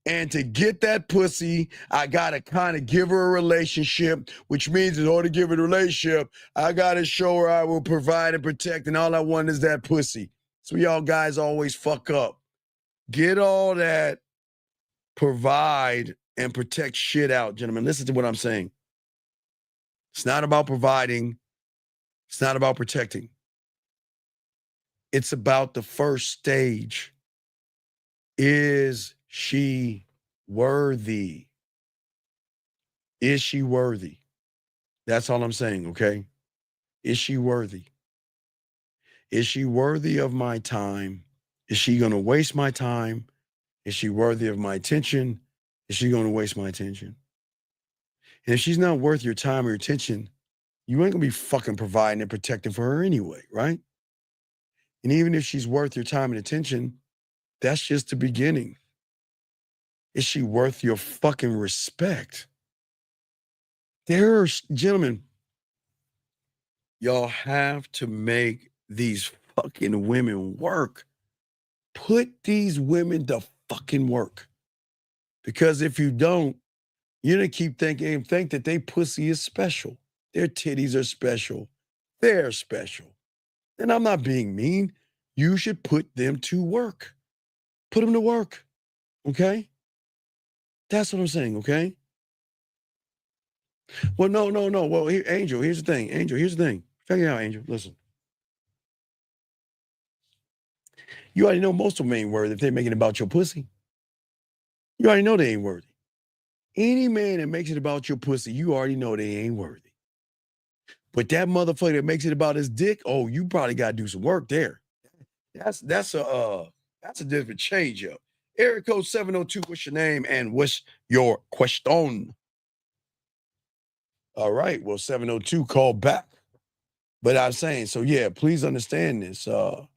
And to get that pussy, I got to kind of give her a relationship, which means in order to give her a relationship, I got to show her I will provide and protect, and all I want is that pussy. So y'all guys always fuck up. Get all that provide and protect shit out, gentlemen. Listen to what I'm saying. It's not about providing. It's not about protecting. It's about the first stage. Is she worthy? Is she worthy? That's all I'm saying, okay? Is she worthy? Is she worthy of my time? Is she going to waste my time? Is she worthy of my attention? Is she going to waste my attention? And if she's not worth your time or your attention, you ain't going to be fucking providing and protecting for her anyway, right? And even if she's worth your time and attention, that's just the beginning. Is she worth your fucking respect? Gentlemen, y'all have to make these fucking women work. Put these women to fucking work. Because if you don't, you're gonna keep thinking and think that they pussy is special. Their titties are special. They're special. And I'm not being mean. You should put them to work. Put them to work. Okay? That's what I'm saying, okay? Well, no. Well, here, Angel, here's the thing. Angel, here's the thing. Check it out, Angel. Listen. You already know most of them ain't worthy if they're making it about your pussy. You already know they ain't worthy. Any man that makes it about your pussy, you already know they ain't worthy. But that motherfucker that makes it about his dick, oh, you probably got to do some work there. That's a different change up. Area code 702, what's your name and what's your question? All right, well, 702, call back. But I'm saying, so yeah, please understand this. So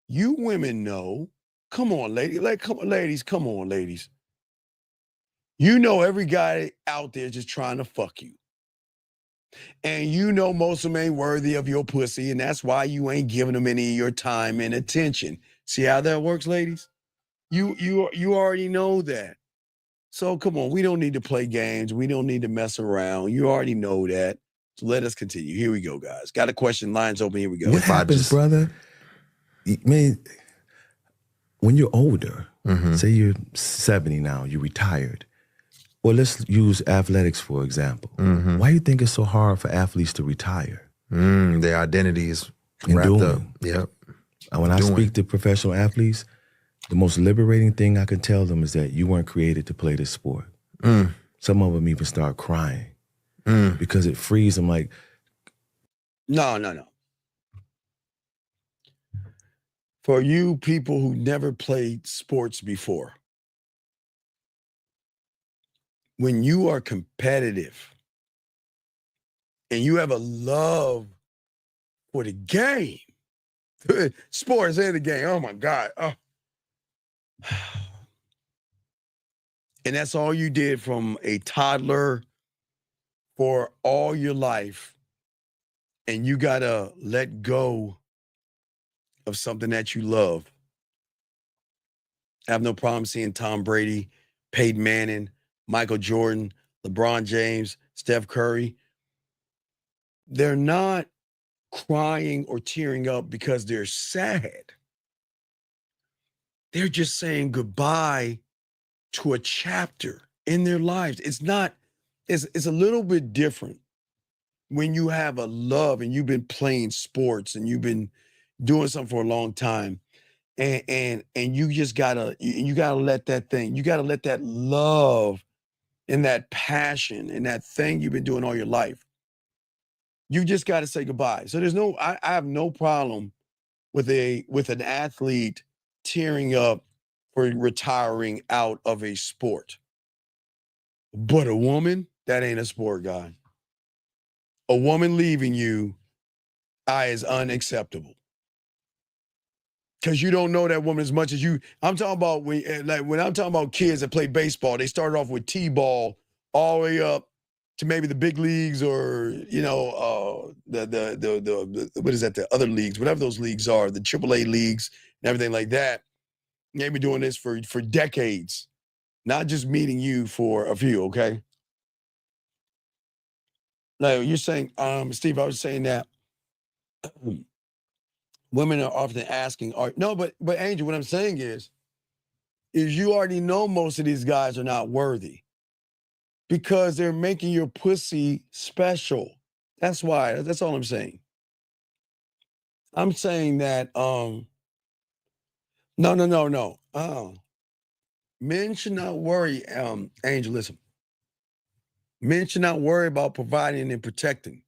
you women know, come on, ladies, come on, ladies. You know every guy out there just trying to fuck you. And you know most of them ain't worthy of your pussy, and that's why you ain't giving them any of your time and attention. See how that works, ladies? You already know that. So come on, we don't need to play games. We don't need to mess around. You already know that. So let us continue. Here we go, guys. Got a question. Lines open. Here we go. What happens, brother? I mean, when you're older, say you're 70 now, you're retired. Well, let's use athletics, for example. Why do you think it's so hard for athletes to retire? Their identity is wrapped up. Yep. And when I speak to professional athletes, the most liberating thing I can tell them is that you weren't created to play this sport. Some of them even start crying because it frees them like. No. For you people who never played sports before, when you are competitive and you have a love for the game, sports and the game, oh my God. Oh. And that's all you did from a toddler for all your life. And you got to let go of something that you love. I have no problem seeing Tom Brady, Peyton Manning, Michael Jordan, LeBron James, Steph Curry. They're not crying or tearing up because they're sad. They're just saying goodbye to a chapter in their lives. It's a little bit different when you have a love and you've been playing sports and you've been doing something for a long time. And you just gotta let that thing, you gotta let that love and that passion and that thing you've been doing all your life. You just got to say goodbye. So I have no problem with an athlete tearing up for retiring out of a sport. But a woman, that ain't a sport, guy. A woman leaving you is unacceptable. Because you don't know that woman as much as you. I'm talking about when I'm talking about kids that play baseball, they started off with T-ball all the way up to maybe the big leagues or, the what is that, the other leagues, whatever those leagues are, the AAA leagues and everything like that. They've been doing this for decades, not just meeting you for a few, okay? Like you're saying, Steve, I was saying that women are often asking, but Angel, what I'm saying is you already know most of these guys are not worthy because they're making your pussy special. That's why. That's all I'm saying. I'm saying that no. Men should not worry, Angel, listen. Men should not worry about providing and protecting.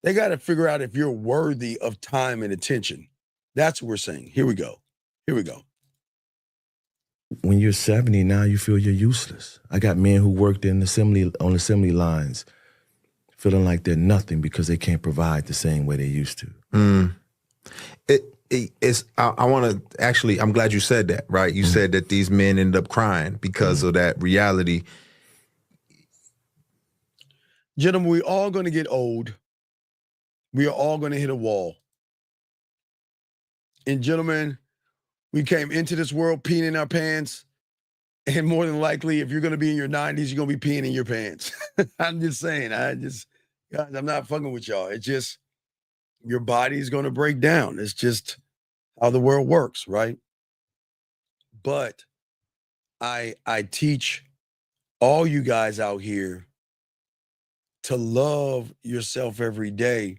They got to figure out if you're worthy of time and attention. That's what we're saying. Here we go. When you're 70 now, you feel you're useless. I got men who worked on assembly lines feeling like they're nothing because they can't provide the same way they used to. I want to actually, I'm glad you said that, right? You said that these men end up crying because of that reality. Gentlemen, we're all going to get old. We are all going to hit a wall. And gentlemen, we came into this world peeing in our pants. And more than likely, if you're going to be in your 90s, you're going to be peeing in your pants. I'm just saying. Guys, I'm not fucking with y'all. It's just your body's going to break down. It's just how the world works, right? But I teach all you guys out here to love yourself every day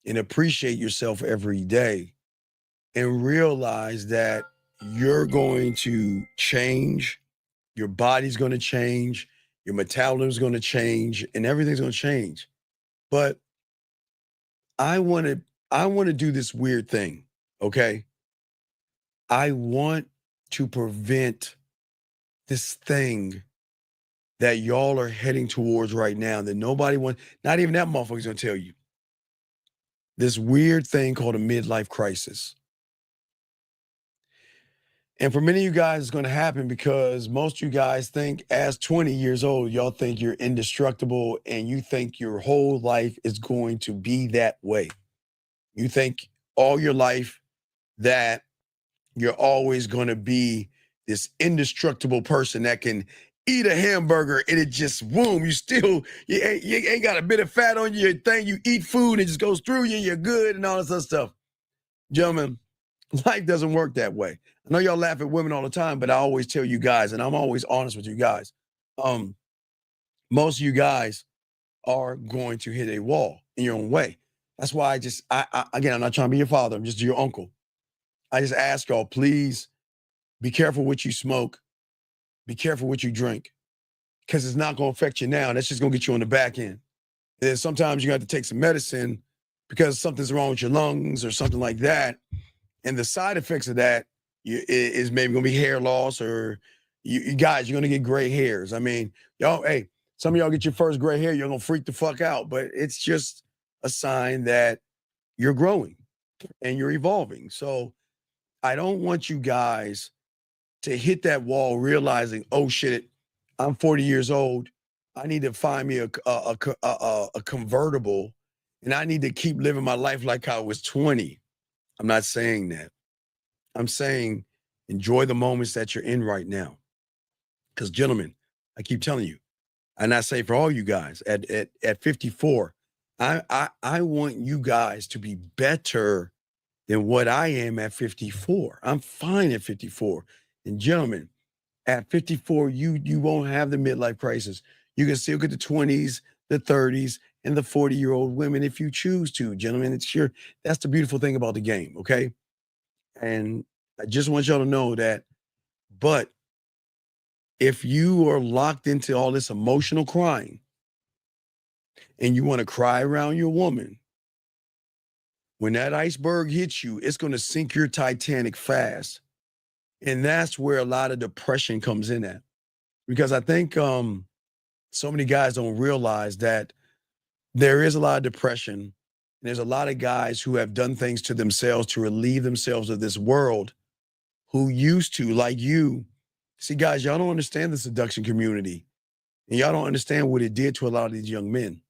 and appreciate yourself every day and realize that you're going to change. Your body's going to change. Your metabolism is going to change and everything's going to change. But I want to do this weird thing, okay? I want to prevent this thing that y'all are heading towards right now that nobody wants, not even that motherfucker's gonna tell you. This weird thing called a midlife crisis. And for many of you guys, it's gonna happen because most of you guys think as 20 years old, y'all think you're indestructible and you think your whole life is going to be that way. You think all your life that you're always gonna be this indestructible person that can eat a hamburger and it just, boom, you ain't got a bit of fat on your thing. You eat food and it just goes through you, you're good and all this other stuff. Gentlemen, life doesn't work that way. I know y'all laugh at women all the time, but I always tell you guys, and I'm always honest with you guys, most of you guys are going to hit a wall in your own way. That's why again, I'm not trying to be your father, I'm just your uncle. I just ask y'all, please be careful what you smoke. Be careful what you drink, because it's not going to affect you now. That's just going to get you on the back end. And then sometimes you have to take some medicine because something's wrong with your lungs or something like that. And the side effects of that is maybe going to be hair loss, or you guys, you're going to get gray hairs. I mean, y'all, hey, some of y'all get your first gray hair, you're going to freak the fuck out. But it's just a sign that you're growing and you're evolving. So I don't want you guys to hit that wall realizing, oh shit, I'm 40 years old. I need to find me a convertible and I need to keep living my life like I was 20. I'm not saying that. I'm saying enjoy the moments that you're in right now. Because gentlemen, I keep telling you, and I say for all you guys at 54, I want you guys to be better than what I am at 54. I'm fine at 54. And gentlemen, at 54, you won't have the midlife crisis. You can still get the 20s, the 30s, and the 40-year-old women if you choose to, gentlemen. That's the beautiful thing about the game, okay? And I just want y'all to know that, but if you are locked into all this emotional crying and you want to cry around your woman, when that iceberg hits you, it's going to sink your Titanic fast. And that's where a lot of depression comes in at. Because I think so many guys don't realize that there is a lot of depression. And there's a lot of guys who have done things to themselves to relieve themselves of this world who used to, like you. See, guys, y'all don't understand the seduction community. And y'all don't understand what it did to a lot of these young men.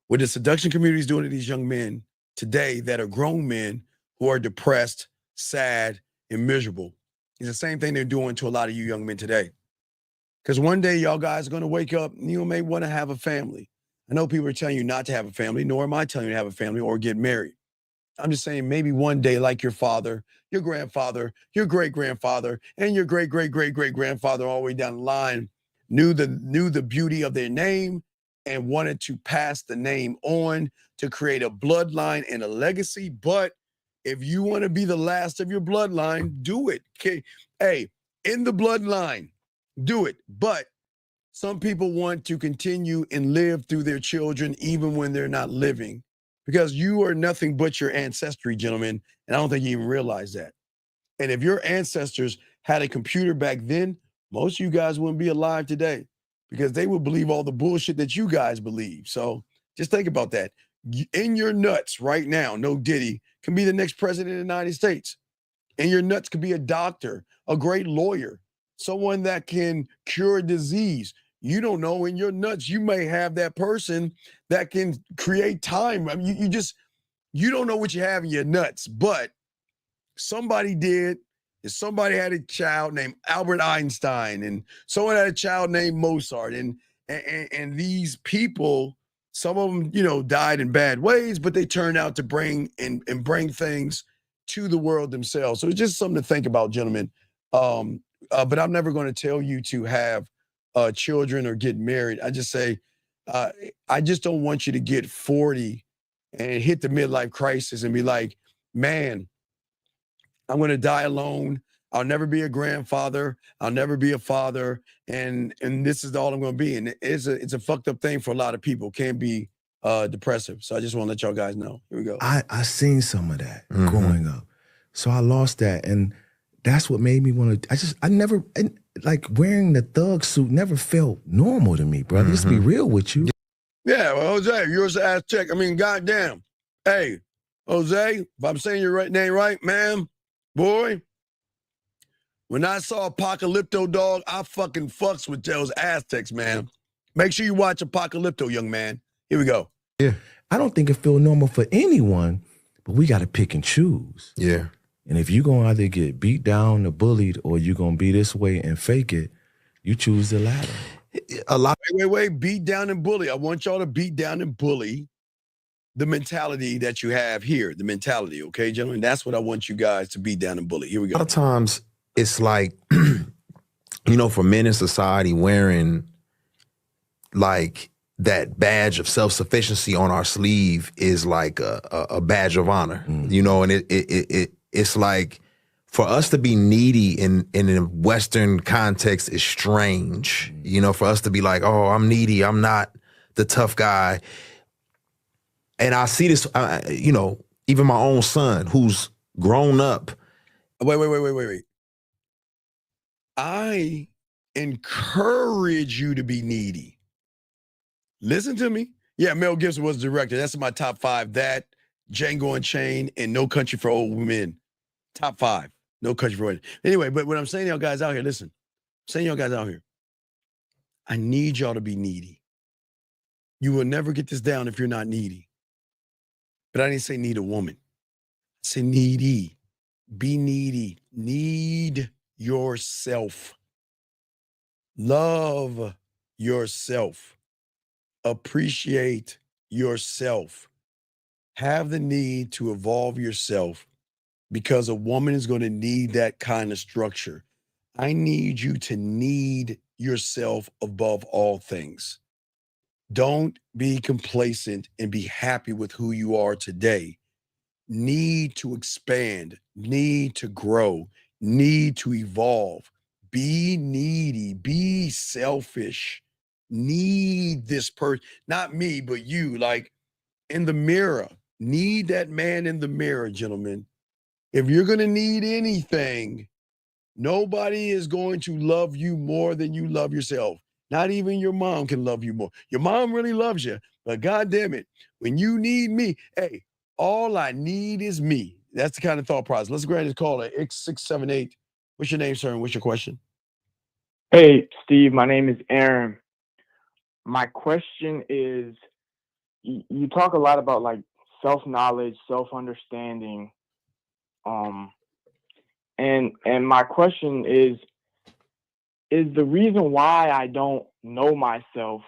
What the seduction community is doing to these young men today that are grown men who are depressed, sad, and miserable. It's the same thing they're doing to a lot of you young men today. Because one day y'all guys are going to wake up and you may want to have a family. I know people are telling you not to have a family, nor am I telling you to have a family or get married. I'm just saying maybe one day, like your father, your grandfather, your great-grandfather, and your great-great-great-great-grandfather all the way down the line knew the beauty of their name and wanted to pass the name on to create a bloodline and a legacy. But if you want to be the last of your bloodline, do it. Okay. Hey, in the bloodline, do it. But some people want to continue and live through their children even when they're not living, because you are nothing but your ancestry, gentlemen. And I don't think you even realize that. And if your ancestors had a computer back then, most of you guys wouldn't be alive today because they would believe all the bullshit that you guys believe. So just think about that. In your nuts right now, no Diddy can be the next president of the United States. In your nuts could be a doctor, a great lawyer, someone that can cure disease. You don't know in your nuts, you may have that person that can create time. I mean, you don't know what you have in your nuts, but somebody did. And somebody had a child named Albert Einstein, and someone had a child named Mozart, and these people, some of them, died in bad ways, but they turned out to bring things to the world themselves. So it's just something to think about, gentlemen. But I'm never going to tell you to have children or get married. I just say, I just don't want you to get 40 and hit the midlife crisis and be like, man, I'm going to die alone. I'll never be a grandfather. I'll never be a father. And this is all I'm going to be. And it's a fucked up thing for a lot of people. Can be depressive. So I just want to let y'all guys know. Here we go. I seen some of that growing up. So I lost that. And that's what made me want to, I never, like wearing the thug suit never felt normal to me, brother. Just to be real with you. Yeah, well, Jose, you're an ass check. I mean, goddamn. Hey, Jose, if I'm saying your name right, man, boy, when I saw Apocalypto, dog, I fucking fucks with those Aztecs, man. Make sure you watch Apocalypto, young man. Here we go. Yeah. I don't think it feel normal for anyone, but we got to pick and choose. Yeah. And if you're going to either get beat down or bullied or you're going to be this way and fake it, you choose the latter. Wait, beat down and bully. I want y'all to beat down and bully the mentality that you have here, the mentality, okay, gentlemen? That's what I want you guys to beat down and bully. Here we go. A lot of times it's like, for men in society wearing like that badge of self-sufficiency on our sleeve is like a badge of honor, and it's like for us to be needy in a Western context is strange, for us to be like, oh, I'm needy, I'm not the tough guy. And I see this, even my own son who's grown up. Wait. I encourage you to be needy. Listen to me. Yeah, Mel Gibson was the director. That's in my top 5. That, Django Unchained, and No Country for Old Men. Top 5. No Country for Old Men. Anyway, but what I'm saying to y'all guys out here, listen. I'm saying to y'all guys out here, I need y'all to be needy. You will never get this down if you're not needy. But I didn't say need a woman. I said needy. Be needy. Need yourself. Love yourself. Appreciate yourself. Have the need to evolve yourself because a woman is going to need that kind of structure. I need you to need yourself above all things. Don't be complacent and be happy with who you are today. Need to expand, need to grow, need to evolve. Be needy, be selfish. Need this person, not me, but you, like in the mirror. Need that man in the mirror, gentlemen. If you're going to need anything, nobody is going to love you more than you love yourself. Not even your mom can love you more. Your mom really loves you, but God damn it, when you need me, hey, all I need is me. That's the kind of thought process. Let's go ahead and call it X678. What's your name, sir, and what's your question? Hey, Steve, my name is Aaron. My question is, you talk a lot about like self-knowledge, self-understanding. And my question is the reason why I don't know myself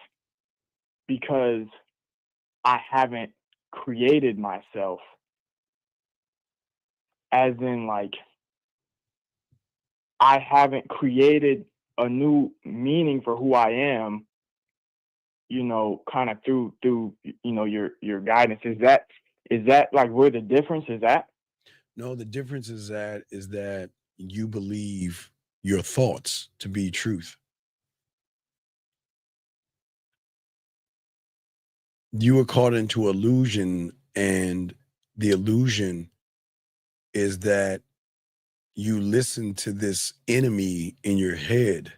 because I haven't created myself? As in, like, I haven't created a new meaning for who I am, kind of through your guidance. Is that like where the difference is at? No, the difference is that you believe your thoughts to be truth. You were caught into illusion, and the illusion is that you listen to this enemy in your head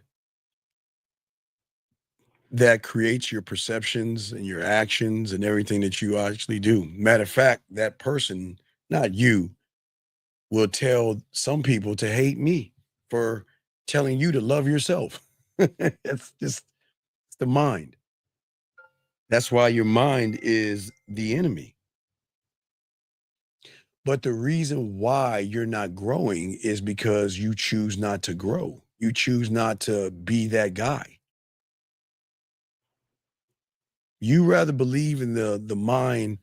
that creates your perceptions and your actions and everything that you actually do. Matter of fact, that person, not you, will tell some people to hate me for telling you to love yourself. It's the mind. That's why your mind is the enemy. But the reason why you're not growing is because you choose not to grow. You choose not to be that guy. You rather believe in the mind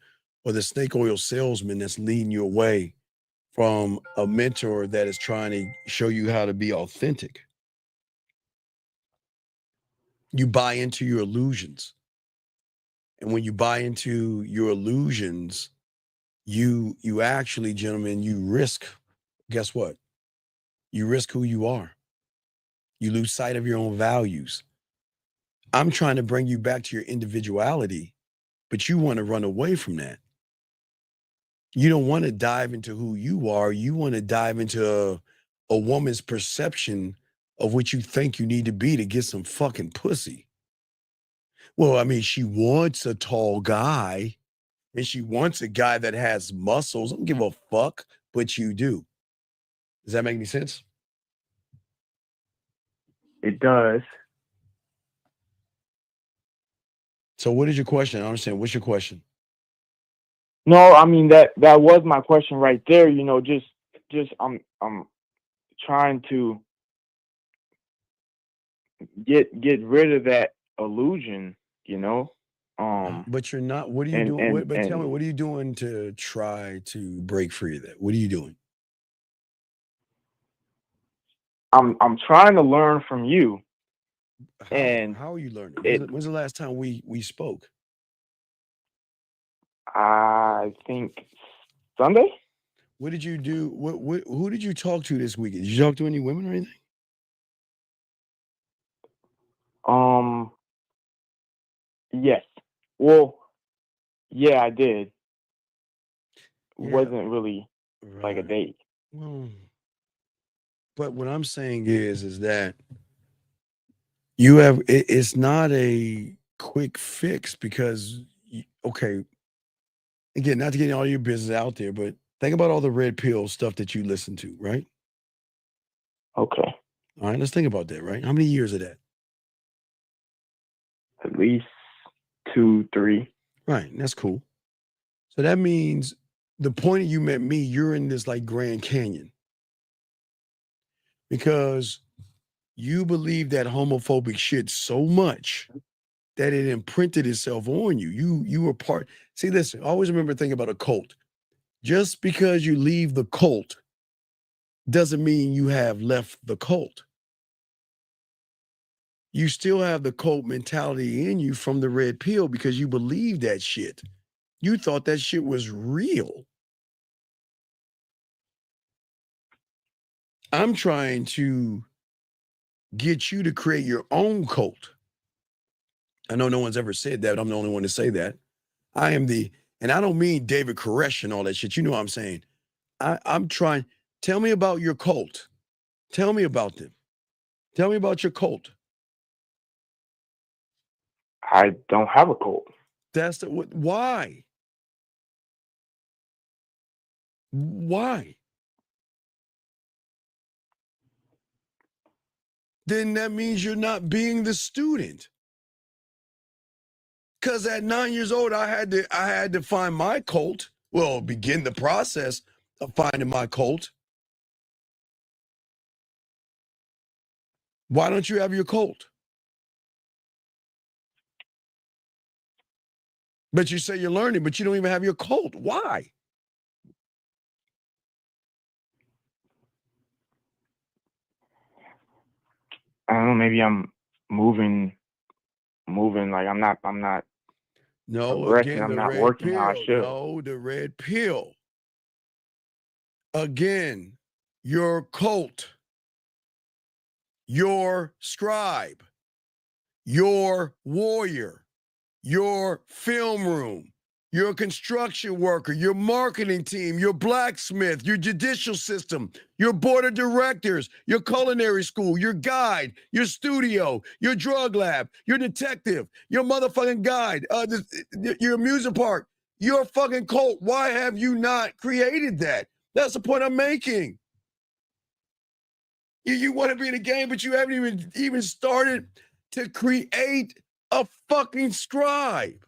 or the snake oil salesman that's leading you away from a mentor that is trying to show you how to be authentic. You buy into your illusions. And when you buy into your illusions, you actually, gentlemen, you risk, guess what? You risk who you are. You lose sight of your own values. I'm trying to bring you back to your individuality, but you want to run away from that. You don't want to dive into who you are. You want to dive into a woman's perception of what you think you need to be to get some fucking pussy. Well, I mean, she wants a tall guy and she wants a guy that has muscles. I don't give a fuck, but you do. Does that make any sense? It does. So what is your question? I don't understand. What's your question? No, I mean that was my question right there. You know, just I'm trying to get rid of that illusion. You know, But you're not. What are you doing? Tell me, what are you doing to try to break free of that? What are you doing? I'm trying to learn from you. How are you learning? When's the last time we spoke? I think Sunday. What did you do? Who did you talk to this weekend? Did you talk to any women or anything? Yes. Well, yeah, I did. Yeah. Wasn't really like a date. Well, but what I'm saying is that you have it's not a quick fix because okay, again, not to get all your business out there, but think about all the red pill stuff that you listen to, right? Okay. All right, let's think about that, right? How many years of that? At least 2, 3. Right, that's cool. So that means the point you met me, you're in this like Grand Canyon. Because you believe that homophobic shit so much that it imprinted itself on you. You were part. See, listen, always remember thinking about a cult. Just because you leave the cult doesn't mean you have left the cult. You still have the cult mentality in you from the red pill because you believe that shit. You thought that shit was real. I'm trying to get you to create your own cult. I know no one's ever said that. I'm the only one to say that. I am and I don't mean David Koresh and all that shit. You know what I'm saying? I'm trying. Tell me about your cult. Tell me about them. Tell me about your cult. I don't have a cult. That's why? Why? Then that means you're not being the student. Because at 9 years old, I had to find my cult. Well, begin the process of finding my cult. Why don't you have your cult? But you say you're learning, but you don't even have your cult. Why? I don't know. Maybe I'm moving. Like I'm not. No, aggressive. again, I'm the not red working how I pill. should. No, the red pill. Again, your cult, your scribe, your warrior, your film room, your construction worker, your marketing team, your blacksmith, your judicial system, your board of directors, your culinary school, your guide, your studio, your drug lab, your detective, your motherfucking guide, your amusement park, your fucking cult. Why have you not created that? That's the point I'm making. You want to be in the game, but you haven't even started to create A fucking scribe.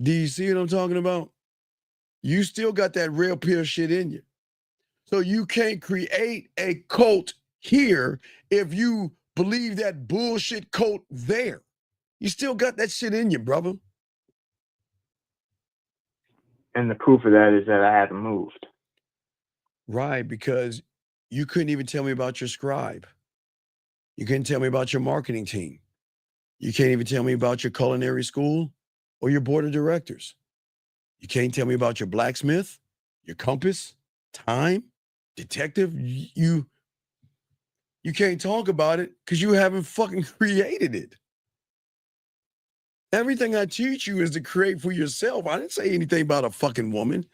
Do you see what I'm talking about? You still got that real pill shit in you. So you can't create a cult here if you believe that bullshit cult there. You still got that shit in you, brother. And the proof of that is that I haven't moved. Right, because you couldn't even tell me about your scribe. You couldn't tell me about your marketing team. You can't even tell me about your culinary school or your board of directors. You can't tell me about your blacksmith, your compass, time, detective. You can't talk about it because you haven't fucking created it. Everything I teach you is to create for yourself. I didn't say anything about a fucking woman,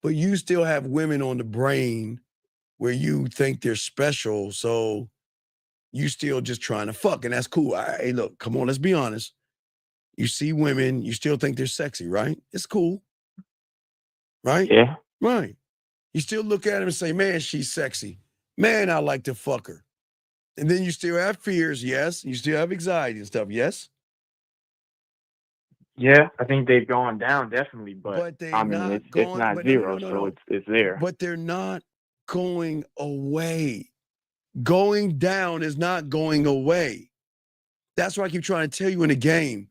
but you still have women on the brain where you think they're special. So you still just trying to fuck, and that's cool. Hey, look, come on, let's be honest. You see women, you still think they're sexy, right? It's cool. Right? Yeah. Right. You still look at them and say, man, she's sexy. Man, I like to fuck her. And then you still have fears, yes. You still have anxiety and stuff, yes. Yeah, I think they've gone down definitely, but I mean it's not zero, so it's there. But they're not going away. Going down is not going away. That's why I keep trying to tell you in the game.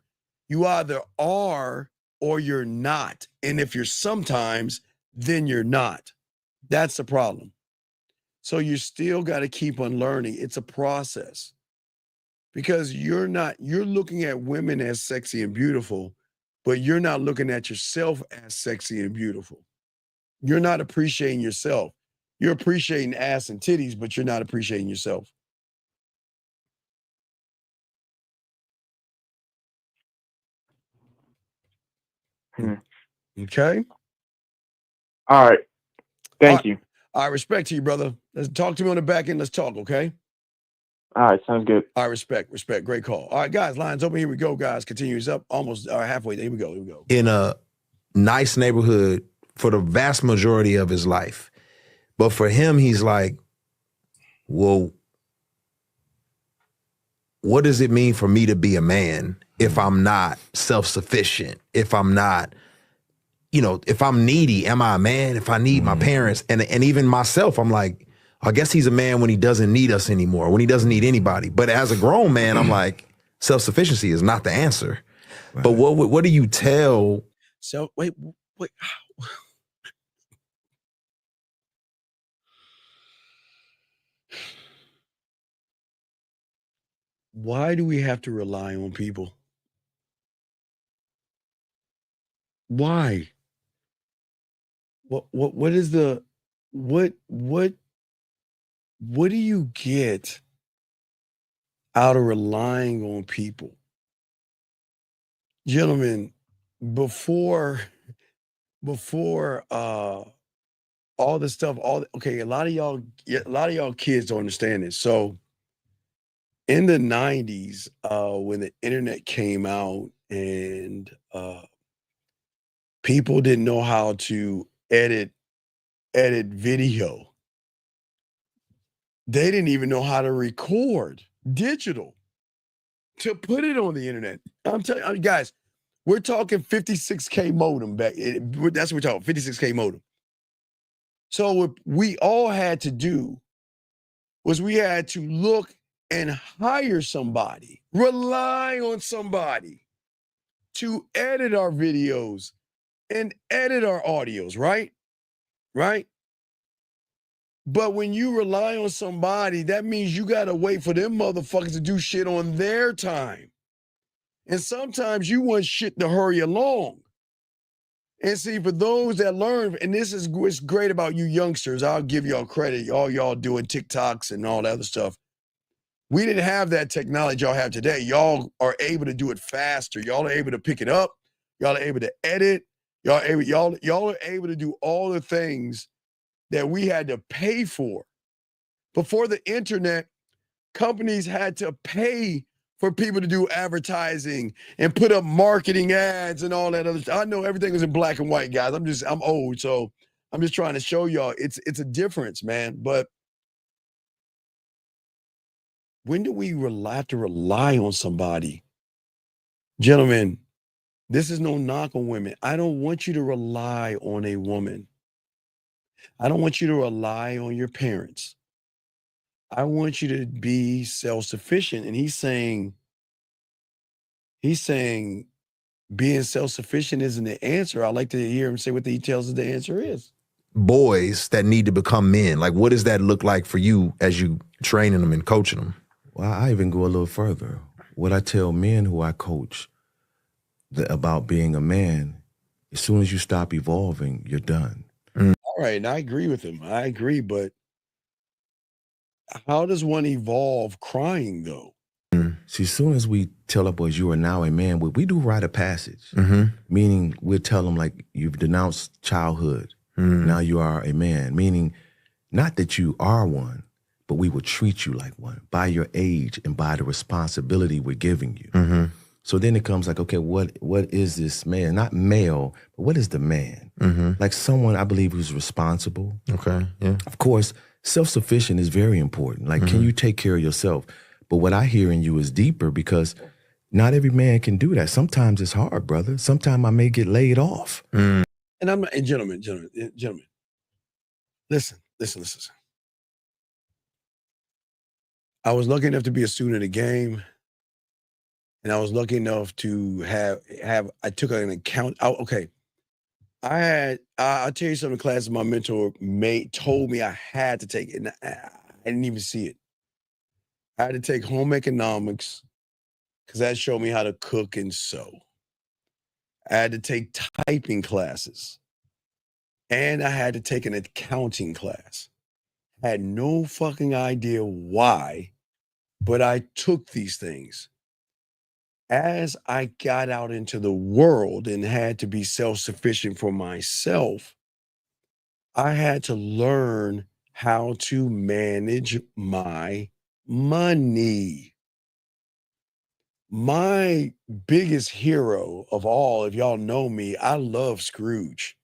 You either are or you're not. And if you're sometimes, then you're not. That's the problem. So you still got to keep on learning. It's a process. Because you're looking at women as sexy and beautiful, but you're not looking at yourself as sexy and beautiful. You're not appreciating yourself. You're appreciating ass and titties, but you're not appreciating yourself. Okay? All right. Thank you. I respect you, brother. Let's talk to me on the back end. Let's talk, okay? All right, sounds good. All right, respect. Great call. All right, guys, lines open. Here we go, guys. Continues up almost halfway. Here we go. In a nice neighborhood for the vast majority of his life. But for him, he's like, well, what does it mean for me to be a man if I'm not self-sufficient? If I'm not, if I'm needy, am I a man? If I need my parents and even myself, I'm like, I guess he's a man when he doesn't need us anymore, when he doesn't need anybody. But as a grown man, I'm like, self-sufficiency is not the answer. Right. But what do you tell? So wait. Why do we have to rely on people? Why? What is the what do you get out of relying on people? Gentlemen, before all this stuff, a lot of y'all kids don't understand this. So in the 90s, when the internet came out and people didn't know how to edit video. They didn't even know how to record digital to put it on the internet. I'm telling you, guys, we're talking 56K modem back. That's what we're talking, 56K modem. So what we all had to do was we had to look and hire somebody, rely on somebody to edit our videos and edit our audios, right? Right? But when you rely on somebody, that means you got to wait for them motherfuckers to do shit on their time. And sometimes you want shit to hurry along. And see, for those that learn, and this is what's great about you youngsters, I'll give y'all credit, all y'all doing TikToks and all that other stuff. We didn't have that technology y'all have today. Y'all are able to do it faster. Y'all are able to pick it up. Y'all are able to edit. Y'all are able to do all the things that we had to pay for. Before the internet, companies had to pay for people to do advertising and put up marketing ads and all that other stuff. I know everything was in black and white, guys. I'm old, so I'm just trying to show y'all it's a difference, man. But When do we have to rely on somebody? Gentlemen, this is no knock on women. I don't want you to rely on a woman. I don't want you to rely on your parents. I want you to be self-sufficient. And he's saying being self-sufficient isn't the answer. I like to hear him say what he tells us the answer is. Boys that need to become men, like what does that look like for you as you training them and coaching them? Well, I even go a little further. What I tell men who I coach about being a man, as soon as you stop evolving, you're done. All right, and I agree with him. I agree, but how does one evolve crying, though? See, as soon as we tell our boys you are now a man, we do rite of passage, meaning we'll tell them like you've denounced childhood. Now you are a man, meaning not that you are one, but we will treat you like one by your age and by the responsibility we're giving you. So then it comes like, okay, what is this man? Not male, but what is the man? Like someone, I believe, who's responsible. Okay, yeah. Of course, self-sufficient is very important. Like, can you take care of yourself? But what I hear in you is deeper because not every man can do that. Sometimes it's hard, brother. Sometimes I may get laid off. And gentlemen, listen. I was lucky enough to be a student of the game, and I was lucky enough to I took an account. I'll tell you some of the classes my mentor told me I had to take, and I didn't even see it. I had to take home economics because that showed me how to cook and sew. I had to take typing classes, and I had to take an accounting class. I had no fucking idea why, but I took these things. As I got out into the world and had to be self-sufficient for myself, I had to learn how to manage my money. My biggest hero of all, if y'all know me, I love Scrooge.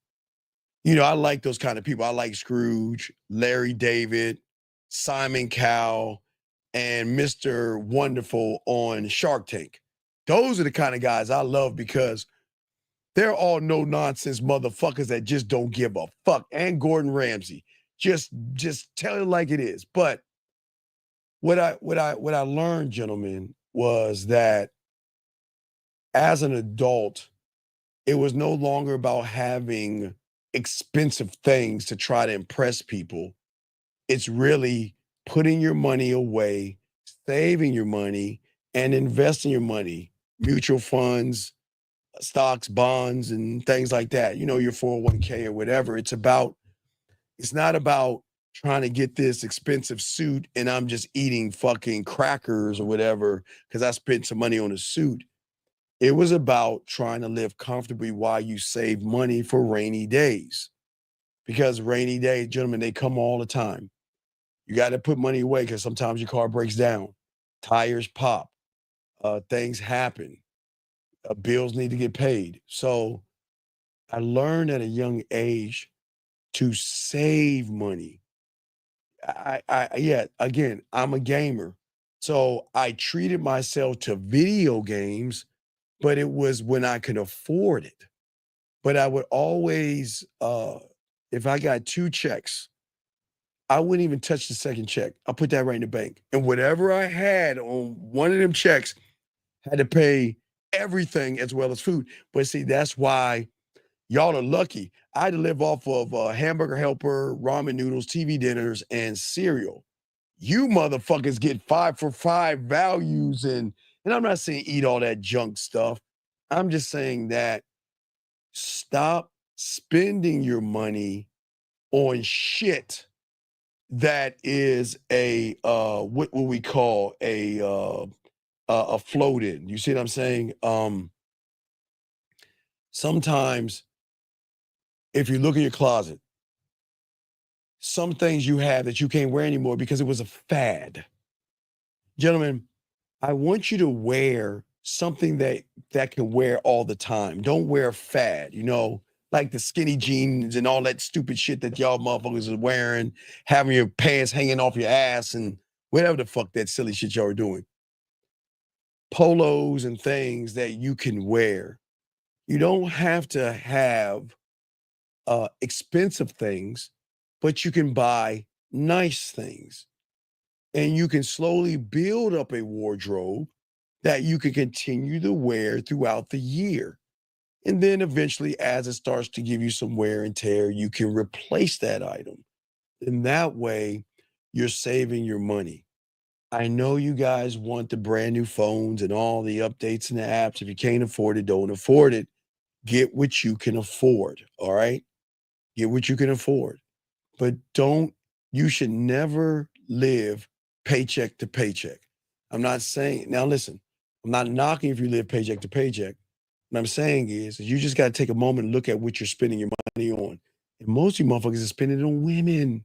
You know, I like those kind of people. I like Scrooge, Larry David, Simon Cowell, and Mr. Wonderful on Shark Tank. Those are the kind of guys I love because they're all no-nonsense motherfuckers that just don't give a fuck. And Gordon Ramsay. Just tell it like it is. But what I learned, gentlemen, was that as an adult, it was no longer about having expensive things to try to impress people. It's really putting your money away, saving your money, and investing your money. Mutual funds, stocks, bonds, and things like that. You know, your 401k or whatever. It's not about trying to get this expensive suit and I'm just eating fucking crackers or whatever because I spent some money on a suit. It was about trying to live comfortably while you save money for rainy days. Because rainy days, gentlemen, they come all the time. You got to put money away because sometimes your car breaks down, tires pop, things happen, bills need to get paid. So I learned at a young age to save money. Again, I'm a gamer. So I treated myself to video games, but it was when I could afford it. But I would always, if I got 2 checks, I wouldn't even touch the second check. I'll put that right in the bank. And whatever I had on one of them checks had to pay everything as well as food. But see, that's why y'all are lucky. I had to live off of Hamburger Helper, ramen noodles, TV dinners, and cereal. You motherfuckers get 5 for 5 values. And I'm not saying eat all that junk stuff. I'm just saying that stop spending your money on shit that is what we call a float-in. You see what I'm saying? Sometimes if you look in your closet, some things you have that you can't wear anymore because it was a fad. Gentlemen, I want you to wear something that can wear all the time. Don't wear a fad, like the skinny jeans and all that stupid shit that y'all motherfuckers are wearing, having your pants hanging off your ass and whatever the fuck that silly shit y'all are doing. Polos and things that you can wear. You don't have to have expensive things, but you can buy nice things. And you can slowly build up a wardrobe that you can continue to wear throughout the year. And then eventually, as it starts to give you some wear and tear, you can replace that item. And that way, you're saving your money. I know you guys want the brand new phones and all the updates and the apps. If you can't afford it, don't afford it. Get what you can afford. All right. Get what you can afford. But you should never live paycheck to paycheck. I'm not saying, now listen, I'm not knocking if you live paycheck to paycheck. What I'm saying is you just got to take a moment and look at what you're spending your money on. And most of you motherfuckers are spending it on women.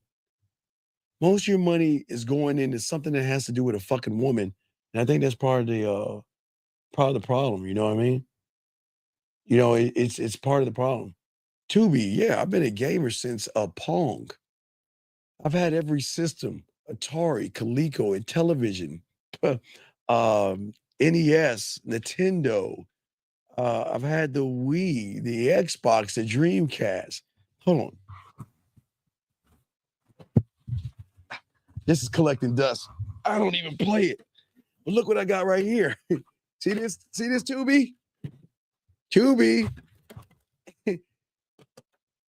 Most of your money is going into something that has to do with a fucking woman. And I think that's part of the problem. You know what I mean? You know, it's part of the problem. Tubi, yeah, I've been a gamer since Pong. I've had every system, Atari, Coleco, and television, NES, Nintendo. I've had the Wii, the Xbox, the Dreamcast. Hold on. This is collecting dust. I don't even play it. But look what I got right here. See this, Tubi? Tubi.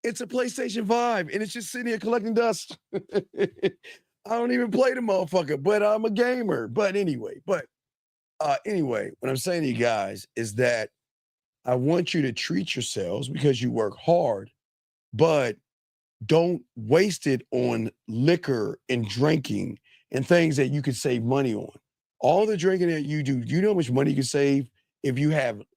It's a PlayStation 5, and it's just sitting here collecting dust. I don't even play the motherfucker, but I'm a gamer. But anyway, what I'm saying to you guys is that I want you to treat yourselves because you work hard, but don't waste it on liquor and drinking and things that you could save money on. All the drinking that you do, you know how much money you can save if you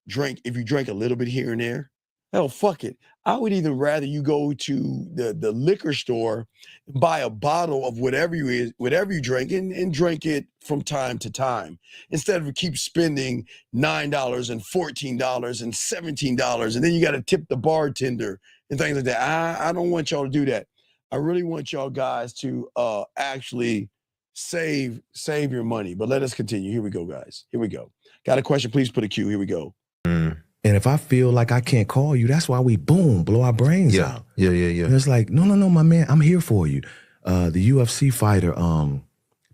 drink a little bit here and there? Hell, fuck it. I would even rather you go to the liquor store and buy a bottle of whatever you drink and drink it from time to time instead of keep spending $9 and $14 and $17 and then you got to tip the bartender and things like that. I don't want y'all to do that. I really want y'all guys to actually save your money. But let us continue. Here we go, guys. Here we go. Got a question? Please put a Q. Here we go. And if I feel like I can't call you, that's why we blow our brains out. Yeah. And it's like, no, my man, I'm here for you. The UFC fighter,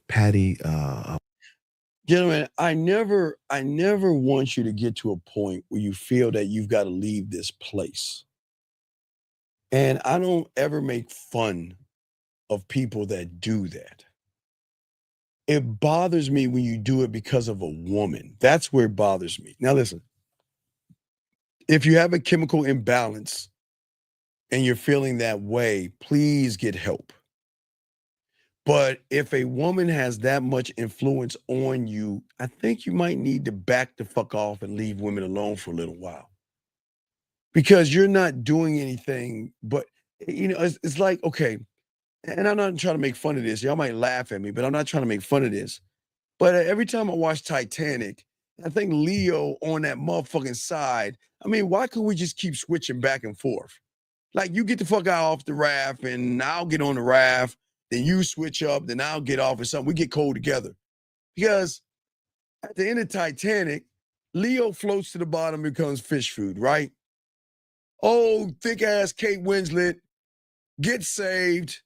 Patty. Gentlemen, I never want you to get to a point where you feel that you've got to leave this place. And I don't ever make fun of people that do that. It bothers me when you do it because of a woman. That's where it bothers me. Now listen, if you have a chemical imbalance and you're feeling that way, please get help. But if a woman has that much influence on you, I think you might need to back the fuck off and leave women alone for a little while. Because you're not doing anything, but it's like, okay, and I'm not trying to make fun of this. Y'all might laugh at me, but I'm not trying to make fun of this. But every time I watch Titanic, I think Leo on that motherfucking side. I mean, why couldn't we just keep switching back and forth? Like you get the fuck out off the raft and I'll get on the raft, then you switch up, then I'll get off or something. We get cold together. Because at the end of Titanic, Leo floats to the bottom and becomes fish food, right? Oh, thick ass Kate Winslet gets saved,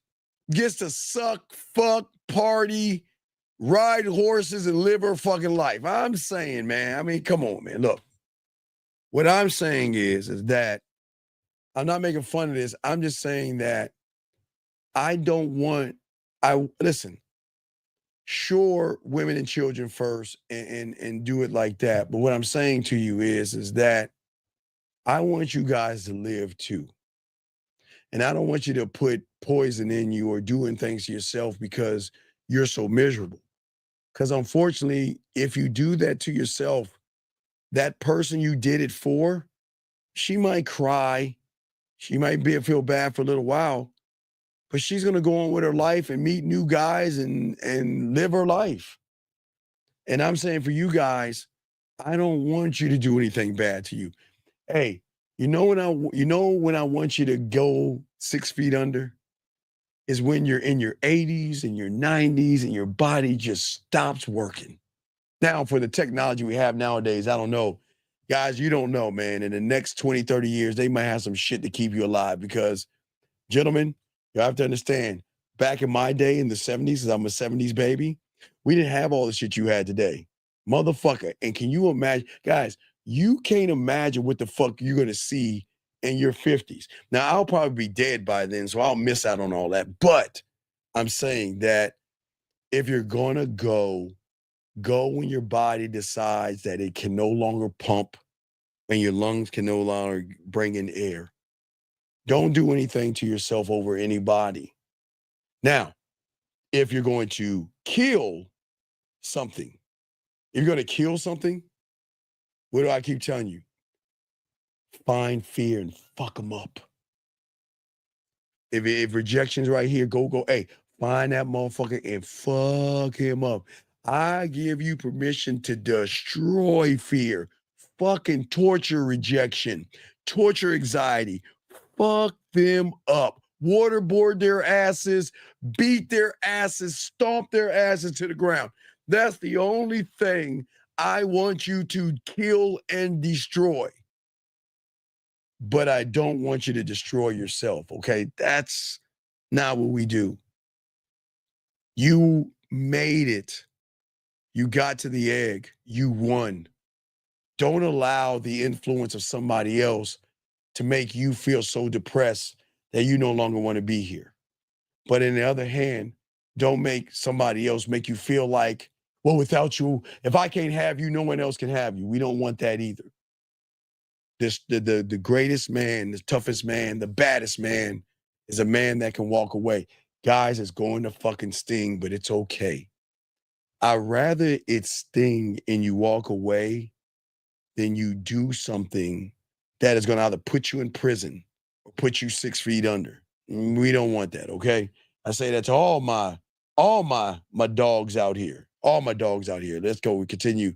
gets to suck, fuck, party, ride horses, and live her fucking life. I'm saying, man, I mean, come on, man. Look, what I'm saying is that I'm not making fun of this. I'm just saying that listen, sure, women and children first and do it like that. But what I'm saying to you is that I want you guys to live too. And I don't want you to put poison in you or doing things to yourself because you're so miserable. Because unfortunately, if you do that to yourself, that person you did it for, she might cry. She might feel bad for a little while, but she's going to go on with her life and meet new guys and live her life. And I'm saying for you guys, I don't want you to do anything bad to you. Hey, when I want you to go 6 feet under? is when you're in your 80s and your 90s and your body just stops working. Now, for the technology we have nowadays, I don't know. Guys, you don't know, man. In the next 20, 30 years, they might have some shit to keep you alive because, gentlemen, you have to understand, back in my day in the 70s, because I'm a 70s baby, we didn't have all the shit you had today. Motherfucker. And can you imagine, guys, you can't imagine what the fuck you're going to see in your 50s. Now, I'll probably be dead by then, so I'll miss out on all that. But I'm saying that if you're going to go when your body decides that it can no longer pump and your lungs can no longer bring in air. Don't do anything to yourself over anybody. Now, if you're going to kill something, what do I keep telling you? Find fear and fuck them up. If rejection's right here, go. Hey, find that motherfucker and fuck him up. I give you permission to destroy fear, fucking torture rejection, torture anxiety. Fuck them up. Waterboard their asses, beat their asses, stomp their asses to the ground. That's the only thing I want you to kill and destroy. But I don't want you to destroy yourself, okay? That's not what we do. You made it. You got to the egg. You won. Don't allow the influence of somebody else to make you feel so depressed that you no longer want to be here. But in the other hand, don't make somebody else make you feel like, well, without you, if I can't have you, no one else can have you. We don't want that either. The greatest man, the toughest man, the baddest man is a man that can walk away. Guys, it's going to fucking sting, but it's okay. I'd rather it sting and you walk away than you do something that is going to either put you in prison or put you 6 feet under. We don't want that, okay? I say that to all my dogs out here. All my dogs out here. Let's go. We continue.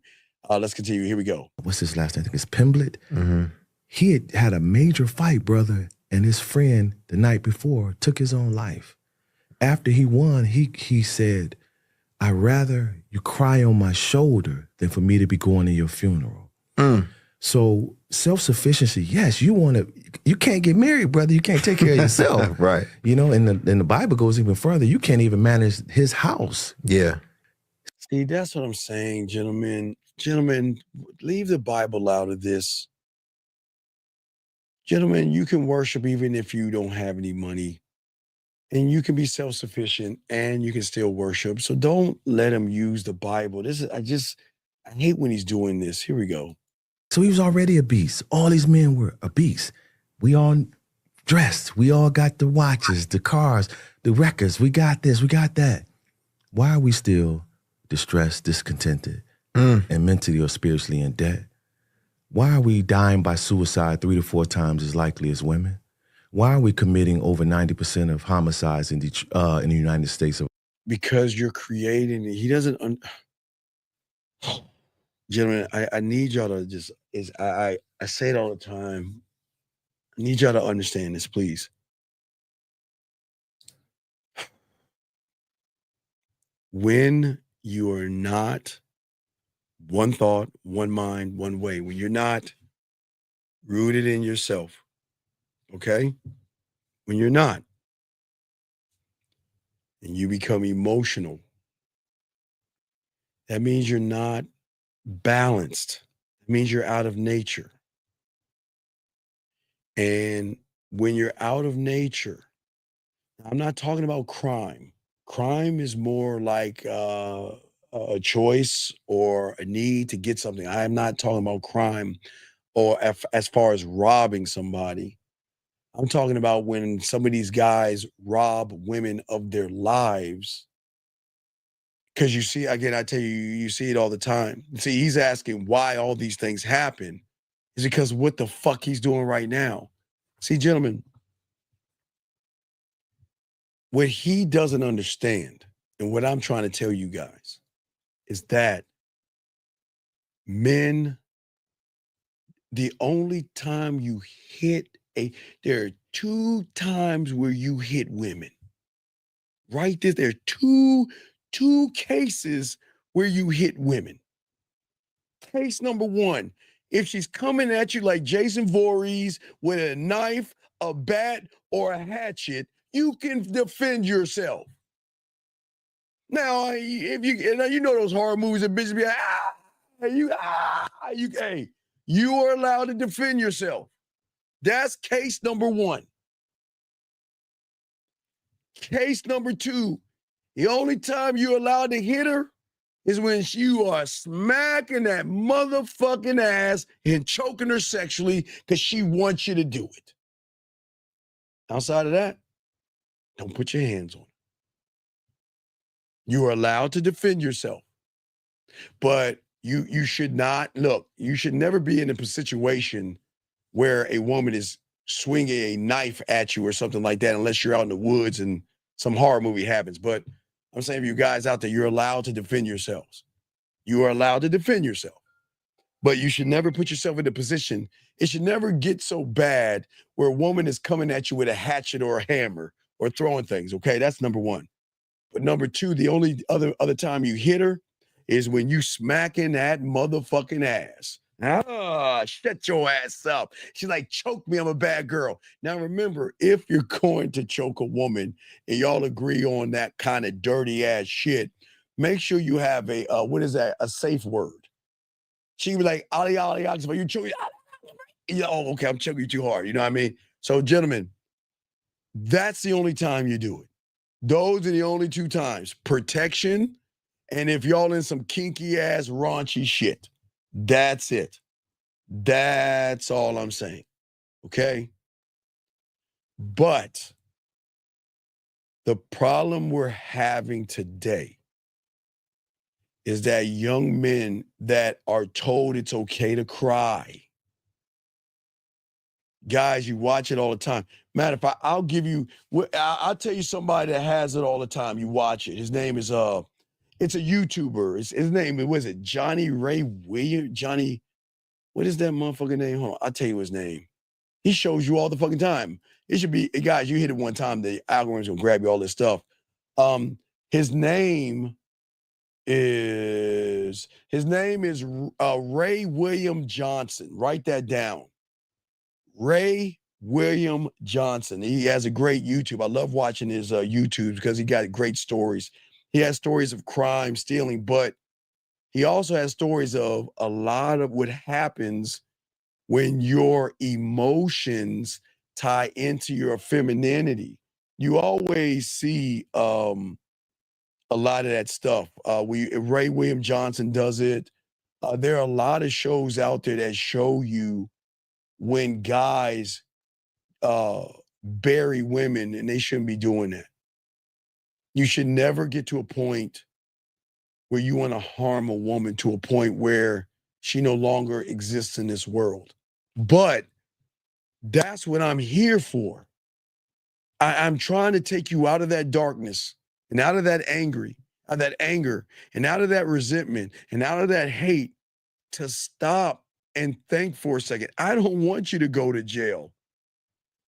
Let's continue. Here we go. What's his last name? I think it's Pimblett. Mm-hmm. He had a major fight, brother, and his friend the night before took his own life. After he won, he said, I'd rather you cry on my shoulder than for me to be going to your funeral. Mm. So self-sufficiency, yes, you can't get married, brother. You can't take care of yourself. Right. You know, and the Bible goes even further. You can't even manage his house. Yeah. See, that's what I'm saying, gentlemen. Gentlemen, leave the Bible out of this. Gentlemen, you can worship even if you don't have any money. And you can be self-sufficient and you can still worship. So don't let him use the Bible. I hate when he's doing this. Here we go. So he was already a beast. All these men were a beast. We all dressed. We all got the watches, the cars, the records. We got this, we got that. Why are we still distressed, discontented, and mentally or spiritually in debt? Why are we dying by suicide 3 to 4 times as likely as women? Why are we committing over 90% of homicides in the United States? Because you're creating, he doesn't, gentlemen, I need y'all to just, I say it all the time. I need y'all to understand this, please. When you are not one thought, one mind, one way, when you're not rooted in yourself, okay? When you're not, and you become emotional, that means you're not balanced. It means you're out of nature. And when you're out of nature, I'm not talking about crime. Crime is more like a choice or a need to get something. I am not talking about crime or as far as robbing somebody. I'm talking about when some of these guys rob women of their lives. Because you see, again, I tell you, you see it all the time. See, he's asking why all these things happen. Is because what the fuck he's doing right now. See, gentlemen, what he doesn't understand, and what I'm trying to tell you guys, is that men, the only time you hit there are 2 times where you hit women. Write this. There are two cases where you hit women. Case number one, if she's coming at you like Jason Voorhees with a knife, a bat, or a hatchet, you can defend yourself. Now, if you know those horror movies that bitches be like, hey, you are allowed to defend yourself. That's case number one. Case number two, the only time you're allowed to hit her is when you are smacking that motherfucking ass and choking her sexually because she wants you to do it. Outside of that, don't put your hands on her. You are allowed to defend yourself, but you should not, look, you should never be in a situation where a woman is swinging a knife at you or something like that unless you're out in the woods and some horror movie happens. But I'm saying for you guys out there, you're allowed to defend yourselves. You are allowed to defend yourself, but you should never put yourself in a position. It should never get so bad where a woman is coming at you with a hatchet or a hammer or throwing things. Okay, that's number one. But number two, the only other time you hit her is when you smacking that motherfucking ass. Shut your ass up. She's like, choke me, I'm a bad girl. Now remember, if you're going to choke a woman and y'all agree on that kind of dirty ass shit, make sure you have a a safe word. She be like, Ali, but you choke. Oh, okay, I'm choking you too hard. You know what I mean? So, gentlemen, that's the only time you do it. Those are the only two times. Protection, and if y'all in some kinky ass raunchy shit. That's it. That's all I'm saying. Okay? But the problem we're having today is that young men that are told it's okay to cry. Guys, you watch it all the time. Matter of fact, I'll tell you somebody that has it all the time. You watch it. His name is it's a YouTuber. His name, was it Johnny Ray Williams? Johnny, what is that motherfucking name? Hold on, I'll tell you his name. He shows you all the fucking time. It should be, guys, you hit it one time, the algorithm's gonna grab you all this stuff. His name is Ray William Johnson. Write that down. Ray William Johnson. He has a great YouTube. I love watching his YouTube because he got great stories. He has stories of crime, stealing, but he also has stories of a lot of what happens when your emotions tie into your femininity. You always see a lot of that stuff. Ray William Johnson does it. There are a lot of shows out there that show you when guys bury women, and they shouldn't be doing that. You should never get to a point where you want to harm a woman to a point where she no longer exists in this world. But that's what I'm here for. I'm trying to take you out of that darkness and out of that anger and out of that resentment and out of that hate to stop and think for a second. I don't want you to go to jail,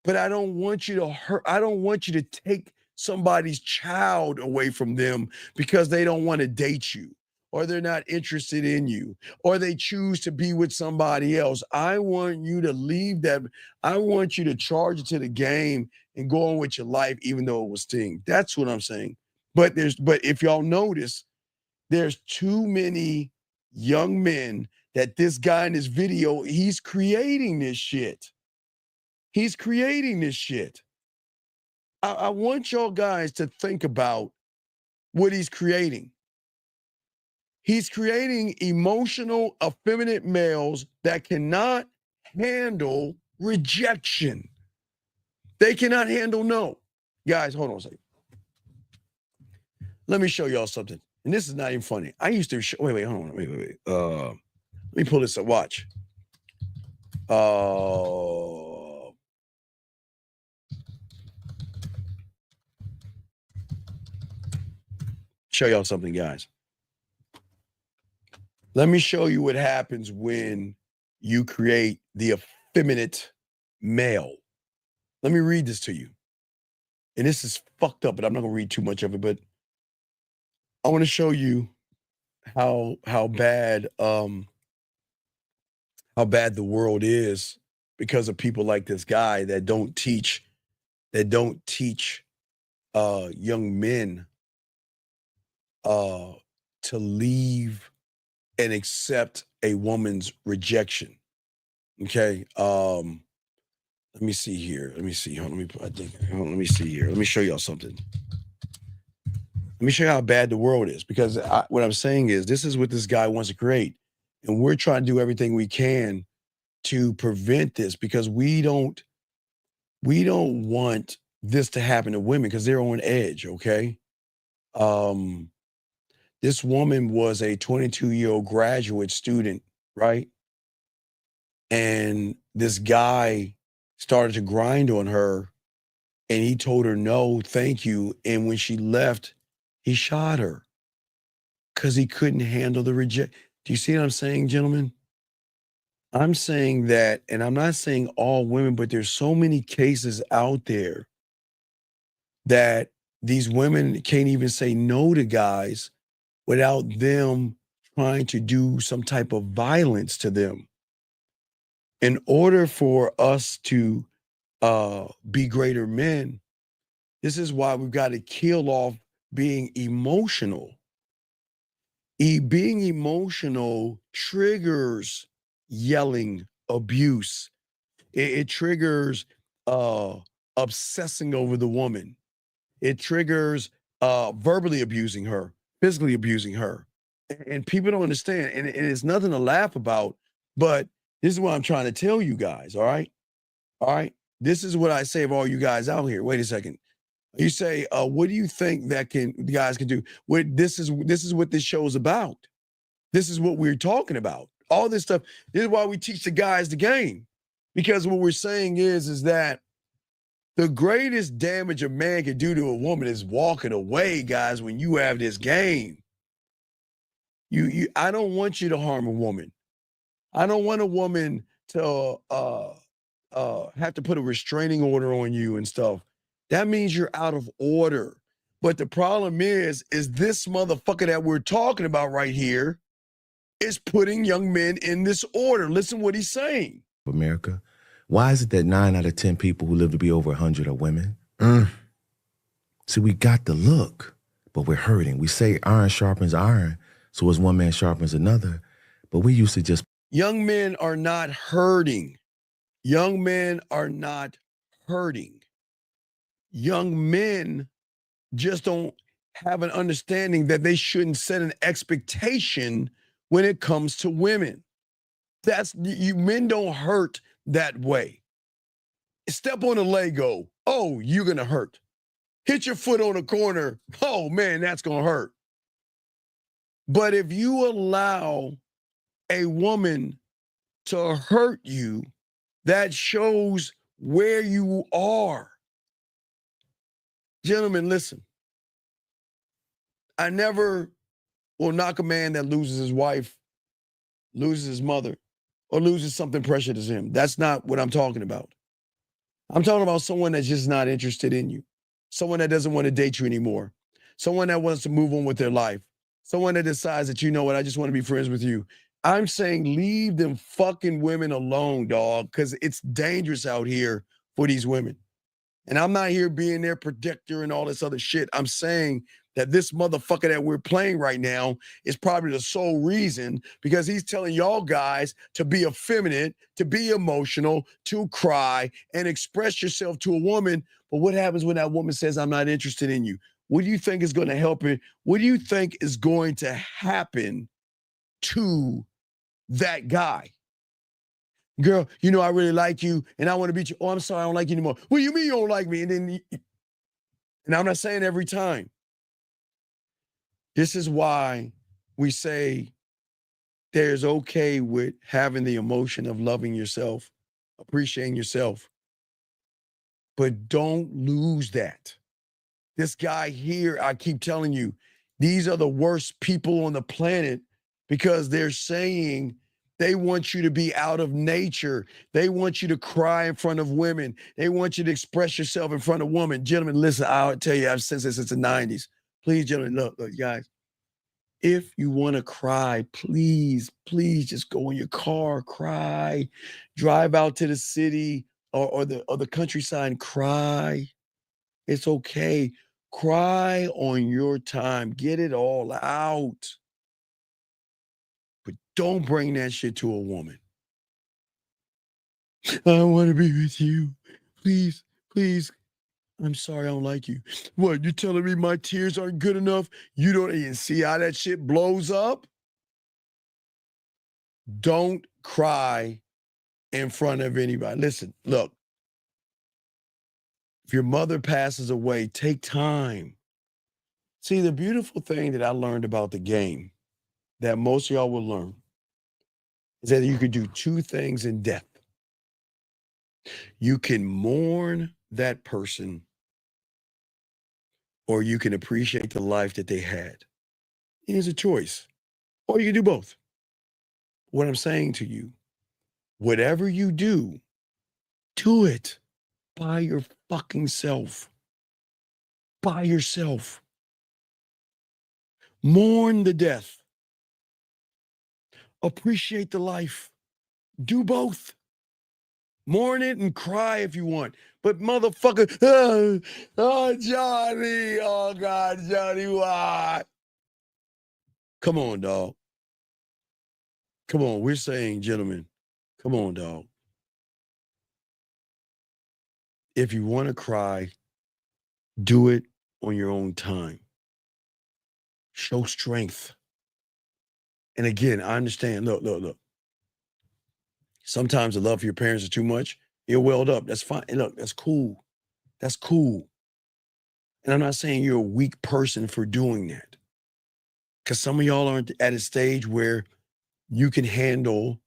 but I don't want you to hurt. I don't want you to take somebody's child away from them because they don't want to date you, or they're not interested in you, or they choose to be with somebody else. I want you to leave that. I want you to charge it to the game and go on with your life, even though it was sting. That's what I'm saying. But if y'all notice, there's too many young men that this guy in this video, he's creating this shit. He's creating this shit. I want y'all guys to think about what he's creating. He's creating emotional, effeminate males that cannot handle rejection. They cannot handle no. Guys, hold on a second. Let me show y'all something. And this is not even funny. I used to wait, hold on. Wait. Let me pull this up. Watch. Show y'all something, guys. Let me show you what happens when you create the effeminate male. Let me read this to you. and this is fucked up, but I'm not gonna read too much of it, but I want to show you how bad the world is because of people like this guy that don't teach young men to leave and accept a woman's rejection. Okay. Let me see here. Let me see. Hold on, let me see here. Let me show y'all something. Let me show you how bad the world is, because what I'm saying is this is what this guy wants to create. And we're trying to do everything we can to prevent this, because we don't want this to happen to women because they're on edge, okay? This woman was a 22-year-old graduate student, right? And this guy started to grind on her, and he told her no, thank you. And when she left, he shot her because he couldn't handle the rejection. Do you see what I'm saying, gentlemen? I'm saying that, and I'm not saying all women, but there's so many cases out there that these women can't even say no to guys without them trying to do some type of violence to them. In order for us to be greater men, this is why we've got to kill off being emotional. Being emotional triggers yelling, abuse. It triggers obsessing over the woman. It triggers verbally abusing her, physically abusing her. And people don't understand. And it's nothing to laugh about, but this is what I'm trying to tell you guys, all right? All right? This is what I say of all you guys out here. Wait a second. You say, what do you think that the guys can do? This is what this show is about. This is what we're talking about. All this stuff. This is why we teach the guys the game. Because what we're saying is that the greatest damage a man can do to a woman is walking away, guys, when you have this game. I don't want you to harm a woman. I don't want a woman to have to put a restraining order on you and stuff. That means you're out of order. But the problem is this motherfucker that we're talking about right here is putting young men in this order. Listen what he's saying. America, why is it that 9 out of 10 people who live to be over 100 are women? See, we got the look, but we're hurting. We say iron sharpens iron, so as one man sharpens another, but we used to just... Young men are not hurting. Young men are not hurting. Young men just don't have an understanding that they shouldn't set an expectation when it comes to women. Men don't hurt that way. Step on a Lego. Oh, you're going to hurt. Hit your foot on a corner. Oh, man, that's going to hurt. But if you allow a woman to hurt you, that shows where you are. Gentlemen, listen. I never will knock a man that loses his wife, loses his mother, or loses something precious to him. That's not what I'm talking about. I'm talking about someone that's just not interested in you. Someone that doesn't want to date you anymore. Someone that wants to move on with their life. Someone that decides that, you know what, I just want to be friends with you. I'm saying leave them fucking women alone, dog, because it's dangerous out here for these women. And I'm not here being their protector and all this other shit. I'm saying that this motherfucker that we're playing right now is probably the sole reason, because he's telling y'all guys to be effeminate, to be emotional, to cry, and express yourself to a woman. But what happens when that woman says, I'm not interested in you? What do you think is going to help it? What do you think is going to happen to that guy? Girl, you know, I really like you and I want to beat you. Oh, I'm sorry, I don't like you anymore. What do you mean you don't like me? And I'm not saying every time. This is why we say there's okay with having the emotion of loving yourself, appreciating yourself, but don't lose that. This guy here, I keep telling you, these are the worst people on the planet, because they're saying They want you to be out of nature. They want you to cry in front of women. They want you to express yourself in front of women. Gentlemen, listen, I'll tell you, I've said this since the 90s. Please, gentlemen, look, guys. If you want to cry, please just go in your car, cry, drive out to the city or the countryside and cry. It's okay. Cry on your time. Get it all out. But don't bring that shit to a woman. I want to be with you. Please. I'm sorry, I don't like you. What, you telling me my tears aren't good enough? You don't even see how that shit blows up? Don't cry in front of anybody. Listen, look. If your mother passes away, take time. See, the beautiful thing that I learned about the game that most of y'all will learn is that you could do two things in death. You can mourn that person, or you can appreciate the life that they had. Here's a choice. Or you can do both. What I'm saying to you, whatever you do it by your fucking self. By yourself. Mourn the death. Appreciate the life. Do both. Mourn it and cry if you want. But motherfucker, oh, Johnny, oh God, Johnny, why? Come on, dog. Come on, we're saying, gentlemen, come on, dog. If you want to cry, do it on your own time. Show strength. And again, I understand, look. Sometimes the love for your parents is too much. You're welled up. That's fine. And look, that's cool. That's cool. And I'm not saying you're a weak person for doing that. Because some of y'all aren't at a stage where you can handle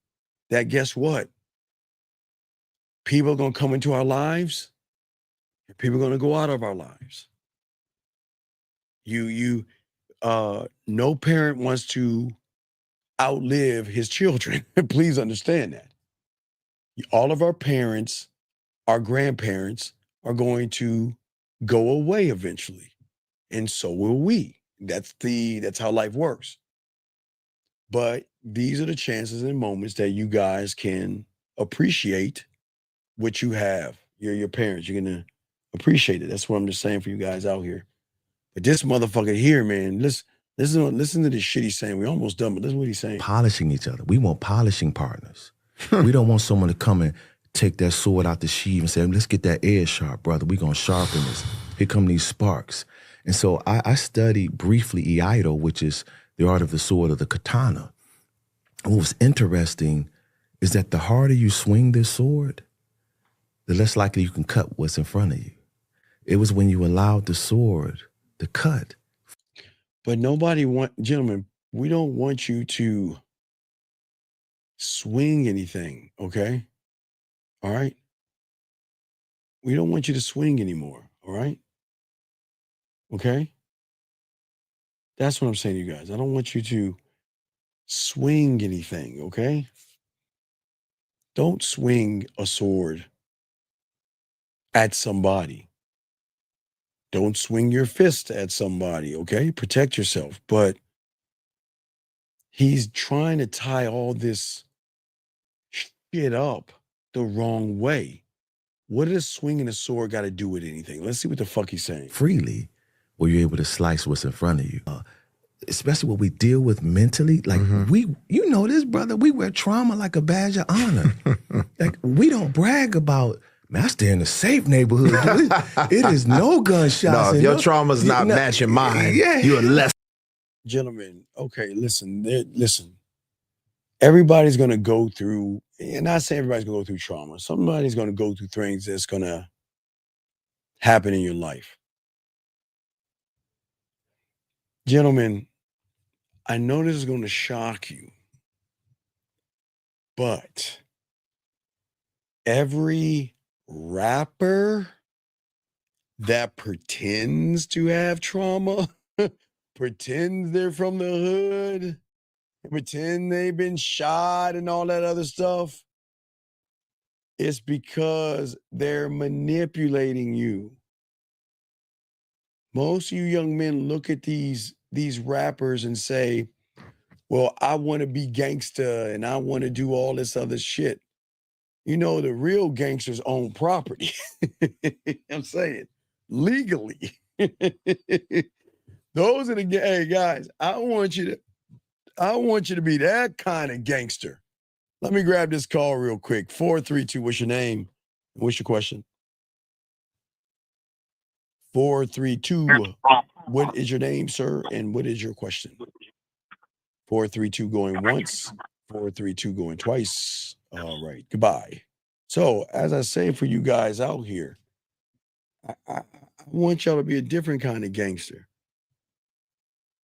that. Guess what? People are going to come into our lives. And people are going to go out of our lives. No parent wants to outlive his children. Please understand that. All of our parents, our grandparents are going to go away eventually. And so will we. That's how life works. But these are the chances and moments that you guys can appreciate what you have. Your parents, you're gonna appreciate it. That's what I'm just saying for you guys out here. But this motherfucker here, man, listen to this shit he's saying. We almost done, but listen to what he's saying. Polishing each other. We want polishing partners. We don't want someone to come and take that sword out the sheath and say, let's get that edge sharp, brother. We're going to sharpen this. Here come these sparks. And so I studied briefly Iaido, which is the art of the sword or the katana. And what was interesting is that the harder you swing this sword, the less likely you can cut what's in front of you. It was when you allowed the sword to cut. But gentlemen, we don't want you to swing anything, okay? All right? We don't want you to swing anymore, all right? Okay? That's what I'm saying to you guys. I don't want you to swing anything, okay? Don't swing a sword at somebody. Don't swing your fist at somebody, okay? Protect yourself. But he's trying to tie all this shit up the wrong way. What does swinging a sword got to do with anything? Let's see what the fuck he's saying. Freely, where you're able to slice what's in front of you. Especially what we deal with mentally. Like you know this, brother, we wear trauma like a badge of honor. Like we don't brag about, man, I stay in a safe neighborhood. It is no gunshots. No, if your trauma's not matching mine, you're less. Gentlemen, okay, listen. Everybody's going to go through, and I say everybody's going to go through trauma. Somebody's going to go through things that's going to happen in your life. Gentlemen, I know this is going to shock you, but every rapper that pretends to have trauma, pretends they're from the hood, and pretend they've been shot and all that other stuff, it's because they're manipulating you. Most of you young men look at these rappers and say, well, I want to be gangster and I want to do all this other shit. You know, the real gangsters own property. I'm saying legally. Those are the hey guys. I want you to be that kind of gangster. Let me grab this call real quick. 432. What's your name? What's your question? 432. What is your name, sir? And what is your question? 432 going once. 432 going twice. All right. Goodbye. So, as I say for you guys out here, I want y'all to be a different kind of gangster.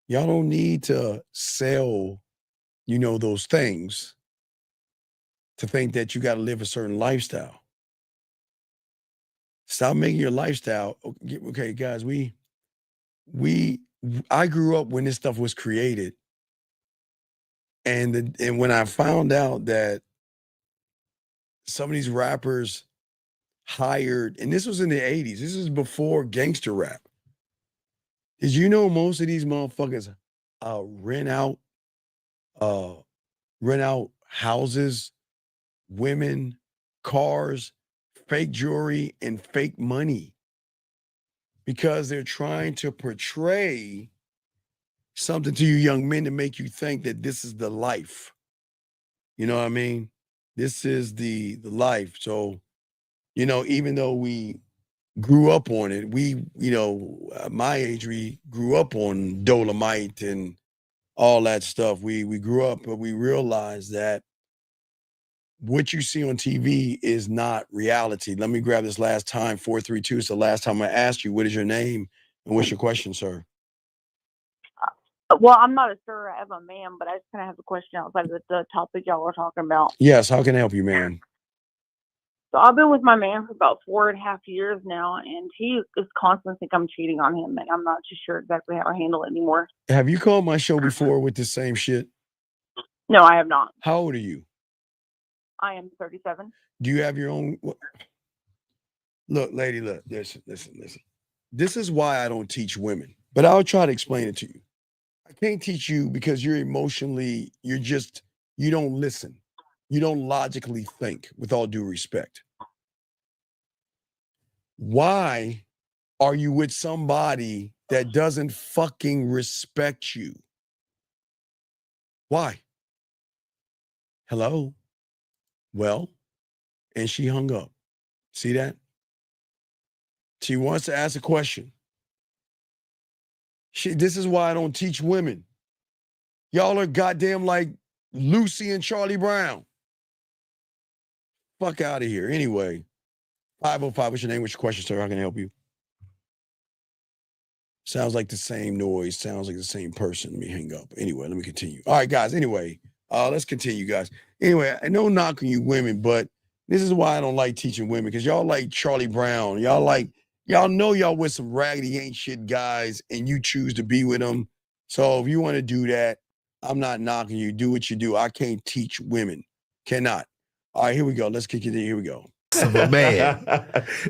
Y'all don't need to sell, those things to think that you got to live a certain lifestyle. Stop making your lifestyle. Okay, guys, I grew up when this stuff was created. And when I found out that some of these rappers hired, and this was in the 80s, this is before gangster rap. Did you know most of these motherfuckers rent out houses, women, cars, fake jewelry, and fake money because they're trying to portray something to you young men to make you think that this is the life. You know what I mean? This is the life. So, even though we grew up on it, my age, we grew up on Dolomite and all that stuff. We grew up, but we realized that what you see on TV is not reality. Let me grab this last time, 432. It's the last time I asked you, what is your name and what's your question, sir? Well, I'm not a sir, I have a man, but I just kind of have a question outside of the topic y'all were talking about. Yes, how can I help you, ma'am? So I've been with my man for about 4.5 years now, and he is constantly think I'm cheating on him, and I'm not too sure exactly how to handle it anymore. Have you called my show before with the same shit? No, I have not. How old are you? I am 37. Do you have your own? Look, lady, look, listen. This is why I don't teach women, but I'll try to explain it to you. I can't teach you because you don't listen. You don't logically think, with all due respect. Why are you with somebody that doesn't fucking respect you? Why? Hello? Well, and she hung up. See that? She wants to ask a question. This is why I don't teach women. Y'all are goddamn like Lucy and Charlie Brown. Fuck out of here. Anyway, 505, what's your name? What's your question, sir? How can I help you? Sounds like the same noise. Sounds like the same person. Let me hang up. Anyway, let me continue. All right, guys. Anyway, let's continue, guys. Anyway, I know knocking you women, but this is why I don't like teaching women, because y'all like Charlie Brown. Y'all know y'all with some raggedy ain't shit guys, and you choose to be with them. So if you want to do that, I'm not knocking you. Do what you do. I can't teach women. Cannot. All right, here we go. Let's kick it in. Here we go. Of a man.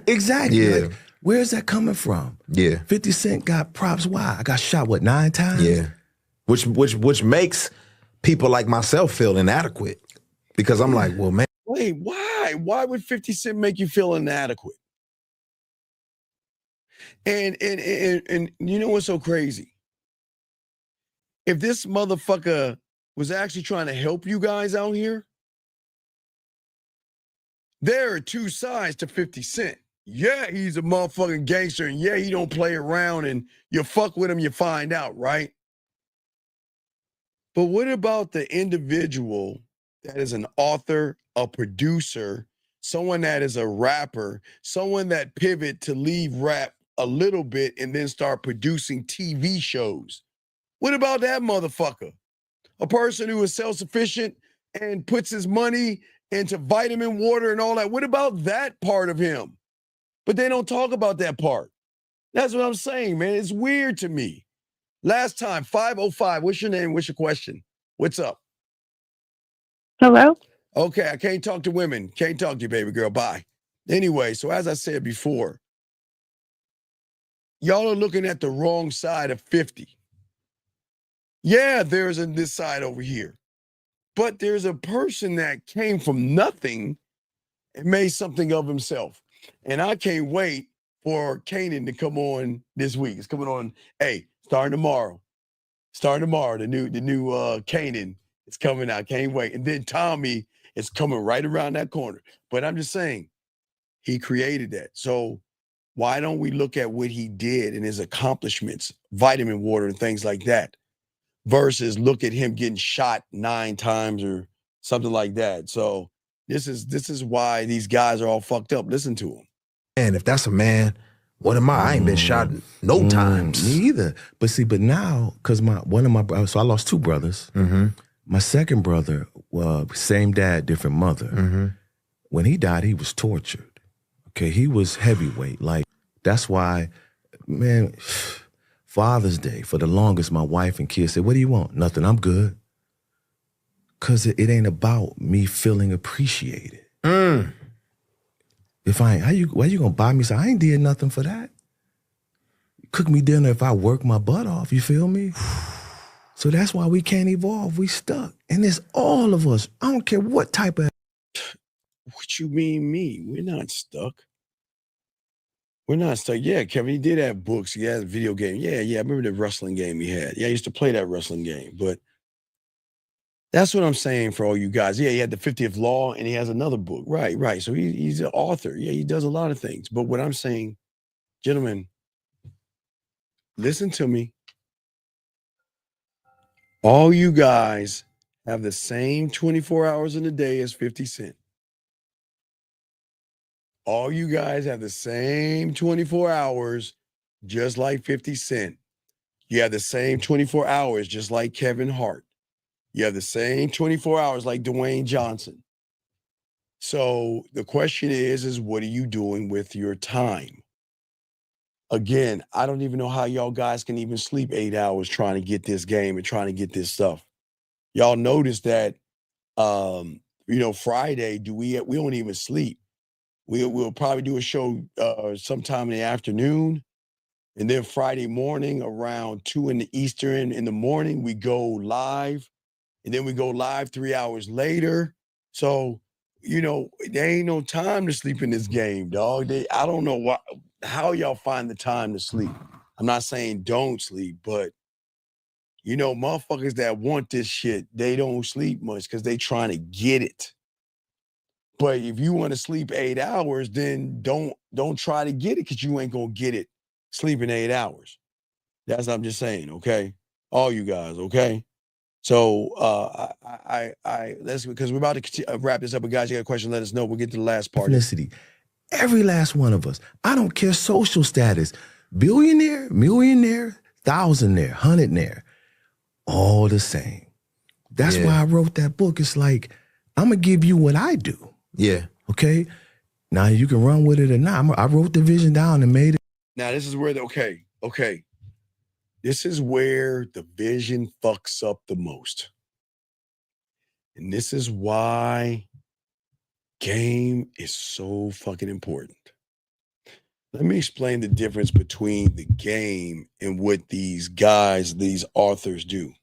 Exactly. Yeah. Like, where's that coming from? Yeah. 50 Cent got props. Why? I got shot, 9 times? Yeah. Which makes people like myself feel inadequate. Because I'm like, well, man. Wait, why? Why would 50 Cent make you feel inadequate? And you know what's so crazy? If this motherfucker was actually trying to help you guys out here, there are two sides to 50 Cent. Yeah, he's a motherfucking gangster, and yeah, he don't play around, and you fuck with him, you find out, right? But what about the individual that is an author, a producer, someone that is a rapper, someone that pivot to leave rap a little bit and then start producing TV shows? What about that motherfucker? A person who is self-sufficient and puts his money into vitamin water and all that. What about that part of him? But they don't talk about that part. That's what I'm saying, man. It's weird to me. Last time, 505. What's your name? What's your question? What's up? Hello? Okay, I can't talk to women. Can't talk to you, baby girl. Bye. Anyway, so as I said before, y'all are looking at the wrong side of 50. Yeah, there's this side over here. But there's a person that came from nothing and made something of himself. And I can't wait for Kanan to come on this week. It's coming on, starting tomorrow. The new Kanan is coming out. Can't wait. And then Tommy is coming right around that corner. But I'm just saying, he created that. So why don't we look at what he did and his accomplishments, vitamin water and things like that, versus look at him getting shot 9 times or something like that. So this is why these guys are all fucked up. Listen to them. And if that's a man, what am I? I ain't been shot no times. Me either. But see, now, because one of my brothers, so I lost 2 brothers. My second brother, same dad, different mother. When he died, he was tortured. Okay, he was heavyweight. Like, that's why, man, Father's Day, for the longest, my wife and kids said, "What do you want?" "Nothing, I'm good." Because it ain't about me feeling appreciated. If I ain't, why you gonna buy me something? I ain't did nothing for that. Cook me dinner if I work my butt off, you feel me? So that's why we can't evolve. We stuck. And it's all of us. I don't care what type of... What you mean me? We're not stuck. We're not stuck. Yeah, Kevin, he did have books. He had a video game. Yeah, I remember the wrestling game he had. Yeah, I used to play that wrestling game. But that's what I'm saying for all you guys. Yeah, he had the 50th Law, and he has another book. Right. So he's an author. Yeah, he does a lot of things. But what I'm saying, gentlemen, listen to me. All you guys have the same 24 hours in a day as 50 Cent. All you guys have the same 24 hours, just like 50 Cent. You have the same 24 hours, just like Kevin Hart. You have the same 24 hours like Dwayne Johnson. So the question is what are you doing with your time? Again, I don't even know how y'all guys can even sleep 8 hours trying to get this game and trying to get this stuff. Y'all notice that, Friday, we don't even sleep. We'll probably do a show sometime in the afternoon. And then Friday morning around 2 in the Eastern in the morning, we go live. And then we go live 3 hours later. So, there ain't no time to sleep in this game, dog. I don't know how y'all find the time to sleep. I'm not saying don't sleep, but motherfuckers that want this shit, they don't sleep much because they trying to get it. But if you want to sleep 8 hours, then don't try to get it because you ain't gonna get it sleeping 8 hours. That's what I'm just saying, okay? All you guys, okay? So let's, because we're about to wrap this up. But guys, you got a question, let us know. We'll get to the last part. Ethnicity. Every last one of us. I don't care social status. Billionaire, millionaire, thousandaire, hundredaire. All the same. That's why I wrote that book. It's like, I'm going to give you what I do. Yeah. Okay? Now you can run with it or not. I wrote the vision down and made it. Now this is where okay. This is where the vision fucks up the most. And this is why game is so fucking important. Let me explain the difference between the game and what these guys, these authors do.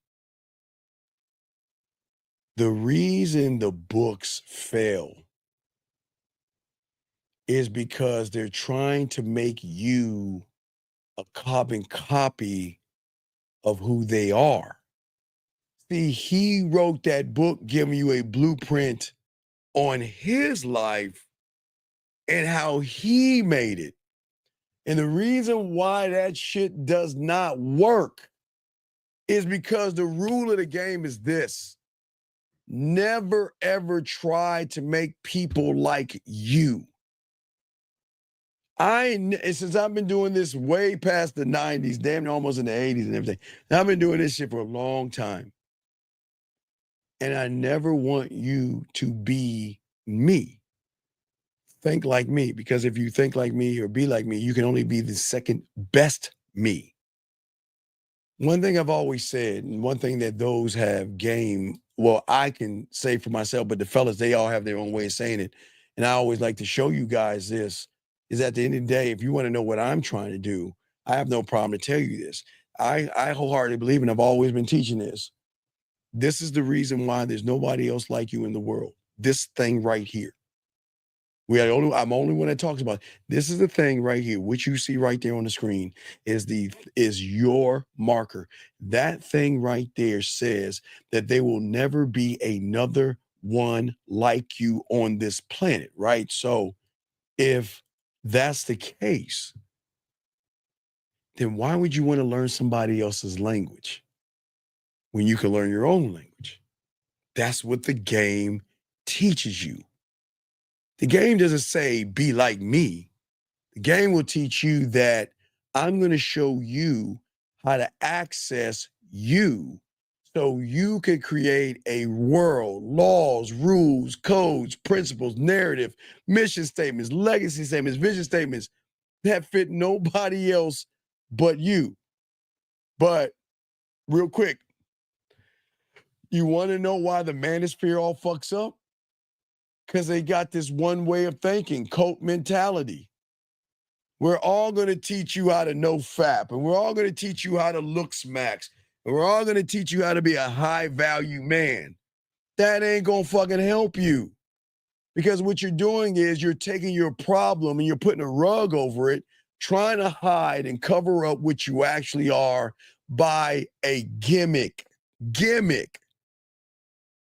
The reason the books fail is because they're trying to make you a carbon copy of who they are. See, he wrote that book giving you a blueprint on his life and how he made it. And the reason why that shit does not work is because the rule of the game is this. Never, ever try to make people like you. Since I've been doing this way past the 90s, damn near almost in the 80s and everything, I've been doing this shit for a long time. And I never want you to be me. Think like me, because if you think like me or be like me, you can only be the second best me. One thing I've always said, and one thing that those have game, well, I can say for myself, but the fellas, they all have their own way of saying it. And I always like to show you guys this, is at the end of the day, if you want to know what I'm trying to do, I have no problem to tell you this. I wholeheartedly believe, and I've always been teaching this. This is the reason why there's nobody else like you in the world. This thing right here. I'm only one that talks about it. This is the thing right here, which you see right there on the screen, is your marker. That thing right there says that there will never be another one like you on this planet, right? So if that's the case, then why would you want to learn somebody else's language when you can learn your own language? That's what the game teaches you. The game doesn't say be like me. The game will teach you that I'm going to show you how to access you so you can create a world, laws, rules, codes, principles, narrative, mission statements, legacy statements, vision statements that fit nobody else but you. But real quick, you want to know why the manosphere all fucks up? Because they got this one way of thinking, cult mentality. We're all going to teach you how to know FAP, and we're all going to teach you how to look smacks, and we're all going to teach you how to be a high value man. That ain't going to fucking help you, because what you're doing is you're taking your problem and you're putting a rug over it, trying to hide and cover up what you actually are by a gimmick.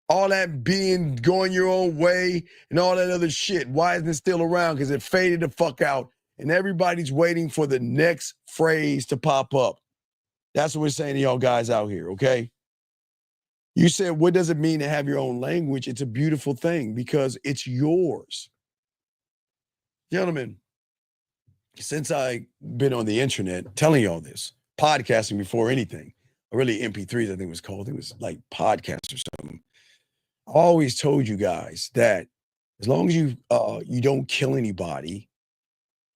All that being going your own way and all that other shit. Why isn't it still around? Because it faded the fuck out and everybody's waiting for the next phrase to pop up. That's what we're saying to y'all guys out here, okay? You said, what does it mean to have your own language? It's a beautiful thing because it's yours. Gentlemen, since I've been on the internet telling y'all this, podcasting before anything, or really MP3s, I think it was called. It was like podcast or something. I always told you guys that as long as you don't kill anybody,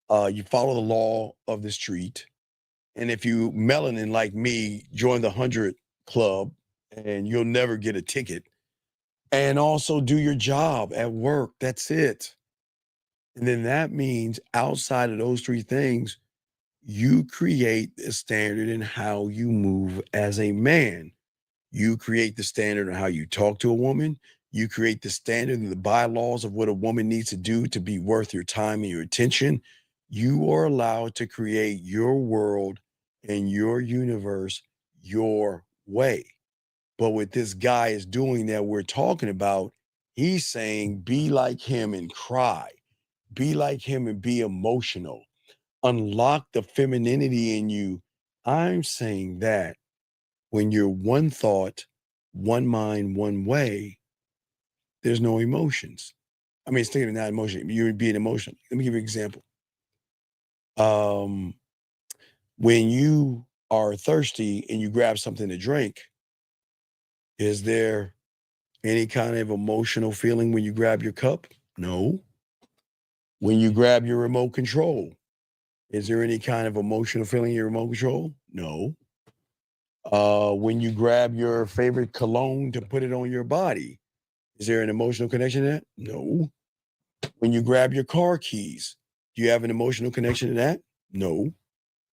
you follow the law of the street, and if you melanin like me, join the 100 Club, and you'll never get a ticket, and also do your job at work. That's it. And then that means outside of those three things, you create a standard in how you move as a man. You create the standard of how you talk to a woman. You create the standard and the bylaws of what a woman needs to do to be worth your time and your attention. You are allowed to create your world and your universe your way. But what this guy is doing that we're talking about, he's saying be like him and cry. Be like him and be emotional. Unlock the femininity in you. I'm saying that when you're one thought, one mind, one way, there's no emotions. I mean, it's thinking not emotion. You're being emotional. Let me give you an example. When you are thirsty and you grab something to drink, is there any kind of emotional feeling when you grab your cup? No. When you grab your remote control, is there any kind of emotional feeling in your remote control? No. When you grab your favorite cologne to put it on your body, is there an emotional connection to that? No. When you grab your car keys, do you have an emotional connection to that? No.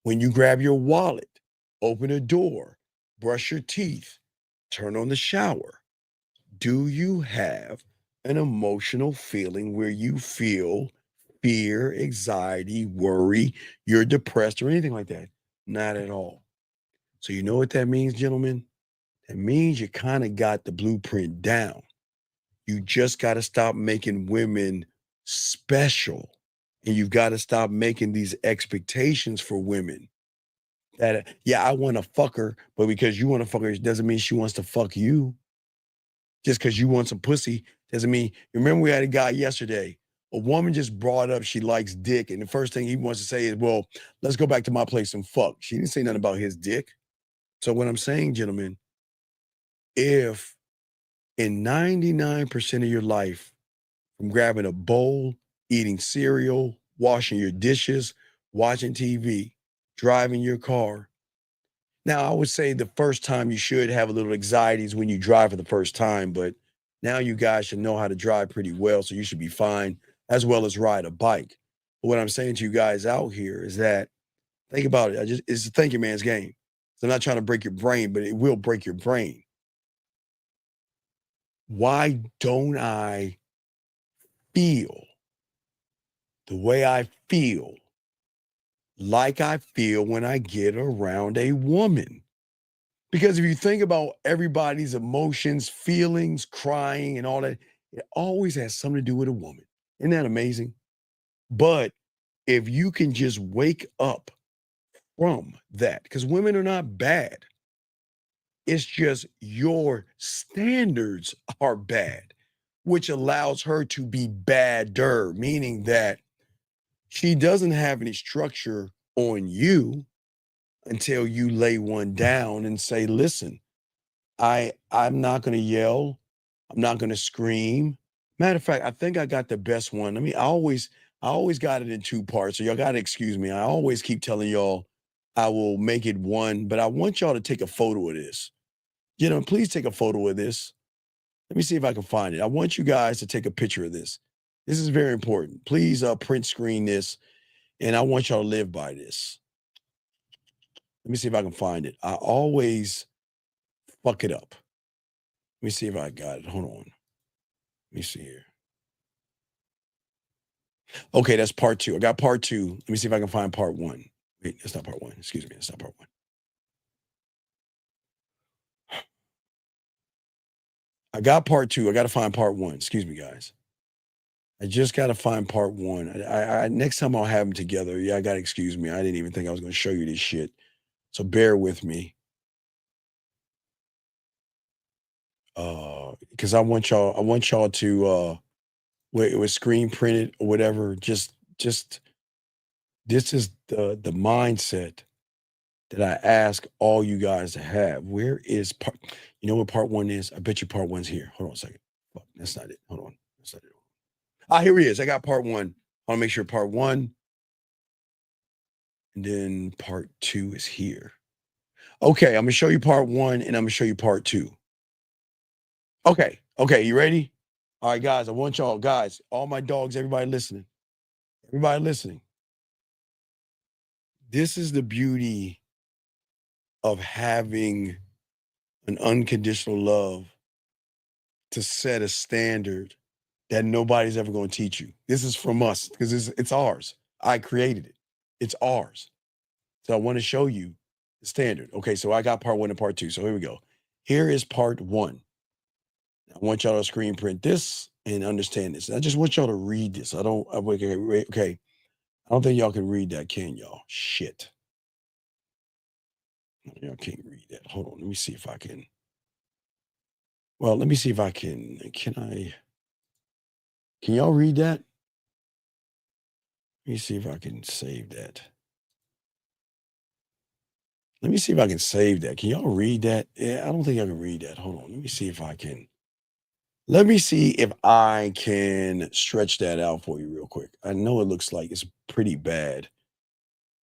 When you grab your wallet, open a door, brush your teeth, turn on the shower, do you have an emotional feeling where you feel fear, anxiety, worry, you're depressed or anything like that? Not at all. So you know what that means, gentlemen? That means you kind of got the blueprint down. You just got to stop making women special. And you've got to stop making these expectations for women. That, yeah, I want to fuck her, but because you want to fuck her, it doesn't mean she wants to fuck you. Just because you want some pussy doesn't mean. Remember, we had a guy yesterday. A woman just brought up she likes dick, and the first thing he wants to say is, well, let's go back to my place and fuck. She didn't say nothing about his dick. So what I'm saying, gentlemen, if in 99% of your life, from grabbing a bowl, eating cereal, washing your dishes, watching TV, driving your car, Now, I would say the first time you should have a little anxiety is when you drive for the first time, but now you guys should know how to drive pretty well, so you should be fine, as well as ride a bike. But what I'm saying to you guys out here is that think about it. It's a thinking man's game. So I'm not trying to break your brain, but it will break your brain. Why don't I feel the way I feel like I feel when I get around a woman? Because if you think about everybody's emotions, feelings, crying, and all that, it always has something to do with a woman. Isn't that amazing? But if you can just wake up from that, because women are not bad, it's just your standards are bad, which allows her to be badder, meaning that she doesn't have any structure on you until you lay one down and say, listen, I'm not going to yell. I'm not going to scream. Matter of fact, I think I got the best one. I mean, I always got it in two parts. So y'all got to excuse me. I always keep telling y'all I will make it one, but I want y'all to take a photo of this. You know, please take a photo of this. Let me see if I can find it. I want you guys to take a picture of this. This is very important. Please print screen this, and I want y'all to live by this. Let me see if I can find it. I always fuck it up. Let me see if I got it. Hold on. Let me see here. Okay, that's part two. I got part two. Let me see if I can find part one. Wait, that's not part one. Excuse me. That's not part one. I got part two. I got to find part one. Excuse me, guys. I just got to find part one. I next time I'll have them together. Yeah, I got to excuse me. I didn't even think I was going to show you this shit. So bear with me. Because I want y'all to where it was screen printed or whatever. Just this is the mindset that I ask all you guys to have. Where is part? You know what part one is? I bet you part one's here. Hold on a second. Fuck, that's not it. Hold on. That's not it. Ah, here he is. I got part one. I want to make sure part one. And then part two is here. Okay, I'm gonna show you part one and I'm gonna show you part two. Okay, you ready? All right, guys, I want y'all, guys, all my dogs, everybody listening. This is the beauty of having an unconditional love to set a standard that nobody's ever going to teach you. This is from us because it's ours. I created it. It's ours. So I want to show you the standard. Okay, so I got part one and part two. So here we go. Here is part one. I want y'all to screen print this and understand this. I just want y'all to read this. Okay. I don't think y'all can read that, can y'all? Shit. Y'all can't read that. Hold on. Let me see if I can. Well, let me see if I can. Can y'all read that? Let me see if I can save that. Let me see if I can save that. Can y'all read that? Yeah, I don't think I can read that. Hold on. Let me see if I can. Let me see if I can stretch that out for you real quick. I know it looks like it's pretty bad.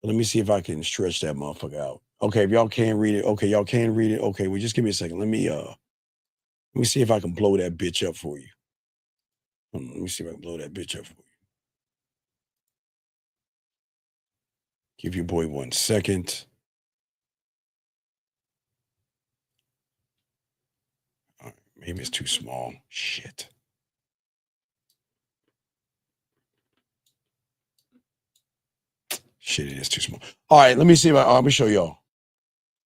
But let me see if I can stretch that motherfucker out. Okay, if y'all can't read it. Okay, y'all can read it. Okay, well, just give me a second. Let me see if I can blow that bitch up for you. Let me see if I can blow that bitch up for you. Give your boy 1 second. All right, maybe it's too small. Shit. Shit, it is too small. All right, let me see if let me show y'all.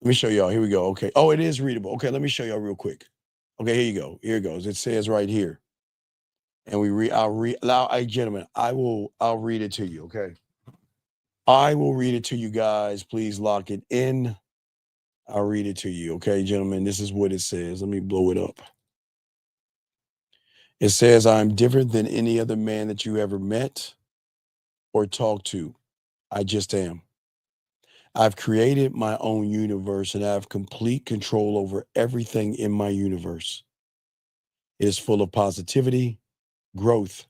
Let me show y'all. Here we go. Okay. Oh, it is readable. Okay, let me show y'all real quick. Okay, here you go. Here it goes. It says right here. And gentlemen, I'll read it to you, okay? I will read it to you guys. Please lock it in. I'll read it to you, okay, gentlemen? This is what it says. Let me blow it up. It says, I'm different than any other man that you ever met or talked to. I just am. I've created my own universe and I have complete control over everything in my universe. It is full of positivity, growth,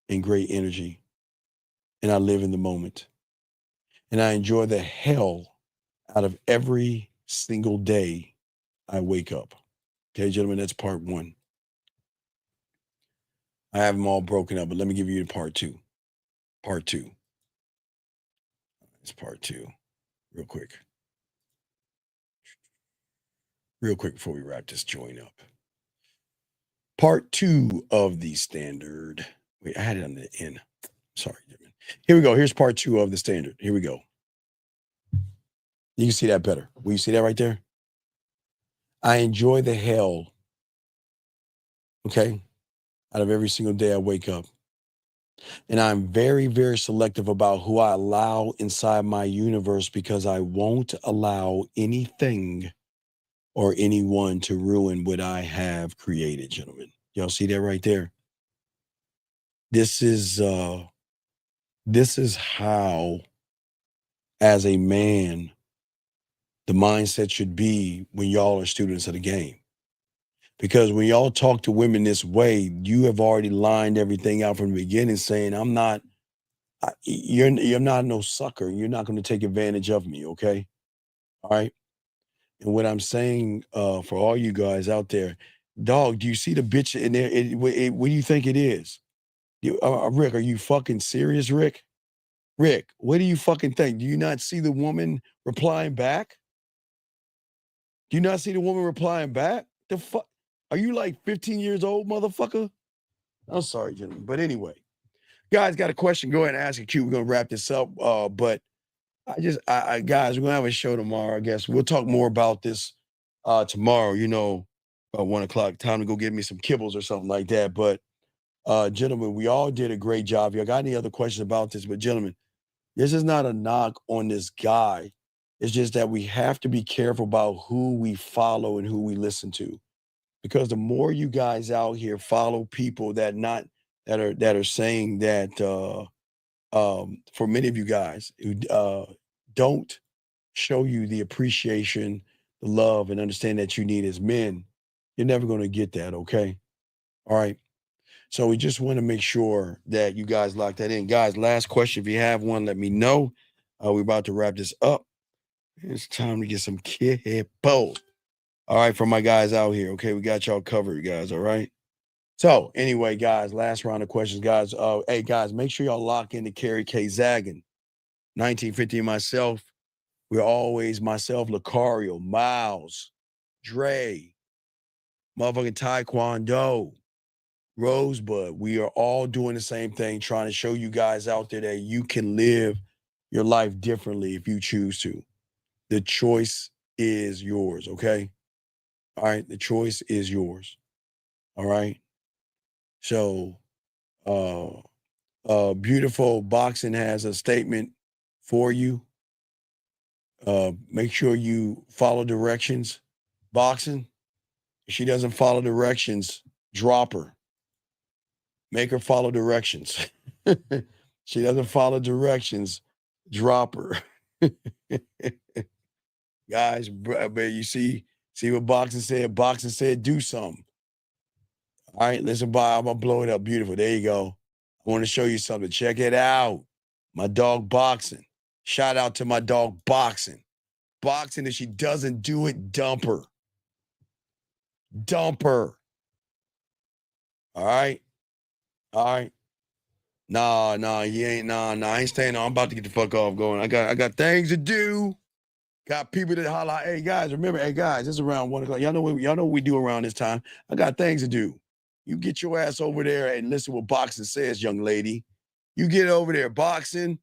and great energy. And I live in the moment. And I enjoy the hell out of every single day I wake up. Okay, gentlemen, that's part one. I have them all broken up, but let me give you the part two. Part two. It's part two. Real quick. Real quick before we wrap this joint up. Part two of the standard. Wait, I had it on the end. Sorry, gentlemen. Here we go. Here's part two of the standard. Here we go. You can see that better. Will you see that right there? I enjoy the hell, okay, out of every single day I wake up. And I'm very, very selective about who I allow inside my universe because I won't allow anything or anyone to ruin what I have created, gentlemen. Y'all see that right there? This is how, as a man, the mindset should be when y'all are students of the game. Because when y'all talk to women this way, you have already lined everything out from the beginning saying, you're not no sucker. You're not going to take advantage of me, okay? All right? And what I'm saying for all you guys out there, dog, do you see the bitch in there? What do you think it is? Rick, are you fucking serious, Rick? Rick, what do you fucking think? Do you not see the woman replying back? Do you not see the woman replying back? The fuck? Are you like 15 years old, motherfucker? I'm sorry, gentlemen. But anyway, guys got a question. Go ahead and ask it, Q. We're going to wrap this up. But guys, we're going to have a show tomorrow, I guess. We'll talk more about this tomorrow, 1 o'clock. Time to go get me some kibbles or something like that. But gentlemen, we all did a great job. Y'all got any other questions about this? But gentlemen, this is not a knock on this guy. It's just that we have to be careful about who we follow and who we listen to. Because the more you guys out here follow people that are saying that for many of you guys who don't show you the appreciation, the love, and understand that you need as men, you're never going to get that, okay? All right. So we just want to make sure that you guys lock that in. Guys, last question. If you have one, let me know. We're about to wrap this up. It's time to get some kibble. All right, for my guys out here. Okay, we got y'all covered, guys. All right. So anyway, guys, last round of questions, guys. Hey, guys, make sure y'all lock in to Carrie K. Zaggin. 1950 and myself. We're always myself, Lucario, Miles, Dre, motherfucking Taekwondo, Rosebud. We are all doing the same thing, trying to show you guys out there that you can live your life differently if you choose to. The choice is yours, okay? All right, the choice is yours. All right. So Beautiful Boxing has a statement for you. Make sure you follow directions. Boxing, if she doesn't follow directions, drop her. Make her follow directions. She doesn't follow directions, drop her. Guys, but you see what Boxing said? Boxing said do something. All right, listen, Bob, I'm gonna blow it up. Beautiful. There you go. I want to show you something. Check it out. My dog Boxing. Shout out to my dog Boxing. Boxing, if she doesn't do it, dump her. Dump her. All right. All right. Nah, he ain't. Nah, I ain't staying on. I'm about to get the fuck off going. I got things to do. Got people that holler. Hey guys, remember, hey guys, it's around 1 o'clock. Y'all know what we do around this time. I got things to do. You get your ass over there and listen what Boxing says, young lady. You get over there, Boxing.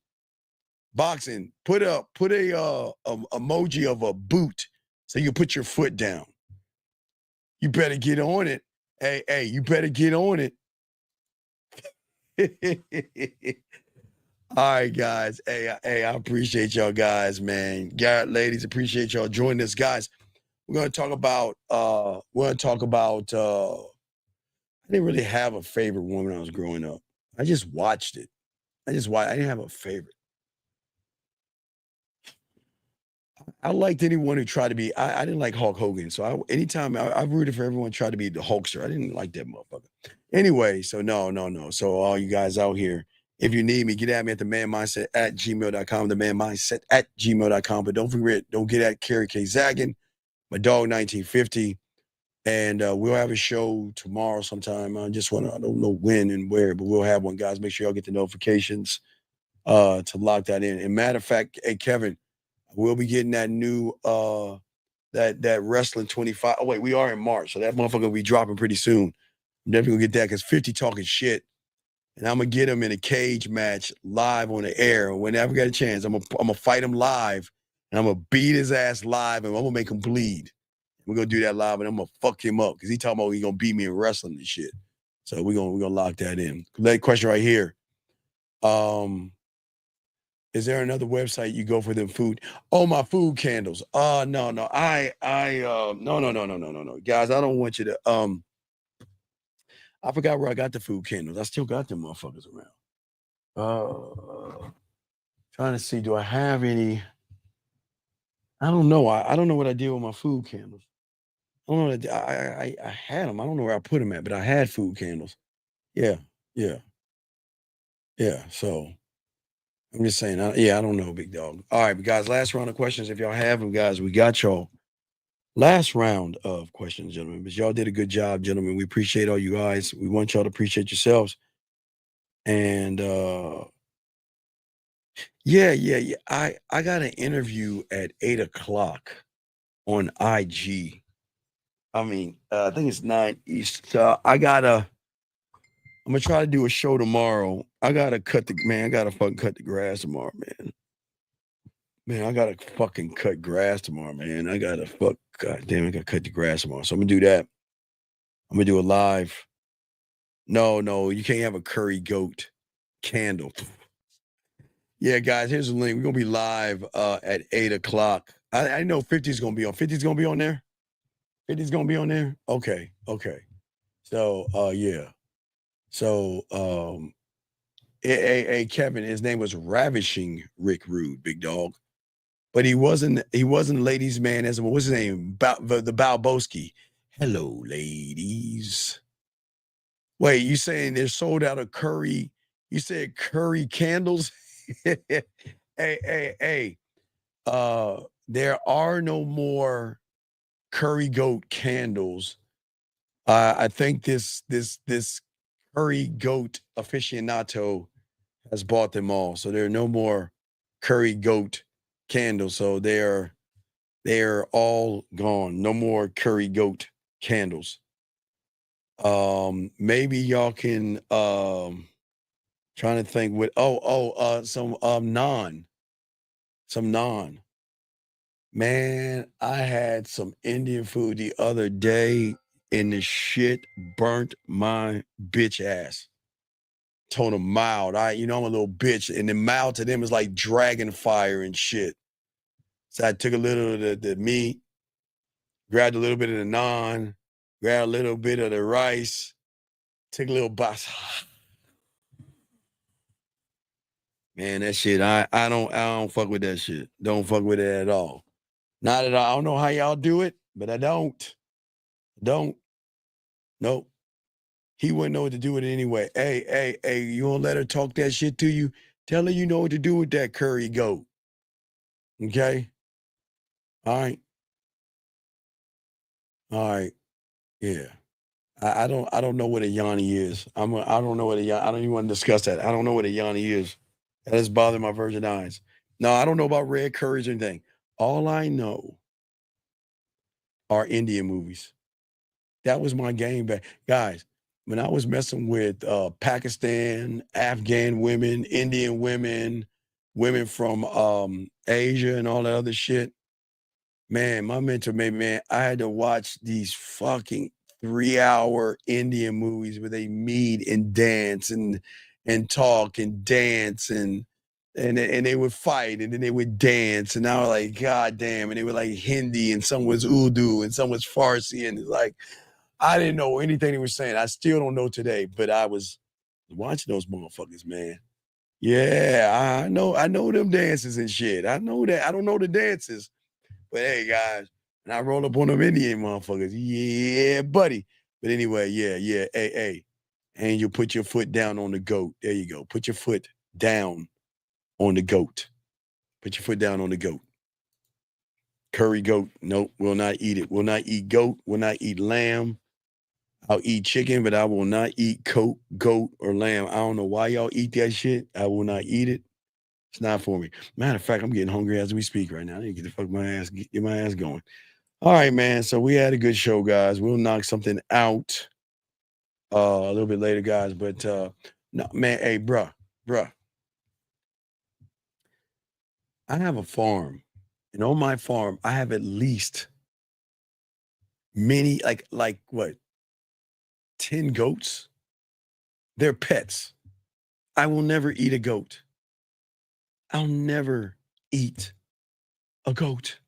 Put a emoji of a boot so you put your foot down. You better get on it. Hey, you better get on it. All right, guys. Hey, I appreciate y'all guys, man. Garrett, ladies, appreciate y'all joining us, guys. We're gonna talk about I didn't really have a favorite woman when I was growing up. I just watched it. I didn't have a favorite. I liked anyone who tried to be, I didn't like Hulk Hogan. So anytime I rooted for everyone who tried to be the Hulkster. I didn't like that motherfucker. Anyway, so no. So all you guys out here, If you need me, get at me at themanmindset@gmail.com, themanmindset@gmail.com. But don't forget, don't get at Kerry K. Zaggin, my dog 1950. And we'll have a show tomorrow sometime. I don't know when and where, but we'll have one, guys. Make sure y'all get the notifications to lock that in. And matter of fact, hey, Kevin, we'll be getting that new that wrestling 25. Oh, wait, we are in March, so that motherfucker will be dropping pretty soon. I'm definitely gonna get that because 50 talking shit. And I'm gonna get him in a cage match live on the air. Whenever I get a chance, I'm gonna fight him live, and I'm gonna beat his ass live, and I'm gonna make him bleed. We're gonna do that live, and I'm gonna fuck him up because he talking about he gonna beat me in wrestling and shit. So we're gonna lock that in. That question right here. Is there another website you go for them food? Oh, my food candles. No. No. Guys, I don't want you to I forgot where I got the food candles. I still got them motherfuckers around. Trying to see, do I have any? I don't know. I don't know what I did with my food candles. I don't know what I had them. I don't know where I put them at, but I had food candles. Yeah. So I'm just saying, I don't know, big dog. All right, but guys, last round of questions. If y'all have them, guys, we got y'all. Last round of questions, gentlemen. But y'all did a good job, gentlemen. We appreciate all you guys. We want y'all to appreciate yourselves. And yeah. I got an interview at 8:00 on IG. I mean, I think it's 9 East. I'm gonna try to do a show tomorrow. I gotta fucking cut the grass tomorrow, man. I gotta fucking cut grass tomorrow, man. God damn, I gotta cut the grass tomorrow. So I'm gonna do that. I'm gonna do a live. No, you can't have a curry goat candle. Yeah, guys, here's the link. We're gonna be live at 8:00. I know 50's gonna be on. 50's gonna be on there. 50's gonna be on there. Okay. So yeah. So hey, Kevin, his name was Ravishing Rick Rude, big dog. But he wasn't ladies' man as what's his name? The Balboski. Hello, ladies. Wait, you saying they're sold out of curry? You said curry candles? Hey. There are no more curry goat candles. I think this curry goat aficionado has bought them all. So there are no more curry goat candles. So they're all gone. No more curry goat candles. Maybe y'all can trying to think with some naan. Man, I had some Indian food the other day and the shit burnt my bitch ass. Told them mild. I'm a little bitch, and the mild to them is like dragon fire and shit. So I took a little of the meat, grabbed a little bit of the naan, grabbed a little bit of the rice, took a little bite. Man, that shit, I don't fuck with that shit. Don't fuck with it at all. Not at all. I don't know how y'all do it, but I don't. Nope. He wouldn't know what to do with it anyway. Hey, you won't let her talk that shit to you? Tell her you know what to do with that curry goat. Okay? All right. Yeah. I don't know what a yanni is. I don't know what a yanni. I don't even want to discuss that. I don't know what a yanni is. That has bothered my virgin eyes. No, I don't know about red curries or anything. All I know are Indian movies. That was my game back. Guys, when I was messing with Pakistan, Afghan women, Indian women, women from Asia and all that other shit, man, my mentor man, I had to watch these fucking 3-hour Indian movies where they meet and dance and talk and dance and they would fight and then they would dance and I was like, God damn, and they were like Hindi and some was Urdu and some was Farsi and it's like I didn't know anything they were saying. I still don't know today, but I was watching those motherfuckers, man. Yeah, I know them dances and shit. I know that. I don't know the dances, but hey, guys, and I roll up on them Indian motherfuckers. Yeah, buddy. But anyway, yeah. Hey. and you put your foot down on the goat. There you go. Put your foot down on the goat. Put your foot down on the goat. Curry goat. Nope, will not eat it. Will not eat goat. Will not eat lamb. I'll eat chicken, but I will not eat goat or lamb. I don't know why y'all eat that shit. I will not eat it. It's not for me. Matter of fact, I'm getting hungry as we speak right now. I need to get my ass going. All right, man. So we had a good show, guys. We'll knock something out a little bit later, guys. But no, man, hey, bruh. I have a farm, and on my farm, I have at least many, like what, 10 goats? They're pets. I will never eat a goat. I'll never eat a goat.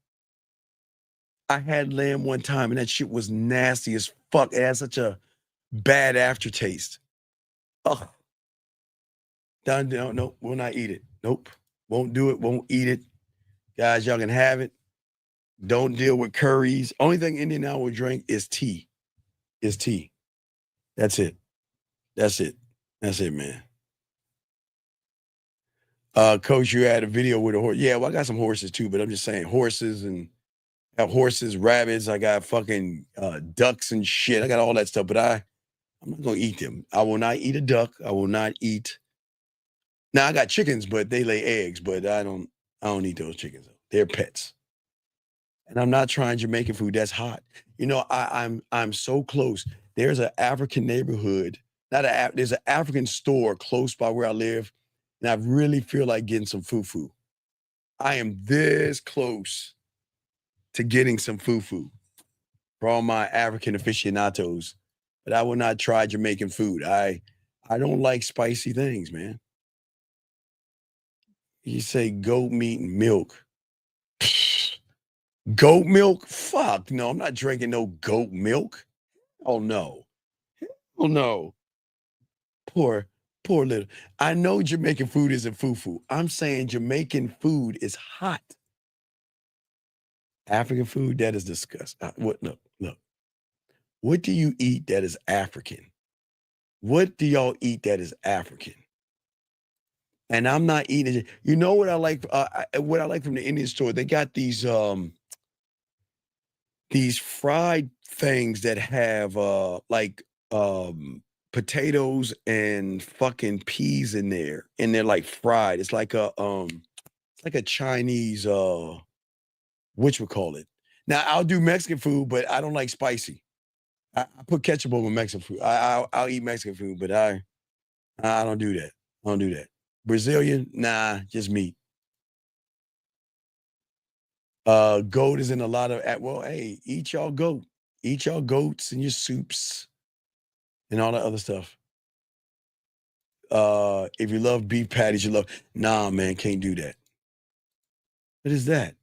I had lamb one time, and that shit was nasty as fuck. It had such a bad aftertaste. Ugh. No, will not eat it. Nope. Won't do it. Won't eat it. Guys, y'all can have it. Don't deal with curries. Only thing Indian now will drink is tea. That's it. That's it, man. Coach, you had a video with a horse. Yeah, well, I got some horses too, but I'm just saying horses, and I have horses, rabbits. I got fucking ducks and shit. I got all that stuff, but I'm not gonna eat them. I will not eat a duck. I will not eat. Now I got chickens, but they lay eggs, but I don't eat those chickens. They're pets. And I'm not trying Jamaican food. That's hot. You know, I'm so close. There's an African neighborhood. There's an African store close by where I live, and I really feel like getting some fufu. I am this close to getting some fufu for all my African aficionados, but I will not try Jamaican food. I don't like spicy things, man. You say goat meat and milk. Goat milk? Fuck no, I'm not drinking no goat milk. Oh no. Oh no. Poor little. I know Jamaican food isn't fufu. I'm saying Jamaican food is hot. African food, that is disgusting. Look. What do you eat that is African? What do y'all eat that is African? And I'm not eating it. You know what I like? What I like from the Indian store, they got these fried things that have potatoes and fucking peas in there, and they're like fried. It's like a Chinese whatchamacallit. Now I'll do Mexican food, but I don't like spicy. I put ketchup over Mexican food. I'll eat Mexican food, but I don't do that. I don't do that. Brazilian, nah, just meat. Goat is in a lot of hey, eat y'all goat. Eat y'all goats and your soups and all that other stuff. If you love beef patties, nah, man, can't do that. What is that?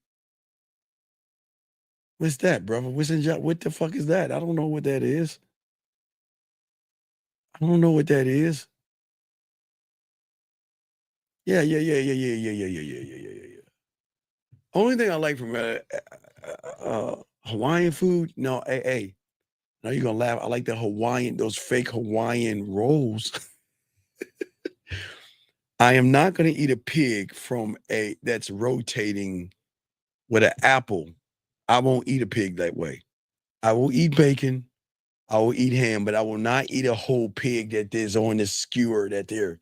What's that, brother? What the fuck is that? I don't know what that is. I don't know what that is. Yeah. Only thing I like from Hawaiian food, no, hey, now you're gonna laugh. I like those fake Hawaiian rolls. I am not gonna eat a pig that's rotating with an apple. I won't eat a pig that way. I will eat bacon. I will eat ham, but I will not eat a whole pig that is on the skewer that they're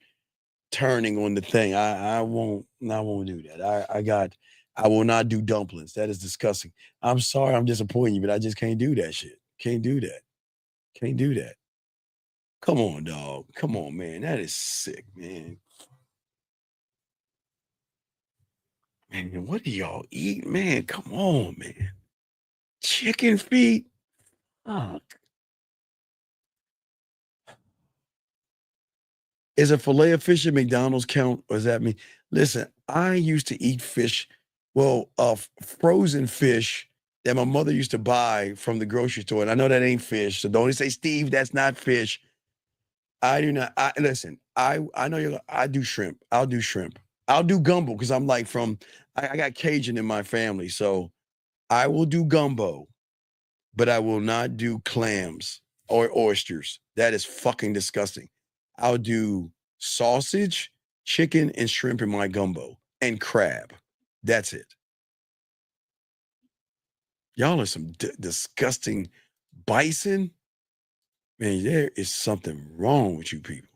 turning on the thing. I won't do that. I will not do dumplings. That is disgusting. I'm sorry, I'm disappointing you, but I just can't do that shit. Can't do that. Come on, dog. Come on, man. That is sick, man. Man, what do y'all eat, man? Come on, man. Chicken feet? Fuck. Is a fillet of fish at McDonald's count, or does that mean? Listen, I used to eat fish, frozen fish that my mother used to buy from the grocery store, and I know that ain't fish, so don't say, Steve, that's not fish. I do not. Listen, I know I do shrimp. I'll do shrimp. I'll do gumbo because I'm like I got Cajun in my family, so I will do gumbo, but I will not do clams. or oysters. That is fucking disgusting. I'll do sausage, chicken, and shrimp in my gumbo, and crab. That's it. Y'all are some disgusting bison. Man, there is something wrong with you people.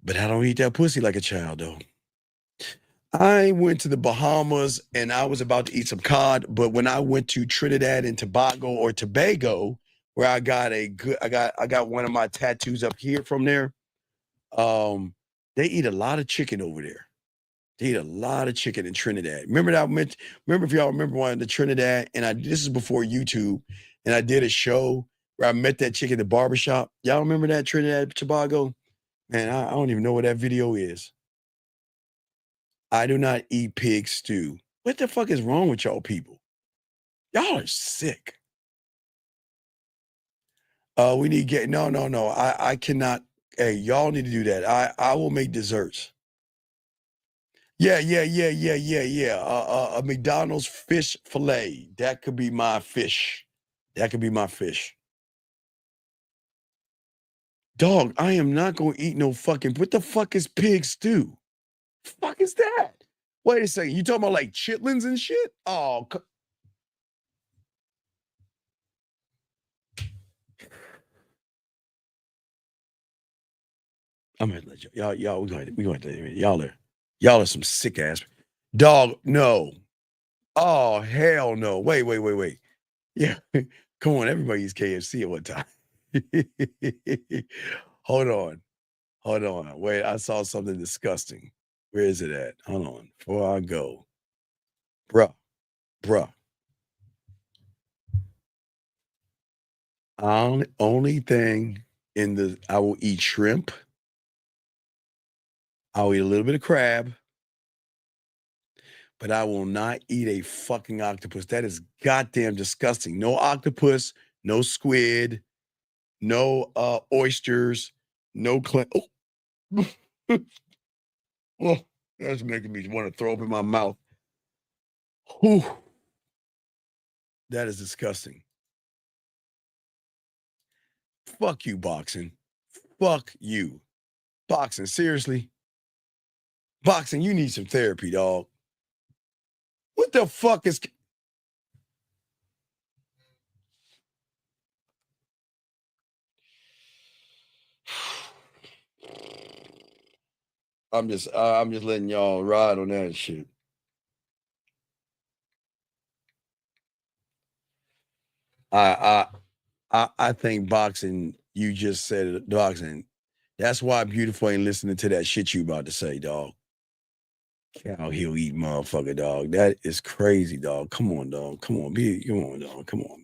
But I don't eat that pussy like a child, though. I went to the Bahamas and I was about to eat some cod, but when I went to Trinidad and Tobago, where I got I got one of my tattoos up here from there. They eat a lot of chicken over there. They eat a lot of chicken in Trinidad. Remember if y'all remember one of the Trinidad, and this is before YouTube, and I did a show where I met that chick at the barbershop. Y'all remember that Trinidad Tobago? Man, I don't even know what that video is. I do not eat pig stew. What the fuck is wrong with y'all people? Y'all are sick. We need to get no. I cannot. Hey, y'all need to do that. I will make desserts. Yeah. A McDonald's fish fillet. That could be my fish. That could be my fish. Dog, I am not gonna eat no fucking. What the fuck is pig stew? Fuck is that? Wait a second. You talking about like chitlins and shit? Oh, I'm gonna let y'all. We going to y'all are some sick ass dog. No. Oh hell no. Wait. Yeah, come on. Everybody eats KFC at one time. Hold on. Wait, I saw something disgusting. Where is it at? Hold on. Before I go, bruh. Only thing I will eat shrimp. I'll eat a little bit of crab, but I will not eat a fucking octopus. That is goddamn disgusting. No octopus, no squid, no oysters, no Oh. Oh, that's making me want to throw up in my mouth. Whew. That is disgusting. Fuck you, boxing. Fuck you. Boxing, seriously? Boxing, you need some therapy, dog. What the fuck is... I'm just letting y'all ride on that shit. I think boxing, you just said it, boxing. That's why Beautiful ain't listening to that shit you about to say, dog. Cow heel eat motherfucker, dog. That is crazy, dog. Come on, dog. Come on, dog. Come on.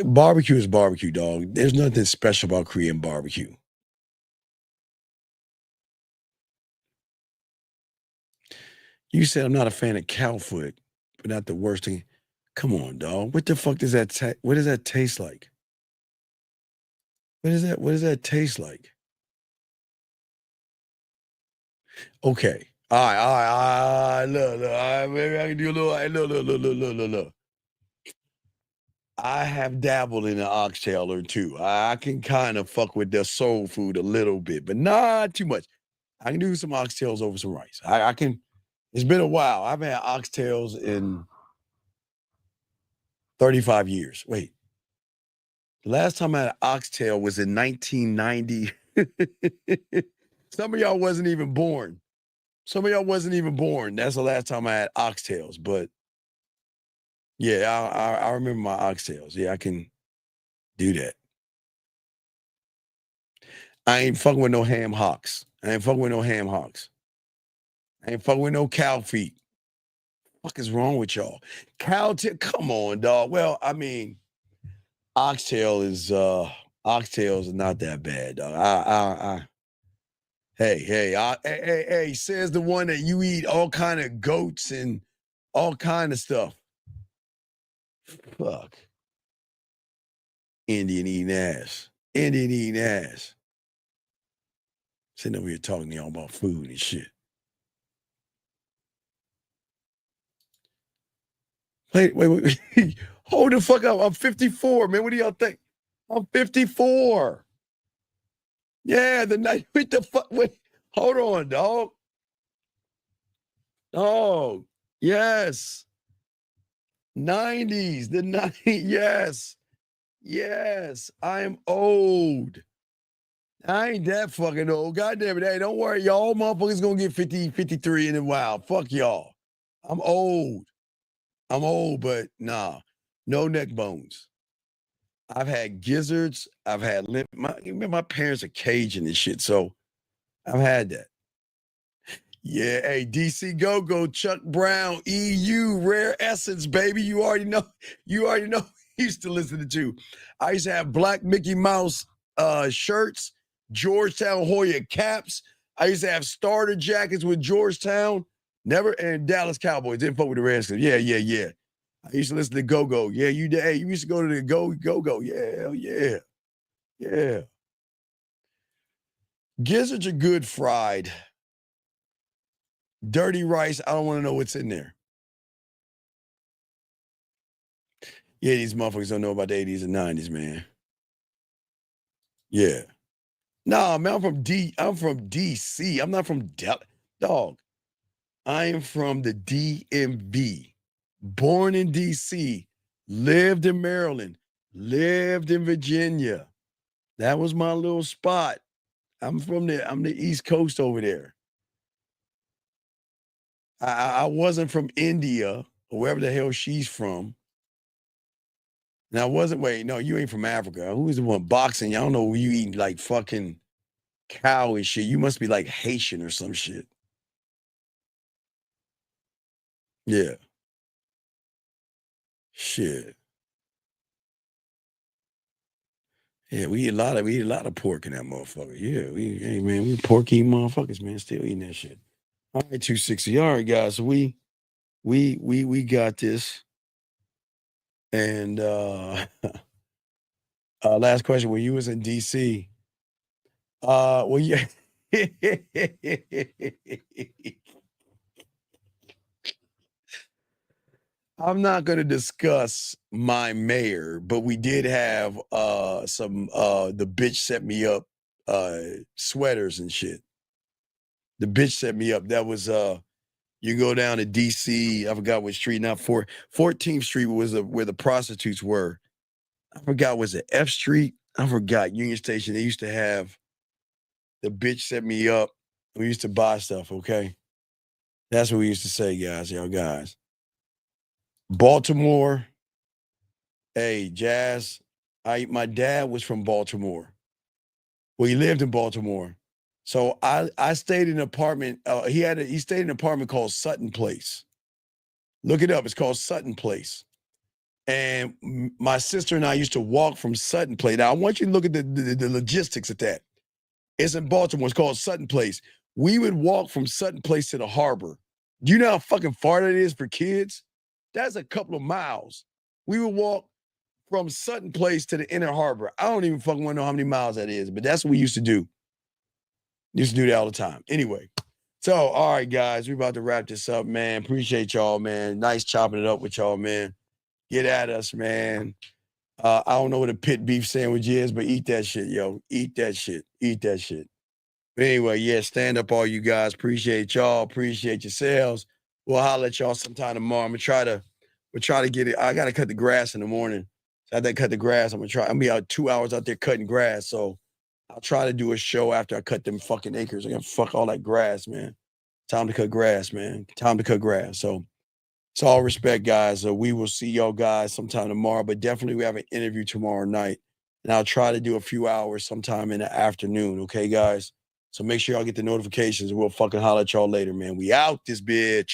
Barbecue is barbecue, dog. There's nothing special about Korean barbecue. You said I'm not a fan of cow foot, but not the worst thing. Come on, dog. What the fuck does that what does that taste like? What does that taste like? Okay. All right. Look. All right, maybe I can do a little. Look. I have dabbled in an oxtail or two. I can kind of fuck with the soul food a little bit, but not too much. I can do some oxtails over some rice. I can. It's been a while. I've had oxtails in 35 years. Wait. The last time I had an oxtail was in 1990. Some of y'all wasn't even born. That's the last time I had oxtails. But yeah, I remember my oxtails. Yeah, I can do that. I ain't fucking with no ham hocks. I ain't fucking with no cow feet. What is wrong with y'all? Come on, dog. Well, I mean, oxtails is not that bad, dog. Hey, says the one that you eat all kind of goats and all kind of stuff. Fuck. Indian eating ass. Sitting over here talking to y'all about food and shit. Wait. Hold the fuck up. I'm 54, man. What do y'all think? I'm 54. Yeah, the night. What the fuck? Wait, hold on, dog. Oh, yes. 90s. The 90s. Yes. Yes. I am old. I ain't that fucking old. God damn it. Hey, don't worry. Y'all motherfuckers gonna get 50, 53 in a while. Fuck y'all. I'm old. I'm old, but nah. No neck bones. I've had gizzards. I've had my parents are Cajun and shit, so I've had that. Yeah, hey, DC Go-Go, Chuck Brown, EU, Rare Essence, baby. You already know. You already know. I used to listen to. I used to have black Mickey Mouse shirts, Georgetown Hoya caps. I used to have starter jackets with Georgetown, and Dallas Cowboys. Didn't fuck with the Redskins. Yeah. I used to listen to Go-Go. Yeah, you did. Hey, you used to go to the Go-Go. Yeah, hell yeah. Yeah. Gizzards are good fried. Dirty rice, I don't want to know what's in there. Yeah, these motherfuckers don't know about the 80s and 90s, man. Yeah. Nah, man, I'm from DC. I'm not from dog. I am from the DMV. Born in DC, lived in Maryland, lived in Virginia. That was my little spot. I'm the East Coast over there. I wasn't from India or wherever the hell she's from. And I wasn't, no, you ain't from Africa. Who is the one boxing? I don't know, you eating like fucking cow and shit. You must be like Haitian or some shit. Yeah. Shit. Yeah, we eat a lot of pork in that motherfucker. Yeah, we pork eating motherfuckers, man. Still eating that shit. All right, 260. All right, guys. So we got this. And last question. When you was in DC, well, yeah. I'm not going to discuss my mayor, but we did have some the bitch set me up sweaters and shit. The bitch set me up. That was you go down to DC, I forgot what street, not 14th Street was where the prostitutes were. I forgot, was it F Street? I forgot. Union Station. They used to have the bitch set me up. We used to buy stuff, okay? That's what we used to say, guys, y'all guys. Baltimore. Hey, Jazz, my dad was from Baltimore. Well, he lived in Baltimore. So I stayed in an apartment. He stayed in an apartment called Sutton Place. Look it up. It's called Sutton Place. And my sister and I used to walk from Sutton Place. Now, I want you to look at the logistics of that. It's in Baltimore. It's called Sutton Place. We would walk from Sutton Place to the harbor. Do you know how fucking far that is for kids? That's a couple of miles. We would walk from Sutton Place to the Inner Harbor. I don't even fucking want to know how many miles that is, but that's what we used to do. Used to do that all the time. Anyway, so, all right, guys, we're about to wrap this up, man. Appreciate y'all, man. Nice chopping it up with y'all, man. Get at us, man. I don't know what a pit beef sandwich is, but eat that shit, yo. Eat that shit. Eat that shit. But anyway, yeah, stand up, all you guys. Appreciate y'all. Appreciate yourselves. We'll holler at y'all sometime tomorrow. We'll try to get it. I got to cut the grass in the morning. So after I cut the grass, I'm gonna be out 2 hours out there cutting grass. So I'll try to do a show after I cut them fucking acres. I gotta fuck all that grass, man. Time to cut grass, man. Time to cut grass. So it's all respect, guys. We will see y'all guys sometime tomorrow, but definitely we have an interview tomorrow night. And I'll try to do a few hours sometime in the afternoon. Okay, guys? So make sure y'all get the notifications. We'll fucking holler at y'all later, man. We out this bitch.